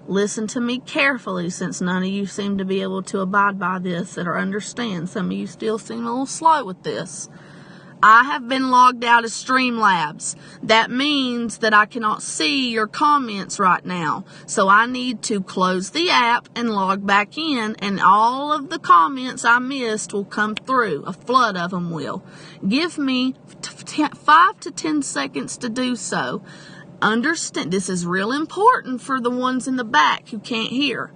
listen to me carefully since none of you seem to be able to abide by this or understand. Some of you still seem a little slow with this. I have been logged out of Streamlabs. That means that I cannot see your comments right now. So I need to close the app and log back in, and all of the comments I missed will come through. A flood of them will. Give me 5 to 10 seconds to do so. Understand, this is real important for the ones in the back who can't hear.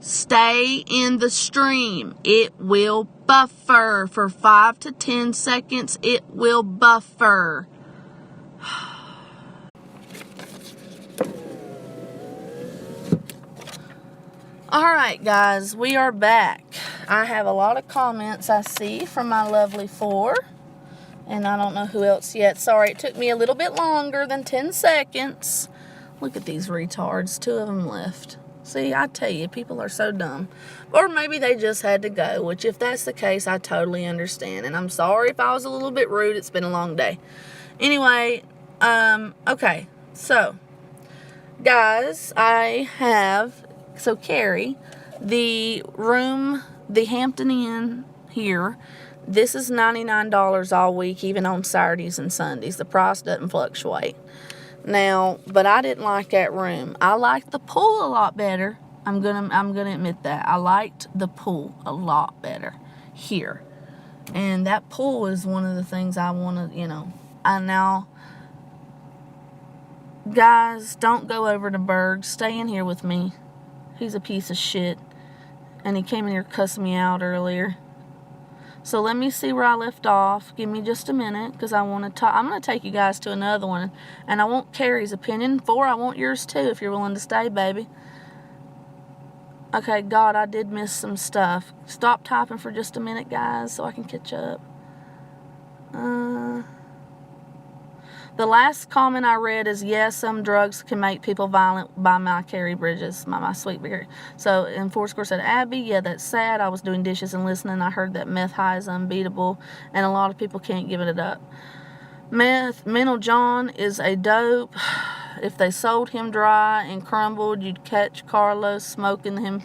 Stay in the stream. It will buffer for 5 to 10 seconds. It will buffer. Alright guys, we are back. I have a lot of comments I see from my lovely 4. And I don't know who else yet. Sorry, it took me a little bit longer than 10 seconds. Look at these retards. 2 of them left. See, I tell you, people are so dumb. Or maybe they just had to go, which if that's the case, I totally understand. And I'm sorry if I was a little bit rude. It's been a long day. Anyway, okay. So, guys, Carrie, the room, the Hampton Inn here, this is $99 all week, even on Saturdays and Sundays. The price doesn't fluctuate. Now, but I didn't like that room. I liked the pool a lot better. I'm gonna admit that. I liked the pool a lot better here. And that pool is one of the things I want to, now, guys, don't go over to Berg. Stay in here with me. He's a piece of shit. And he came in here cussing me out earlier. So let me see where I left off. Give me just a minute, because I want to talk. I'm going to take you guys to another one. And I want Carrie's opinion. 4, I want yours too, if you're willing to stay, baby. Okay, God, I did miss some stuff. Stop typing for just a minute, guys, so I can catch up. The last comment I read is, yes, some drugs can make people violent by my Carrie Bridges, my sweet Carrie. So, and Foursquare said, Abby, yeah, that's sad. I was doing dishes and listening. I heard that meth high is unbeatable, and a lot of people can't give it up. Mental John is a dope. If they sold him dry and crumbled, you'd catch Carlos smoking him.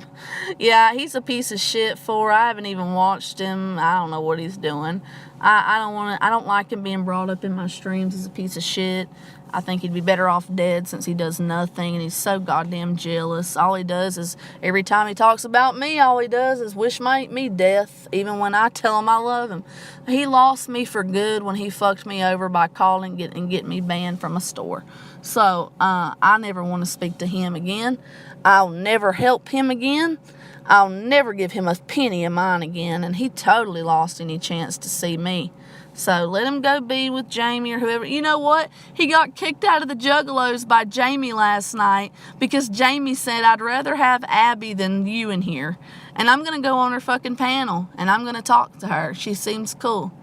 Yeah, he's a piece of shit. I haven't even watched him. I don't know what he's doing. I don't like him being brought up in my streams as a piece of shit. I think he'd be better off dead, since he does nothing, and he's so goddamn jealous. All he does is, every time he talks about me, all he does is wish me death, even when I tell him I love him. He lost me for good when he fucked me over by calling and getting me banned from a store. So, I never want to speak to him again. I'll never help him again. I'll never give him a penny of mine again, and he totally lost any chance to see me. So let him go be with Jamie or whoever. You know what? He got kicked out of the Juggalos by Jamie last night because Jamie said, I'd rather have Abby than you in here. And I'm going to go on her fucking panel, and I'm going to talk to her. She seems cool.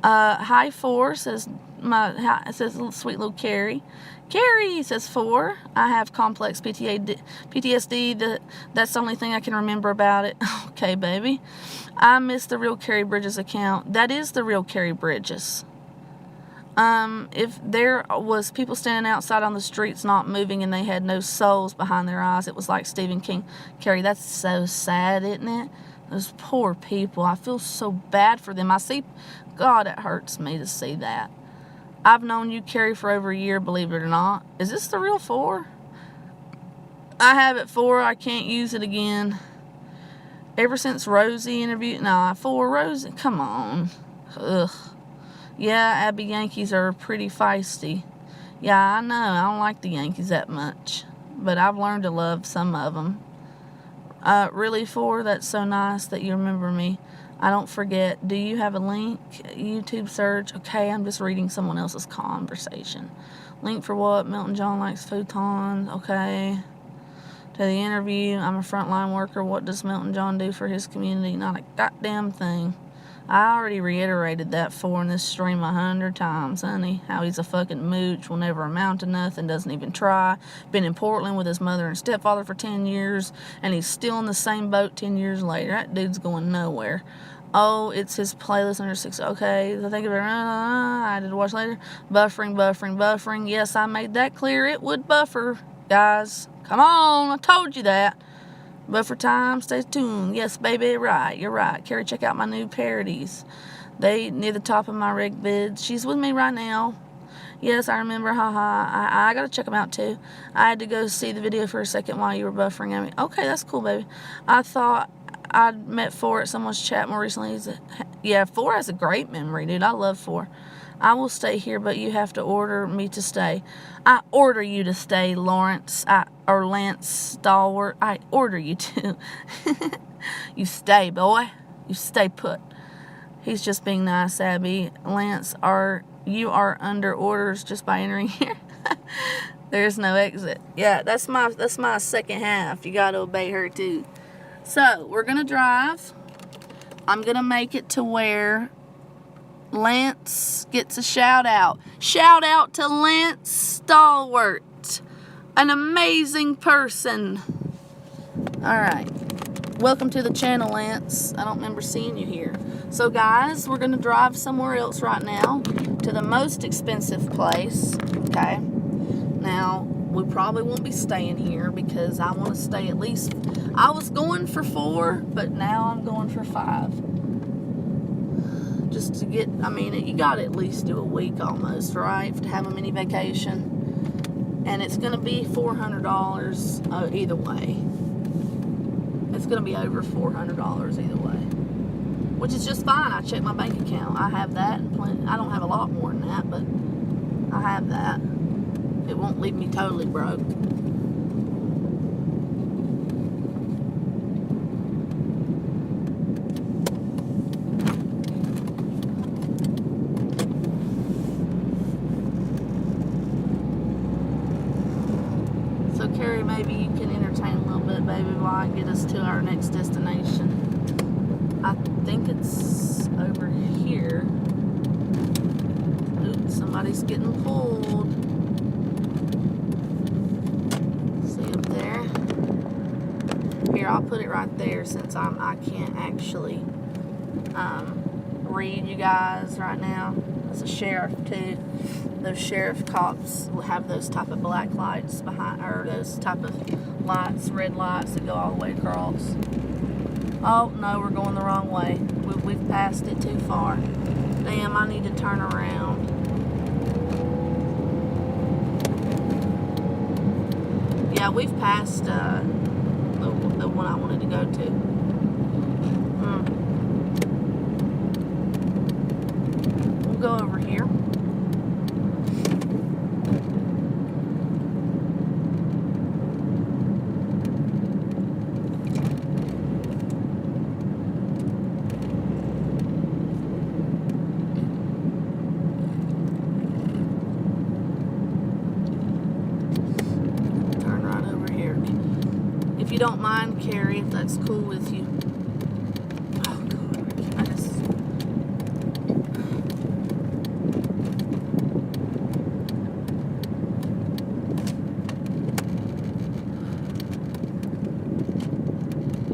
Hi, 4, says sweet little Carrie. Carrie, says 4. I have complex PTSD. That's the only thing I can remember about it. Okay, baby. I miss the real Carrie Bridges account. That is the real Carrie Bridges. If there was people standing outside on the streets not moving and they had no souls behind their eyes, it was like Stephen King. Carrie, that's so sad, isn't it? Those poor people. I feel so bad for them. God, it hurts me to see that. I've known you, Carrie, for over a year, believe it or not. Is this the real 4? I have it 4. I can't use it again. Ever since Rosie interviewed... Nah, 4, Rosie. Come on. Ugh. Yeah, Abby, Yankees are pretty feisty. Yeah, I know. I don't like the Yankees that much. But I've learned to love some of them. Really, 4? That's so nice that you remember me. I don't forget. Do you have a link? YouTube search. Okay, I'm just reading someone else's conversation. Link for what? Milton John likes futons. Okay. To the interview. I'm a frontline worker. What does Milton John do for his community? Not a goddamn thing. I already reiterated that 4 in this stream 100 times, honey. How he's a fucking mooch, will never amount to nothing, doesn't even try. Been in Portland with his mother and stepfather for 10 years, and he's still in the same boat 10 years later. That dude's going nowhere. Oh, it's his playlist under 6. Okay, I think of it. I did watch later. Buffering. Yes, I made that clear. It would buffer, guys. Come on, I told you that. Buffer time, stay tuned. Yes, baby, right. You're right. Carrie, check out my new parodies. They near the top of my rig bids. She's with me right now. Yes, I remember. Haha. I gotta check them out too. I had to go see the video for a second while you were buffering at me. Okay, that's cool, baby. I thought I'd met 4 at someone's chat more recently. Yeah, 4 has a great memory, dude. I love 4. I will stay here, but you have to order me to stay. I order you to stay, Lawrence. Or Lance Stalwart. I order you to. You stay, boy. You stay put. He's just being nice, Abby. Lance, you are under orders just by entering here. There's no exit. Yeah, that's my second half. You gotta obey her too. So we're gonna drive. I'm gonna make it to where Lance gets a shout out. Shout out to Lance Stalwart, an amazing person. All right, welcome to the channel, Lance. I don't remember seeing you here. So guys, we're gonna drive somewhere else right now to the most expensive place. Okay, now we probably won't be staying here because I want to stay at least. I was going for 4, but now I'm going for 5. Just to get, I mean, you gotta at least do a week almost, right, to have a mini vacation. And it's gonna be $400 either way. It's gonna be over $400 either way, which is just fine. I checked my bank account. I have that and plenty. I don't have a lot more than that, but I have that. It won't leave me totally broke. So Carrie, maybe you can entertain a little bit, baby, while I get us to our next destination. I think it's over here. Oops, somebody's getting pulled. See up there? Here, I'll put it right there since I can't actually read you guys right now. It's a sheriff too. Those sheriff cops will have those type of black lights behind, or those type of lights, red lights that go all the way across. Oh no, we're going the wrong way. We've passed it too far. Damn, I need to turn around. Yeah, we've passed the one I wanted to go to. We'll go over here. If you don't mind, Carrie, if that's cool with you. Oh, God. I just...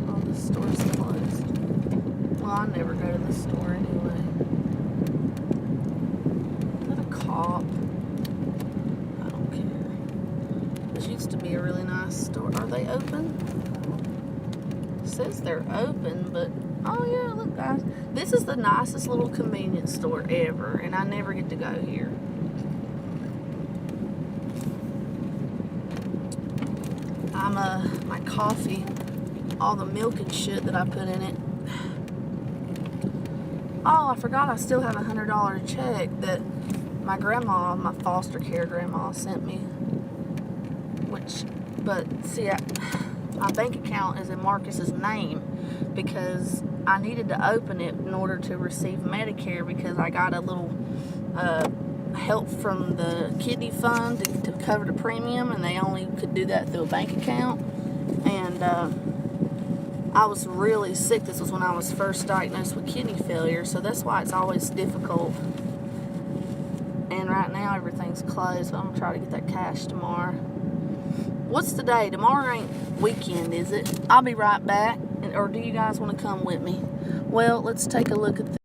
Oh, the store's closed. Well, I never go to the store anyway. Is that a cop? I don't care. This used to be a really nice store. Are they open? It says they're open, but oh yeah, look guys, this is the nicest little convenience store ever, and I never get to go here. My coffee, all the milk and shit that I put in it. Oh, I forgot I still have a $100 check that my grandma, my foster care grandma, sent me. But see, my bank account is in Marcus's name because I needed to open it in order to receive Medicare because I got a little help from the kidney fund to cover the premium, and they only could do that through a bank account. And I was really sick. This was when I was first diagnosed with kidney failure, so that's why it's always difficult. And right now everything's closed, but I'm gonna try to get that cash tomorrow. What's the day? Tomorrow ain't weekend, is it? I'll be right back. Or do you guys want to come with me? Well, let's take a look at this.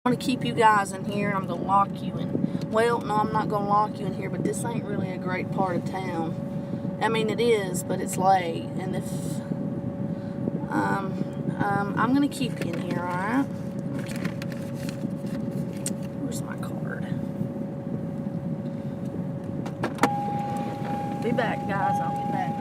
I'm going to keep you guys in here, and I'm going to lock you in. Well, no, I'm not going to lock you in here, but this ain't really a great part of town. I mean, it is, but it's late, and if I'm gonna keep you in here, all right? Where's my card? Be back, guys. I'll be back.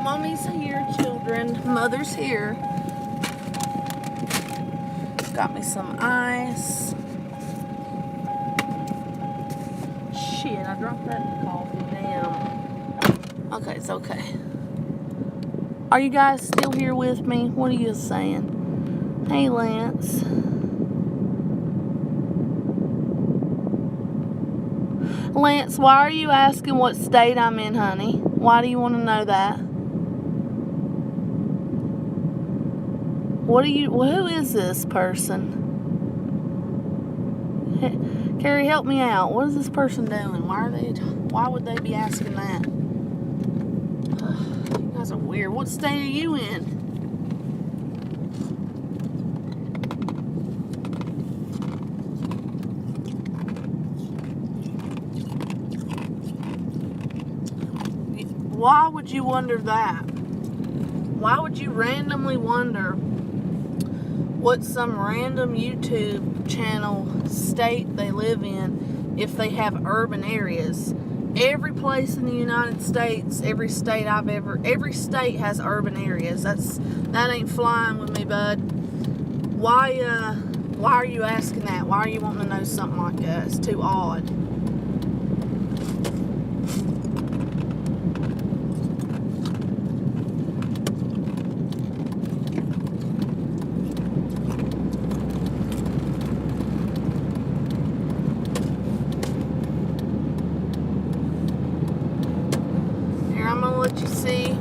Mommy's here, children. Mother's here. Got me some ice. Shit, I dropped that coffee. Damn. Okay, it's okay. Are you guys still here with me? What are you saying? Hey, Lance. Lance, why are you asking what state I'm in, honey? Why do you want to know that? Who is this person? Carrie, help me out. What is this person doing? Why would they be asking that? You guys are weird. What state are you in? Why would you wonder that? Why would you randomly wonder what some random YouTube channel state they live in if they have urban areas? Every place in the United States, every state has urban areas. That ain't flying with me, bud. Why are you asking that? Why are you wanting to know something like that? It's too odd. What you see.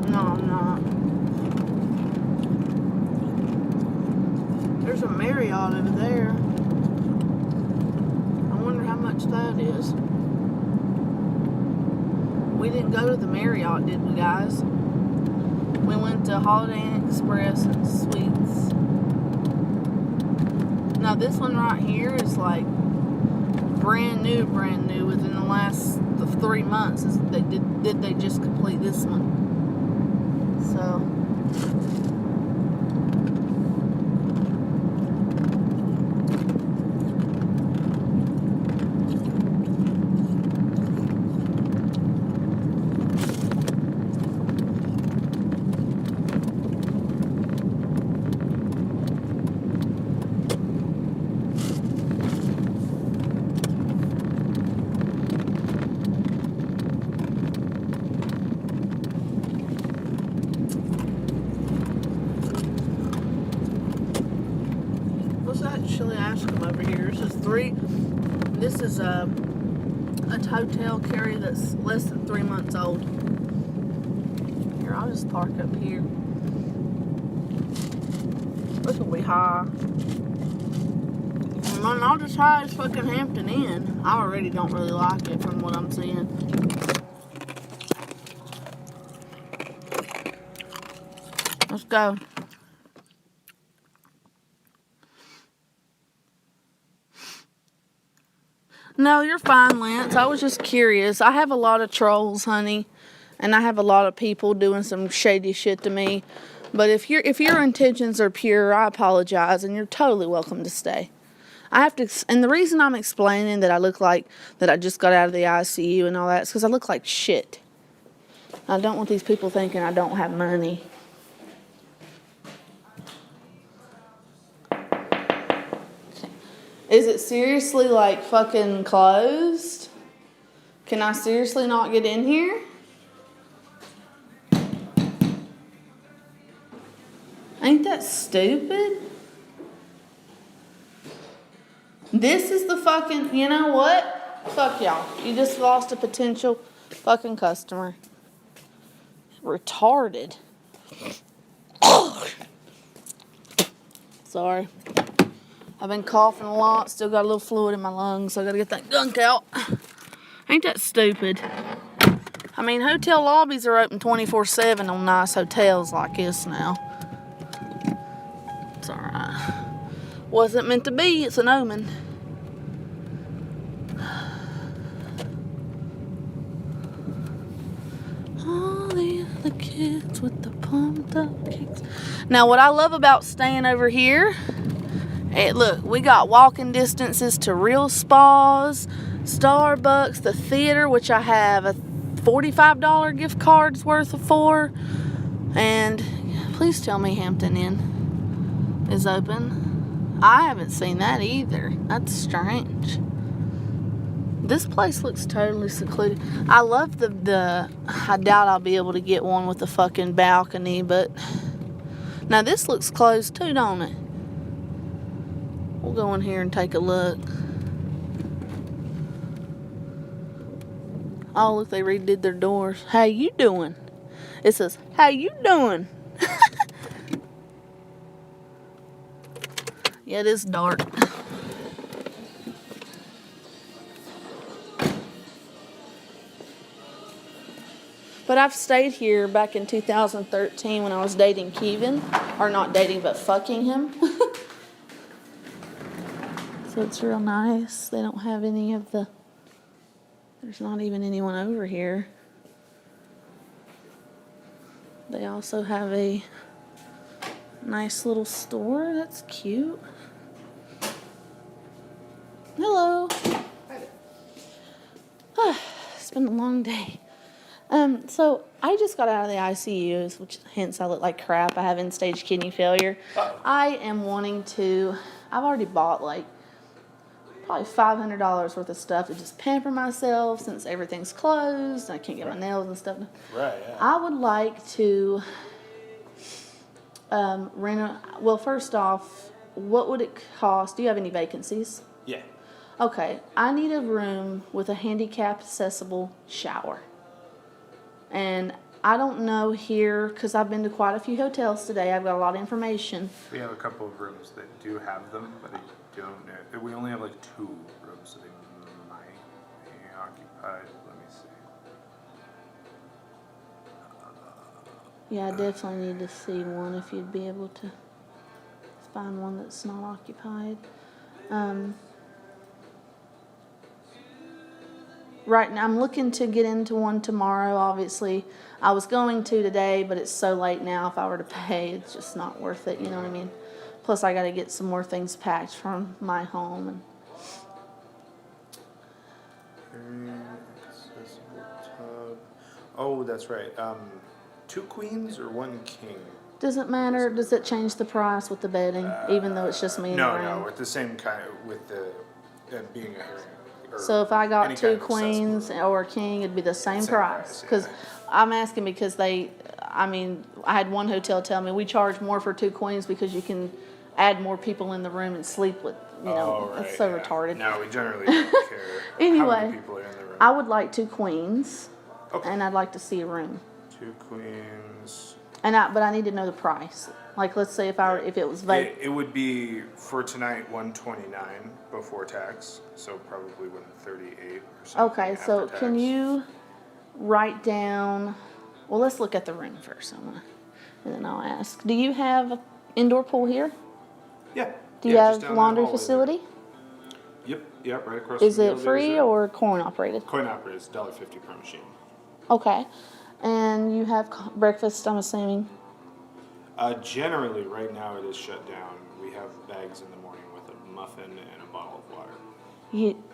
No, I'm not. There's a Marriott over there. I wonder how much that is. We didn't go to the Marriott, did we, guys? We went to Holiday Inn Express and Suites. Now this one right here is like brand new within the last 3 months. Did they just complete this one? So actually ask them over here. This is a hotel, Carrie, that's less than 3 months old. Here, I'll just park up here. This will be high. And not as high as fucking Hampton Inn. I already don't really like it from what I'm seeing. Let's go. No, you're fine, Lance. I was just curious. I have a lot of trolls, honey, and I have a lot of people doing some shady shit to me. But if your intentions are pure, I apologize, and you're totally welcome to stay. And the reason I'm explaining that I look like that I just got out of the ICU and all that is because I look like shit. I don't want these people thinking I don't have money. Is it seriously like fucking closed? Can I seriously not get in here? Ain't that stupid? This is the fucking, you know what? Fuck y'all. You just lost a potential fucking customer. Retarded. Sorry. I've been coughing a lot, still got a little fluid in my lungs, so I gotta get that gunk out. Ain't that stupid? I mean, hotel lobbies are open 24/7 on nice hotels like this now. It's alright. Wasn't meant to be, it's an omen. All the other kids with the pump. Now, what I love about staying over here, look, we got walking distances to real spas, Starbucks, the theater, which I have a $45 gift cards worth of for. And please tell me Hampton Inn is open. I haven't seen that either. That's strange. This place looks totally secluded. I love the I doubt I'll be able to get one with a fucking balcony, but now this looks closed too, don't it? We'll go in here and take a look. Oh, look, they redid their doors. How you doing? It says, how you doing? Yeah, it is dark. But I've stayed here back in 2013 when I was dating Kevin. Or not dating, but fucking him. So it's real nice. They don't have any of the... There's not even anyone over here. They also have a nice little store. That's cute. Hello. It's been a long day. So I just got out of the ICU, which hence I look like crap. I have end-stage kidney failure. I am wanting to... I've already bought like probably $500 worth of stuff to just pamper myself since everything's closed and I can't get my nails and stuff.
Right, yeah.
I would like to rent a... Well, first off, what would it cost? Do you have any vacancies?
Yeah.
Okay, I need a room with a handicap accessible shower. And I don't know here, because I've been to quite a few hotels today. I've got a lot of information.
We have a couple of rooms that do have them, but they don't. We only have like 2 rooms, so they might be occupied. Let me see.
Yeah, I definitely need to see one if you'd be able to find one that's not occupied. Right now, I'm looking to get into one tomorrow, obviously. I was going to today, but it's so late now. If I were to pay, it's just not worth it, you know what I mean? Plus, I got to get some more things packed from my home.
Accessible tub. Oh, that's right. 2 queens or 1 king?
Doesn't matter. Does it change the price with the bedding, even though it's just me in the room?
No, with the same kind, with the being a hearing.
So if I got 2 queens or a king, it'd be the same price. Because I'm asking because I had one hotel tell me we charge more for 2 queens because you can add more people in the room and sleep with, it's so retarded.
No, we generally don't care
Anyway,
how many people are in the room.
I would like 2 queens,
Okay.
and I'd like to see a room.
2 queens.
But I need to know the price. Like, let's say if it was vacant.
It would be for tonight $129 before tax, so probably $138 or something.
Okay, so
after tax.
can you write down? Well, let's look at the room first, and then I'll ask. Do you have an indoor pool here?
Yeah.
Do you have laundry facility?
Yep, right across.
Is
from the
it free
elevators
or coin operated?
there. Coin operated, it's $1.50 per machine.
Okay, and you have breakfast, I'm assuming.
Generally, right now it is shut down. We have bags in the morning with a muffin and a bottle of water.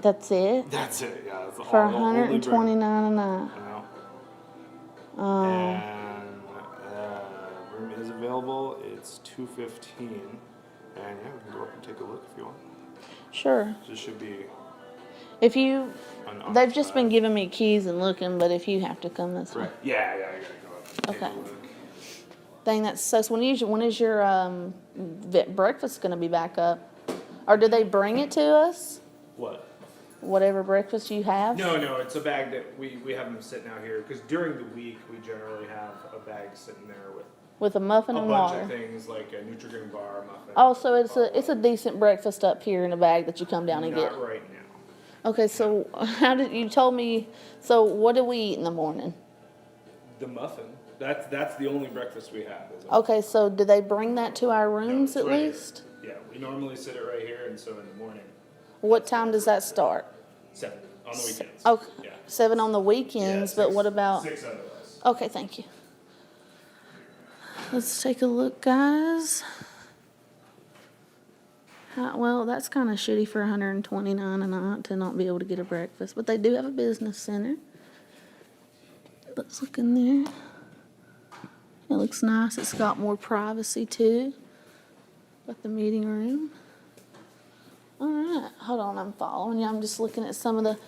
That's it?
That's it, yeah. That's
For
all the only
$129 a night.
And room is available. It's $215, and yeah, we can go up and take a look if you want.
Sure.
This should be.
If you, they've just been giving me keys and looking, but if you have to come, that's fine.
Right. Yeah, I gotta go up and take a look.
Dang, that's so. When is your breakfast gonna be back up, or do they bring it to us?
What?
Whatever breakfast you have.
No, it's a bag that we have them sitting out here because during the week we generally have a bag sitting there with
a muffin and water.
A bunch of things like a Nutri-Grain bar, muffin.
Oh, so it's a decent breakfast up here in a bag that you come down and get.
Not right now.
Okay, so how did you told me? So what do we eat in the morning?
The muffin. That's the only breakfast we have.
Okay, so do they bring that to our rooms at least?
Yeah, we normally sit it right here, and so in the morning.
What time does that start?
7 on the weekends.
Okay,
Yeah.
7 on the weekends, but what about?
6 otherwise.
Okay, thank you. Let's take a look, guys. Well, that's kind of shitty for $129 a night to not be able to get a breakfast, but they do have a business center. Let's look in there. It looks nice. It's got more privacy too. Got the meeting room. All right, hold on. I'm following you. I'm just looking at some of the.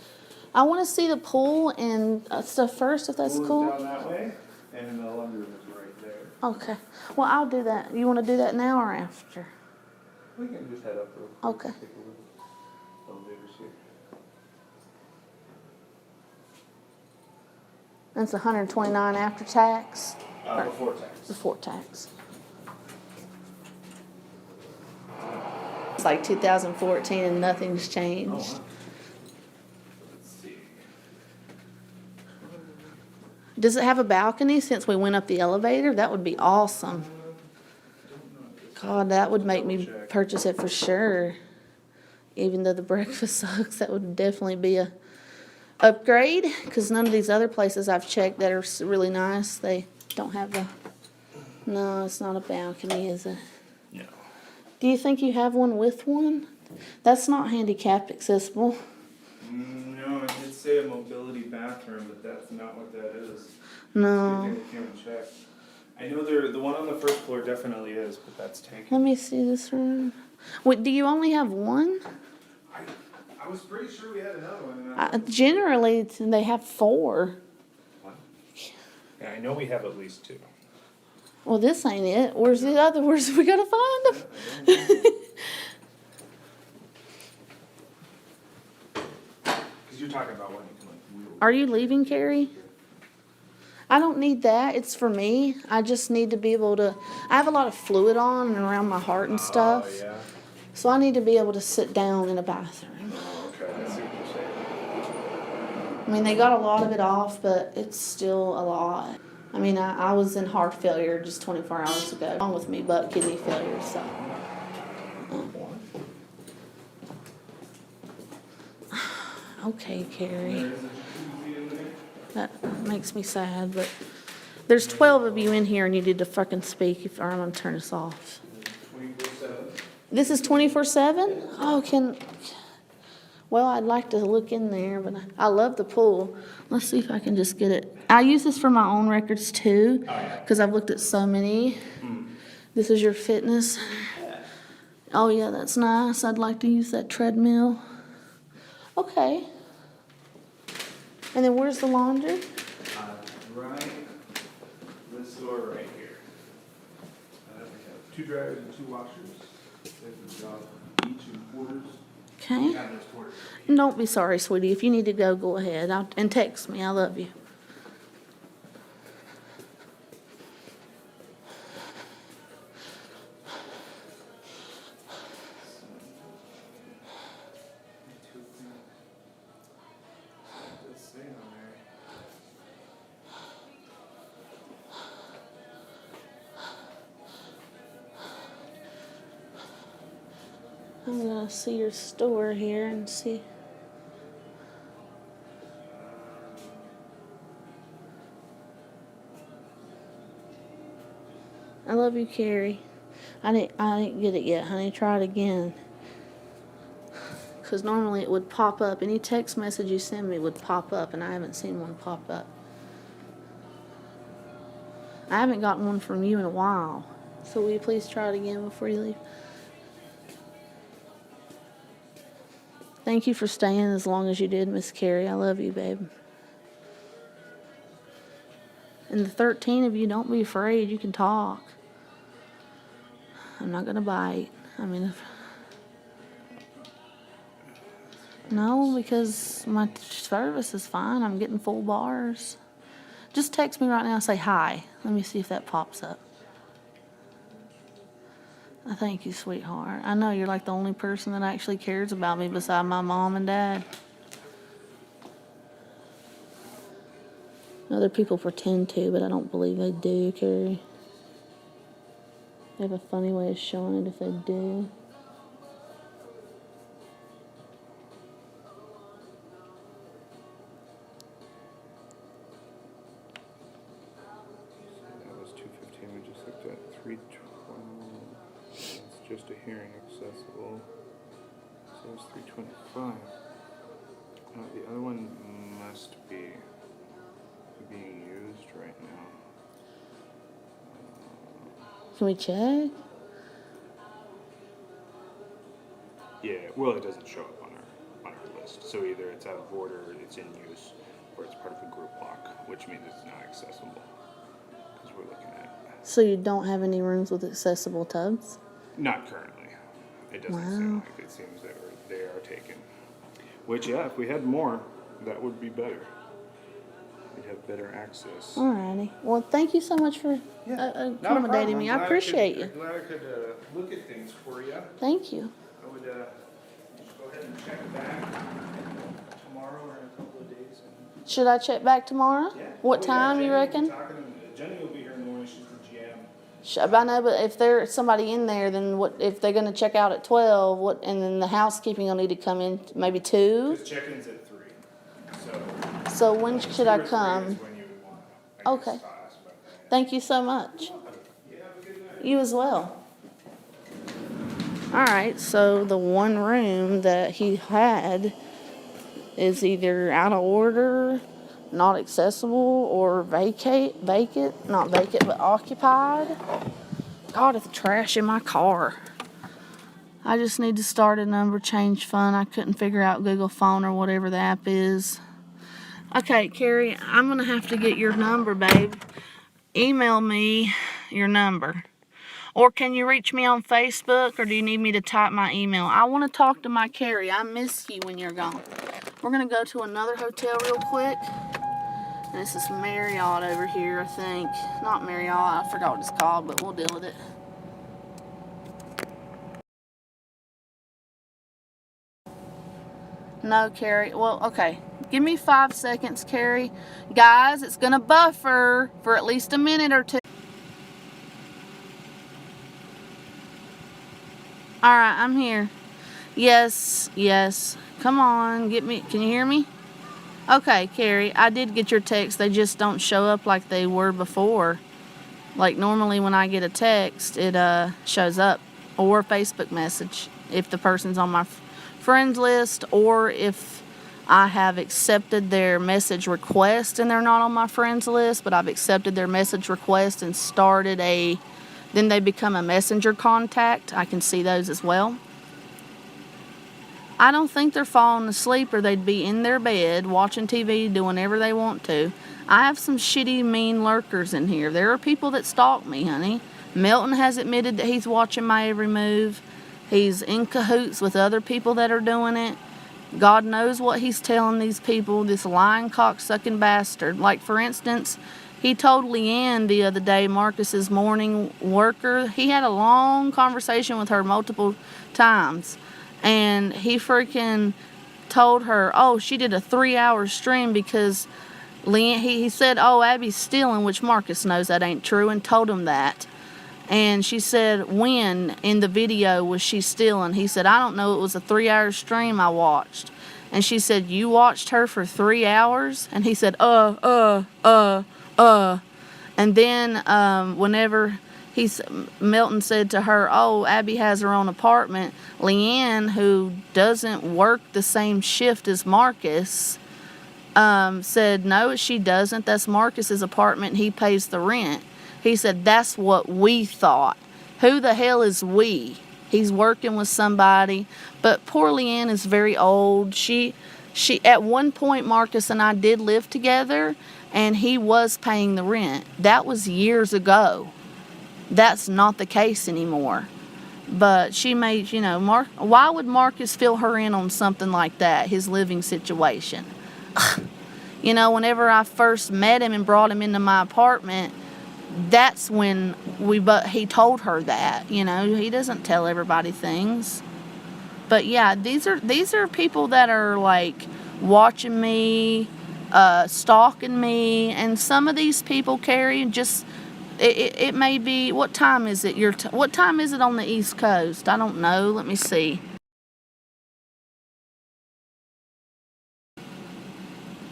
I want to see the pool and stuff first, if that's cool.
Down that way, and the laundry room is right there.
Okay. Well, I'll do that. You want to do that now or after?
We can just head up real quick.
Okay.
Take a look. Elevators here.
That's $129 after tax.
Before tax.
Before tax. It's like 2014 and nothing's changed.
Oh, wow. Let's see.
Does it have a balcony since we went up the elevator? That would be awesome. God, that would make me purchase it for sure. Even though the breakfast sucks, that would definitely be a upgrade. Because none of these other places I've checked that are really nice, they don't have the. No, it's not a balcony, is it?
No.
Do you think you have one with one? That's not handicapped accessible.
No, it did say a mobility bathroom, but that's not what that is.
No.
It's good thing we came and checked. I know the one on the first floor definitely is, but that's taken.
Let me see this room. Wait, do you only have one?
I was pretty sure we had another one.
Generally, they have 4.
Yeah, I know we have at least 2.
Well, this ain't it. Where's the other? We gotta find them.
Because you're talking about when you can wheel.
Are you leaving, Carrie? I don't need that. It's for me. I just need to be able to. I have a lot of fluid on and around my heart and stuff.
Oh, yeah.
So I need to be able to sit down in a bathroom.
Oh, okay. I see what you're saying.
I mean, they got a lot of it off, but it's still a lot. I mean, I was in heart failure just 24 hours ago, along with me, but kidney failure, so. Okay, Carrie. That makes me sad, but there's 12 of you in here and you need to fucking speak or I'm gonna turn this off.
24/7.
This is 24/7? Oh, well, I'd like to look in there, but I love the pool. Let's see if I can just get it. I use this for my own records too, because I've looked at so many. This is your fitness. Oh yeah, that's nice. I'd like to use that treadmill. Okay. And then where's the laundry?
Right. This door right here. We have 2 dryers and 2 washers. There's a job each in quarters.
Okay.
Have those quarters.
Don't be sorry, sweetie. If you need to go, go ahead. And text me. I love you. I'm gonna see your store here and see. I love you, Carrie. I didn't get it yet, honey. Try it again. Because normally it would pop up. Any text message you send me would pop up, and I haven't seen one pop up. I haven't gotten one from you in a while. So will you please try it again before you leave? Thank you for staying as long as you did, Miss Carrie. I love you, babe. And the 13 of you, don't be afraid. You can talk. I'm not going to bite. I mean, no, because my service is fine. I'm getting full bars. Just text me right now and say hi. Let me see if that pops up. Thank you, sweetheart. I know you're like the only person that actually cares about me beside my mom and dad. Other people pretend to, but I don't believe they do, Carrie. They have a funny way of showing it if they do.
That was 215 we just looked at. 312. It's just a hearing accessible. So it's 325. The other one must be being used right now.
Can we check?
Yeah, well, it doesn't show up on our list. So either it's out of order, it's in use, or it's part of a group lock, which means it's not accessible. Because we're looking at.
So you don't have any rooms with accessible tubs?
Not currently. It doesn't seem like it. Seems that they are taken. Which, yeah, if we had more, that would be better. We'd have better access.
Alrighty. Well, thank you so much for accommodating me. I appreciate you.
I'm glad I could look at things for you.
Thank you.
I would just go ahead and check back tomorrow or in a couple of days.
Should I check back tomorrow?
Yeah.
What time you reckon?
Jenny will be here in the morning. She's the GM.
I know, but if there's somebody in there, then what? If they're going to check out at 12, what? And then the housekeeping will need to come in maybe 2.
Because check-in's at 3.
So when should I come?
When you want.
Okay. Thank you so much. You as well. Alright, so the one room that he had is either out of order, not accessible, or vacant, not vacant, but occupied. God, it's trash in my car. I just need to start a number change fund. I couldn't figure out Google Phone or whatever the app is. Okay, Carrie, I'm going to have to get your number, babe. Email me your number. Or can you reach me on Facebook, or do you need me to type my email? I want to talk to my Carrie. I miss you when you're gone. We're going to go to another hotel real quick. And this is Marriott over here, I think. Not Marriott, I forgot what it's called, but we'll deal with it. No, Carrie. Well, okay. Give me 5 seconds, Carrie. Guys, it's going to buffer for at least a minute or two. Alright, I'm here. Yes. Come on, get me. Can you hear me? Okay, Carrie, I did get your text. They just don't show up like they were before. Like normally when I get a text, it shows up. Or a Facebook message if the person's on my friends list, or if I have accepted their message request and they're not on my friends list, but I've accepted their message request and started then they become a messenger contact. I can see those as well. I don't think they're falling asleep, or they'd be in their bed watching TV, doing whatever they want to. I have some shitty, mean lurkers in here. There are people that stalk me, honey. Milton has admitted that he's watching my every move. He's in cahoots with other people that are doing it. God knows what he's telling these people, this lying, cocksucking bastard. Like, for instance, he told Leanne the other day, Marcus's morning worker, he had a long conversation with her multiple times. And he freaking told her, oh, she did a 3-hour stream because Leanne, he said, oh, Abby's stealing, which Marcus knows that ain't true, and told him that. And she said, when in the video was she stealing? He said, I don't know, it was a 3-hour stream I watched. And she said, you watched her for 3 hours? And he said, And then whenever Milton said to her, oh, Abby has her own apartment, Leanne, who doesn't work the same shift as Marcus, said, no, she doesn't. That's Marcus's apartment. He pays the rent. He said, that's what we thought. Who the hell is we? He's working with somebody. But poor Leanne is very old. She at one point, Marcus and I did live together, and he was paying the rent. That was years ago. That's not the case anymore. But she made, why would Marcus fill her in on something like that, his living situation? Whenever I first met him and brought him into my apartment, that's when he told her that. He doesn't tell everybody things. But yeah, these are people that are like watching me, stalking me, and some of these people, Carrie, just it may be, what time is it? What time is it on the East Coast? I don't know. Let me see.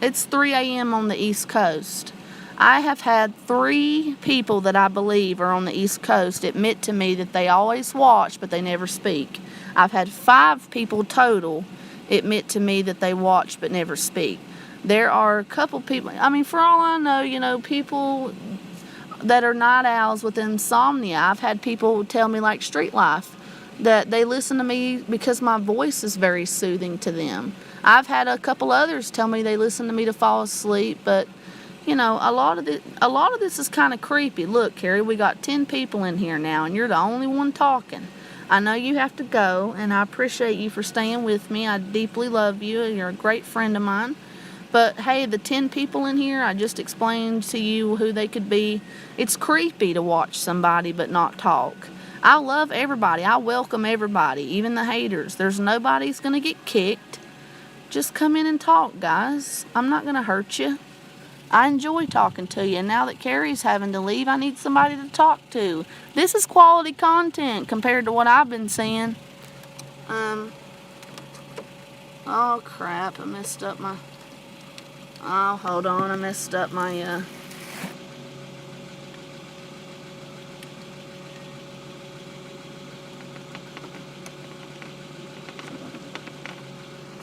It's 3 a.m. on the East Coast. I have had 3 people that I believe are on the East Coast admit to me that they always watch, but they never speak. I've had 5 people total admit to me that they watch, but never speak. There are a couple people, I mean, for all I know, you know, people that are night owls with insomnia. I've had people tell me, like Street Life, that they listen to me because my voice is very soothing to them. I've had a couple others tell me they listen to me to fall asleep, but you know, a lot of this is kind of creepy. Look, Carrie, we got 10 people in here now, and you're the only one talking. I know you have to go, and I appreciate you for staying with me. I deeply love you. You're a great friend of mine. But hey, the 10 people in here, I just explained to you who they could be. It's creepy to watch somebody but not talk. I love everybody. I welcome everybody, even the haters. There's nobody's going to get kicked. Just come in and talk, guys. I'm not going to hurt you. I enjoy talking to you, and now that Carrie's having to leave, I need somebody to talk to. This is quality content compared to what I've been seeing. Oh crap, I messed up my, oh, hold on, I messed up my,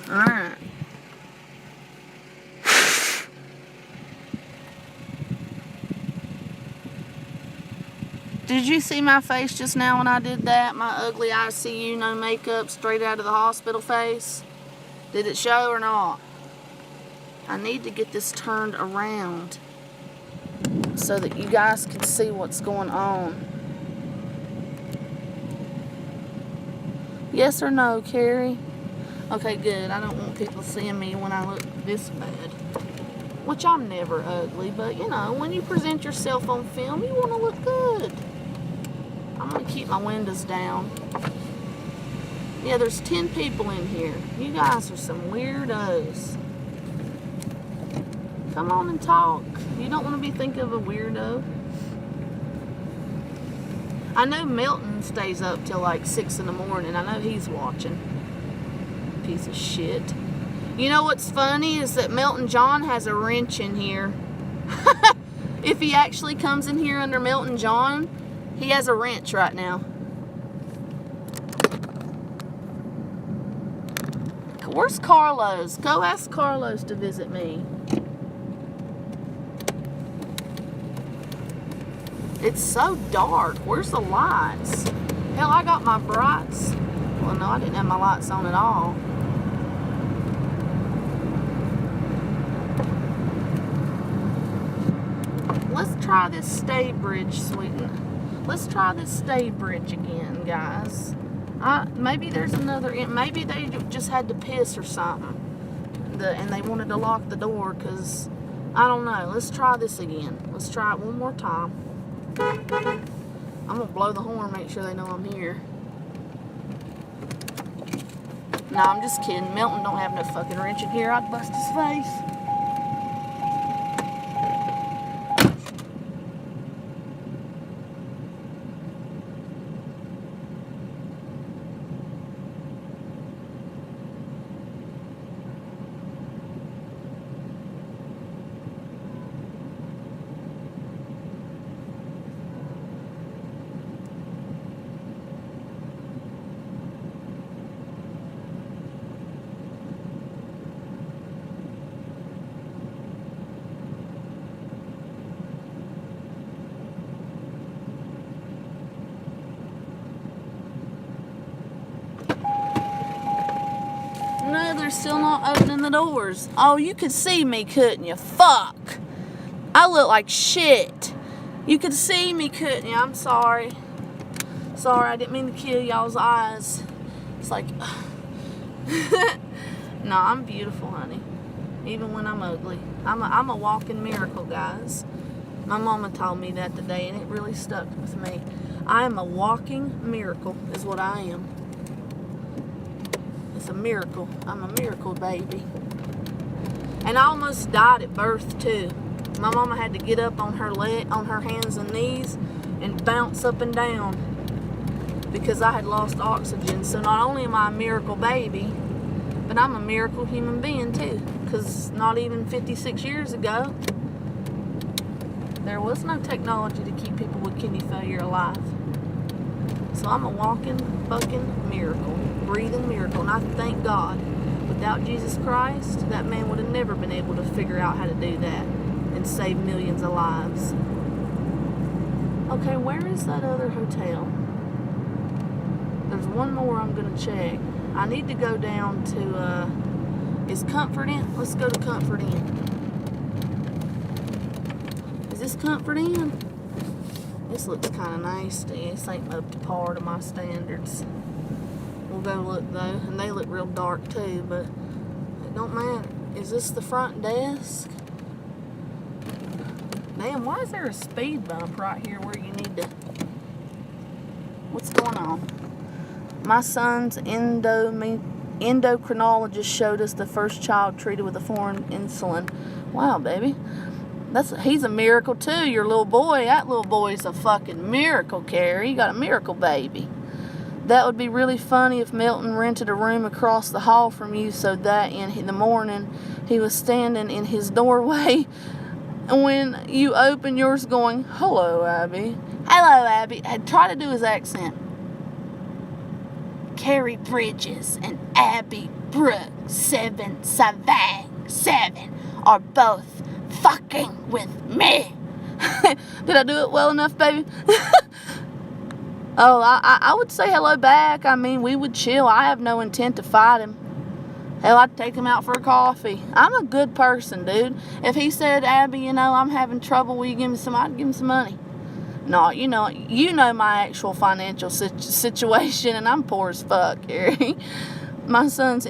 alright. Did you see my face just now when I did that? My ugly ICU, no makeup, straight out of the hospital face? Did it show or not? I need to get this turned around so that you guys can see what's going on. Yes or no, Carrie? Okay, good. I don't want people seeing me when I look this bad. Which I'm never ugly, but you know, when you present yourself on film, you want to look good. I'm going to keep my windows down. Yeah, there's 10 people in here. You guys are some weirdos. Come on and talk. You don't want to be thinking of a weirdo. I know Milton stays up till like 6 in the morning. I know he's watching. Piece of shit. You know what's funny is that Milton John has a wrench in here. If he actually comes in here under Milton John, he has a wrench right now. Where's Carlos? Go ask Carlos to visit me. It's so dark. Where's the lights? Hell, I got my brights. Well, no, I didn't have my lights on at all. Let's try this stay bridge, sweetie. Let's try this stay bridge again, guys. Maybe there's another, maybe they just had to piss or something. And they wanted to lock the door because, I don't know. Let's try this again. Let's try it one more time. I'm going to blow the horn, make sure they know I'm here. No, I'm just kidding. Milton don't have no fucking wrench in here. I'd bust his face. No, they're still not opening the doors. Oh, you could see me, couldn't you? Fuck. I look like shit. You could see me, couldn't you? I'm sorry. Sorry, I didn't mean to kill y'all's eyes. It's like... No, I'm beautiful, honey. Even when I'm ugly. I'm a walking miracle, guys. My mama told me that today, and it really stuck with me. I am a walking miracle, is what I am. It's a miracle. I'm a miracle baby. And I almost died at birth too. My mama had to get up on her hands and knees and bounce up and down because I had lost oxygen. So not only am I a miracle baby, but I'm a miracle human being too. Because not even 56 years ago, there was no technology to keep people with kidney failure alive. So I'm a walking, fucking miracle, breathing miracle. And I thank God, without Jesus Christ, that man would have never been able to figure out how to do that and save millions of lives. Okay, where is that other hotel? There's one more I'm going to check. I need to go down to, is Comfort Inn? Let's go to Comfort Inn. Is this Comfort Inn? This looks kind of nasty. This ain't up to par to my standards. We'll go look though, and they look real dark too, but it don't matter. Is this the front desk? Damn, why is there a speed bump right here where you need to... What's going on? My son's endocrinologist showed us the first child treated with a foreign insulin. Wow, baby. He's a miracle too, your little boy. That little boy's a fucking miracle, Carrie. You got a miracle baby. That would be really funny if Milton rented a room across the hall from you so that in the morning he was standing in his doorway and when you open yours going, "Hello, Abby." Hello, Abby. I'd try to do his accent. Carrie Bridges and Abby Brooks, 7 are both fucking with me. Did I do it well enough, baby? Oh, I would say hello back. I mean, we would chill. I have no intent to fight him. Hell, I'd take him out for a coffee. I'm a good person, dude. If he said, "Abby, I'm having trouble, will you give me some?" I'd give him some money. No, you know my actual financial situation, and I'm poor as fuck, Harry. My son's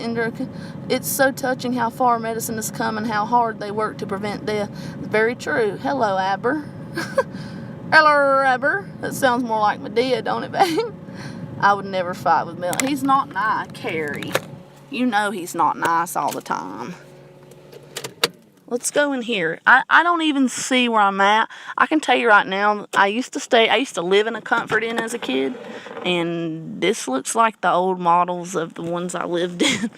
it's so touching how far medicine has come and how hard they work to prevent death. It's very true. Hello, Aber. Hello, Aber. That sounds more like Medea, don't it, babe? I would never fight with Mel. He's not nice, Carrie. You know he's not nice all the time. Let's go in here. I don't even see where I'm at. I can tell you right now, I used to live in a Comfort Inn as a kid, and this looks like the old models of the ones I lived in.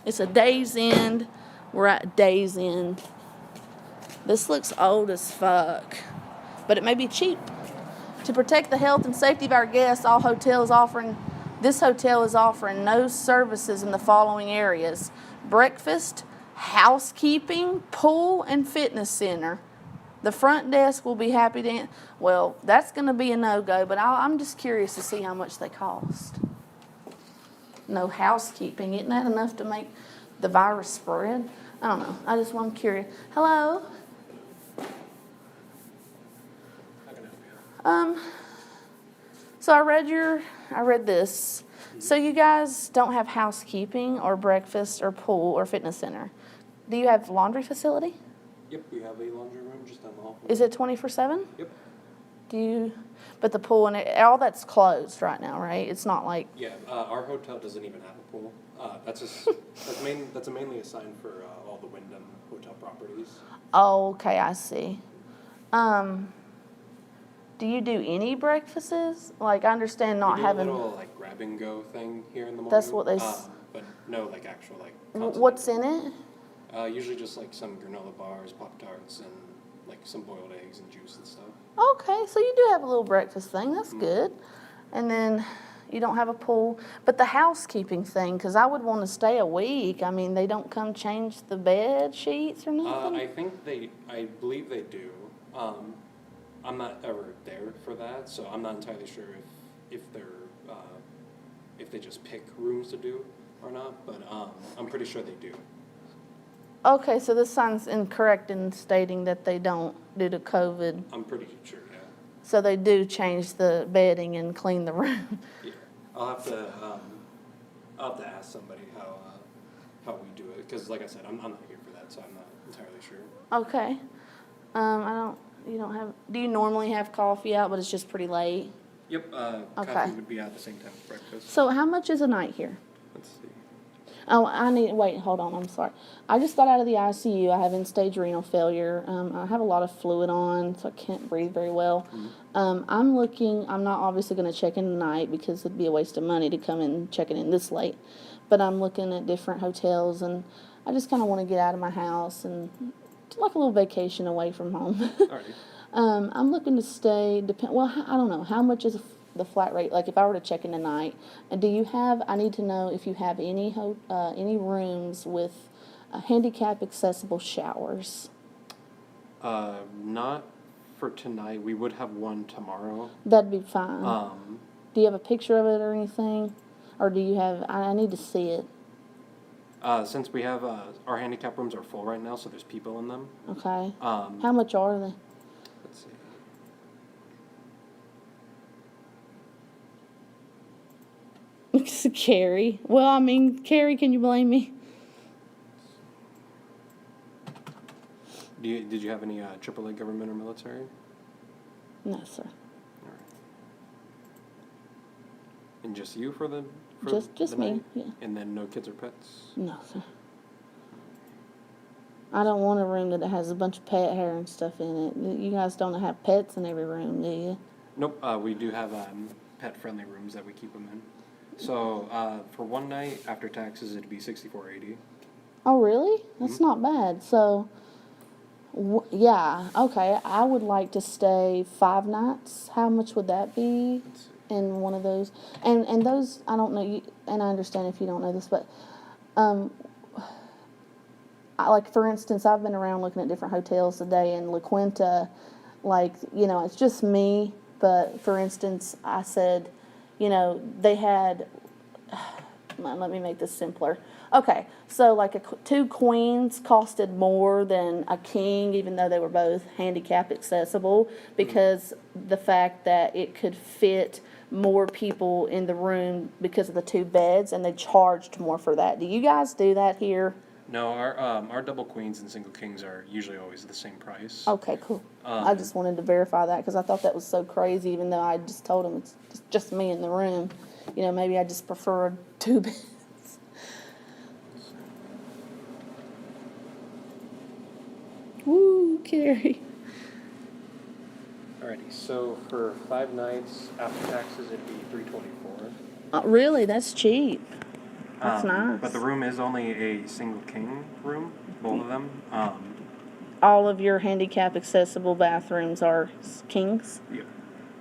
It's a Days End. We're at Days End. This looks old as fuck, but it may be cheap. To protect the health and safety of our guests, this hotel is offering no services in the following areas: breakfast, housekeeping, pool, and fitness center. The front desk will be happy to... Well, that's going to be a no-go, but I'm just curious to see how much they cost. No housekeeping. Isn't that enough to make the virus spread? I don't know. I just want curious. Hello? So I read this. So you guys don't have housekeeping or breakfast or pool or fitness center. Do you have laundry facility?
Yep, we have a laundry room just down the hall.
Is it 24/7?
Yep.
But the pool and all that's closed right now, right? It's not like...
Yeah, our hotel doesn't even have a pool. That's mainly assigned for all the Wyndham hotel properties.
Oh, okay, I see. Do you do any breakfasts? Like, I understand not
we do
having...
a little, like, grab-and-go thing here in the morning.
That's what they...
but no, like, actual, like...
What's in it?
Usually just, like, some granola bars, Pop-Tarts, and, like, some boiled eggs and juice and stuff.
Okay, so you do have a little breakfast thing. That's good. And then you don't have a pool. But the housekeeping thing, because I would want to stay a week. I mean, they don't come change the bed sheets or nothing?
I believe they do. I'm not ever there for that, so I'm not entirely sure if they just pick rooms to do or not, but I'm pretty sure they do.
Okay, so this sounds incorrect in stating that they don't due to COVID.
I'm pretty sure, yeah.
So they do change the bedding and clean the room.
Yeah, I'll have to ask somebody how we do it, because like I said, I'm not here for that, so I'm not entirely sure.
Okay. Do you normally have coffee out, but it's just pretty late?
Yep,
Okay.
coffee would be out at the same time as breakfast.
So how much is a night here?
Let's see.
Oh, hold on, I'm sorry. I just got out of the ICU. I have end-stage renal failure. I have a lot of fluid on, so I can't breathe very well. Mm-hmm. I'm not obviously going to check in tonight because it'd be a waste of money to come in checking in this late. But I'm looking at different hotels, and I just kind of want to get out of my house and like a little vacation away from home.
Alrighty.
I'm looking to stay. I don't know how much is the flat rate. Like if I were to check in tonight, and do you have? I need to know if you have any rooms with handicap accessible showers.
Not for tonight. We would have one tomorrow.
That'd be fine. Do you have a picture of it or anything, or do you have? I need to see it.
Since we have our handicap rooms are full right now, so there's people in them.
Okay. How much are they?
Let's see.
Carrie. Well, I mean, Carrie, can you blame me?
Did you have any AAA government or military?
No, sir.
All right. And just you for the
just me.
night?
Yeah.
And then no kids or pets?
No, sir. I don't want a room that has a bunch of pet hair and stuff in it. You guys don't have pets in every room, do you?
Nope. We do have pet-friendly rooms that we keep them in. So for one night after taxes, it'd be $64.80.
Oh, really? That's not bad. So, yeah, okay. I would like to stay 5 nights. How much would that be in one of those? And those, I don't know, and I understand if you don't know this, but like for instance, I've been around looking at different hotels today in La Quinta, like, it's just me, but for instance, I said, they had, let me make this simpler. Okay, so like 2 queens costed more than a king, even though they were both handicap accessible, because the fact that it could fit more people in the room because of the 2 beds, and they charged more for that. Do you guys do that here?
No, our double queens and single kings are usually always the same price.
Okay, cool. I just wanted to verify that because I thought that was so crazy, even though I just told them it's just me in the room. Maybe I just prefer 2 beds. Woo, Carrie.
Alrighty, so for 5 nights after taxes, it'd be $324.
Really? That's cheap. That's nice.
But the room is only a single king room, both of them.
All of your handicap accessible bathrooms are kings?
Yeah.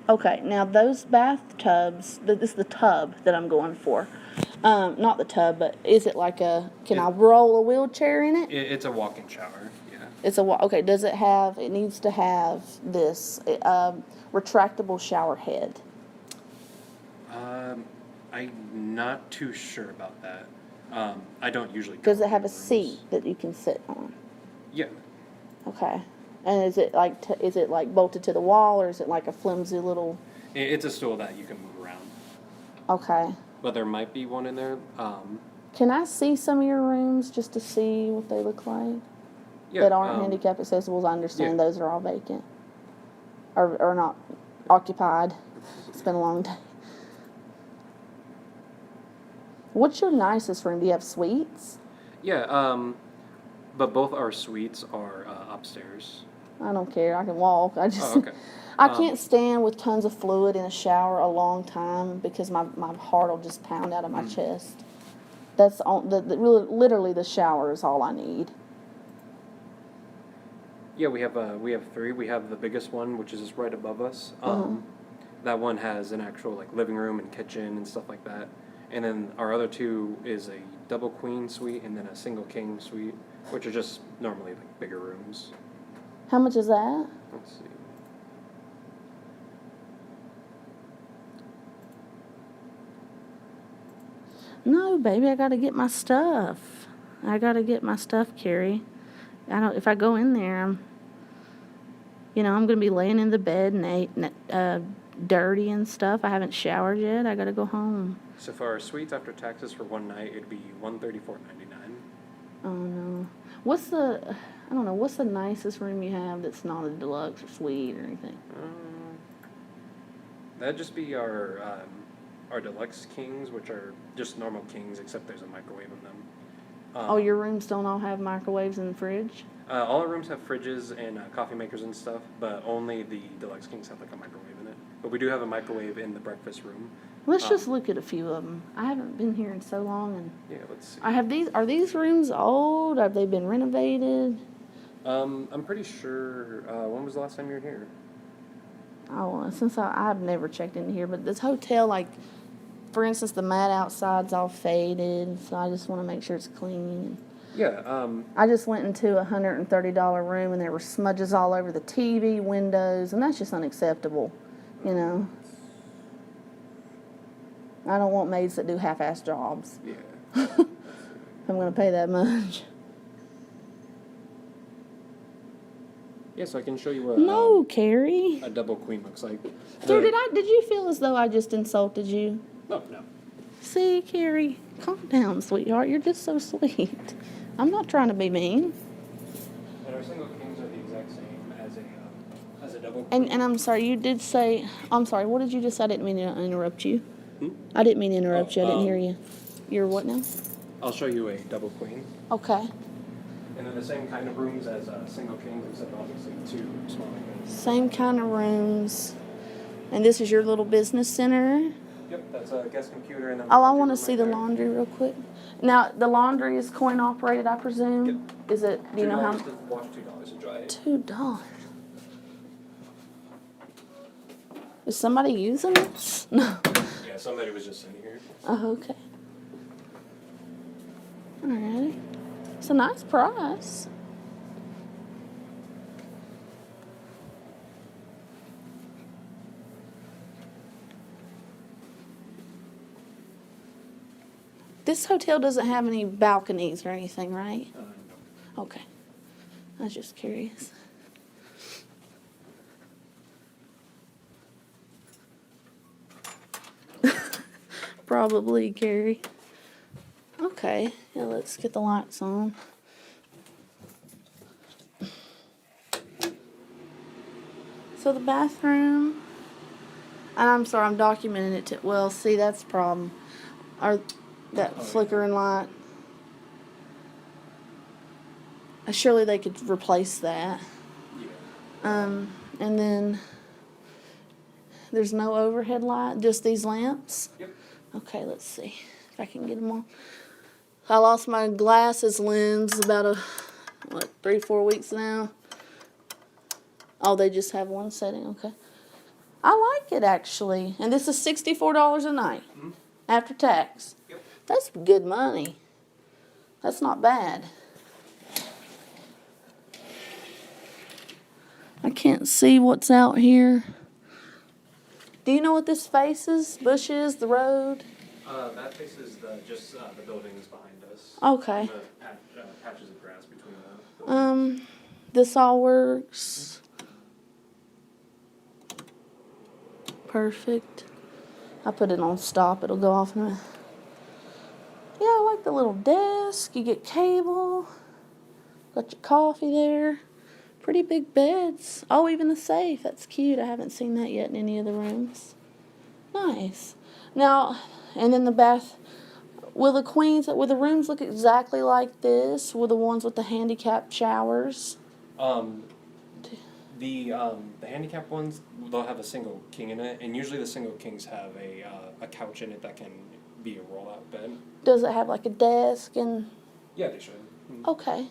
Okay, now those bathtubs, this is the tub that I'm going for. Not the tub, but is it like can I roll a wheelchair in it?
It's a walk-in shower, yeah.
Okay, does it needs to have this retractable shower head?
I'm not too sure about that. I don't usually go
Does it have a
rooms.
seat that you can sit on?
Yeah.
Okay. And is it like bolted to the wall, or is it like a flimsy little?
It's a stool that you can move around.
Okay.
But there might be one in there.
Can I see some of your rooms just to see what they look like?
Yeah,
that aren't handicap accessible? I understand those are all vacant. Or not occupied. It's been a long day. What's your nicest room? Do you have suites?
Yeah, but both our suites are upstairs.
I don't care. I can walk. I just.
Oh, okay.
I can't stand with tons of fluid in a shower a long time because my heart will just pound out of my chest. That's really literally the shower is all I need.
Yeah, we have 3. We have the biggest one, which is right above us. That one has an actual like living room and kitchen and stuff like that. And then our other 2 is a double queen suite and then a single king suite, which are just normally like bigger rooms.
How much is that?
Let's see.
No, baby, I gotta get my stuff. Carrie. If I go in there, I'm gonna be laying in the bed and dirty and stuff. I haven't showered yet. I gotta go home.
So for our suites after taxes for one night, it'd be $134.99.
Oh no. What's the nicest room you have that's not a deluxe or suite or anything?
That'd just be our deluxe kings, which are just normal kings, except there's a microwave in them.
Your rooms don't all have microwaves in the fridge?
All our rooms have fridges and coffee makers and stuff, but only the deluxe kings have like a microwave in it. But we do have a microwave in the breakfast room.
Let's just look at a few of them. I haven't been here in so long, and
yeah, let's see.
Are these rooms old? Have they been renovated?
I'm pretty sure, when was the last time you were here?
Oh, since I've never checked in here, but this hotel, like, for instance, the mat outside's all faded, so I just want to make sure it's clean.
Yeah,
I just went into a $130 room and there were smudges all over the TV, windows, and that's just unacceptable, you know. I don't want maids that do half-ass jobs.
yeah.
I'm going to pay that much.
Yeah, so I can show you what
No, Carrie.
a double queen looks like.
Sir, did you feel as though I just insulted you?
Oh, no.
See, Carrie, calm down, sweetheart. You're just so sweet. I'm not trying to be mean.
And our single kings are the exact same as a double queen.
And I'm sorry, you did say, I'm sorry, what did you just say? I didn't mean to interrupt you. I didn't mean to interrupt you. I didn't hear you. You're what now?
I'll show you a double queen.
Okay.
And then the same kind of rooms as single kings, except obviously 2 smaller beds.
Same kind of rooms. And this is your little business center?
Yep, that's a guest computer. And then
Oh, I want to see the laundry real quick. Now, the laundry is coin operated, I presume?
Yep.
Is it, do you know how?
$2 to wash, $2 to dry it.
$2. Is somebody using this? No.
Yeah, somebody was just in here.
Oh, okay. Alrighty. It's a nice price. This hotel doesn't have any balconies or anything, right?
No.
Okay. I was just curious. Probably, Gary. Okay, yeah, let's get the lights on. So the bathroom, and I'm sorry, I'm documenting it. Well, see, that's the problem. That flickering light. Surely they could replace that.
Yeah.
And then there's no overhead light, just these lamps.
Yep.
Okay, let's see if I can get them on. I lost my glasses lens about 3-4 weeks now. Oh, they just have one setting. Okay, I like it actually. And this is $64 a night after tax.
Yep.
That's good money. That's not bad. I can't see what's out here. Do you know what this faces? Bushes, the road?
That faces just the buildings behind us.
Okay.
And the patches of grass between the buildings.
This all works. Perfect. I put it on stop. It'll go off in a minute. Yeah, I like the little desk. You get cable. Got your coffee there. Pretty big beds. Oh, even the safe. That's cute. I haven't seen that yet in any of the rooms. Nice. Now, and then the bath. Will the rooms look exactly like this? Will the ones with the handicapped showers?
The handicap ones, they'll have a single king in it, and usually the single kings have a couch in it that can be a roll-out bed.
Does it have like a desk and?
Yeah, they should.
Okay.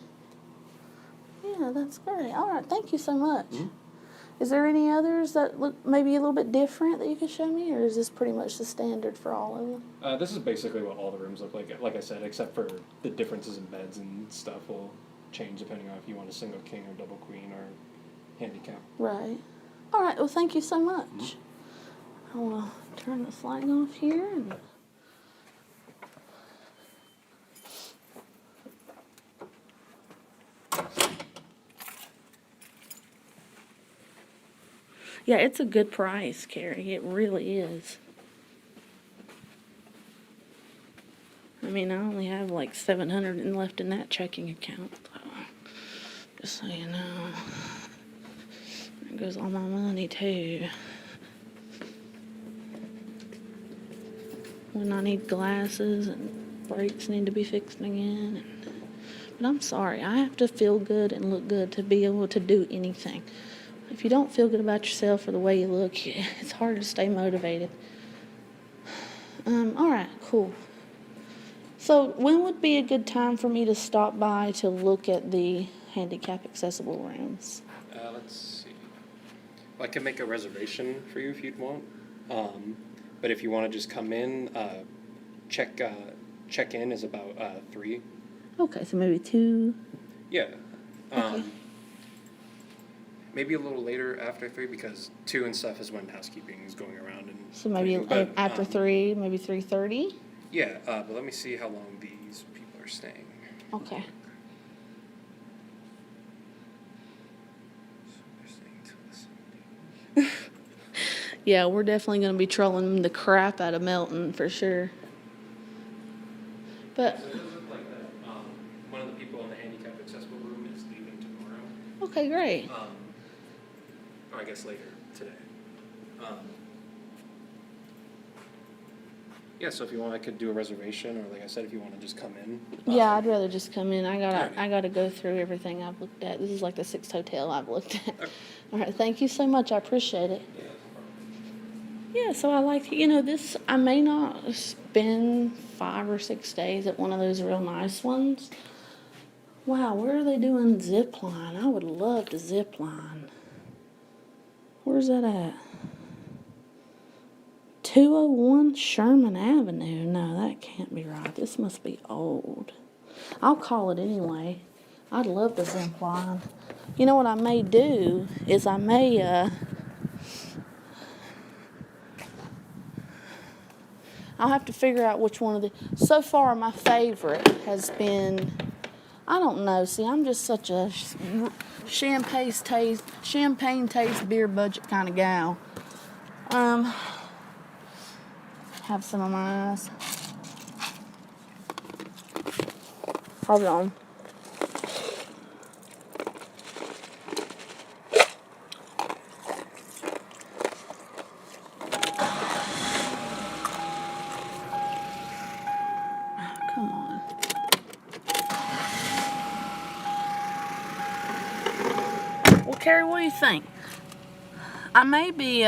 Yeah, that's great. All right, thank you so much.
Mm-hmm.
Is there any others that look maybe a little bit different that you could show me, or is this pretty much the standard for all of them?
This is basically what all the rooms look like. Like I said, except for the differences in beds and stuff will change depending on if you want a single king or double queen or handicap.
Right. All right, well, thank you so much. I want to turn this light off here. And yeah, it's a good price, Carrie. It really is. I mean, I only have like $700 left in that checking account. So, just so you know. There goes all my money, too. When I need glasses and brakes need to be fixed again. But I'm sorry. I have to feel good and look good to be able to do anything. If you don't feel good about yourself or the way you look, it's hard to stay motivated. All right, cool. So when would be a good time for me to stop by to look at the handicap accessible rooms?
Let's see. Well, I could make a reservation for you if you'd want. But if you want to just come in, check in is about 3.
Okay, so maybe 2.
Yeah.
Okay.
Maybe a little later after 3 because 2 and stuff is when housekeeping is going around and.
So maybe
but,
after 3, maybe 3:30.
Yeah, but let me see how long these people are staying.
Okay.
So they're staying till the 17th.
Yeah, we're definitely going to be trolling the crap out of Melton for sure. But
So it does look like that. One of the people in the handicap accessible room is leaving tomorrow.
okay, great.
Or I guess later today. Yeah, so if you want, I could do a reservation, or like I said, if you want to just come in.
Yeah, I'd rather just come in.
Alright.
I gotta go through everything I've looked at. This is like the 6th hotel I've looked at.
Okay.
All right, thank you so much. I appreciate it.
Yeah, no problem.
Yeah, so I like, this, I may not spend 5 or 6 days at one of those real nice ones. Wow, where are they doing zip line? I would love to zip line. Where's that at? 201 Sherman Avenue. No, that can't be right. This must be old. I'll call it anyway. I'd love to zip line. You know what I may do is I may, I'll have to figure out which one of the... So far, my favorite has been... I don't know. See, I'm just such a champagne taste, beer budget kind of gal. Have some of my eyes. Hold on. Come on. Well, Carrie, what do you think? I may be,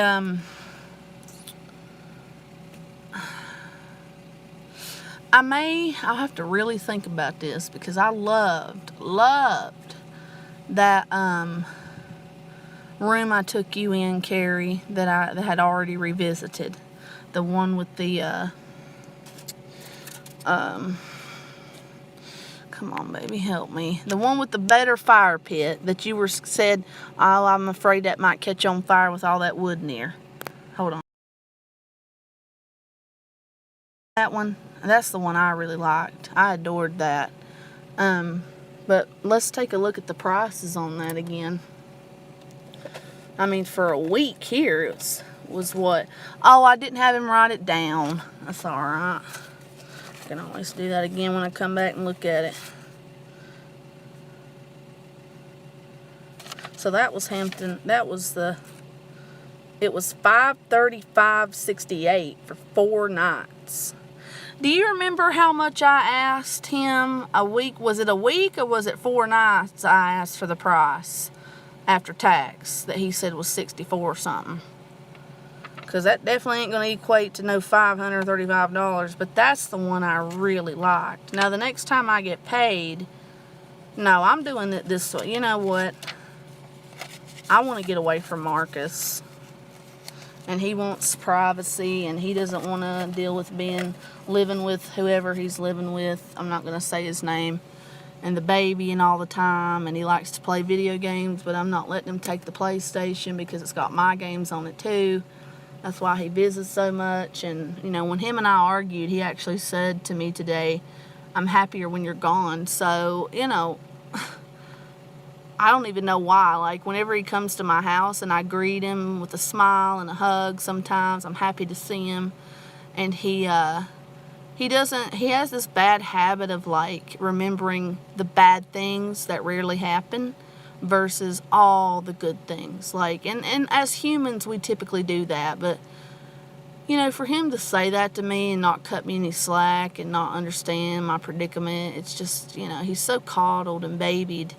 I'll have to really think about this because I loved that, room I took you in, Carrie, that had already revisited. The one with the, come on, baby, help me. The one with the better fire pit that you said, oh, I'm afraid that might catch on fire with all that wood near. Hold on. That one, that's the one I really liked. I adored that. But let's take a look at the prices on that again. I mean, for a week here, it was what? Oh, I didn't have him write it down. That's all right. I can always do that again when I come back and look at it. So that was Hampton. That was it was $535.68 for 4 nights. Do you remember how much I asked him a week? Was it a week or was it 4 nights I asked for the price after tax that he said was $64 or something? Because that definitely ain't going to equate to no $535, but that's the one I really liked. Now, the next time I get paid, no, I'm doing it this way. You know what? I want to get away from Marcus. And he wants privacy, and he doesn't want to deal with living with whoever he's living with. I'm not going to say his name. And the baby and all the time, and he likes to play video games, but I'm not letting him take the PlayStation because it's got my games on it too. That's why he visits so much. And, when him and I argued, he actually said to me today, I'm happier when you're gone. So, I don't even know why. Like, whenever he comes to my house and I greet him with a smile and a hug sometimes, I'm happy to see him. And he has this bad habit of, like, remembering the bad things that rarely happen versus all the good things. Like, and as humans, we typically do that. But, for him to say that to me and not cut me any slack and not understand my predicament, it's just, he's so coddled and babied.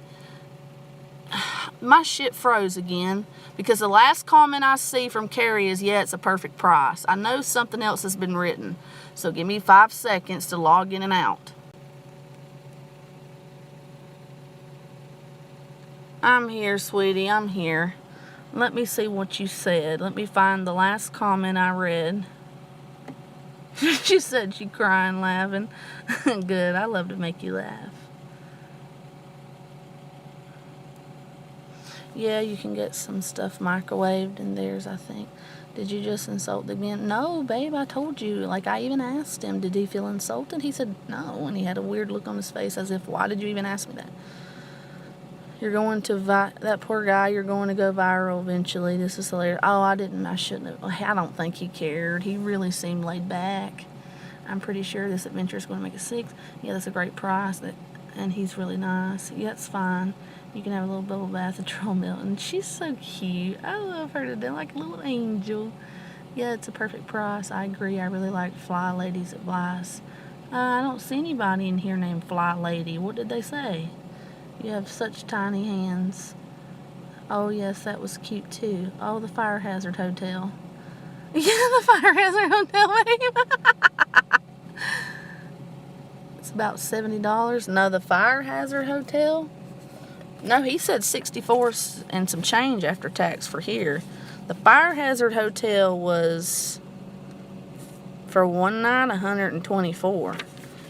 My shit froze again because the last comment I see from Carrie is, yeah, it's a perfect price. I know something else has been written, so give me 5 seconds to log in and out. I'm here, sweetie. I'm here. Let me see what you said. Let me find the last comment I read. She said she crying, laughing. Good. I love to make you laugh. Yeah, you can get some stuff microwaved in theirs, I think. Did you just insult the man? No, babe, I told you. Like, I even asked him, did he feel insulted? He said no, and he had a weird look on his face as if, why did you even ask me that? You're going to, that poor guy, you're going to go viral eventually. This is hilarious. Oh, I shouldn't have. I don't think he cared. He really seemed laid back. I'm pretty sure this adventure is going to make a 6. Yeah, that's a great price. And he's really nice. Yeah, it's fine. You can have a little bubble bath and troll Milton. She's so cute. I love her to death, like a little angel. Yeah, it's a perfect price. I agree. I really like Fly Lady's advice. I don't see anybody in here named Fly Lady. What did they say? You have such tiny hands. Oh, yes, that was cute, too. Oh, the Fire Hazard Hotel. Yeah, the Fire Hazard Hotel, babe. It's about $70. No, the Fire Hazard Hotel? No, he said 64 and some change after tax for here. The Fire Hazard Hotel was for one night $124.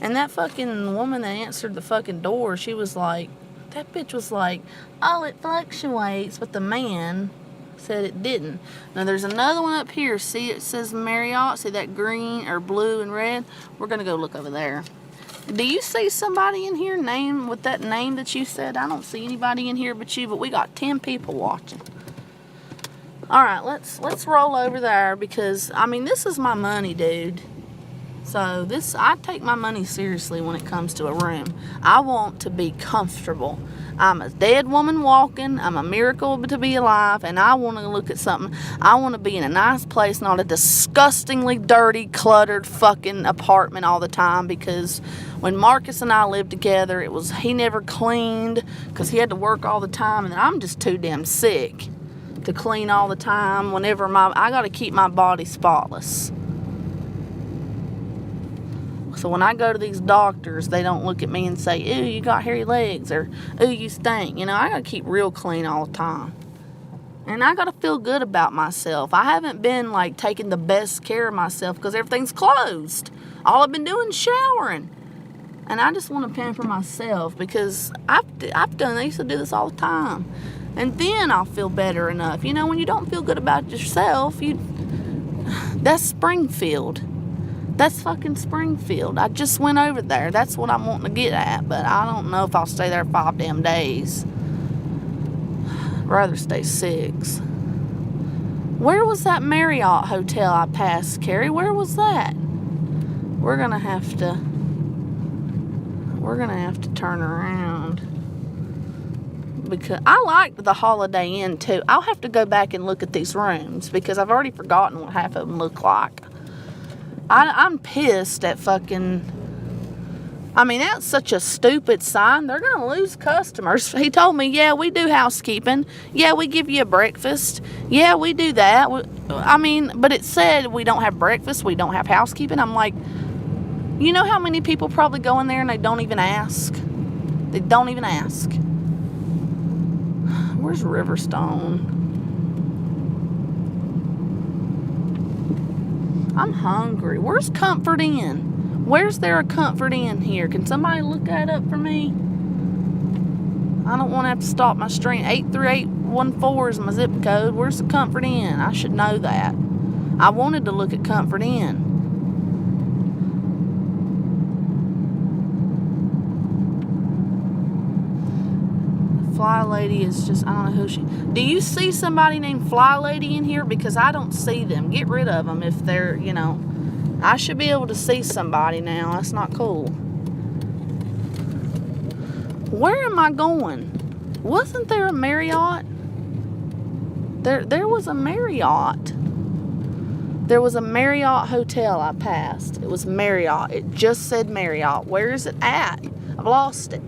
And that fucking woman that answered the fucking door, she was like, that bitch was like, oh, it fluctuates, but the man said it didn't. Now there's another one up here. See, it says Marriott. See that green or blue and red? We're gonna go look over there. Do you see somebody in here with that name that you said? I don't see anybody in here but you, but we got 10 people watching. All right, let's roll over there because, I mean, this is my money, dude. So I take my money seriously when it comes to a room. I want to be comfortable. I'm a dead woman walking. I'm a miracle to be alive, and I want to look at something. I want to be in a nice place, not a disgustingly dirty, cluttered fucking apartment all the time, because when Marcus and I lived together, he never cleaned because he had to work all the time, and I'm just too damn sick to clean all the time. I got to keep my body spotless. So when I go to these doctors, they don't look at me and say, ooh, you got hairy legs, or ooh, you stink. You know, I got to keep real clean all the time. And I got to feel good about myself. I haven't been, like, taking the best care of myself because everything's closed. All I've been doing is showering. And I just want to pamper myself because I used to do this all the time. And then I'll feel better enough. You know, when you don't feel good about yourself, that's Springfield. That's fucking Springfield. I just went over there. That's what I'm wanting to get at, but I don't know if I'll stay there 5 damn days. I'd rather stay 6. Where was that Marriott hotel I passed, Carrie? Where was that? We're gonna have to turn around. Because I liked the Holiday Inn too. I'll have to go back and look at these rooms because I've already forgotten what half of them look like. I'm pissed at fucking... I mean, that's such a stupid sign. They're going to lose customers. He told me, yeah, we do housekeeping. Yeah, we give you a breakfast. Yeah, we do that. But it said we don't have breakfast. We don't have housekeeping. I'm like, you know how many people probably go in there and they don't even ask? They don't even ask. Where's Riverstone? I'm hungry. Where's Comfort Inn? Where's there a Comfort Inn here? Can somebody look that up for me? I don't want to have to stop my stream. 83814 is my zip code. Where's the Comfort Inn? I should know that. I wanted to look at Comfort Inn. Fly Lady is just, I don't know who she... Do you see somebody named Fly Lady in here? Because I don't see them. Get rid of them if they're, you know... I should be able to see somebody now. That's not cool. Where am I going? Wasn't there a Marriott? There was a Marriott. There was a Marriott hotel I passed. It was Marriott. It just said Marriott. Where is it at? I've lost it.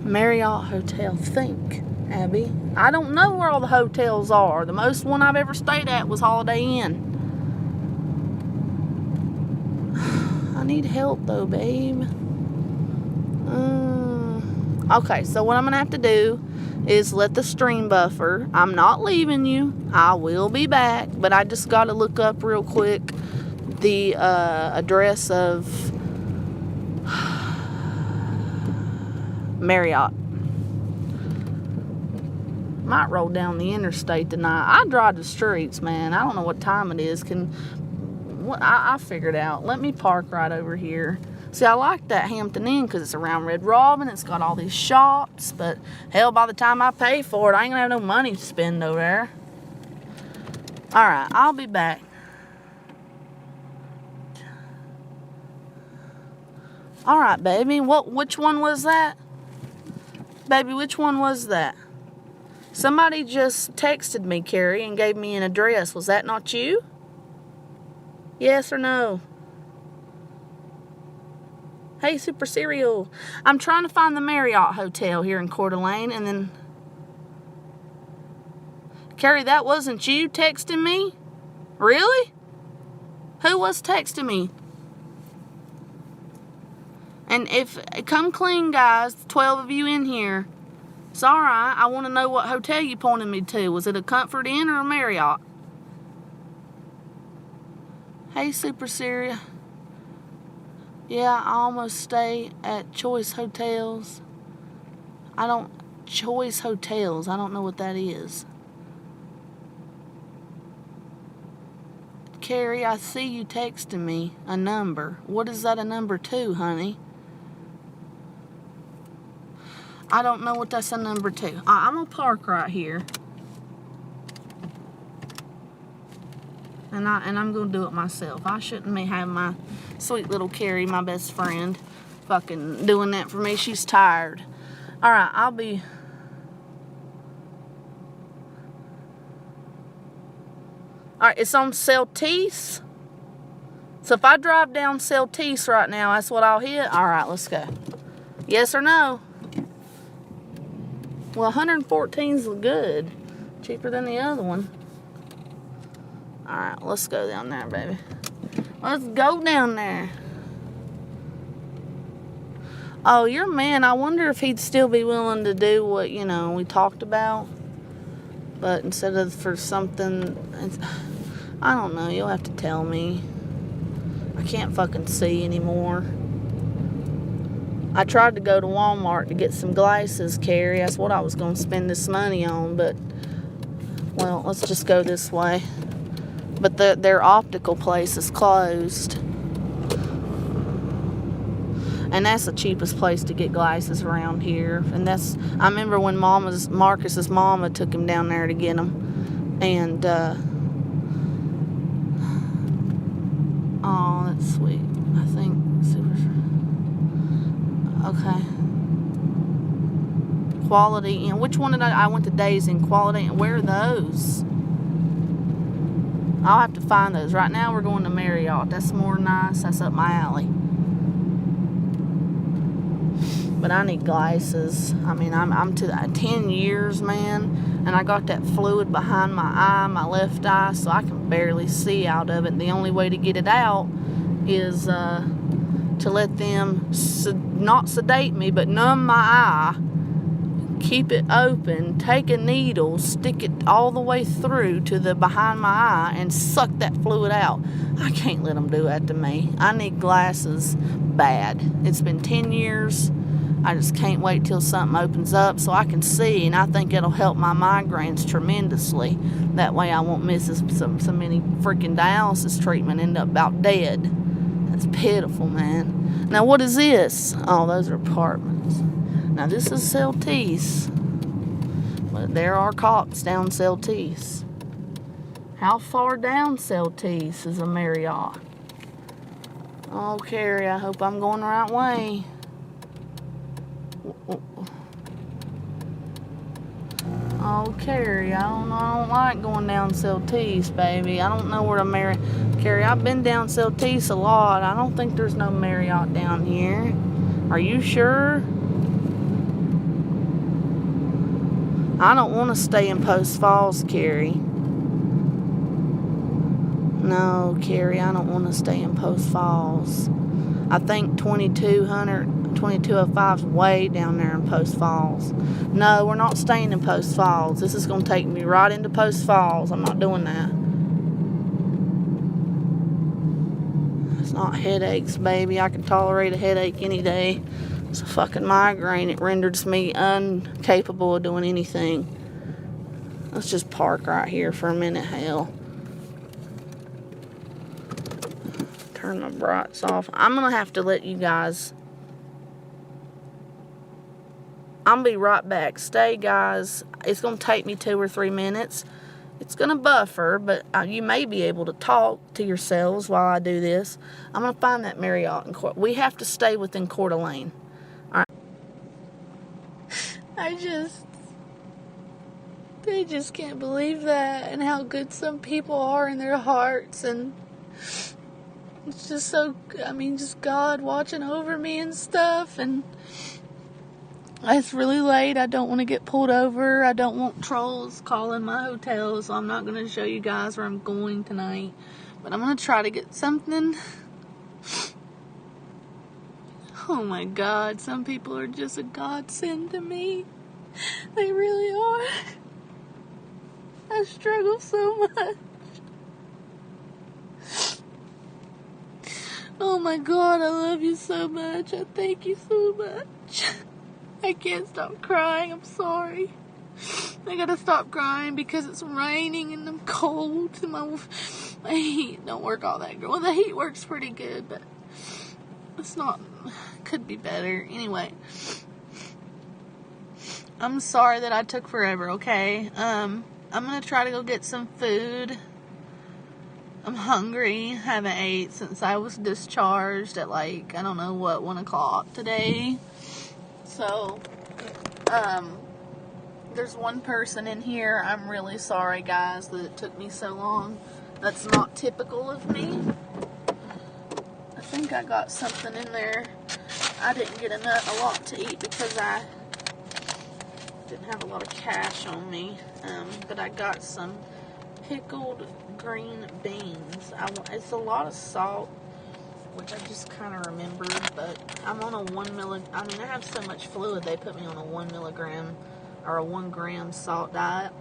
Marriott Hotel. Think, Abby. I don't know where all the hotels are. The most one I've ever stayed at was Holiday Inn. I need help though, babe. Okay, so what I'm gonna have to do, is let the stream buffer. I'm not leaving you. I will be back, but I just got to look up real quick the address of Marriott. Might roll down the interstate tonight. I drive the streets, man. I don't know what time it is. I figured out. Let me park right over here. See, I like that Hampton Inn because it's around Red Robin. It's got all these shops. But, hell, by the time I pay for it, I ain't going to have no money to spend over there. Alright, I'll be back. Alright, baby. Which one was that? Baby, which one was that? Somebody just texted me, Carrie, and gave me an address. Was that not you? Yes or no? Hey, Super Cereal. I'm trying to find the Marriott Hotel here in Coeur d'Alene, and then... Carrie, that wasn't you texting me? Really? Who was texting me? And if... Come clean, guys. 12 of you in here. It's alright. I want to know what hotel you pointed me to. Was it a Comfort Inn or a Marriott? Hey, Super Cereal. Yeah, I almost stay at Choice Hotels. Choice Hotels. I don't know what that is. Carrie, I see you texting me a number. What is that a number to, honey? I don't know what that's a number to. I'm going to park right here. And I'm going to do it myself. I shouldn't have my sweet little Carrie, my best friend, fucking doing that for me. She's tired. Alright, I'll be... Alright, it's on Celtice. So if I drive down Celtice right now, that's what I'll hit. Alright, let's go. Yes or no? Well, 114's good. Cheaper than the other one. Alright, let's go down there, baby. Let's go down there. Oh, your man, I wonder if he'd still be willing to do what, we talked about. But instead of for something... I don't know, you'll have to tell me. I can't fucking see anymore. I tried to go to Walmart to get some glasses, Carrie. That's what I was going to spend this money on, but... Well, let's just go this way. But their optical place is closed. And that's the cheapest place to get glasses around here. And I remember when Marcus's mama took him down there to get them. And, oh, that's sweet. I think, okay. Quality, which one did I went to Days in Quality, and where are those? I'll have to find those. Right now we're going to Marriott. That's more nice. That's up my alley. But I need glasses. I mean, I'm to 10 years, man. And I got that fluid behind my eye, my left eye, so I can barely see out of it. The only way to get it out is to let them not sedate me, but numb my eye. Keep it open, take a needle, stick it all the way through to the behind my eye and suck that fluid out. I can't let them do that to me. I need glasses bad. It's been 10 years. I just can't wait till something opens up so I can see, and I think it'll help my migraines tremendously. That way I won't miss so many freaking dialysis treatment, end up about dead. That's pitiful, man. Now what is this? Oh, those are apartments. Now this is Celtice. But there are cops down Celtice. How far down Celtice is a Marriott? Oh, Carrie, I hope I'm going the right way. Oh, Carrie, I don't like going down Celtice, baby. I don't know where to Marriott. Carrie, I've been down Celtice a lot. I don't think there's no Marriott down here. Are you sure? I don't want to stay in Post Falls, Carrie. No, Carrie, I don't want to stay in Post Falls. I think 2200 2205's way down there in Post Falls. No, we're not staying in Post Falls. This is going to take me right into Post Falls. I'm not doing that. It's not headaches, baby. I can tolerate a headache any day. It's a fucking migraine. It renders me incapable of doing anything. Let's just park right here for a minute, hell. Turn the brights off. I'm going to have to let you guys... I'm going to be right back. Stay, guys. It's going to take me 2 or 3 minutes. It's going to buffer, but you may be able to talk to yourselves while I do this. I'm going to find that Marriott in Coeur. We have to stay within Coeur d'Alene. All right. I just can't believe that, and how good some people are in their hearts, and it's just so, I mean, just God watching over me and stuff, and it's really late. I don't want to get pulled over. I don't want trolls calling my hotel, so I'm not going to show you guys where I'm going tonight, but I'm going to try to get something. Oh my God, some people are just a godsend to me. They really are. I struggle so much. Oh my God, I love you so much. I thank you so much. I can't stop crying. I'm sorry. I gotta stop crying because it's raining and I'm cold. And my heat don't work all that good. Well, the heat works pretty good, but it's not. Could be better. Anyway. I'm sorry that I took forever, okay? I'm gonna try to go get some food. I'm hungry. I haven't ate since I was discharged at like, I don't know what, 1 o'clock today. So, there's one person in here. I'm really sorry, guys, that it took me so long. That's not typical of me. I think I got something in there. I didn't get a lot to eat because I didn't have a lot of cash on me, but I got some pickled green beans. It's a lot of salt, which I just kind of remembered, but I'm on a 1 milligram. I mean, I have so much fluid, they put me on a 1 milligram or a 1 gram salt diet.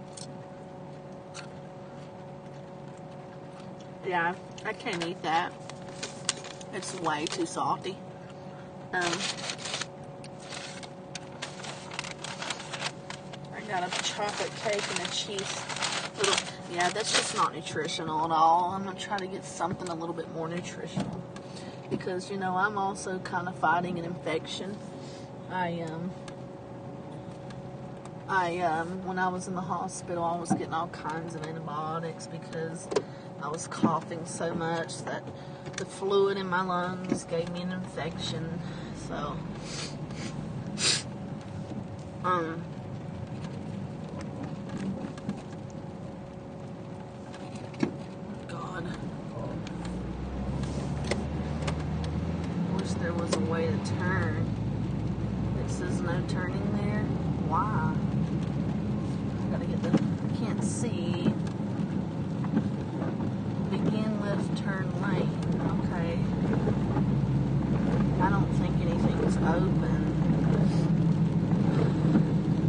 Yeah, I can't eat that. It's way too salty. Got a chocolate cake and a cheese. Yeah, that's just not nutritional at all. I'm going to try to get something a little bit more nutritional. Because, you know, I'm also kind of fighting an infection. When I was in the hospital, I was getting all kinds of antibiotics because I was coughing so much that the fluid in my lungs gave me an infection. So, there was a way to turn. It says no turning there. Why? I gotta get I can't see. Begin left turn lane. Okay. I don't think anything's open.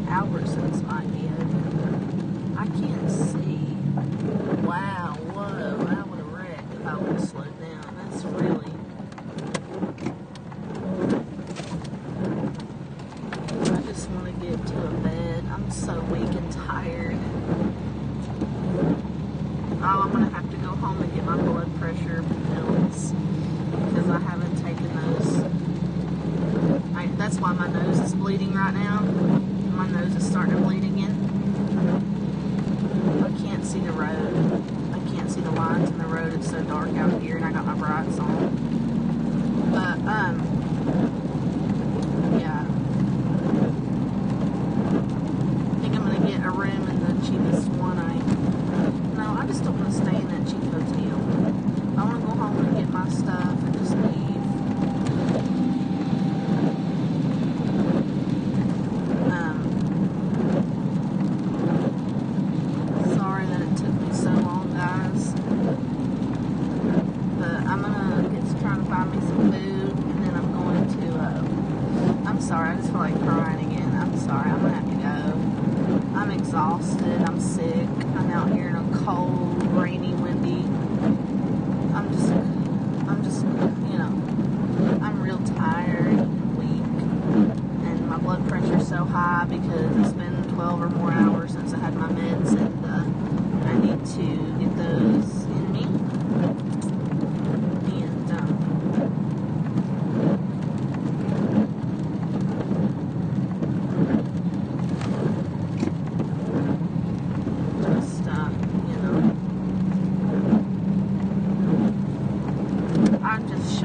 Albertsons might be open. I can't see. Wow, whoa. I would have wrecked if I would have slowed down. That's really... I'm so weak and tired. Oh, I'm gonna have to go home and get my blood pressure pills because I haven't taken those. That's why my nose is bleeding right now. My nose is starting to bleed again. I can't see the road. I can't see the lines in the road. It's so dark out here, and I got my brights on. But yeah. A room in the cheapest one. I just don't want to stay in that cheap hotel. I want to go home and get my stuff and just leave. Sorry that it took me so long, guys. But I'm gonna try to find me some food, and then I'm going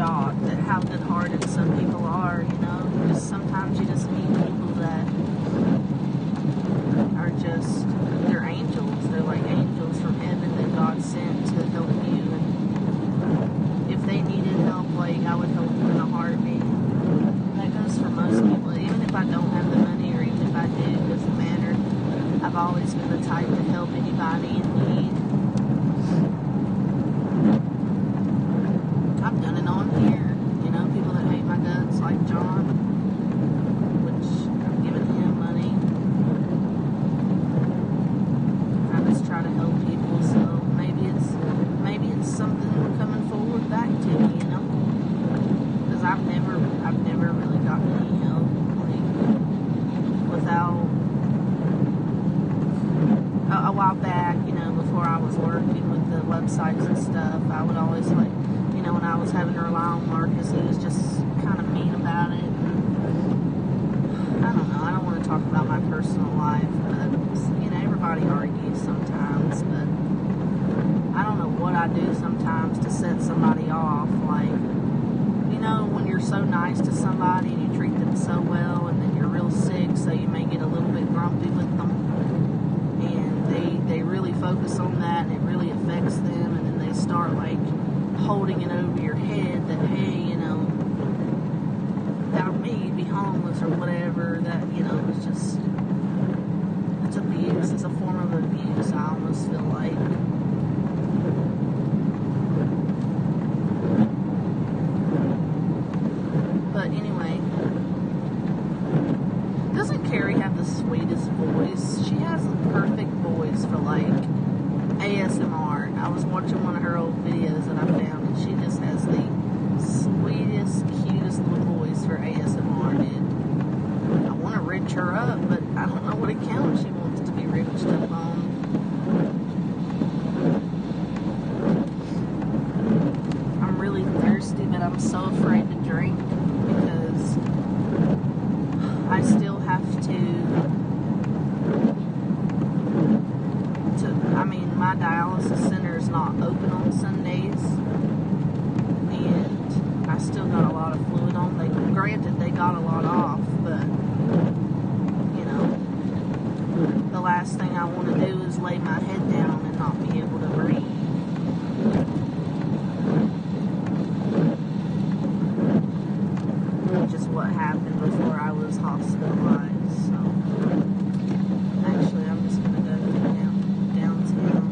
shocked at how good-hearted some people are, you know. Just sometimes you just meet people that are just, they're angels. They're like angels from heaven that God sent to help you. And if they needed help, like, I would help them in a heartbeat. That goes for most people. Even if I don't have the money, or even if I do, it doesn't matter. I've always been the type to help anybody in need. I've done it on here. You know, people that hate my guts, like John, which I've given him money. I just try to help people, so maybe it's something coming forward back to me, you know? Because I've never really gotten any help, like, without. A while back, you know, before I was working with the websites and stuff, I would always, like, you know, when I was having to rely on Marcus, he was just kind of mean about it. And I don't know, I don't want to talk about my personal life, but, you know, everybody argues sometimes, but I don't know what I do sometimes to set somebody off. Like, you know, when you're so nice to somebody and you treat them so well, and then you're real sick, so you may get a little bit grumpy with them. They really focus on that, and it really affects them, and then they start, like, holding it over your head that, hey, you know, without me, you'd be homeless or whatever. That, you know, it's just, it's abuse. It's a form of abuse, I almost feel like. But anyway, doesn't Carrie have the sweetest voice? She has a perfect voice for, like, ASMR. I was watching one of her old videos that I found, and she just has the sweetest, cutest little voice for ASMR, dude. I want to rich her up, but I don't know what account she wants to be riched up on. I'm really thirsty, but I'm so afraid to drink because I still have to I mean, my dialysis center is not open on Sundays, and I still got a lot of fluid on. Granted, they got a lot off, but, you know, the last thing I want to do is lay my head down and not be able to breathe. Which is what happened before I was hospitalized, so. Actually, I'm just going to go downtown.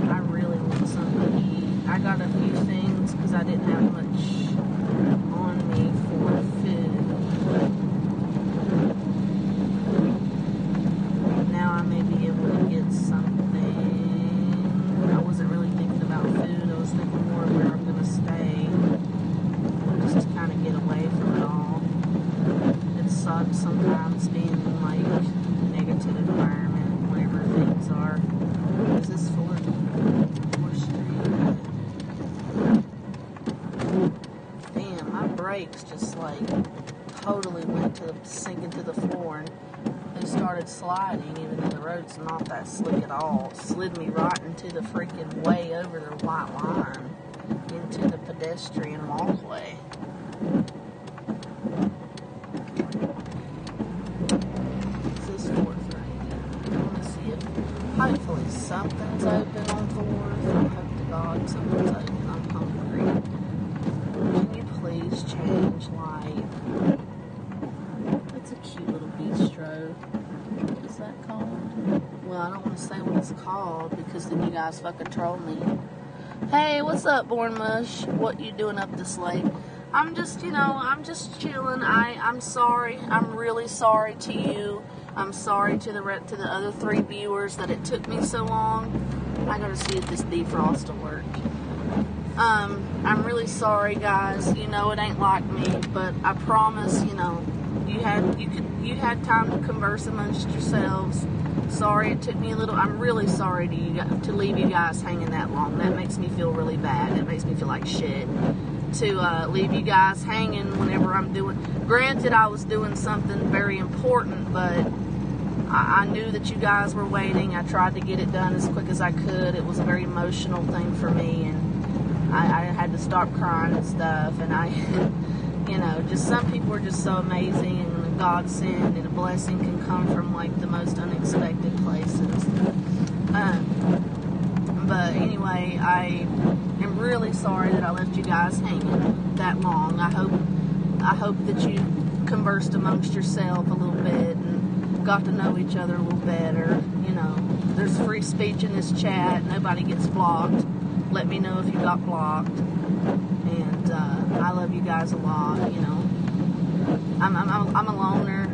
I really want something to eat. I got a few things because I didn't have much on me for food. Now I may be able to get something. I wasn't really thinking about food. I was thinking more of where I'm going to stay. Just to kind of get away from it all. It sucks sometimes being in, like, a negative environment whenever things are. Is this 4th Street? Damn, my brakes just, like, totally went to sinking to the floor, and they started sliding, even though the road's not that slick at all. It slid me right into the freaking way over the white line, into the pedestrian walkway. This is 4th right here. I want to see if hopefully something's open on 4th. I hope to God something's open. I'm hungry. Can you please change light? It's a cute little bistro. What is that called? Well, I don't want to say what it's called because then you guys fucking troll me. Hey, what's up, Born Mush? What you doing up this late? I'm just, you know, I'm just chilling. I'm sorry. I'm really sorry to you. I'm sorry to the other 3 viewers that it took me so long. I gotta see if this defrost will work. I'm really sorry, guys. You know it ain't like me, but I promise, you know, you had time to converse amongst yourselves. Sorry it took me a little. I'm really sorry to leave you guys hanging that long. That makes me feel really bad. It makes me feel like shit to leave you guys hanging whenever I'm doing. Granted, I was doing something very important, but I knew that you guys were waiting. I tried to get it done as quick as I could. It was a very emotional thing for me, and I had to stop crying and stuff, and I, you know, just some people are just so amazing, and a godsend and a blessing can come from like the most unexpected places. But anyway, I am really sorry that I left you guys hanging that long. I hope that you conversed amongst yourself a little bit and got to know each other a little better. You know, there's free speech in this chat. Nobody gets blocked. Let me know if you got blocked. And I love you guys a lot. You know, I'm a loner.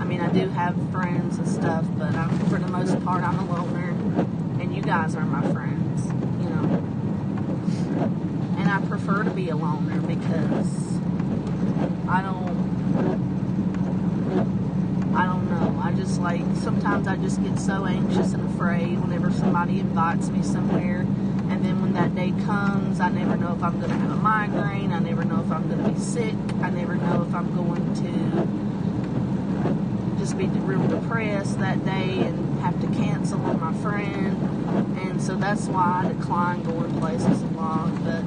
I mean, I do have friends and stuff, but for the most part, I'm a loner. And you guys are my friends. You know, and I prefer to be a loner because I don't know. I just like, sometimes I just get so anxious and afraid whenever somebody invites me somewhere. And then when that day comes, I never know if I'm going to have a migraine. I never know if I'm going to be sick. I never know if I'm going to just be real depressed that day and have to cancel on my friend. And so that's why I decline going places a lot. But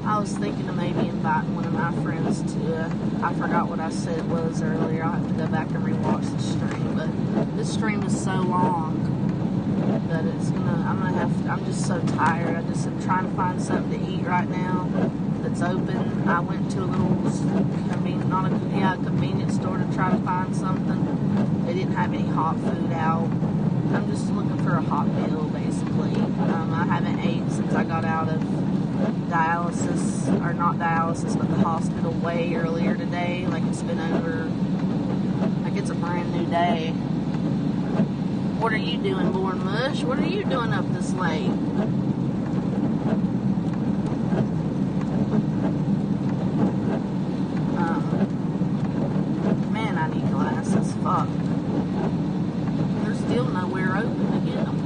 I was thinking of maybe inviting one of my friends to, I forgot what I said was earlier. I'll have to go back and rewatch the stream. But this stream is so long that I'm just so tired. I just am trying to find something to eat right now that's open. I went to a little convenience store to try to find something. They didn't have any hot food out. I'm just looking for a hot meal, basically. I haven't ate since I got out of dialysis, or not dialysis, but the hospital way earlier today. Like, it's been over, like it's a brand new day. What are you doing, Born Mush? What are you doing up this late? Man, I need glasses. Fuck. There's still nowhere open to get them.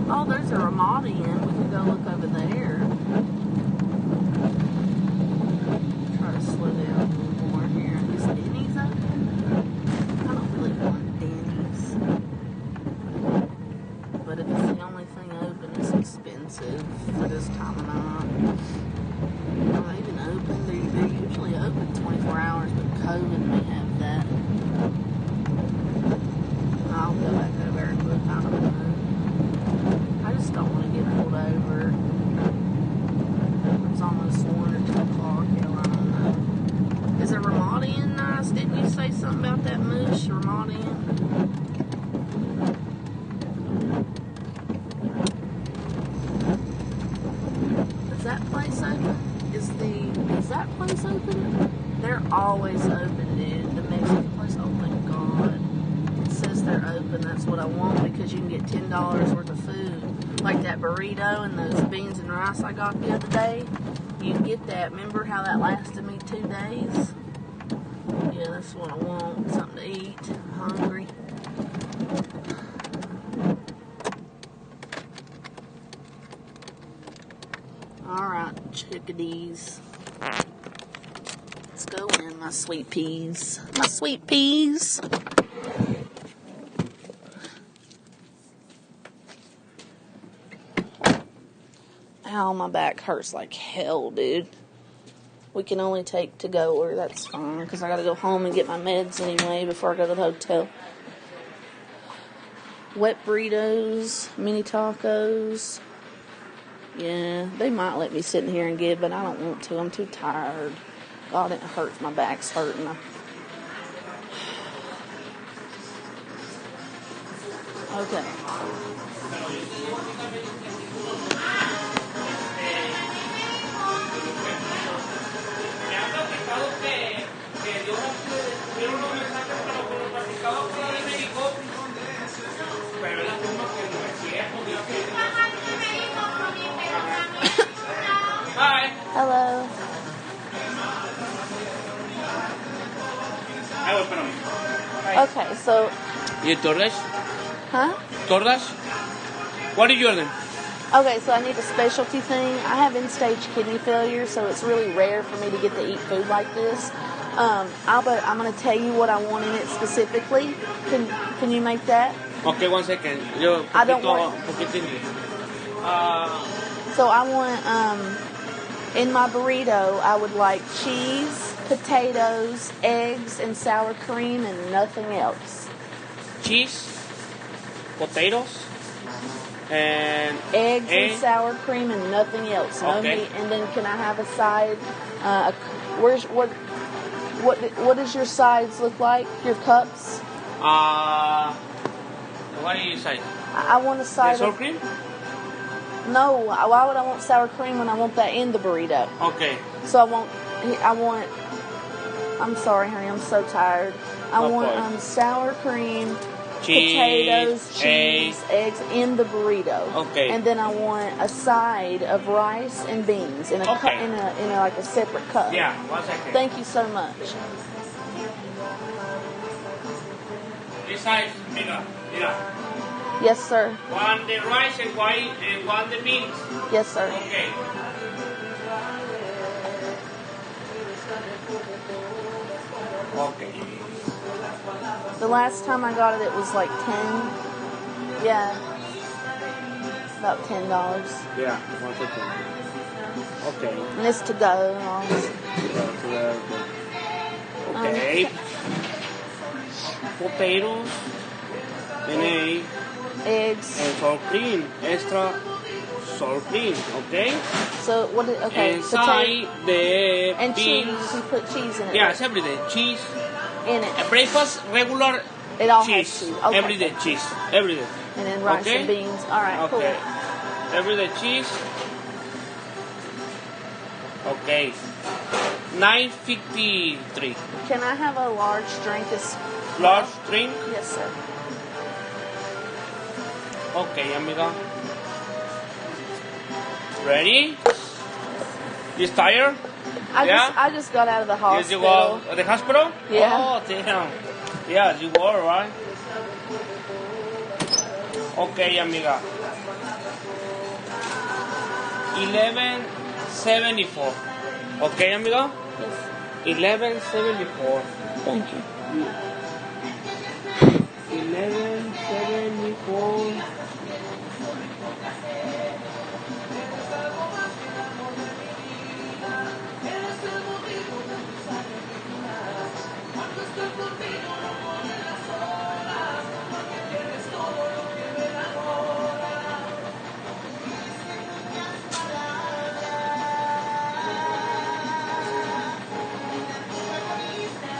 Oh, there's a Ramada Inn. We can go look over there. Try to slow down a little more here. Is Denny's open? I don't really want Denny's. But if it's the only thing open, it's expensive for this time of night. Are they even open? They're usually open 24 hours, but COVID may have that. I'll go back over and look. I don't know. I just don't want to get pulled over. It's almost 1 or 2 o'clock. Hell, I don't know. Is a Ramada Inn nice? Didn't you say something about that Moosh Ramada Inn? Is that place open? Is that place open? They're always open, dude. The Mexican place. Oh my god. It says they're open. That's what I want, because you can get $10 worth of food. Like that burrito and those beans and rice I got the other day. You can get that. Remember how that lasted me 2 days? Yeah, that's what I want. Something to eat. I'm hungry. Alright, chickadees. Let's go in, my sweet peas. My sweet peas. Ow, my back hurts like hell, dude. We can only take to-go, or that's fine, because I gotta go home and get my meds anyway before I go to the hotel. Wet burritos, mini tacos. Yeah, they might let me sit in here and get, but I don't want to. I'm too tired. God, it hurts. My back's hurting. Okay.
Hi.
Hello. Okay, so...
¿Y tordas?
Huh?
¿Tordas? What did you order?
Okay, so I need a specialty thing. I have end-stage kidney failure, so it's really rare for me to get to eat food like this. Albert, I'm going to tell you what I want in it specifically. Can you make that?
Okay, 1 second.
I don't want... So I want, in my burrito, I would like cheese, potatoes, eggs, and sour cream, and nothing else.
Cheese, potatoes, and
eggs and sour cream, and nothing else. No meat. And then can I have a side? What does your sides look like? Your cups?
What do you say?
I want a side.
Sour cream?
No. Why would I want sour cream when I want that in the burrito?
Okay.
So I want. I'm sorry, honey. I'm so tired. I want sour cream, potatoes, cheese, eggs in the burrito.
Okay.
And then I want a side of rice and beans in a cup, in a like a separate cup.
Yeah. 1 second.
Thank you so much.
This size, mira.
Yes, sir.
One the rice and one the beans.
Yes, sir.
Okay. Okay.
The last time I got it, it was like 10. Yeah. About $10.
Yeah, 1 second. Okay.
And it's to go and all this.
Okay. Potatoes and
eggs
and sour cream, extra sour cream, okay?
So what? Okay.
Inside the
and
beans.
Cheese. You put cheese in it.
Yeah, it's every day cheese.
In it.
Breakfast regular.
It all
cheese.
has cheese. Okay.
Every day cheese. Every day.
And then rice and beans. All right.
Okay.
Cool.
Every day cheese. Okay. $9.53.
Can I have a large drink?
Large drink?
Yes, sir.
Okay, amiga. Ready? You tired?
I just got out of the hospital.
Yes, you go to the hospital?
Yeah.
Oh, damn. Yeah, you were, right? Okay, amiga. 11.74. Okay, amiga?
Yes.
11.74.
Thank you.
11.74.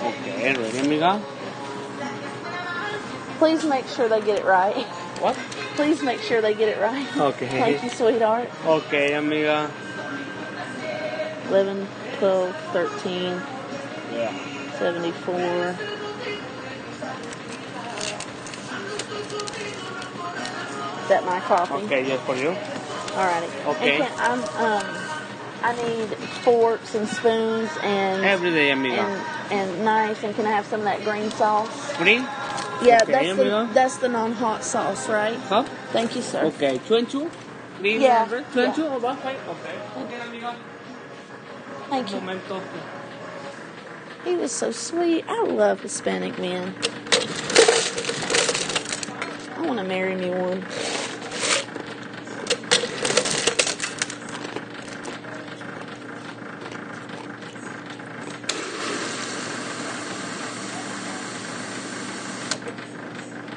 Okay, ready, amiga?
Please make sure they get it right.
What?
Please make sure they get it right.
Okay.
Thank you, sweetheart.
Okay, amiga.
11, 12, 13,
Yeah.
74. Is that my coffee?
Okay, just for you.
Alrighty.
Okay.
And I need forks and spoons and
Every day, amiga.
and knife, and can I have some of that green sauce?
Green?
Yeah,
Okay,
that's the non-hot sauce, right?
Huh?
Thank you, sir.
Okay, 22? Green?
Yeah.
22?
Yeah.
Okay. Okay, amiga.
Thank you.
Momento.
He was so sweet. I love Hispanic men. I want to marry me one.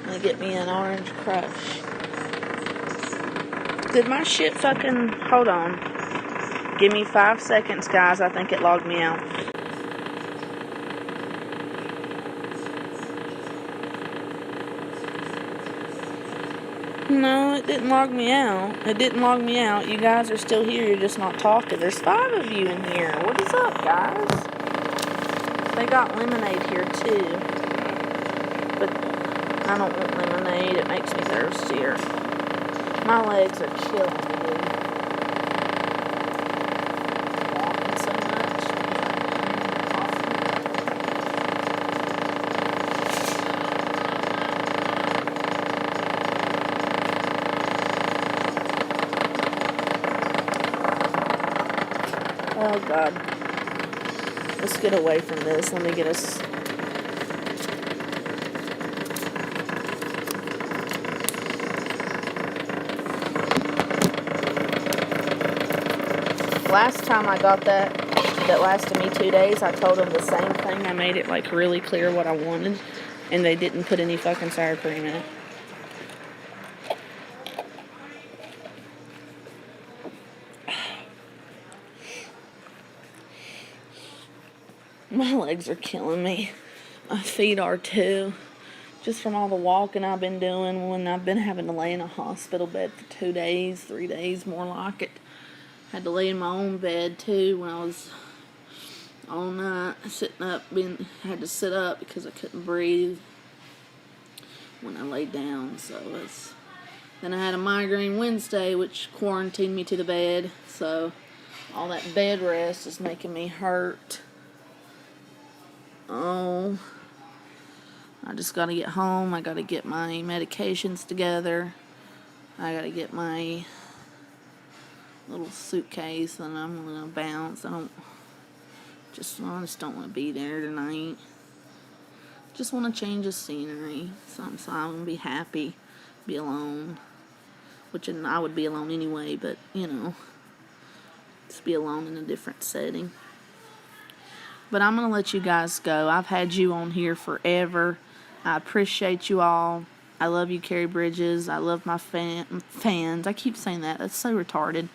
Gonna get me an orange crush. Did my shit fucking... Hold on. Give me 5 seconds, guys. I think it logged me out. No, it didn't log me out. It didn't log me out. You guys are still here. You're just not talking. There's 5 of you in here. What is up, guys? They got lemonade here, too. But I don't want lemonade. It makes me thirstier. My legs are killing me, dude. Walking so much. Oh, God. Let's get away from this. Let me get us... Last time I got that lasted me 2 days, I told them the same thing. I made it, like, really clear what I wanted, and they didn't put any fucking sour cream in it. My legs are killing me. My feet are too. Just from all the walking I've been doing when I've been having to lay in a hospital bed for 2 days, 3 days, more like it. Had to lay in my own bed too when I was all night sitting up. Had to sit up because I couldn't breathe when I laid down. Then I had a migraine Wednesday, which quarantined me to the bed. So all that bed rest is making me hurt. Oh, I just gotta get home. I gotta get my medications together. I gotta get my little suitcase, and I'm gonna bounce. I just don't want to be there tonight. Just want to change the scenery. So I'm gonna be happy, be alone. Which I would be alone anyway, but just be alone in a different setting. But I'm going to let you guys go. I've had you on here forever. I appreciate you all. I love you, Carrie Bridges. I love my fans. I keep saying that. That's so retarded.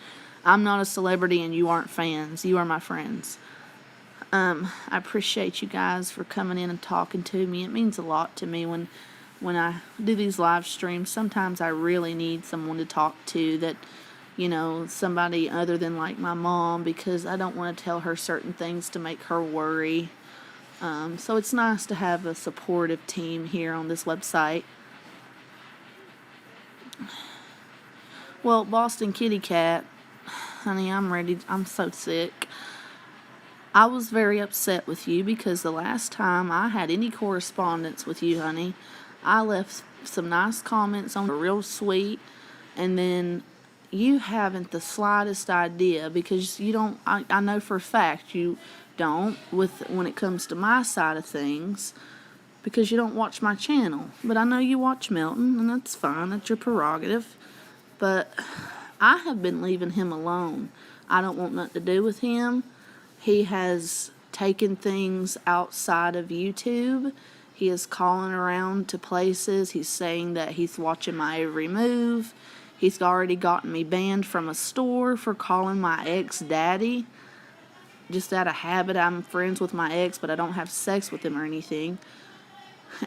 I'm not a celebrity and you aren't fans. You are my friends. I appreciate you guys for coming in and talking to me. It means a lot to me when I do these live streams. Sometimes I really need someone to talk to that, somebody other than like my mom, because I don't want to tell her certain things to make her worry. So it's nice to have a supportive team here on this website. Well, Boston Kitty Cat, honey, I'm ready. I'm so sick. I was very upset with you because the last time I had any correspondence with you, honey, I left some nice comments on, real sweet, and then you haven't the slightest idea, because you don't, I know for a fact you don't when it comes to my side of things, because you don't watch my channel. But I know you watch Milton, and that's fine, that's your prerogative. But I have been leaving him alone. I don't want nothing to do with him. He has taken things outside of YouTube. He is calling around to places. He's saying that he's watching my every move. He's already gotten me banned from a store for calling my ex daddy. Just out of habit. I'm friends with my ex, but I don't have sex with him or anything.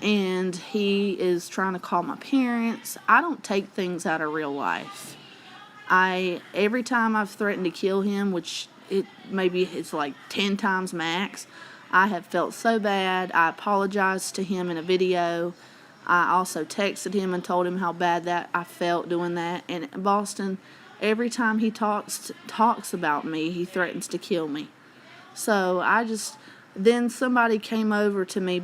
And he is trying to call my parents. I don't take things out of real life. Every time I've threatened to kill him, which it's like 10 times max, I have felt so bad. I apologized to him in a video. I also texted him and told him how bad that I felt doing that. And Boston, every time he talks about me, he threatens to kill me. So then somebody came over to me,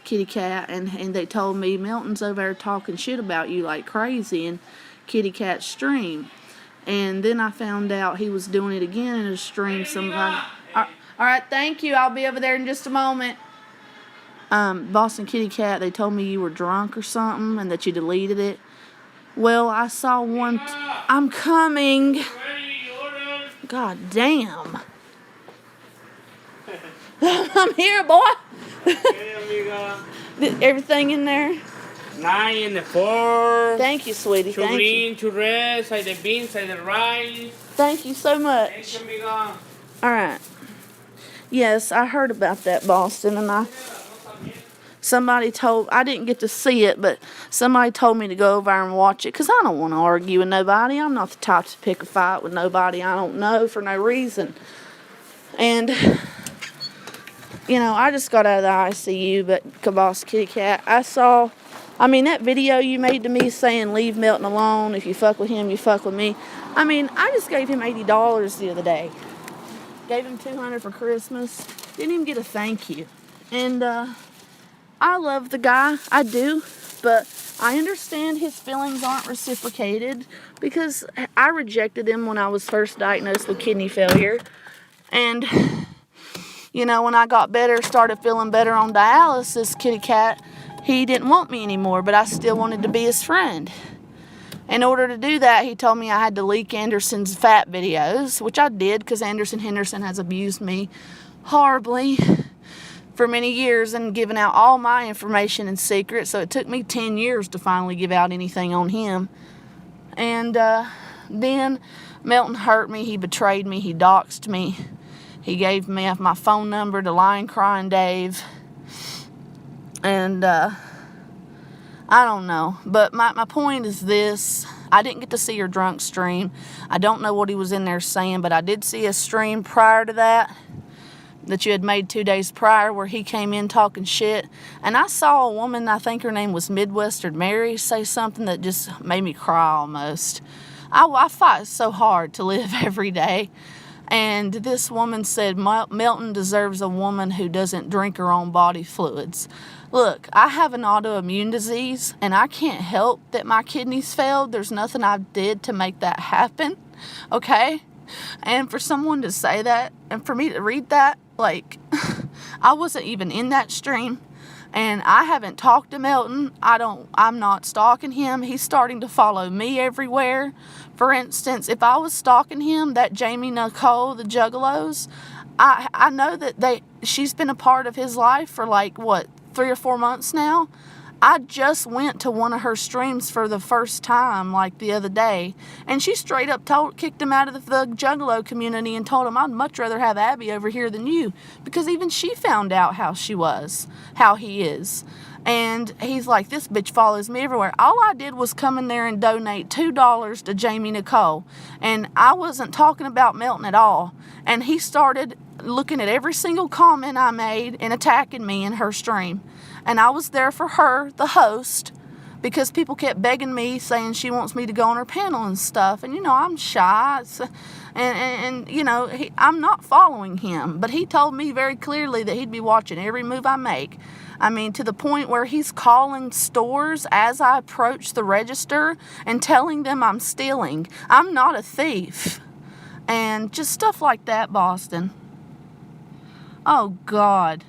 Kitty Cat, and they told me Milton's over there talking shit about you like crazy in Kitty Cat's stream. And then I found out he was doing it again in a stream. All right, thank you. I'll be over there in just a moment. Boston Kitty Cat, they told me you were drunk or something and that you deleted it. Well, I saw one. I'm coming. God damn. I'm here, boy. Everything in there?
9 and the 4.
Thank you, sweetie. Thank you.
Churros, side the beans, side the rice.
Thank you so much.
Thank you, amiga.
All right. Yes, I heard about that, Boston, and I didn't get to see it, but somebody told me to go over and watch it, because I don't want to argue with nobody. I'm not the type to pick a fight with nobody I don't know for no reason. And, I just got out of the ICU, but Boston Kitty Cat, that video you made to me saying leave Milton alone, if you fuck with him, you fuck with me. I just gave him $80 the other day. Gave him $200 for Christmas. Didn't even get a thank you. And I love the guy, I do, but I understand his feelings aren't reciprocated, because I rejected him when I was first diagnosed with kidney failure. And, you know, when I got better, started feeling better on dialysis, kitty cat, he didn't want me anymore, but I still wanted to be his friend. In order to do that, he told me I had to leak Anderson's fat videos, which I did because Anderson Henderson has abused me horribly for many years and given out all my information in secret. So it took me 10 years to finally give out anything on him. And then Milton hurt me. He betrayed me. He doxed me. He gave me my phone number to Lion Crying Dave. And I don't know. But my point is this. I didn't get to see your drunk stream. I don't know what he was in there saying, but I did see a stream prior to that you had made 2 days prior where he came in talking shit. And I saw a woman, I think her name was Midwestern Mary, say something that just made me cry almost. I fight so hard to live every day. And this woman said, Milton deserves a woman who doesn't drink her own body fluids. Look, I have an autoimmune disease, and I can't help that my kidneys failed. There's nothing I did to make that happen, okay? And for someone to say that, and for me to read that, like, I wasn't even in that stream, and I haven't talked to Milton. I'm not stalking him. He's starting to follow me everywhere. For instance, if I was stalking him, that Jamie Nicole, the Juggalos, I know that she's been a part of his life for like, what, 3 or 4 months now. I just went to one of her streams for the first time, like the other day, and she straight up kicked him out of the Juggalo community and told him, I'd much rather have Abby over here than you, because even she found out how he is. And he's like, this bitch follows me everywhere. All I did was come in there and donate $2 to Jamie Nicole, and I wasn't talking about Milton at all. And he started looking at every single comment I made and attacking me in her stream. And I was there for her, the host, because people kept begging me, saying she wants me to go on her panel and stuff. And, you know, I'm shy. And you know, I'm not following him. But he told me very clearly that he'd be watching every move I make. I mean, to the point where he's calling stores as I approach the register and telling them I'm stealing. I'm not a thief. And just stuff like that, Boston. Oh, God.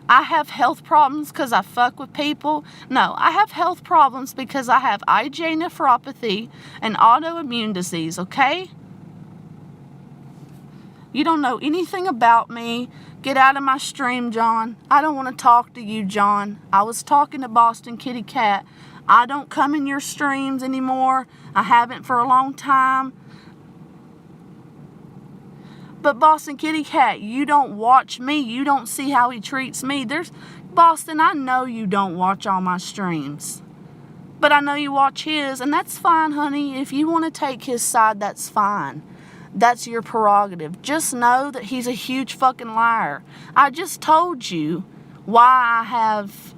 I have health problems because I fuck with people. No, I have health problems because I have IgA nephropathy and autoimmune disease, okay? You don't know anything about me. Get out of my stream, John. I don't want to talk to you, John. I was talking to Boston Kitty Cat. I don't come in your streams anymore. I haven't for a long time. But Boston Kitty Cat, you don't watch me. You don't see how he treats me. Boston, I know you don't watch all my streams. But I know you watch his, and that's fine, honey. If you want to take his side, that's fine. That's your prerogative. Just know that he's a huge fucking liar. I just told you why I have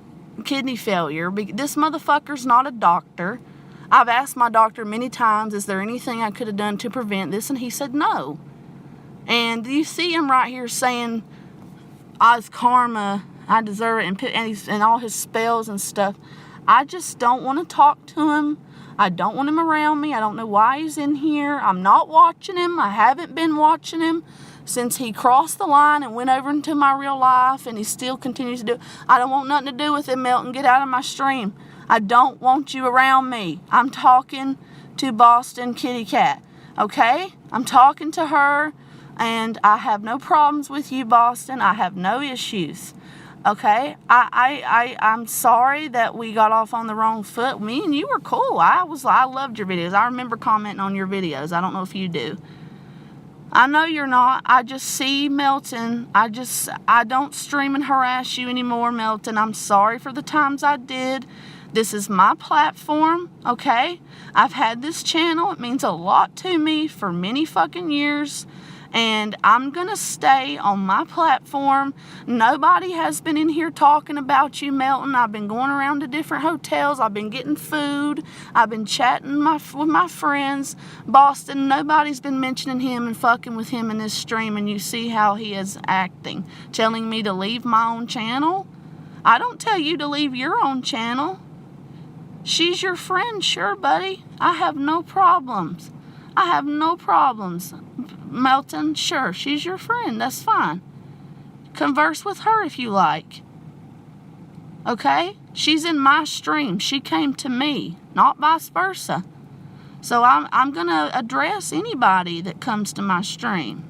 kidney failure. This motherfucker's not a doctor. I've asked my doctor many times, is there anything I could have done to prevent this? And he said no. And you see him right here saying, "Oz karma, I deserve it," and all his spells and stuff. I just don't want to talk to him. I don't want him around me. I don't know why he's in here. I'm not watching him. I haven't been watching him since he crossed the line and went over into my real life, and he still continues to do it. I don't want nothing to do with him, Milton. Get out of my stream. I don't want you around me. I'm talking to Boston Kitty Cat, okay? I'm talking to her. And I have no problems with you, Boston. I have no issues. Okay? I'm sorry that we got off on the wrong foot. Me and you were cool. I loved your videos. I remember commenting on your videos. I don't know if you do. I know you're not. I just see Milton. I don't stream and harass you anymore, Milton. I'm sorry for the times I did. This is my platform, okay? I've had this channel. It means a lot to me for many fucking years. And I'm going to stay on my platform. Nobody has been in here talking about you, Milton. I've been going around to different hotels. I've been getting food. I've been chatting with my friends. Boston, nobody's been mentioning him and fucking with him in this stream. And you see how he is acting. Telling me to leave my own channel. I don't tell you to leave your own channel. She's your friend, sure, buddy. I have no problems. I have no problems. Melton, sure, she's your friend. That's fine. Converse with her if you like. Okay? She's in my stream. She came to me, not vice versa. So I'm going to address anybody that comes to my stream.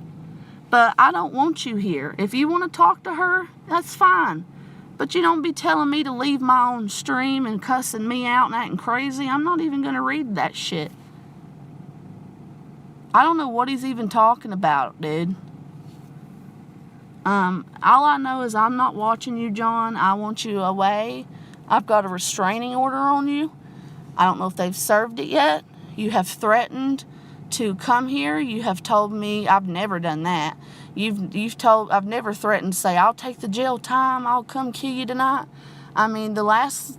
But I don't want you here. If you want to talk to her, that's fine. But you don't be telling me to leave my own stream and cussing me out and acting crazy. I'm not even going to read that shit. I don't know what he's even talking about, dude. All I know is I'm not watching you, John. I want you away. I've got a restraining order on you. I don't know if they've served it yet. You have threatened to come here. You have told me I've never done that. I've never threatened to say I'll take the jail time. I'll come kill you tonight. I mean, the last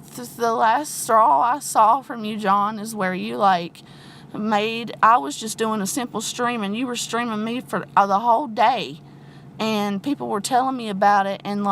straw I saw from you, John, is where you I was just doing a simple stream and you were streaming me for the whole day. And people were telling me about it, and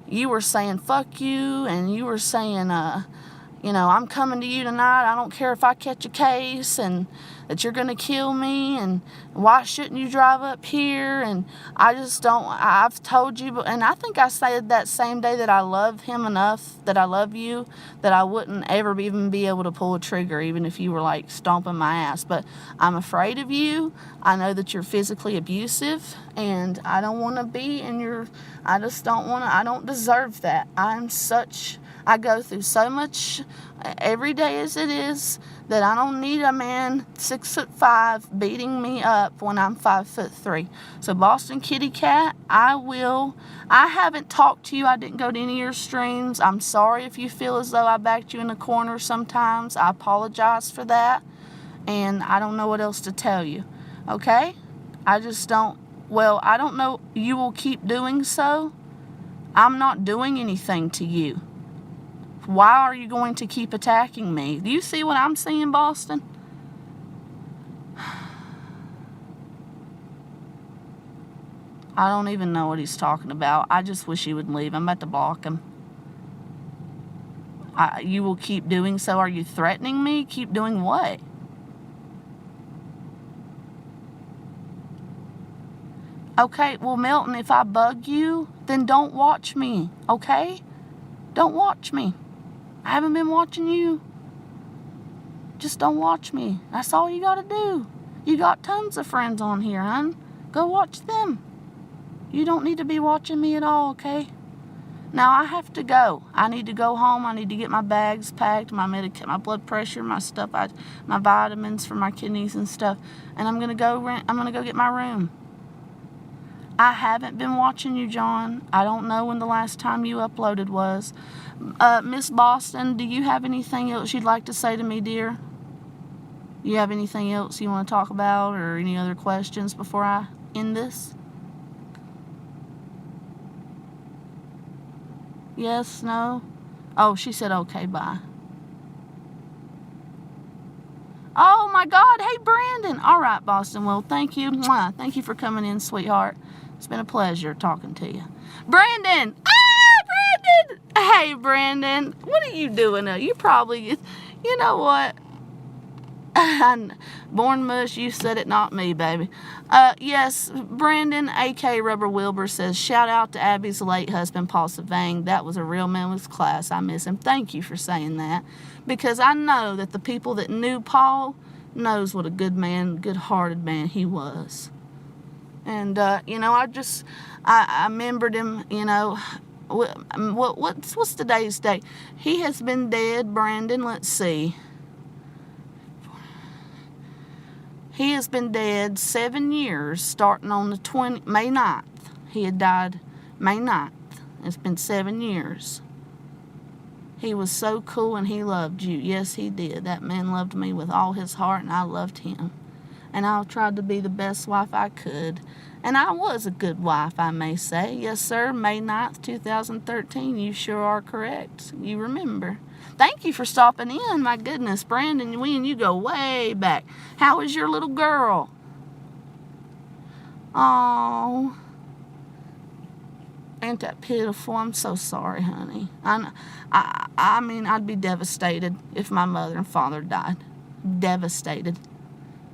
you were saying fuck you, and you were saying I'm coming to you tonight, I don't care if I catch a case, and that you're gonna kill me, and why shouldn't you drive up here? And I've told you, and I think I said that same day that I love him enough, that I love you, that I wouldn't ever even be able to pull a trigger, even if you were stomping my ass. But I'm afraid of you. I know that you're physically abusive, and I don't want to be in your, I don't deserve that. I go through so much every day as it is that I don't need a man 6'5" beating me up when I'm 5'3". So Boston Kitty Cat, I haven't talked to you. I didn't go to any of your streams. I'm sorry if you feel as though I backed you in the corner sometimes. I apologize for that. And I don't know what else to tell you. Okay? I don't know. You will keep doing so. I'm not doing anything to you. Why are you going to keep attacking me? Do you see what I'm seeing, Boston? I don't even know what he's talking about. I just wish he would leave. I'm about to block him. You will keep doing so. Are you threatening me? Keep doing what? Okay, well, Milton, if I bug you, then don't watch me, okay? Don't watch me. I haven't been watching you. Just don't watch me. That's all you gotta do. You got tons of friends on here, hon. Go watch them. You don't need to be watching me at all, okay? Now, I have to go. I need to go home. I need to get my bags packed, my blood pressure, my stuff, my vitamins for my kidneys and stuff. And I'm gonna go get my room. I haven't been watching you, John. I don't know when the last time you uploaded was. Miss Boston, do you have anything else you'd like to say to me, dear? You have anything else you want to talk about, or any other questions before I end this? Yes, no? Oh, she said okay, bye. Oh my God, hey Brandon. All right, Boston, well, thank you. Mwah. Thank you for coming in, sweetheart. It's been a pleasure talking to you. Brandon! Brandon! Hey, Brandon, what are you doing now? You probably, you know what? Born mush, you said it, not me, baby. Yes, Brandon, a.k.a. Rubber Wilbur, says, shout out to Abby's late husband, Paul Savang. That was a real man with class. I miss him. Thank you for saying that, because I know that the people that knew Paul knows what a good man, good-hearted man he was. And, I remembered him, what's today's date? He has been dead, Brandon, let's see. He has been dead 7 years, starting on the May 9th. He had died May 9th. It's been 7 years. He was so cool and he loved you. Yes, he did. That man loved me with all his heart, and I loved him. And I tried to be the best wife I could. And I was a good wife, I may say. Yes, sir, May 9th, 2013. You sure are correct. You remember. Thank you for stopping in. My goodness, Brandon, we and you go way back. How is your little girl? Oh, ain't that pitiful? I'm so sorry, honey. I mean, I'd be devastated if my mother and father died. Devastated.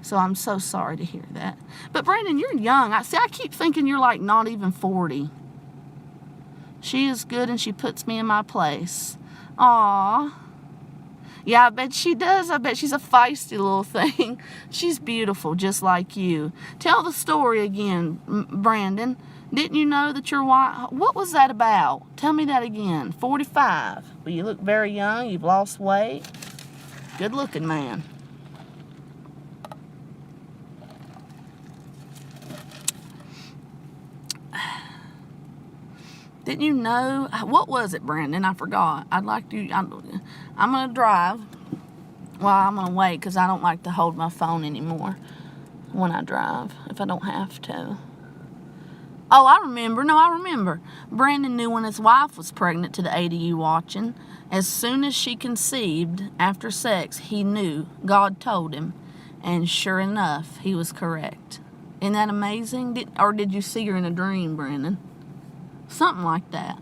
So I'm so sorry to hear that. But Brandon, you're young. I keep thinking you're like not even 40. She is good and she puts me in my place. Aww. Yeah, I bet she does. I bet she's a feisty little thing. She's beautiful, just like you. Tell the story again, Brandon. Didn't you know that your wife... What was that about? Tell me that again. 45. Well, you look very young. You've lost weight. Good looking man. Didn't you know? What was it, Brandon? I forgot. I'm going to drive. Well, I'm going to wait because I don't like to hold my phone anymore when I drive if I don't have to. Oh, I remember. No, I remember. Brandon knew when his wife was pregnant to the ADU watching. As soon as she conceived, after sex, he knew. God told him. And sure enough, he was correct. Isn't that amazing? Or did you see her in a dream, Brandon? Something like that.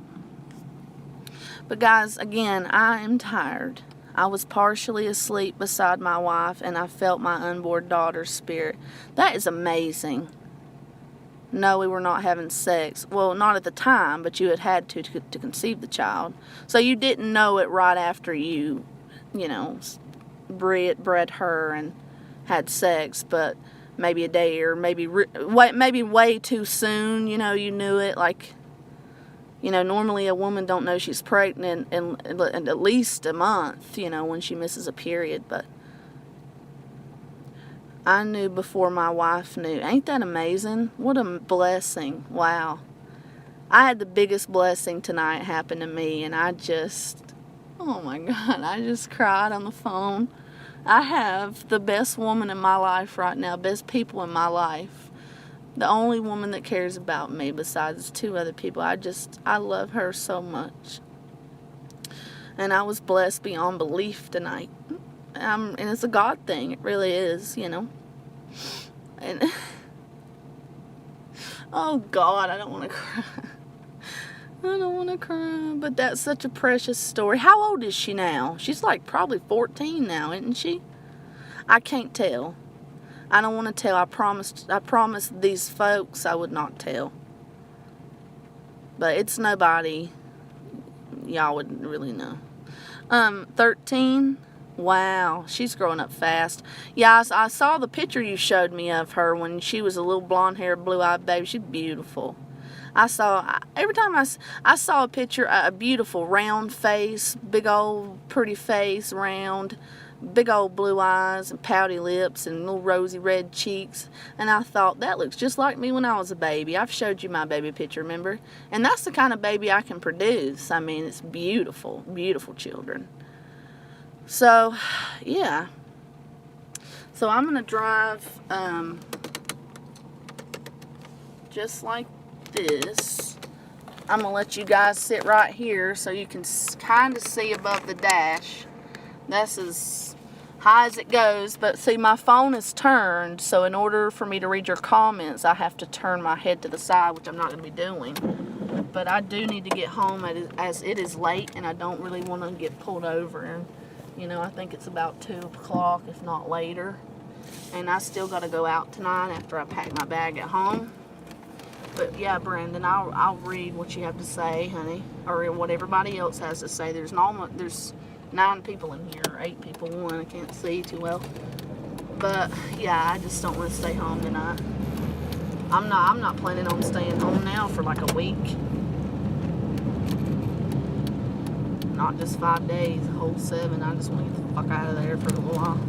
But guys, again, I am tired. I was partially asleep beside my wife, and I felt my unborn daughter's spirit. That is amazing. No, we were not having sex. Well, not at the time, but you had to conceive the child. So you didn't know it right after you bred her and had sex, but maybe a day or maybe way too soon, you knew it. Like, normally a woman don't know she's pregnant in at least a month, when she misses a period, but I knew before my wife knew. Ain't that amazing? What a blessing. Wow. I had the biggest blessing tonight happen to me, and oh my God, I just cried on the phone. I have the best woman in my life right now, best people in my life. The only woman that cares about me besides 2 other people. I love her so much. And I was blessed beyond belief tonight. And it's a God thing. It really is, And oh God, I don't want to cry. I don't want to cry. But that's such a precious story. How old is she now? She's like probably 14 now, isn't she? I can't tell. I don't want to tell. I promised these folks I would not tell. But it's nobody y'all wouldn't really know. 13. Wow, she's growing up fast. Yeah, I saw the picture you showed me of her when she was a little blonde-haired, blue-eyed baby. She's beautiful. Every time I saw a picture, a beautiful round face, big old pretty face, round, big old blue eyes and pouty lips and little rosy red cheeks. And I thought, that looks just like me when I was a baby. I've showed you my baby picture, remember? And that's the kind of baby I can produce. I mean, it's beautiful, beautiful children. So, yeah. So I'm going to drive just like this. I'm going to let you guys sit right here so you can kind of see above the dash. That's as high as it goes. But see, my phone is turned, so in order for me to read your comments, I have to turn my head to the side, which I'm not going to be doing. But I do need to get home as it is late, and I don't really want to get pulled over. And I think it's about 2 o'clock, if not later. And I still got to go out tonight after I pack my bag at home. But yeah, Brandon, I'll read what you have to say, honey, or what everybody else has to say. There's 9 people in here, or 8 people. 1, I can't see too well. But yeah, I just don't want to stay home tonight. I'm not planning on staying home now for like a week. Not just 5 days, a whole 7. I just want to get the fuck out of there for a little while.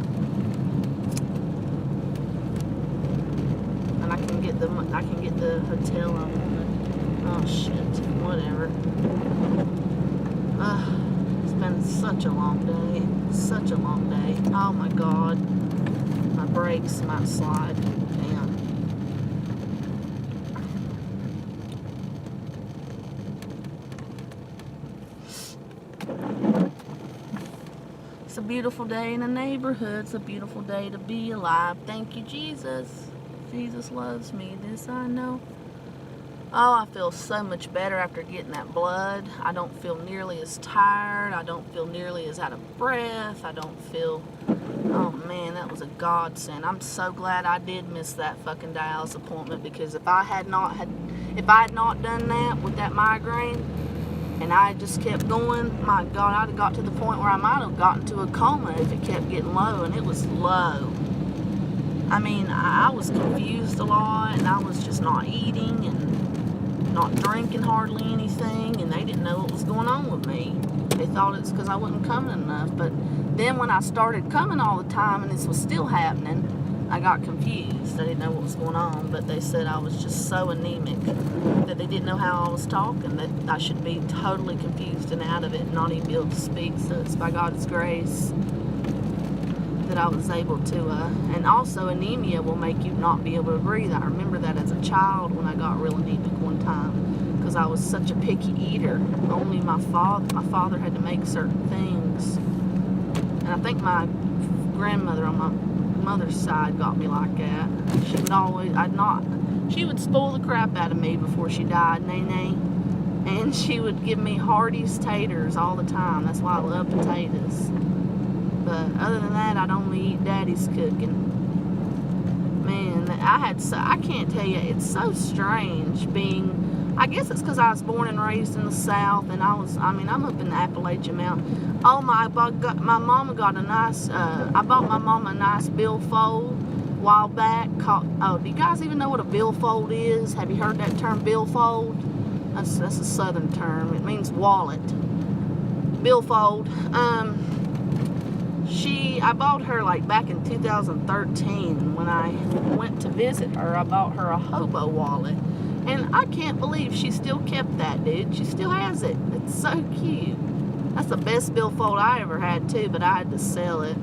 And I can get the hotel I want. Oh shit, whatever. It's been such a long day. Such a long day. Oh my God. My brakes might slide. Damn. It's a beautiful day in the neighborhood. It's a beautiful day to be alive. Thank you, Jesus. Jesus loves me. This I know. Oh, I feel so much better after getting that blood. I don't feel nearly as tired. I don't feel nearly as out of breath. I don't feel Oh man, that was a godsend. I'm so glad I did miss that fucking dialysis appointment, because if I had not done that with that migraine and I just kept going, my God, I'd have got to the point where I might have gotten to a coma if it kept getting low, and it was low. I mean, I was confused a lot, and I was just not eating and not drinking hardly anything, and they didn't know what was going on with me. They thought it's because I wasn't coming enough, but then when I started coming all the time and this was still happening, I got confused. I didn't know what was going on, but they said I was just so anemic that they didn't know how I was talking, that I should be totally confused and out of it and not even be able to speak. So it's by God's grace that I was able to, and also anemia will make you not be able to breathe. I remember that as a child when I got real anemic one time, because I was such a picky eater. Only my father had to make certain things. And I think my grandmother on my mother's side got me like that. She would always, she would spoil the crap out of me before she died, Nene. And she would give me Hardee's taters all the time. That's why I love potatoes. But other than that, I'd only eat Daddy's cooking. Man, I can't tell you, it's so strange being, I guess it's because I was born and raised in the South, and I'm up in the Appalachian Mountain. Oh my, my mama got a nice, I bought my mama a nice billfold a while back called, do you guys even know what a billfold is? Have you heard that term, billfold? That's a southern term. It means wallet. Billfold. I bought her like back in 2013 when I went to visit her. I bought her a hobo wallet, and I can't believe she still kept that, dude. She still has it. It's so cute. That's the best billfold I ever had too, but I had to sell it.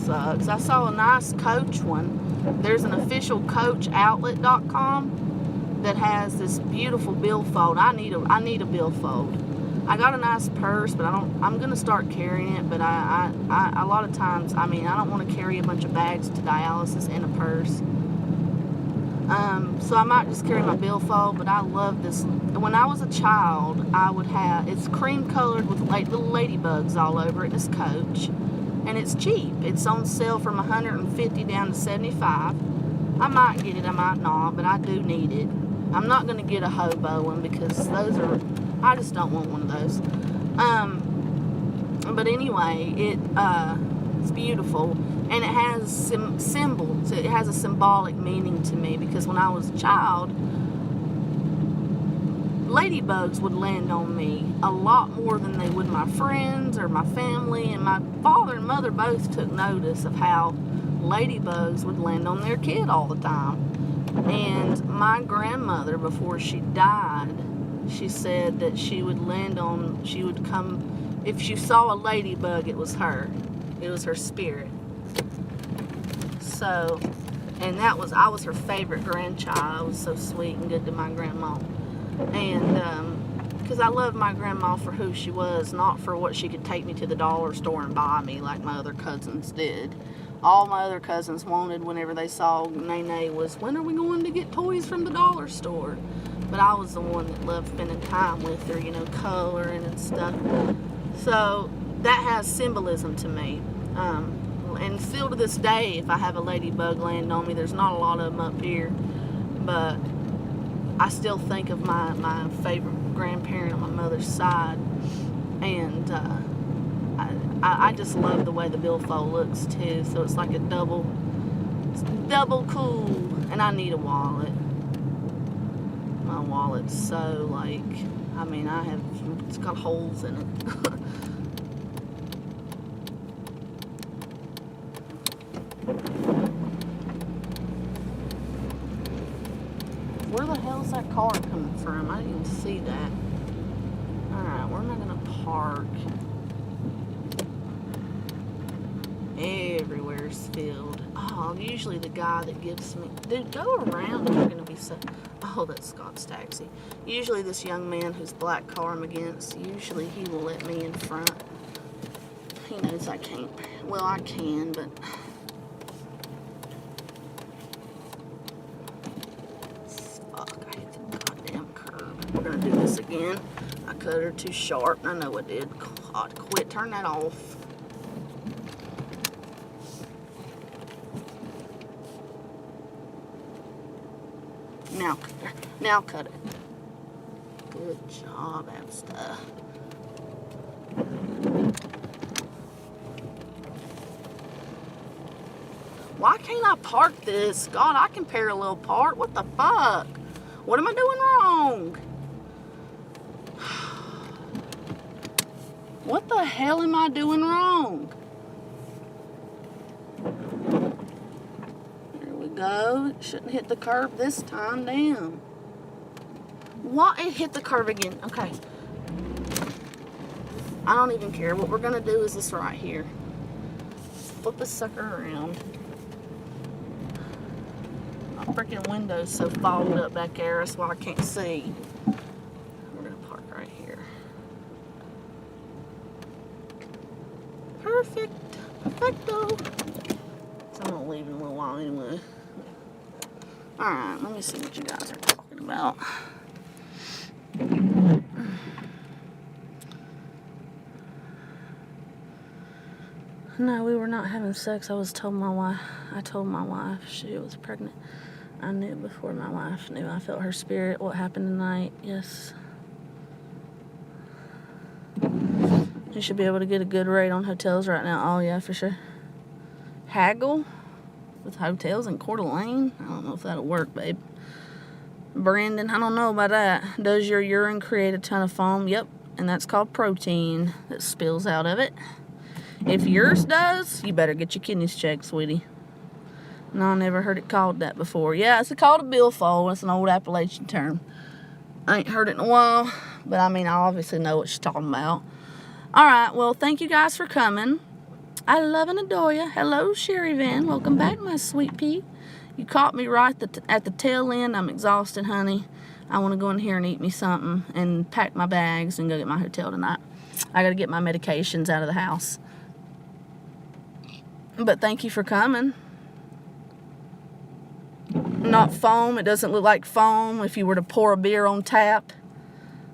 Sucks. I saw a nice Coach one. There's an official CoachOutlet.com that has this beautiful billfold. I need a billfold. I got a nice purse, but I'm gonna start carrying it, but I a lot of times, I don't want to carry a bunch of bags to dialysis in a purse. So I might just carry my billfold, but I love this. When I was a child, it's cream colored with little ladybugs all over it. It's Coach, and it's cheap. It's on sale from $150 down to $75. I might get it, I might not, but I do need it. I'm not gonna get a hobo one because I just don't want one of those. But anyway, it's beautiful, and it has symbols. It has a symbolic meaning to me, because when I was a child, ladybugs would land on me a lot more than they would my friends or my family, and my father and mother both took notice of how ladybugs would land on their kid all the time. And my grandmother, before she died, she said that she would come, if she saw a ladybug, it was her. It was her spirit. So, and I was her favorite grandchild. I was so sweet and good to my grandma. And, because I loved my grandma for who she was, not for what she could take me to the dollar store and buy me like my other cousins did. All my other cousins wanted whenever they saw Nene was, when are we going to get toys from the dollar store? But I was the one that loved spending time with her, coloring and stuff. So that has symbolism to me. And still to this day, if I have a ladybug land on me, there's not a lot of them up here, but I still think of my favorite grandparent on my mother's side. And I just love the way the billfold looks too. So it's like a double cool. And I need a wallet. My wallet's so it's got holes in it. Where the hell's that car coming from? I didn't even see that. Alright, where am I gonna park? Everywhere's filled. Oh, usually the guy that gives me, dude, go around if you're gonna be so, oh, that's Scott's taxi. Usually this young man whose black car I'm against, usually he will let me in front. He knows I can't, well, I can, but fuck, I hit the goddamn curb. We're gonna do this again. I cut her too sharp, I know I did. God, quit. Turn that off. Now cut it. Good job, Abster. Why can't I park this? God, I can parallel park. What the fuck? What am I doing wrong? What the hell am I doing wrong? There we go. It shouldn't hit the curb this time. Damn. What? It hit the curb again. Okay. I don't even care. What we're going to do is this right here. Flip this sucker around. My freaking window's so fogged up back there, that's why I can't see. We're going to park right here. Perfect. Perfecto. So I'm going to leave in a little while anyway. Alright, let me see what you guys are talking about. No, we were not having sex. I told my wife she was pregnant. I knew before my wife knew. I felt her spirit. What happened tonight? Yes. You should be able to get a good rate on hotels right now. Oh, yeah, for sure. Haggle with hotels in Coeur d'Alene? I don't know if that'll work, babe. Brandon, I don't know about that. Does your urine create a ton of foam? Yep, and that's called protein that spills out of it. If yours does, you better get your kidneys checked, sweetie. No, I never heard it called that before. Yeah, it's called a billfold. It's an old Appalachian term. I ain't heard it in a while, but I mean, I obviously know what she's talking about. All right, well, thank you guys for coming. I love and adore you. Hello, Sherry Van. Welcome back, my sweet pea. You caught me right at the tail end. I'm exhausted, honey. I want to go in here and eat me something and pack my bags and go get my hotel tonight. I got to get my medications out of the house. But thank you for coming. Not foam. It doesn't look like foam. If you were to pour a beer on tap,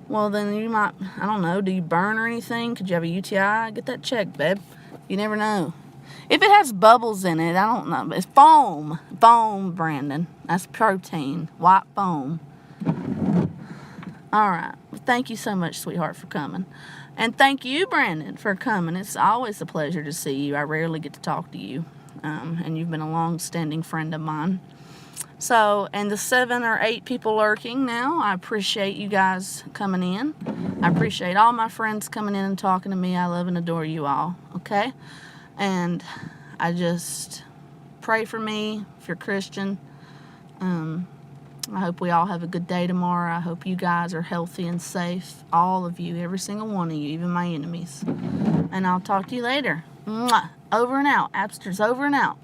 well, then you might, I don't know, do you burn or anything? Could you have a UTI? Get that checked, babe. You never know. If it has bubbles in it, I don't know. But it's foam. Foam, Brandon. That's protein. White foam. All right. Well, thank you so much, sweetheart, for coming. And thank you, Brandon, for coming. It's always a pleasure to see you. I rarely get to talk to you. And you've been a long-standing friend of mine. So, and the 7 or 8 people lurking now, I appreciate you guys coming in. I appreciate all my friends coming in and talking to me. I love and adore you all, okay? And I just pray for me, if you're Christian. I hope we all have a good day tomorrow. I hope you guys are healthy and safe. All of you, every single one of you, even my enemies. And I'll talk to you later. Mwah. Over and out. Abster's over and out.